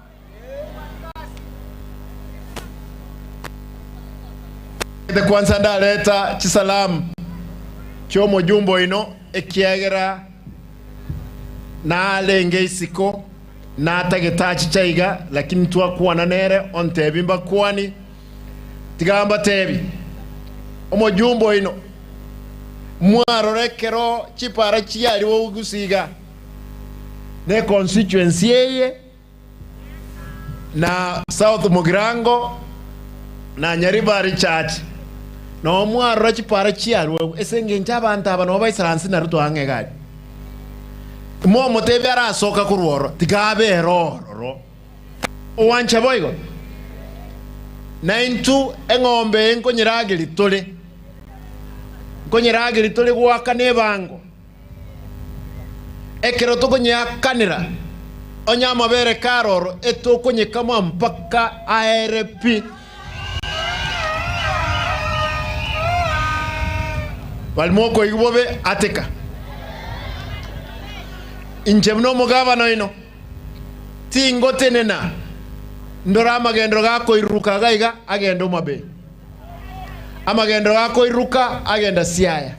The kwanza ndaleta chisalamu kyomo jumbo ino ekiagera na alenge isiko na atagetachi chaiga, lakini tuwa na nere ontebimba kwani tigamba tebi omo jumbo ino mwarorekero chipara chiyali wo ugusiga ne constituency yeye na South Mugirango na Nyaribari Church no mwaro chipara chiaru esenge ntabanta aba no baisiransi na ruto angegadi mo motebera asoka kurworo tigabe roro owancha boygo na intu engombe nkonyiragiri tole gwaka nebango ekero tokonyakanira onyama bere karoro etokonyekama mpaka ARP Balmoko igbobe ateka injemno mugavana ino tingo tenena ndora amagendo gako iruka gaiga agenda Mabe amagendo gako iruka agenda Siaya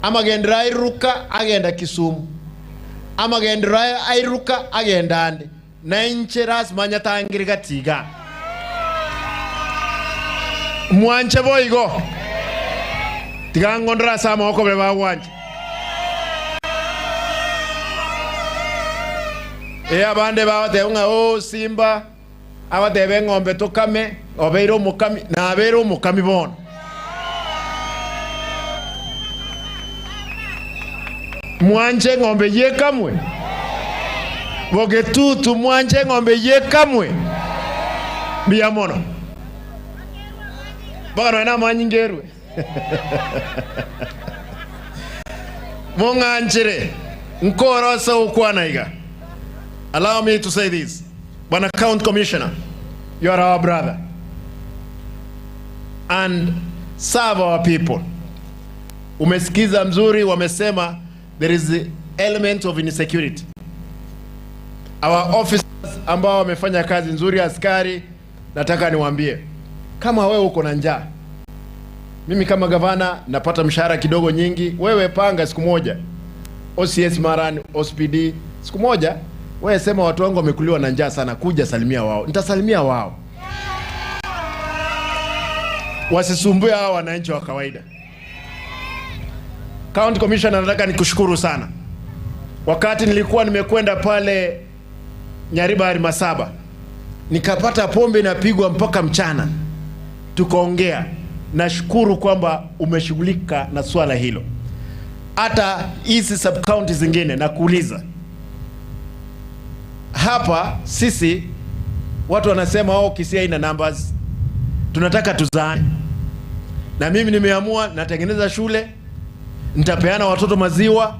amagendo iruka agenda Kisumu amagendo iruka agenda Ande na incheras manyatangirga tiga mwanche boigo tiga ngondra sama oko beba wanje abande bawate unga Simba abadebe ngombe tokame obeiro mukami na abero mukami bono mwanje ngombe yekamwe bogetutu mwanje ngombe yekamwe biamono bana na manyingerwe monganjire nkorosa ukwanaiga. Allow me to say this. Bwana County Commissioner, you are our brother. And serve our people. Umesikiza mzuri wamesema there is the element of insecurity. Our officers ambao wamefanya kazi nzuri, askari, nataka niwaambie kama wewe uko na njaa, mimi kama gavana napata mshahara kidogo nyingi, wewe panga siku moja OCS Marani, OSPD, siku moja wewe sema watu wangu wamekuliwa na njaa sana, kuja salimia wao, nitasalimia wao, wasisumbue hao wananchi wa kawaida. County Commissioner, nataka nikushukuru sana. Wakati nilikuwa nimekwenda pale Nyaribari Masaba, nikapata pombe inapigwa mpaka mchana, tukaongea. Nashukuru kwamba umeshughulika na swala hilo. Hata hizi sub county zingine nakuuliza, hapa sisi watu wanasema Kisii ina numbers, tunataka tuzaane. Na mimi nimeamua natengeneza shule, nitapeana watoto maziwa.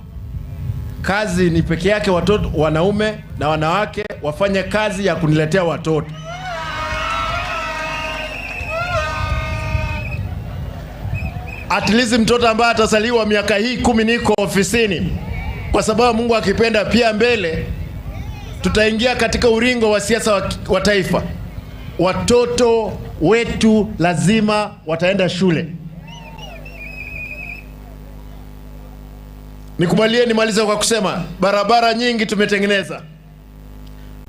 Kazi ni peke yake watoto, wanaume na wanawake wafanye kazi ya kuniletea watoto. At least mtoto ambaye atasaliwa miaka hii 10 niko ofisini, kwa sababu Mungu akipenda pia mbele tutaingia katika uringo wa siasa wa taifa. Watoto wetu lazima wataenda shule. Nikubalie nimalize kwa kusema barabara nyingi tumetengeneza.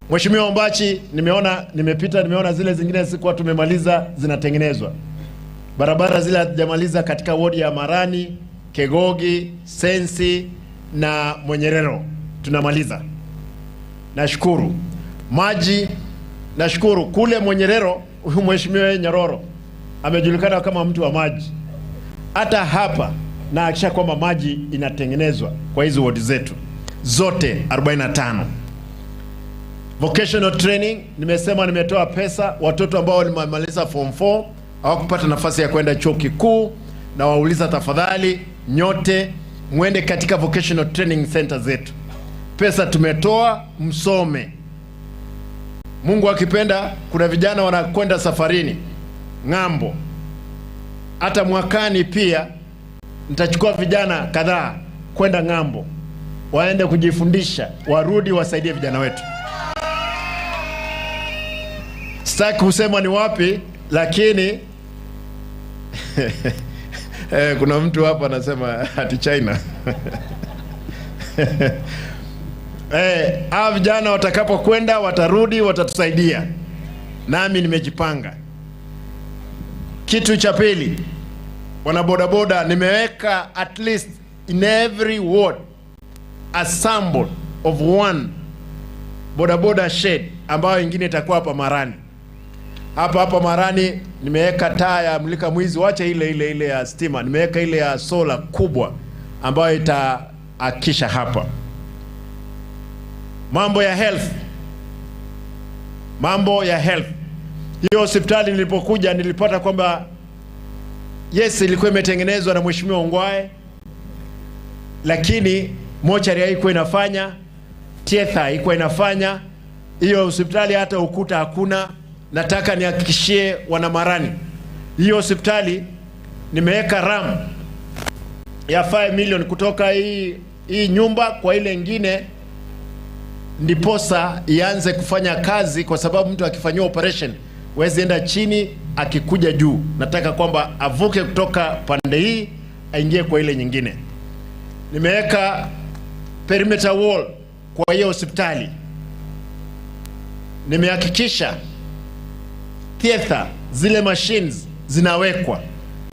Mheshimiwa Ombachi, nimeona zile zingine sikuwa tumemaliza zinatengenezwa. Barabara zile hatujamaliza katika wodi ya Marani, Kegogi, Sensi na Mwenyerero tunamaliza. Nashukuru. Maji nashukuru kule Mwenyerero, huyu Mheshimiwa Nyororo amejulikana kama mtu wa maji. Hata hapa na hakisha kwamba maji inatengenezwa kwa hizo wodi zetu zote 45. Vocational training nimesema nimetoa pesa. Watoto ambao walimaliza form 4 hawakupata nafasi ya kwenda chuo kikuu, na wauliza tafadhali nyote muende katika vocational training center zetu. Pesa tumetoa, msome. Mungu akipenda kuna vijana wanakwenda safarini ng'ambo. Hata mwakani pia nitachukua vijana kadhaa kwenda ng'ambo, waende kujifundisha, warudi wasaidie vijana wetu. Sitaki kusema ni wapi, lakini kuna mtu hapa anasema ati China. Hawa vijana watakapo kwenda watarudi, watatusaidia. Nami nimejipanga. Kitu cha pili, wana bodaboda nimeweka at least in every ward a sample of one bodaboda shed ambayo ingine itakuwa hapa Marani. Hapa Marani nimeweka taa ya mulika mwizi, wacha ile ya stima. Nimeweka ile ya sola kubwa ambayo itaakisha hapa. Mambo ya health. Hiyo hospitali nilipokuja nilipata kwamba yes, ilikuwa imetengenezwa na Mheshimiwa Ongwae, lakini mochari haikuwa inafanya, theater haikuwa inafanya. Hiyo hospitali hata ukuta hakuna. Nataka nihakikishie wana Marani, hiyo hospitali nimeweka RAM ya 5 million kutoka hii nyumba kwa ile nyingine, ndiposa ianze kufanya kazi, kwa sababu mtu akifanywa operation wezi enda chini akikuja juu. Nataka kwamba avuke kutoka pande hii aingie kwa ile nyingine. Nimeweka perimeter wall kwa hiyo hospitali. Nimehakikisha theater zile machines zinawekwa,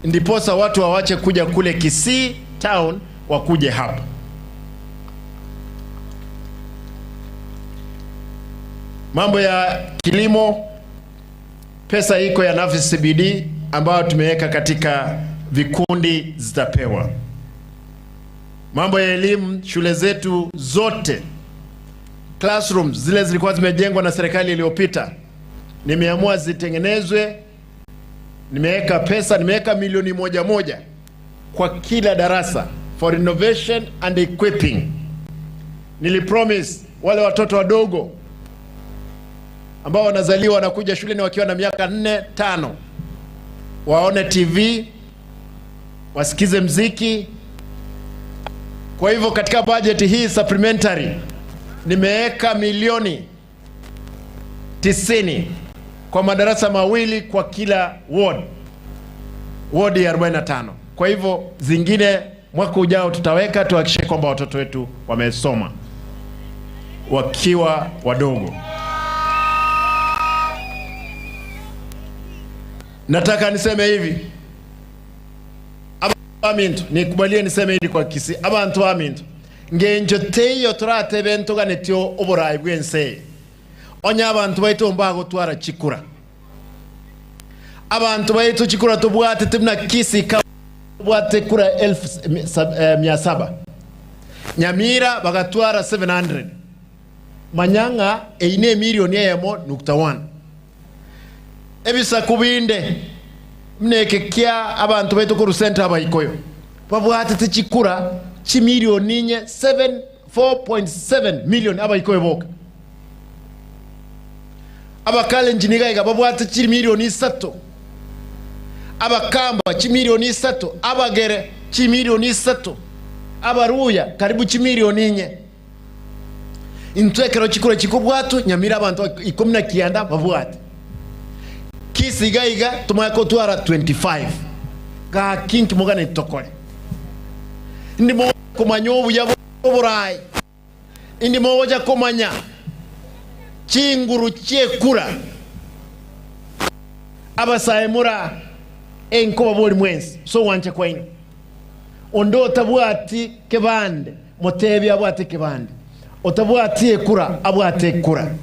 ndiposa watu wawache kuja kule Kisii town wakuje hapa. Mambo ya kilimo, pesa iko ya NAFIS CBD ambayo tumeweka katika vikundi zitapewa. Mambo ya elimu, shule zetu zote, classrooms zile zilikuwa zimejengwa na serikali iliyopita, nimeamua zitengenezwe. Nimeweka pesa, nimeweka milioni 1 kwa kila darasa for renovation and equipping. Nilipromise wale watoto wadogo ambao wanazaliwa wanakuja shuleni wakiwa na miaka 4-5 waone TV, wasikize mziki. Kwa hivyo katika budget hii supplementary nimeweka milioni 90 kwa madarasa mawili kwa kila ward ya 45. Kwa hivyo zingine mwaka ujao tutaweka, tuhakikishe kwamba watoto wetu wamesoma wakiwa wadogo. Nataka niseme hivi, abantu nikubalie niseme hili kwa Kisii, abantu aminto ngenjoteyo turate bento ganetyo oburayi bwense onya abantu baitu mbago twara chikura, abantu baitu chikura tubwate tibna Kisii ka bwate kura 1700, Nyamira bagatwara 700, Manyanga eine milioni yemo .1. Ebisa kubinde mneke kya abantu baitu ku center abayikoyo babwate tichikura chi milioni nye 4.7 million abayikoyo boka. Abakale njiniga babwate chi milioni 3, abakamba chi milioni 3, abagere chi milioni 3, abaruya karibu chi milioni nye. Intwekero chikura chikubwatu Nyamira abantu 19 babwate. Kisii gaiga tumayako twara 25 ga kinki mugane tokole ndi mo kumanyobu yabo burayi ndi mo waja komanya chinguru chekura abasaimura enko baboli mwensi so wanche kwaini ondo tabwati kebande motebi abwati kebande otabwati ekura abwati ekura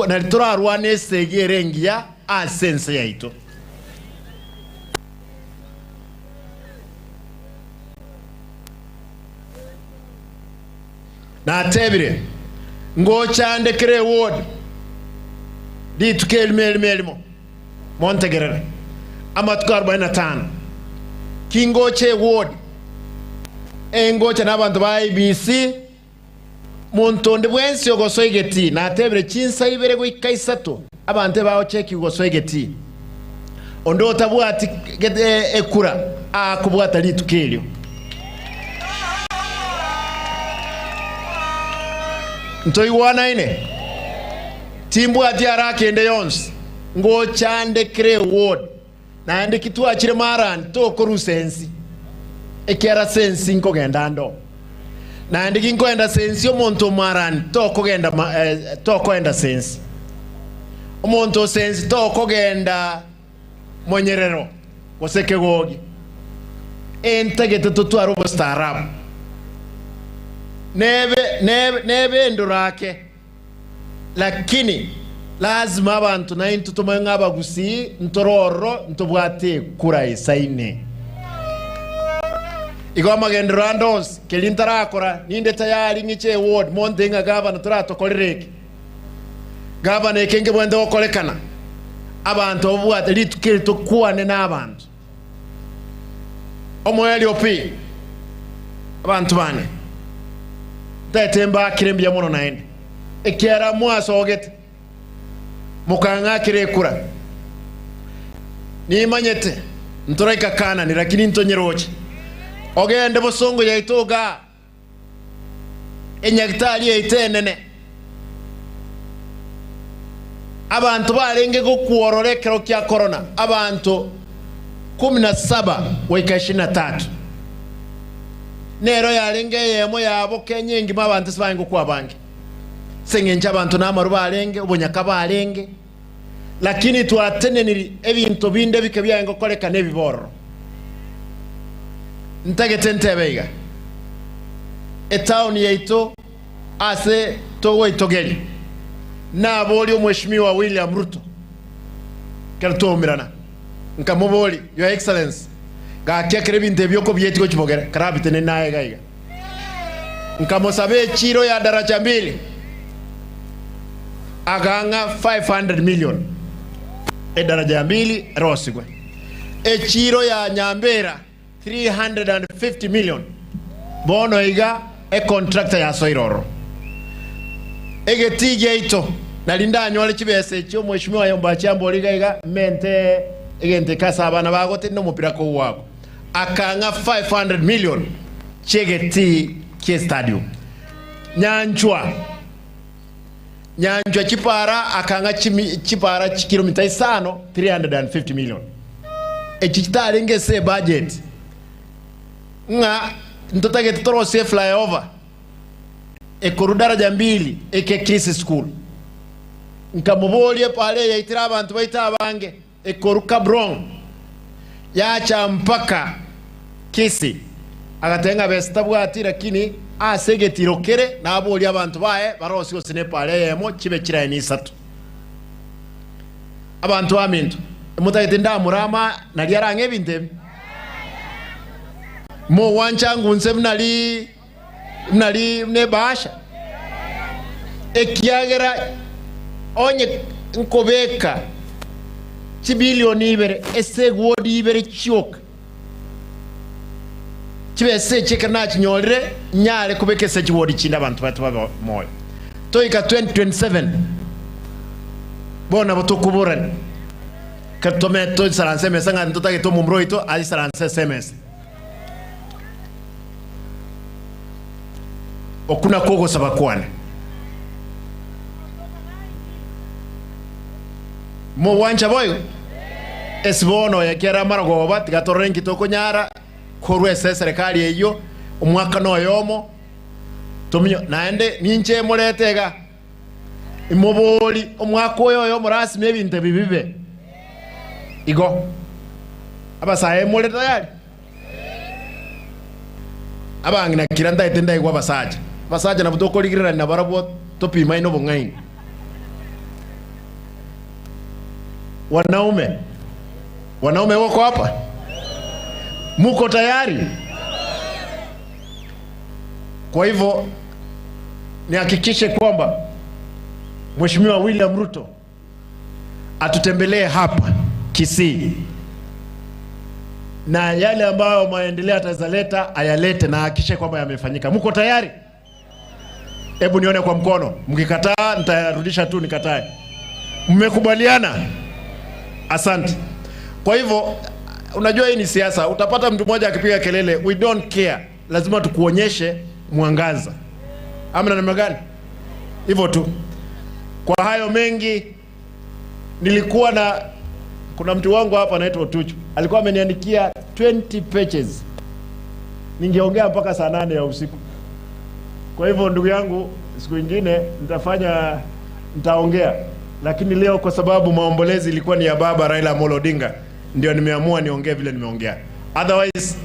nalitura rwane segerengia a sense yaito. Na tebire ngo chande kre ward di tukel melmo Montegerere amatuka 45 kingo che ward engo cha nabantu ba IBC montonde bwensi ogosoigeti na tebire chinsa ibere go ikaisatu abante bawo cheki gosoigeti ondo tabwati ekura akubwata litukelyo ntoi wana ine timbu atiara kende yons ngo chande kre ward na ande kitu achire maran to korusensi ekera sensi nko genda ndo na ande kinko enda sensi omonto maran to kogenda to koenda sensi omonto sensi to kogenda monyerero goseke gogi entagete tutwaro bostarabu nebe ndurake lakini lazima abantu nayo ntutume nk'abagusi ntororo ntubwate kura isaine igo magendero andos kelintarakora ninde tayari ngiche ward mondenga gavana turatokorereke gavana ekenge bwende okolekana abantu obwate litukirito kuwane n'abantu omoyali opi abantu bane tetemba kirembya muno naende ekiara mwasogete mukanga kirekura ni manyete ntoraika kana ni lakini ntonyeroche ogende bosongo yaitoga enyagitali yaitenene abantu barenge go kuororekero kya corona abantu 17 weka 23 nero yarenge yemo yabo kenyengi mabantu sibango kwa bangi sengenja abantu namaru barenge ubunyaka barenge lakini twateneniri ebintu binde bikabyango koleka nebiboro ntagete ntebeiga etown yaito ase towe itogeli na boli mheshimiwa William Ruto kaltomirana nkamuboli your excellence ga kyekere binte byoko byetiko kibogera karabitene naye gaiga nkamosabe chiro ya daraja 2 aganga 500 million daraja 2 rosigwe chiro ya Nyambera 350 million bono iga contractor ya soiroro egetije ito nalinda nywale kibese cyo mheshimiwa yomba chambo liga mente egente kasa abana bagote no mupira ko wako akanga 500 million chegeti ke stadium nyanchwa chipara akanga chipara kilomita 5 350 million echichitali ngese budget nga ntotage torose flyover ekorudara jambili eke Kisi school nkamubolie pale yaitira abantu baita abange ekoruka brong yacha mpaka Kisi agatenga bestabwati lakini asegetirokere naboli abantu bae barosi osine pale yemo kibe kiraye ni 3 abantu aminto mutagete ndamurama naliarange ebintebi mo wanchangu nsemnali nebasha ekiagera onye nkobeka chibilioni ibere esegwodi ibere chioka chibese chekana chinyorere nyale kubeke se chiwodi chinda abantu batwa moyo toika 2027 bona botokuburani katometo saranse mesanga ntotage to mumbroito ali saranse SMS okuna kogo sabakwane mo wancha boyo esbono ya kera maragoba tigatorenki toko nyara korwese serikali eyo umwaka no yomo tominyo naende ninche moletega imoboli umwaka oyo murasi mebinte bibibe igo abasaye moleta yali abangina kiranda itenda igwa basaja na butoko ligirira na barabo topima ino bongaini wanaume wako hapa muko tayari? Kwa hivyo nihakikishe kwamba Mheshimiwa William Ruto atutembelee hapa Kisii na yale ambayo maendeleo atazaleta ayalete na hakikishe kwamba yamefanyika. Mko tayari? Hebu nione kwa mkono. Mkikataa nitarudisha tu nikatae. Mmekubaliana? Asante. Kwa hivyo unajua hii ni siasa. Utapata mtu mmoja akipiga kelele, we don't care. Lazima tukuonyeshe mwangaza. Amna namna gani? Hivyo tu. Kwa hayo mengi nilikuwa na kuna mtu wangu hapa anaitwa Tuchu. Alikuwa ameniandikia 20 pages. Ningeongea mpaka saa 8 ya usiku. Kwa hivyo ndugu yangu, siku nyingine nitaongea. Lakini leo kwa sababu maombolezi ilikuwa ni ya baba Raila Amolo Odinga, ndio nimeamua niongee vile nimeongea. Otherwise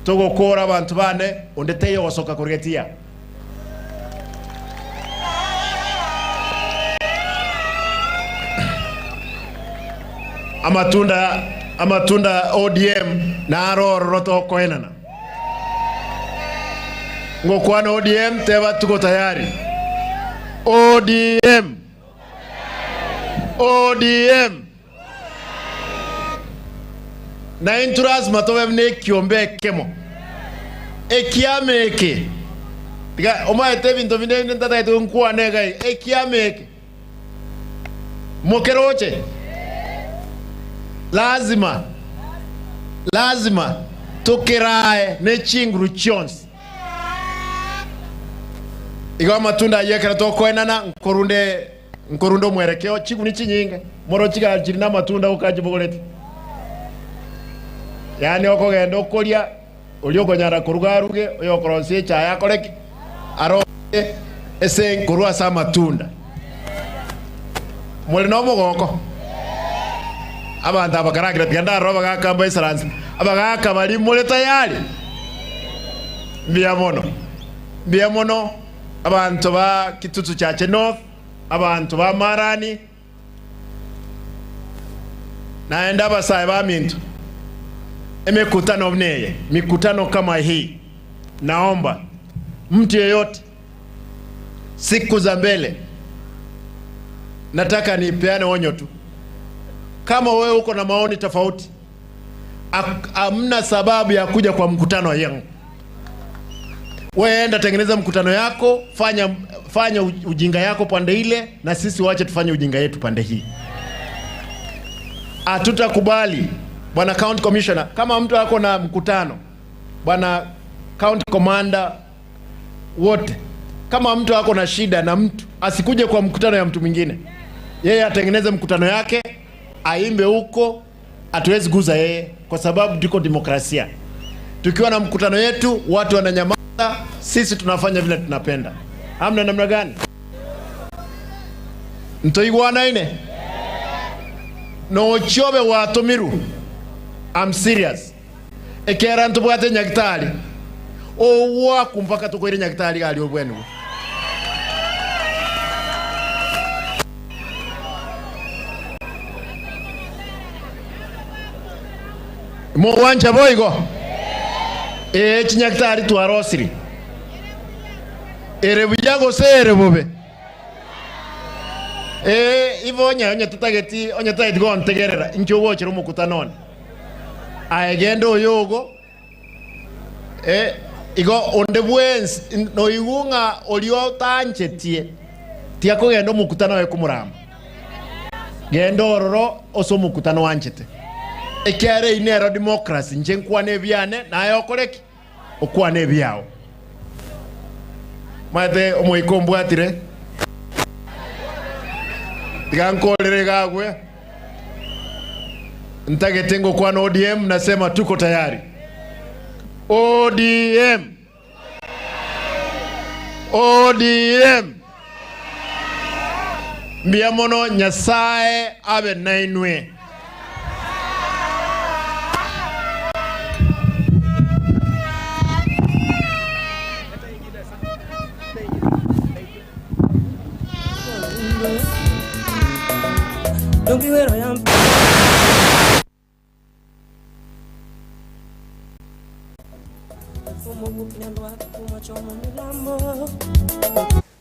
togo kora abantu bane ondeteye wasoka kuretia. amatunda ODM na aroro toko enana ngokwana ODM teba tuko tayari ODM na inturas matobemne kiombe kemo ekiameke tiga oma tevinto vine ndata eto nkwa nega ekiameke mokeroche lazima tokerae ne chingru chons iga matunda yekera toko enana nkorundo mwerekeo chiguni chinyinge moro chiga chirina matunda ukajibogolete yani oko gendo kolia ulioko nyara kurugaruge oyo koronse cha yakoreki aro ese kurua sa matunda mole no mogoko abantu abakaragira byanda roba gakamba isaransi abagaka bali mole tayari biamono abantu ba kitutu cha North abantu ba Marani naenda basaye ba mintu mikutano kama hii, naomba mtu yeyote siku za mbele, nataka nipeane onyo tu. Kama wewe uko na maoni tofauti, hamna sababu ya kuja kwa mkutano yangu. Wewe enda tengeneza mkutano yako, fanya ujinga yako pande ile, na sisi wache tufanye ujinga yetu pande hii. Hatutakubali. Bwana County Commissioner, kama mtu ako na mkutano, bwana County Commander wote, kama mtu ako na shida na mtu, asikuje kwa mkutano ya mtu mwingine. Yeye atengeneze mkutano yake, aimbe huko, hatuwezi guza yeye kwa sababu tuko demokrasia. Tukiwa na mkutano yetu, watu wananyamaza, sisi tunafanya vile tunapenda. Hamna namna gani? Ntoigwana ine? No chobe wa tomiru. I'm serious. Ekera ntubwate nyakitali. Owa kumpaka tukwere nyakitali gali obwenu. Mo wancha boygo. Chinyakitali tuarosiri. Erebujago serebobe. Ivonya onye tutageti onye taiti go ntegerera incho wochero mukutanone. Aegendo yogo igo onde bwens no igunga olio tanchetie tiako gendo mukutano we kumuramba gendo ororo oso mukutano wanchete ekere inero democracy nje nkwane byane nayo koreki okwane byao mate omoikombo atire tigankolere gagwe ntagetengo kwa ODM, nasema tuko tayari. ODM mbiamono nyasaye abe nainwe. Don't be where I am.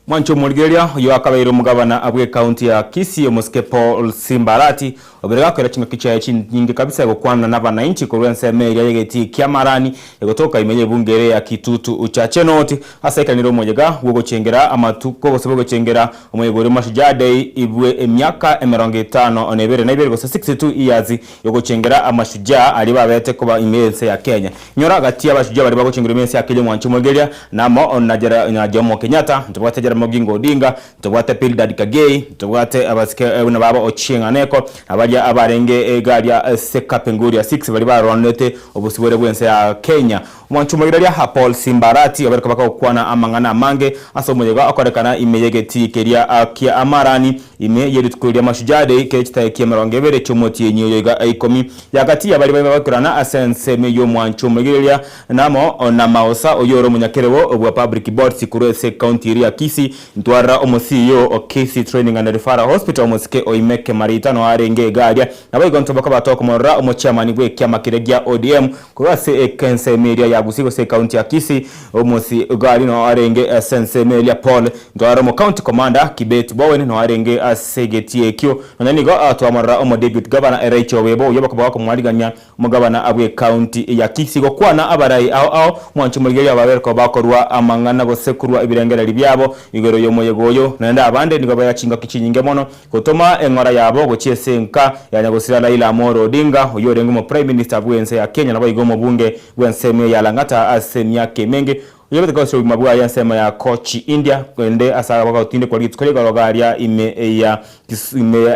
Mwancho Mulgeria yo akabairo mugabana abwe county ya Kisii Muske Paul Simbarati obirega kwera kinga kichaye nyingi kabisa gukwana n'abananchi ko rwense meya yegeti Kyamarani egotoka imenye bungere ya Kitutu uchache noti asekaniro mojega wogo chengera amatuko bosebo chengera umuyegore mashujade ibwe emyaka 50 onebere naibere go 62 years yogo chengera amashuja ali babete ko imense ya Kenya nyora gati abashuja bari bago chengera imense ya Kenya. Mwancho Mulgeria namo onajera na Jomo Kenyatta ntubate Mogingo Odinga, tubwate Pildad Kagei, tubwate abasike na baba Ochieng Aneko, abaja abarenge galia Sekapenguria 6 bali baronete obusibore bwense ya Kenya. Mwancho Mulgeria ha Paul Simbarati obereka bakakwana amangana mange asomuyega akorekana imeyegeti keria Kyamarani ime yedutkulia mashujade kechita kiemerongevere chomoti enyo yoga ikomi yakati ya bali bakurana asenseme yo mwancho mugiria namo na maosa oyoro munyakerewo obwa public board sikurese county ya Kisii ntwara omosiyo o Kisii Training and Referral Hospital mosike oimeke marita no arenge garia nabayigonto bakabatoka morra omochairman bwe kyama kiregia ODM kurase ekense media ya Gusii se county ya Kisii omosi gari no arenge asenseme Melia Paul ntwara mo county commander Kibet Bowen no arenge asegeti ekyo nanigo atwamara omo deputy governor Rachel Webo yobakaba ko mwariganya mugabana abwe county ya Kisii go kwana abarai ao mwancho mugiria ababerko bakorwa amangana go sekurwa ibirengera byabo igoro yo moyegoyo nenda abande nigo bayachinga kichinyinge mono kutoma engora yabo go chiesenka yanyagosira Raila Amolo Odinga oyorengo mo prime minister bwense ya Kenya nabo igomo bunge bwenseme ya Langata asenia kemenge yebete ko so mabwa ya sema ya coach India kwende asaba kwa utinde kwa litukole garogaria ime ya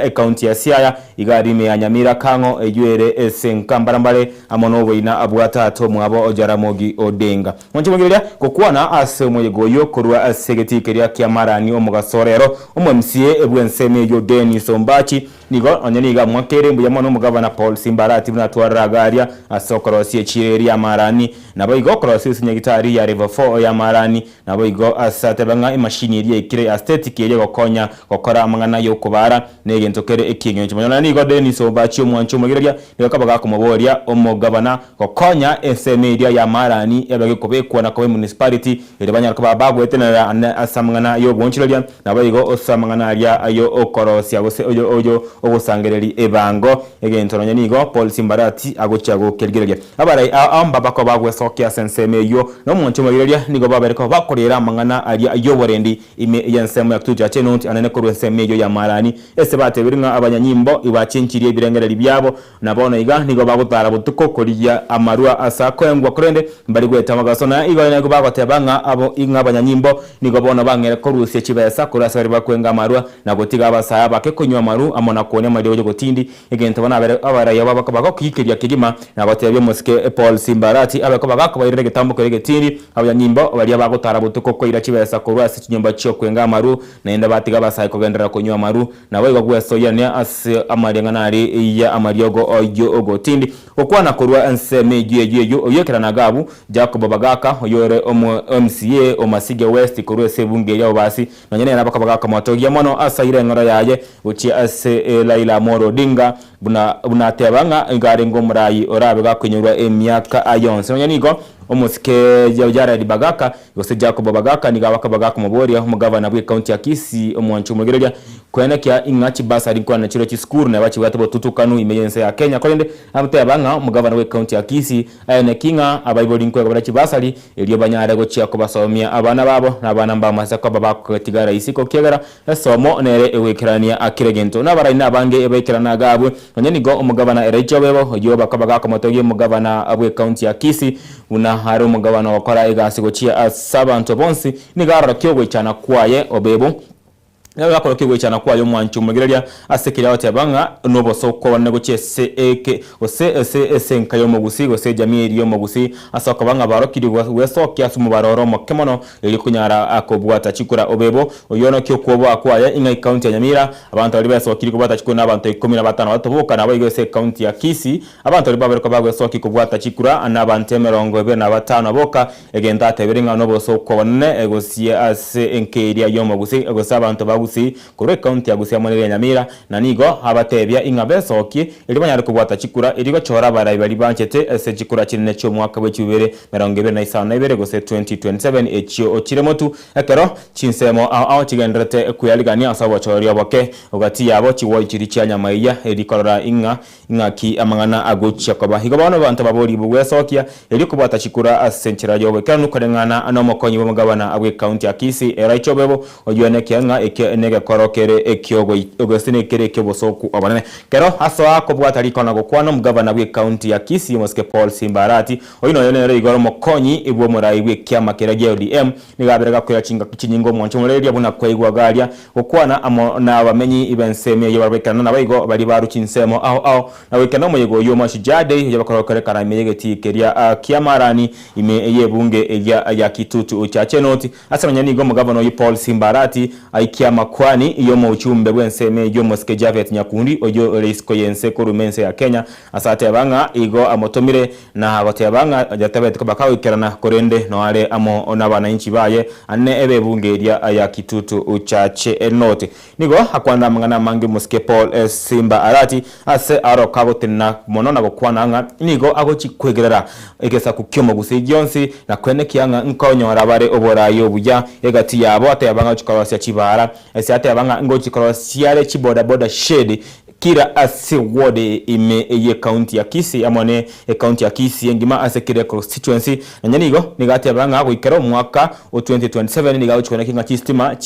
account ya Siaya igari ime ya Nyamira Kango ejwere esenka mbarambale amonobo ina abwata ato mwabo Ojaramogi Odinga mwancho mugiria kokwana asemo yegoyo korwa asegeti keria Kiamarani omugasorero omumca ebwenseme yo Dennis Ombachi nigo onyaniga mwakere mbuya mono mugabana Paul Simbarati bunatwara garia asokorosie chireri Amarani nabo igokorosie sinyagitari ya River 4 ya Marani nabo igo asatebanga imashini iri ikire aesthetic iri gokonya gokora amangana yo kubara negentokere ekinyo cyonyana nigo Dennis Ombachi omwancho mugiria nigo kabaga kumuboria omugabana gokonya media ya Marani ebage kobekwa na kobe municipality iri banyarka bagwetenera asamangana yo bonchirolia nabo igo osamangana aria ayo okorosia gose oyo obusangereri ebango egentoronya nigo Paul Simbarati agochago kelgereria abarai amba bako bagwesokia senseme yo no mwancho mugiria nigo babereko bakorera mangana aria ayo borendi ime yansemo ya tuja chenonti anene korwe senseme yo ya Marani ese batebiringa abanyanyimbo ibachenchiriye birengereri byabo nabona iga nigo bagutara butuko koriya amarua asakwengwa kurende mbali gweta magasona igo nego bagotebanga abo inga abanyanyimbo nigo bona bangere korusie chibesa kurasa bari bakwenga amarua nagotiga abasaya bakekunywa amaru amona kuone mali ojo gotindi egento bona abaraya babako kwikiria kigima nabatebye mosike Paul Simbarati abako bagako bayire getambo korege tindi abanyanyimbo bari bagutara butuko koira chibesa kurasa chinyomba cyo kwenga amaru naenda batiga basaya kugendera kunywa amaru nawe gwesoya ne as amarenganari ya amariogo oyo ogotindi okwana korwa enseme giyeyo oyekera gabu Jacob Bagaka oyore MCA omasige West korwe sebunge ya obasi nanyene nabaka bagaka motogia mono asaire ngora yaye uchi ase Raila Amolo Odinga buna tebanga ngare ngomurayi orabe gakunyurwa emyaka ayonse nanyanigo omusike Jared Bagaka yose Jacob Bagaka nigabaka Bagaka muboria umugabana bwe county ya Kisii omwancho mugereria kwenekya ingachi basa rikwa na chiro chiskuru na bachi watu tutukanu imeyense ya Kenya kolende amte abanga umugabana bwe county ya Kisii ayene kinga abayiboli nkwe bachi basali eliyo banyare go chia ko basomia abana babo nabana mbamasa ko babako tigara isiko kegera esomo nere ewekerania akiregento nabara ina bange ebekerana gabwe nyenigo umugabana Rachel Webo yo bakabaga ko motoye umugabana abwe county ya Kisii una hari umugabana wakora egasi go chia asabanto bonsi nigara kyogwe cyana kwaye obebo nawe bakora kigwe cyana kwayo mwancho mugireria asekira batebanga nobo soko banego cyese eke ose nkayo mu Gusii ose jamii iriyo mu Gusii asoko banga barokiri wesoke asumu baroro mo kemono iri kunyara akobwata chikura obebo oyono kyo kubo akwaya inga county ya Nyamira abantu bari basokiri kubata chikuna abantu 15 batoboka nabo igose county ya Kisii abantu bari babereko bagwesoki kubwata chikura anabantu 25 boka egenda tebiringa nobo soko banne egosie ase enkeria yo mu Gusii egosa abantu Gusii kure county ya Gusii amonere Nyamira na nigo abatebya ingabesoki iri banyare kubwata chikura irigo chora barayi bari banchete ese chikura kinene cyo mwaka we 2025 gose 2027 echo ochiremotu ekero chinsemo aho chigendrete kuyaligania asabo chori aboke ogati yabo chiwo chiri cyanyamaiya erikorora ingaki amangana agocha kwa higo bano bantu babori bugwesokia iri kubwata chikura asenchira yobe kanu korengana anomokonyi bomugabana abwe county ya Kisii Rachel Webo oyone kyanga nege korokere ekyogo ogostine kere kyobosoku abanene kero haso akobwata rikona gokwana mugabana bwe county ya Kisii moske Paul Simbarati oyino yone igoro mokonyi ibwo murayi bwe kyama keraje ODM nigaberega ko yachinga kinyingo mwancho mureria buna kwegwa garia gokwana na abamenyi ibenseme yabarbekana nabayigo bari barukinsemo aho nawekana muyigo yo mashijade yabakorokere kana imegeti keria Kiamarani ime yebunge ya Kitutu uchache noti asamanya nigo mugabana yo Paul Simbarati aikia makwani iyo mu uchumbe bwenseme iyo Moske Javet Nyakundi oyo Reisco yense kurumense ya Kenya asate abanga igo amotomire na abate abanga jatabet ko bakawikerana korende no ale amo onabana inchi baye ane ebe bungeria ya kitutu uchache enote nigo akwanda mangana mange Moske Paul Simba Arati ase aro kabotina monona gokwananga nigo agochikwegerera egesa kukyomo gusijonsi na kwene kianga nkonyora bare oborayo buya egati yabo ate abanga chikorosya chibara ese ate abanga ngochikorosya chiboda boda shade kira ase wode ime ye county ya Kisii amone county ya Kisii ngima ase kire constituency nanyanigo nigati abanga gwikero mwaka o 2027 nigawo chikona kinga chistima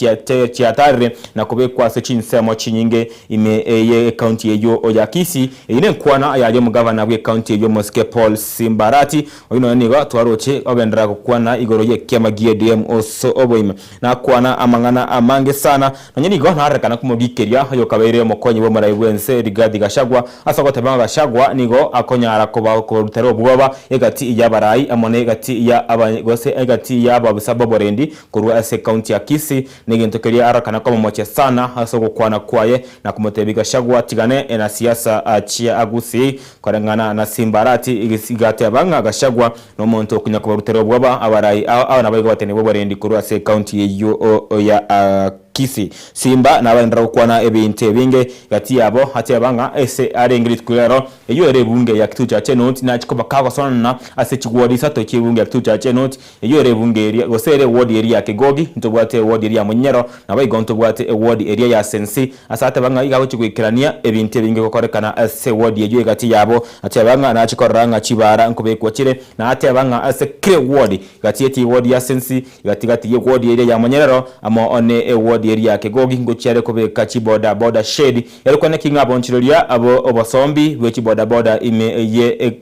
chiatare na kubekwa se chinsemo chinyinge ime ye county yeyo ya Kisii ine kwana yaje mugavana bwe county yeyo Moske Paul Simba Arati oyino nigo twaroche ogendera kukwana igoro ye kema GDM oso oboime na kwana amangana amange sana nanyanigo narekana kumubikeria yo kabere mokonyi bo maraibwe Rigathi Gachagua asako tabanga Gachagua nigo akonyara kuba ko rutero bwoba egati ya barai amone egati ya abagose egati ya babusaba borendi kurwa ase county ya Kisii nigentokeria arakana kama moche sana asoko kwana kwaye na kumotebi Gachagua tigane na siasa achia agusi korengana na Simba Arati igati abanga Gachagua no monto kunya kuba rutero bwoba abarai abana bayigo batene borendi kurwa ase county ya Kisii Simba na bandra kwana ebinte binge gati yabo hati abanga ese arengrit kulero eyo erebunge ya kitu cha chenot na chikoba kago sonna ase chigwadi sato chibunge ya kitu cha chenot eyo erebunge area gosere ward area ya Kegogi ntobwate ward area ya Munyero na bayigonto bwate ward area ya Sensi asate banga igaho chigwikirania ebinte binge kokorekana ase ward eyo gati yabo hati abanga na chikoranga chibara nkobekwa chire na hati abanga ase kre ward gati eti ward ya Sensi gati ye ward area ya Munyero amo one ward area Kegogi ngochiare kobeka chiboda boda shade yalikuwa na kinga bonchirolia abo obasombi wechi boda boda ime ye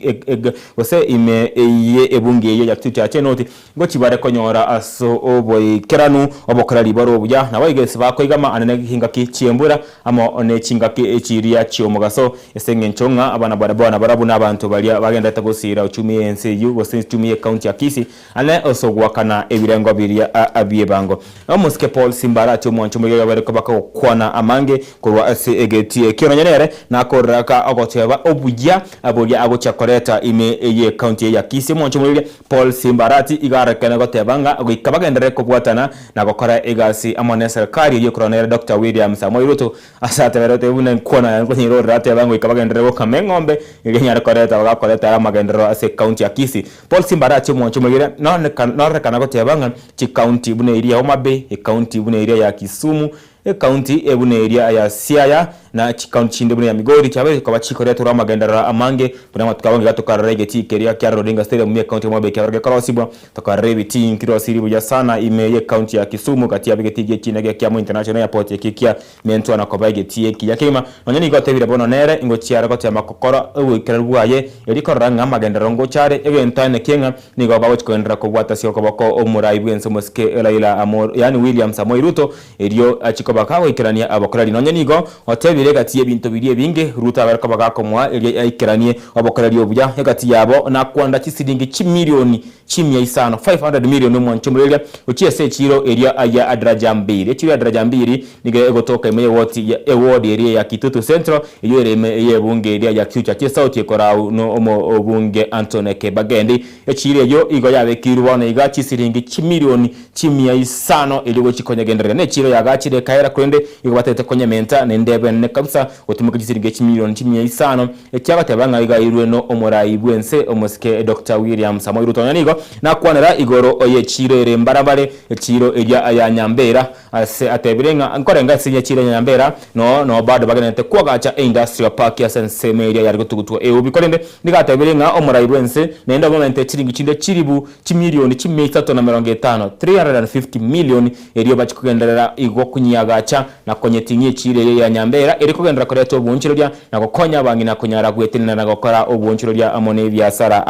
wose ime ye ebunge ye yaktu cha chenoti ngochi bare konyora aso oboy keranu obokorali baro buya na wayigese bakoigama anene hinga ki chiembura amo one chinga ki echiria chiomugaso esenge nchonga abana boda barabu nabantu balia bagenda tagosira uchumi NCU wose uchumi county ya Kisii ale osogwakana ebirengo biria abie bango Moske Paul Simba Arati omwanchumugega bare ko bakokwana amange kurwa ase egeti kironyere na koraka agoteba obuya aboya agochakoreta ime ye county ya Kisii monchumurire Paul Simba Arati igarekana gotebanga agikabagendere kubwatana na gokora egasi amone serikali ye koronere Dr. William Samoei Ruto asateberote bune kona yango rate bango ikabagendere go kamengombe ile nyara koreta bagakoreta amagendero ase county ya Kisii Paul Simba Arati monchumurire no rekana gotebanga chi county bune area Homa Bay county bune area ya Kisumu county ebune area ya Siaya na county chinde bune ya Migori chabe kwa chikorea tura magendera amange buna tukabanga gatokarege ti keria kya Rodinga Stadium mu county Homa Bay kya karosibwa tokarebe ti nkiro siribu ya sana ime ye county ya Kisumu kati ya bigeti chinege kya mu international airport kikia mento na kobage ti ya kema nonyani gotebira bono nere ingo chiara gotya makokora ewe kerwaye eri koranga magendera ngo chare ege ntane kenga nigo bawo chikondra ko bwata sio ko bako omurai bwense Moske Elaila Amor yani William Samoei Ruto erio achikobakawo ikirania abakorali nonyanigo otebire gati ebintu birie binge Ruto abarakabakomwa eri ikiranie abakorali obuya hagati yabo na kwanda chisiringi chimilioni 500 million mwanchumulia uchiese chiro eria aya adraja mbiri chiro adraja mbiri nige egotoka ime woti ya ward area ya Kitutu Central iyo ere bunge area ya Kiucha South ekora no omo bunge Antone Kebagendi echire yo igo yabe kirwa na iga chisiringi chimilioni 500 iligo chikonyagendera ne chiro ya gachire kaira kwende igo batete konyementa ne ndebe ne kabisa otimuka chisiringi 500 ekyabate banga iga irwe no omorai bwense omoske Dr. William Samoei Ruto nyanigo na kwanera igoro oye chiro mbarabare chiro eria aya Nyambera ase atebirenga nkorenga sinye chiro Nyambera no bado bagenete kwagacha industrial park ya Senseme area yari gutugutwa bikorende nigatebirenga omurai bwense nenda momente chiringi chinde chiribu chimilioni 350 350 million erio bachikugenderera igo kunyagacha na konyetinye chiro ya Nyambera eri kugendera koreto obunchiro lya na gokonya bangi na kunyara gwetinana na gokora obunchiro lya amone byasara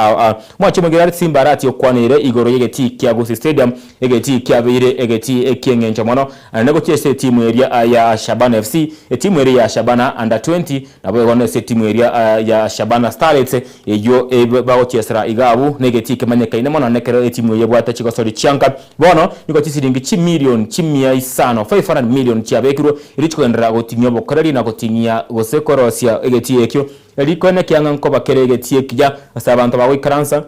mwachimugira Simba Arati okwanire igoro yegeti kya Gosi Stadium egeti kyabire egeti ekiengenja mono anago chese timu area ya Shabana FC timu area ya Shabana under 20 na bwe wana se timu area ya Shabana Starlets eyo bawo chesera igabu negeti kemanyeka ine mono nekero timu yebwata chikosori chanka bono niko chisiringi 500 million million cia bekiro irichkwendera gutinyo bokoreri na gutinyia gosekorosia egetie ekyo erikone kyanga nkoba kere egetie kya asabantu bagwikaransa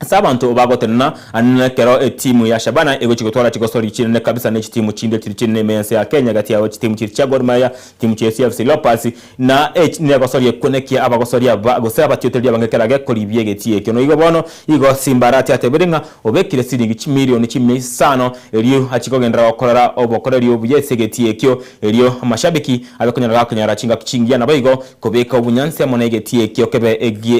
Sabantu bagotena anekero timu ya Shabana ego chigotwara chigosori chine kabisa ne timu chinde chine mense ya Kenya gati ya timu cha Gor Mahia timu cha CFC Leopards na ne gosori konekia abagosori abagose abatiotelia bangekeraga kolibie getie kyo no igo bono igo Simbarati atebiringa obekire siringi 1 million 500 eliyo achikogendera okorera obokoreri obuyese getie kyo eliyo mashabiki abakonyara kanyara chinga kichingia na baigo kobeka obunyansi amonegetie kyo kebe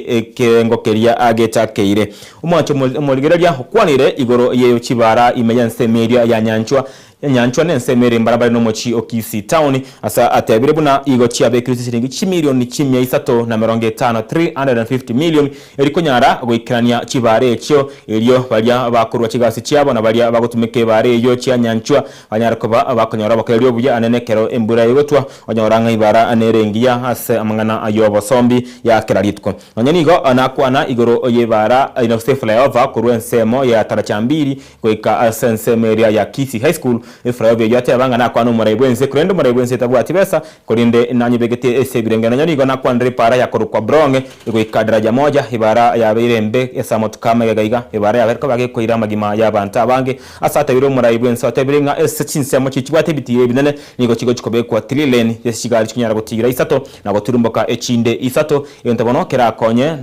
ekengokeria ageta keire umwacho muligereria kwanire igoro yeyo chibara imenya nsemeria ya nyanchwa nensemere mbarabara no mochi Okisi town asa atebire buna igo chia be krisi shiringi 1 million 350 350 million eriko nyara gwikirania chibare ekyo eliyo balya bakurwa kigasi cyabo na balya bagutumike bare yo chia nyanchwa banyara kuba abakonyora bakeryo buya anenekero embura yegotwa onyoranga ibara anerengiya ase amangana ayobo sombi ya keraritko onyanigo anakwana igoro yebara ino flyover kurwensemo ya tarachambiri gwika asensemeria ya Kisi High School efrayo yate abanga nakwano murayibwense kurendo murayibwense tabwati besa kurinde nanyi begete esebirengana nyanigo nakwandre para yakorukwa bronge gwika daraja moja ibara ya birembe esamotu kama gaiga ibara ya berko bage koira magima y'abantu abange asata biro murayibwense atabirenga esecinsemo cyicwate bitiye binene nigo kigo kikobe kwa trilene yesigali kinyara gutigira isato nago turumboka echinde isato yentabona kera konye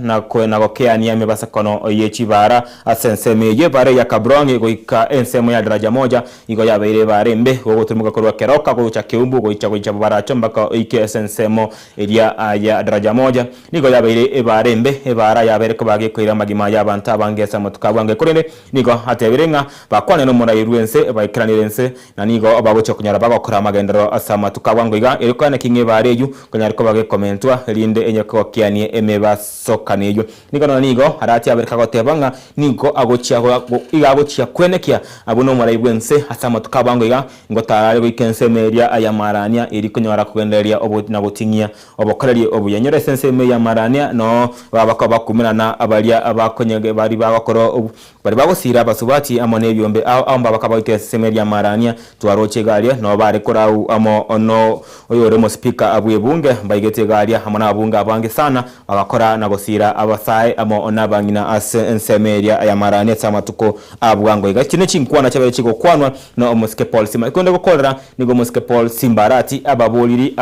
nago keani ya mebasa kono yechibara asenseme yebare ya kabronge gwika ensemo ya daraja moja igo yabaire barembe wogo tumuka korwa keroka go cha keumbu go cha baracho mbaka ikesensemo elia ya daraja moja nigo yabaire barembe ebara yabere ko bage koira magima y'abantu abangesa mutukabwange kurende nigo hatebirenga bakwane no murayirwense baikiranirense na nigo abagocha kunyara bagakora magendero asama tukabwango iga erikane kinge bareju kunyara ko bage komentwa rinde enyako kianie emebasokanejo nigo na nigo harati abereka gotebanga nigo agochia kwenekia abuno murayirwense asama tukabwango iga ngotare gwikensemeria aya marania iri kunyara kugenderia obona gotingia obokoreri obuyanyore senseme ya marania no babakaba kumirana abalia abakonyege bari bagakoro bari bagosira basubati amone byombe amba bakaba itesemeria ya marania twaroche galia no bare korau amo ono oyore mo speaker abuye bunge baigete galia amona abunga abange sana abakora nagosira abasaye amo onabangina asensemeria ya marania samatuko abwango igakine chinkwana cyabaye kiko kwanwa no omuske Paul Simba ikonde gukorera nigo muske Paul Simbarati ababoliri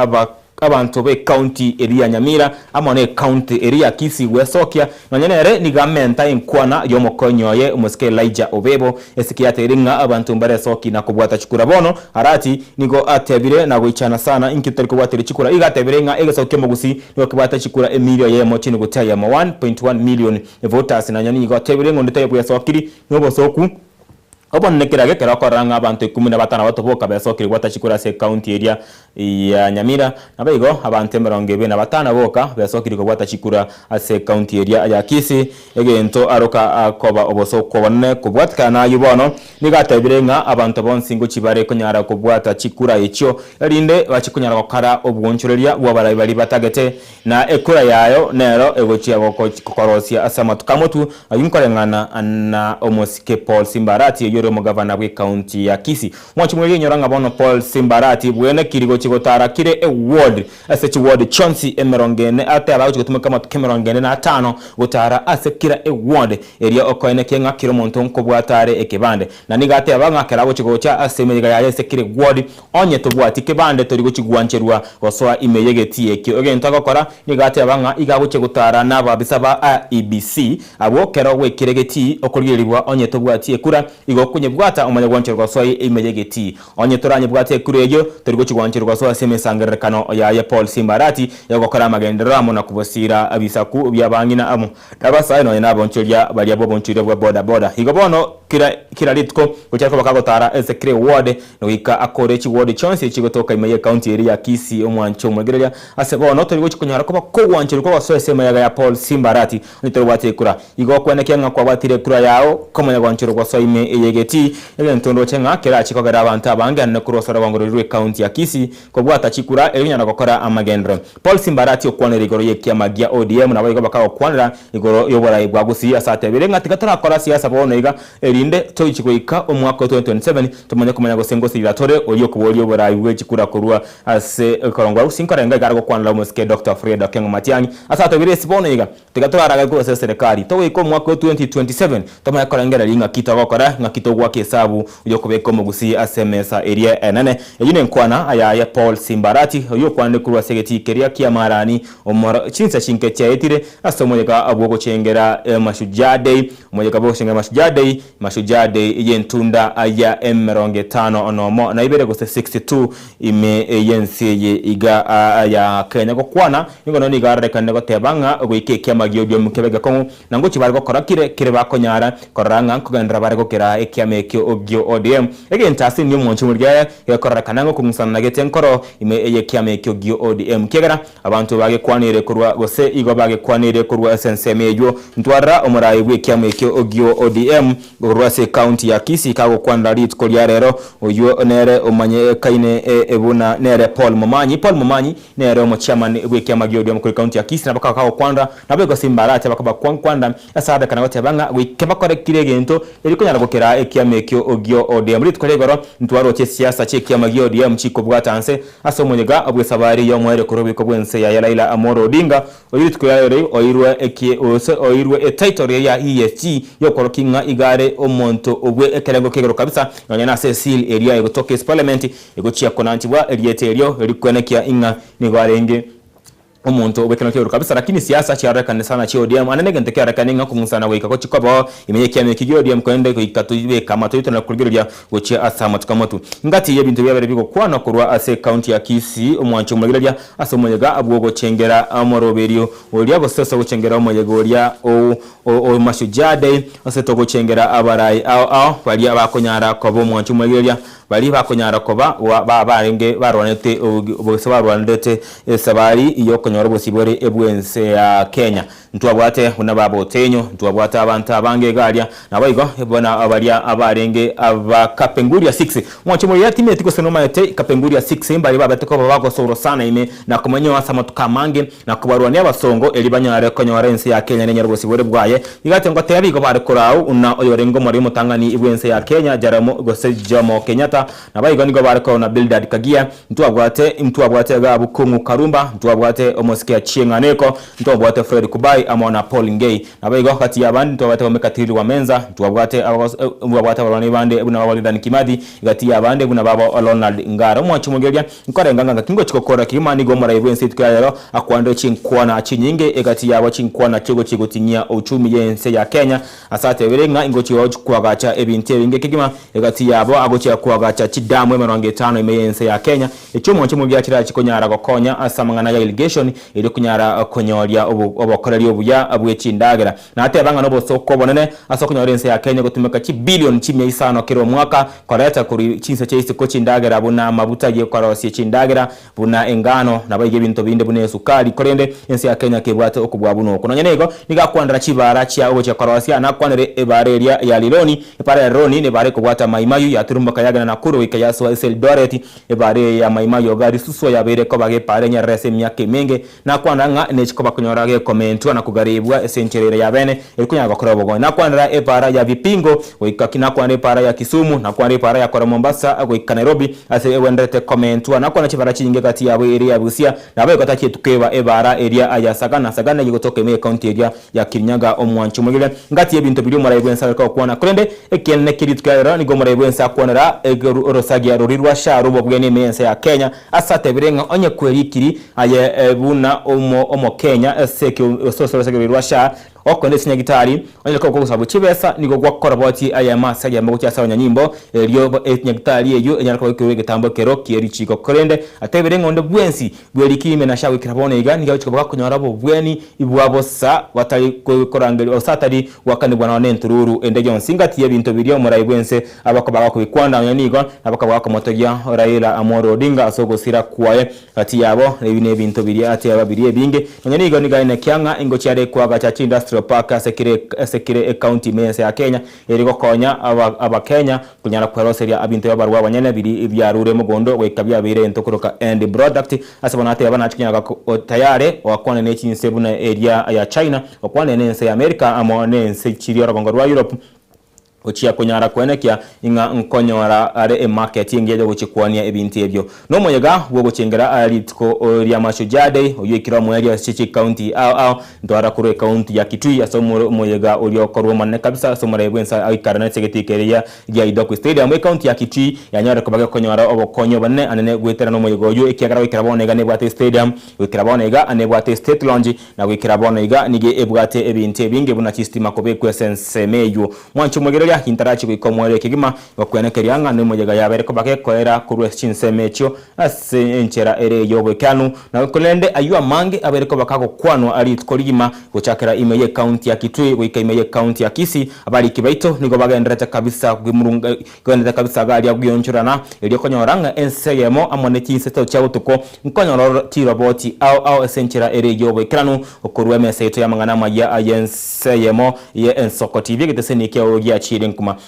abantu be county area Nyamira amone county area Kisi Wesokia nonyenere nigamenta inkwana yomokonyoye umuske Elijah Obebo esikiate ringa abantu mbare soki na kubwata chikura bono arati nigo atebire na goichana sana inkitari kubwata chikura igatebire nga egesoke mugusi nigo kubwata chikura Emilio ye mochini gutaya ma 1.1 million voters na nyani nigo atebire ngo ndetaye kuyasokiri nobo soku obon nekirage kera koranga abantu 15 batoboka besokiri gwatachikura se county area ya Nyamira nabigo abantu 25 boka besokiri gwatachikura ase county area ya Kisi egento aroka akoba obosoko bonne kubwatkana yubono nigatebirenga abantu bonsingo chibare kunyara kubwata chikura echo erinde bachikunyara gokara obwonchoreria bwabarayi bali batagete na ekura yayo nero egochia gokorosia asama tukamotu ayunkorengana na omoske Paul Simbarati mu governor we county ya Kisi mwachi mweli nyoranga bono Paul Simbarati bwene kirigo chigotara kire award asechi ward chonsi emerongene ate abago chigotumeka matukemerongene na 5 gotara asekira award eria okoene kenga kiro monton ko bwatare ekebande na nigate abanga kerabo chigocha asemega ya asekire ward onye to bwati kebande torigo chigwancherwa gosoa imeyegeti ekyo ogento gokora nigate abanga igago chigotara naba bisaba IEBC abo kero we kiregeti okoriyeribwa onye to bwati ekura igo kunyebwata umanya gwancherwa soa imeyegeti onye toranye bwate kureyo torigo chigwancherwa soa semesangerekano ya Paul Simbarati yagokora magendera amo na kubosira abisaku byabangina amo tabasa no nabo ncholia bali abo bonchire bwa boda igo bono kira litko kuchako bakagotara esekre ward no ika akorechi ward chance chigotoka imeye county area Kisi omwancho mwegereya asebo no torigo chikunyara ko bakogwanchire ko basoa sema ya Paul Simbarati nitoro bate kura igo kwene kenga kwa batire kura yao komanya gwanchire kwa soa imeye segeti egentondo chenga kera chikogera abantu abange ne kurosora wangororwe county ya Kisii kobwata chikura elinyana gukora amagendro. Paul Simbarati okwanira igoro yekiamagia ODM na bayigo bakawo kwanira igoro yobora igwa Gusii asate birenga tikatara kora siasa bono iga erinde to ichikoika omwaka 2027 tumanya kumanya gosengo siratore oyo kubori obora igwe chikura kurwa ase korongwa usinkarenga gargo kwanira umuske Dr. Fred Kengo Matiang'i asate biresi bono iga tikatara araga ko serikali to iko mwaka 2027 tumanya korengera linga kita gokora ngakito gwa kesabu uyo kubeko Gusii asemesa area enene yine nkwana aya Paul Simbarati oyo kwande kurwa segeti keria kiamarani omora chinsa chinketia etire asomojeka abwogo chengera Mashujaa Day mojeka bwo chengera Mashujaa Day yentunda aya M50 onomo na ibere gose 62 ime yensi iga aya Kenya go kwana ngono ni garre kanne go tebanga goike kiamagio dio mukebega kongo nango chibari go korakire kire bakonyara koranga kugandra bare go kera ekiamekio ogio ODM egentasi ni umuntu murya yakorara kanango kumusana nagete nkoro ime ekiamekio ogio ODM kegera abantu bage kwanire kurwa gose igo bage kwanire kurwa SNCM ejo ntwara omurayi gwekiamekio ogio ODM gorwase county ya Kisii kago kwanda rit kolya rero oyo nere omanye kaine ebuna nere Paul Momanyi nere omo chairman gwekiamagio ODM kuri county ya Kisii nabaka kago kwanda nabego Simbarati bakaba kwanda asada kana gote banga gwikeba korekire gento eriko nyara gokera ekiamekio ogio ODM rit kolegoro ntwaro che siasa che kiamagio ODM chiko bwatanse asomonyega obwe sabari yo mwere kurobiko bwense ya Raila Amolo Odinga oyit kuyare oirwe title ya ESG yo korokinga igare omonto obwe ekerengo kegero kabisa nyana Cecil area egotoke parliament egochia konantibwa erieterio erikwenekia inga nigwarenge omuntu obekeno kero kabisa lakini siasa charekane sana chi ODM ananege ntekera kaninga kumusana weka ko chikobo imeyekia mekigyo ODM kwende ko ikatuibe kama toyito na kuligiria gochi asama tukamotu ngati yebintu byabere biko kwana kurwa ase county ya Kisii omwancho muligiria asomonyega abwogo chengera amoroberio olia gososo gochengera omonyega olia o Mashujaa Day ase to gochengera abarai bali abakonyara ko bomwancho muligiria bali bakonyara ko ba barenge baronete obose barwandete sabari iyo nyorobo sibore ebwense ya Kenya ntwabwate unababo tenyo ntwabwate abantu abange galia nabayigo ebona abalia abarenge aba Kapenguria 6 mwacho muri yatime tiko senoma yate Kapenguria 6 mbali babateko babako soro sana ime na kumanyo asama tukamange na kubarwania abasongo elibanyare konyorense ya Kenya nenyorobo sibore bwaye igate ngo teyabigo barekorao una oyorengo muri mutangani ibwense ya Kenya jaramo gose Jomo Kenyatta nabayigo nigo bareko na Bildad Kagia ntwabwate gabu Kungu Karumba ntwabwate omosikia chienganeko ntwabwate Fred Kubai amona Paul Ngei nabayigo kati yabandi ntwabwate omekatiri wa menza ntwabwate abalani bande buna Walidan Kimadi igati yabande buna baba Ronald Ngara mwacho mugeria nkorenganga kingo chikokora kimani gomora ibwense tukayero akwando chinkwana chinyinge igati yabo chinkwana chigo tinyia uchumi yense ya Kenya asate birenga ingochi wa kwagacha ebinte binge kigima igati yabo agochi kwagacha chidamwe 50 imeyense ya Kenya echo mwacho mugeria kira chikonyara gokonya asamangana ya irrigation iri kunyara konyoria obokoreri obuya abwechindagera na ate banga no soko bonene asokonyorense ya Kenya gutumeka chi billion chimye isano kiro mwaka koreta kuri chinse cheisi ko chindagera buna mabuta ye korosie chindagera buna engano na bayige bintu binde bune sukari korende ense ya Kenya kebwate okubwa buno kono nyenego niga kwandara chibara chia obo cha korosia na kwanere ebareria ya Lironi epare Roni ne bare kubwata maimayu ya turumba kayaga na kuro ikayaso esel doreti ebare ya maimayu gari suso ya bere ko bage pare nya rese myake menge na kwandanga nechiko bakonyorage komentu na kugaribwa esencherere ya bene ekunya gakora bogo na kwandara epara ya Vipingo oikakina kwande para ya Kisumu na kwande para ya Kora Mombasa agoika Nairobi ase wendete komentu na kwana chibara chinge kati ya area ya Busia na bayo katachi tukeba ebara area aya Sagana yigotoke me county area ya Kirinyaga omwanchu mugile ngati ebintu biri mara ibwensa ko kwana kurende ekenne kiritukara ni gomara ibwensa kwanara rosagia rorirwa sha robo bwene mensa ya Kenya asate birenga onye kwerikiri aye buna omo Kenya seke sosoro seke rorirwa okonde sinya gitari onye ko sabu chibesa nigo gwakora boti aya masa ya mbucha sawa nyimbo ryo etnya gitari eyo enyara ko gitambo kero kieri chiko korende atebirenga onde bwensi bwerikime na shawe kirabone iga niga chiko bakonyora bo bweni ibwabosa batari korangeri osatari wakane bwana nentururu ende jonsinga tiye bintu biriyo muri bwense abakobaga kubikwanda nyanigo abakaba bakomotogia Raila Amolo Odinga asogo sira kuwaye ati yabo ebine bintu biriya ati ababiriye binge nyanigo niga ine kyanga ingo cyare kwaga cha industry Industrial Park asekire county mense ya Kenya eri gokonya aba Kenya kunyara kweroseria abintu y'abarwa abanyene biri byarure mugondo gwikabya bire ntokuruka end product asabona ate abana chikinyaga tayare wakwane ne chinsebu na area ya China wakwane ne nse ya America amone nse chiri rogongo rwa Europe ochia kunyara kwenekia inga nkonyora are market yengeje guchikwania ebintu ebyo no moyega bwo guchengera alitko ria mashujade oyekira mu area chichi county au ndwara kure county ya Kitui asomo moyega oliokorwa manne kabisa asomo rebwensa aikarana segetikeria ya Idoko Stadium county ya Kitui yanyara kubaga konyora obokonyo banne anene gwetera no moyega oyo ekigara wikira bonega ne bwate stadium wikira bonega ane bwate state lounge na wikira bonega nige ebwate ebintu ebinge buna chistima kobekwe sense meyo mwancho mogero hintarachi kuikomwere kigima bakwenekeria ngane mujega yabere ko bakekorera kurwe chinsemecho ase enchera ere yobekanu na kulende ayua mange abere ko bakako kwano ali tkolima guchakera imeye county ya Kitui guika imeye county ya Kisii abali kibaito nigo bagendera kabisa gwimurunga gwendera kabisa gali ya guyonchurana eri konyoranga enseyemo amone chinseto cha utuko nkonyororo tiroboti au esenchera ere yobekanu okurwe meseto ya mangana maya ayenseyemo ye Ensoko TV giteseni ke ogia chiri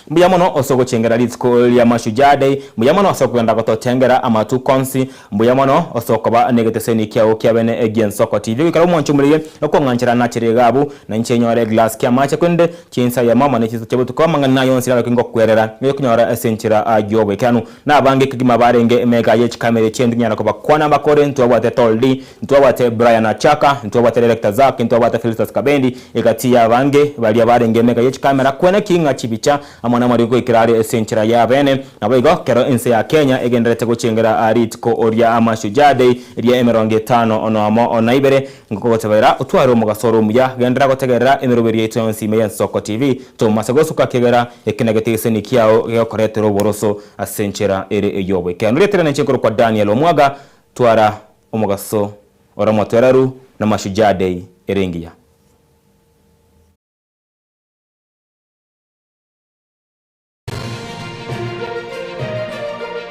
mbuyamono osogo chengera litsko ya mashujade mbuyamono osoko kwenda gototengera amatu konsi mbuyamono osoko ba negeteseni kyao kyabene again Ensoko TV karo mwanchumuriye okwanganchira na chiregabu na nchenyore glass kya mache kwende chinsa ya mama ne chizo chebutu kwa mangana yonsira kingo kwerera yokunyora esenchira ajobe kanu na bange kigima barenge mega yech kamera chendu nyana ko bakwana bakore ntwa bate toldi ntwa bate Brian Achaka ntwa bate director zake ntwa bate Felicitas Kabendi ekatia bange bali barenge mega yech kamera kwena kinga chibicha amana mariko ikirari esenchira ya bene nabego kero ense ya Kenya egenderete guchengera aritko oria amashujade ria emeronge 5 ono amo onaibere ngokotebera utwaro mugasoro muya gendera gotegerera emeroberi yetu yonsi meya Ensoko TV to masegosuka kegera ekinegete ni kiao gekoretero boroso asenchira ere eyobwe kanure na nchekoro kwa Daniel Omwaga twara omugaso ora moteraru na mashujade erengia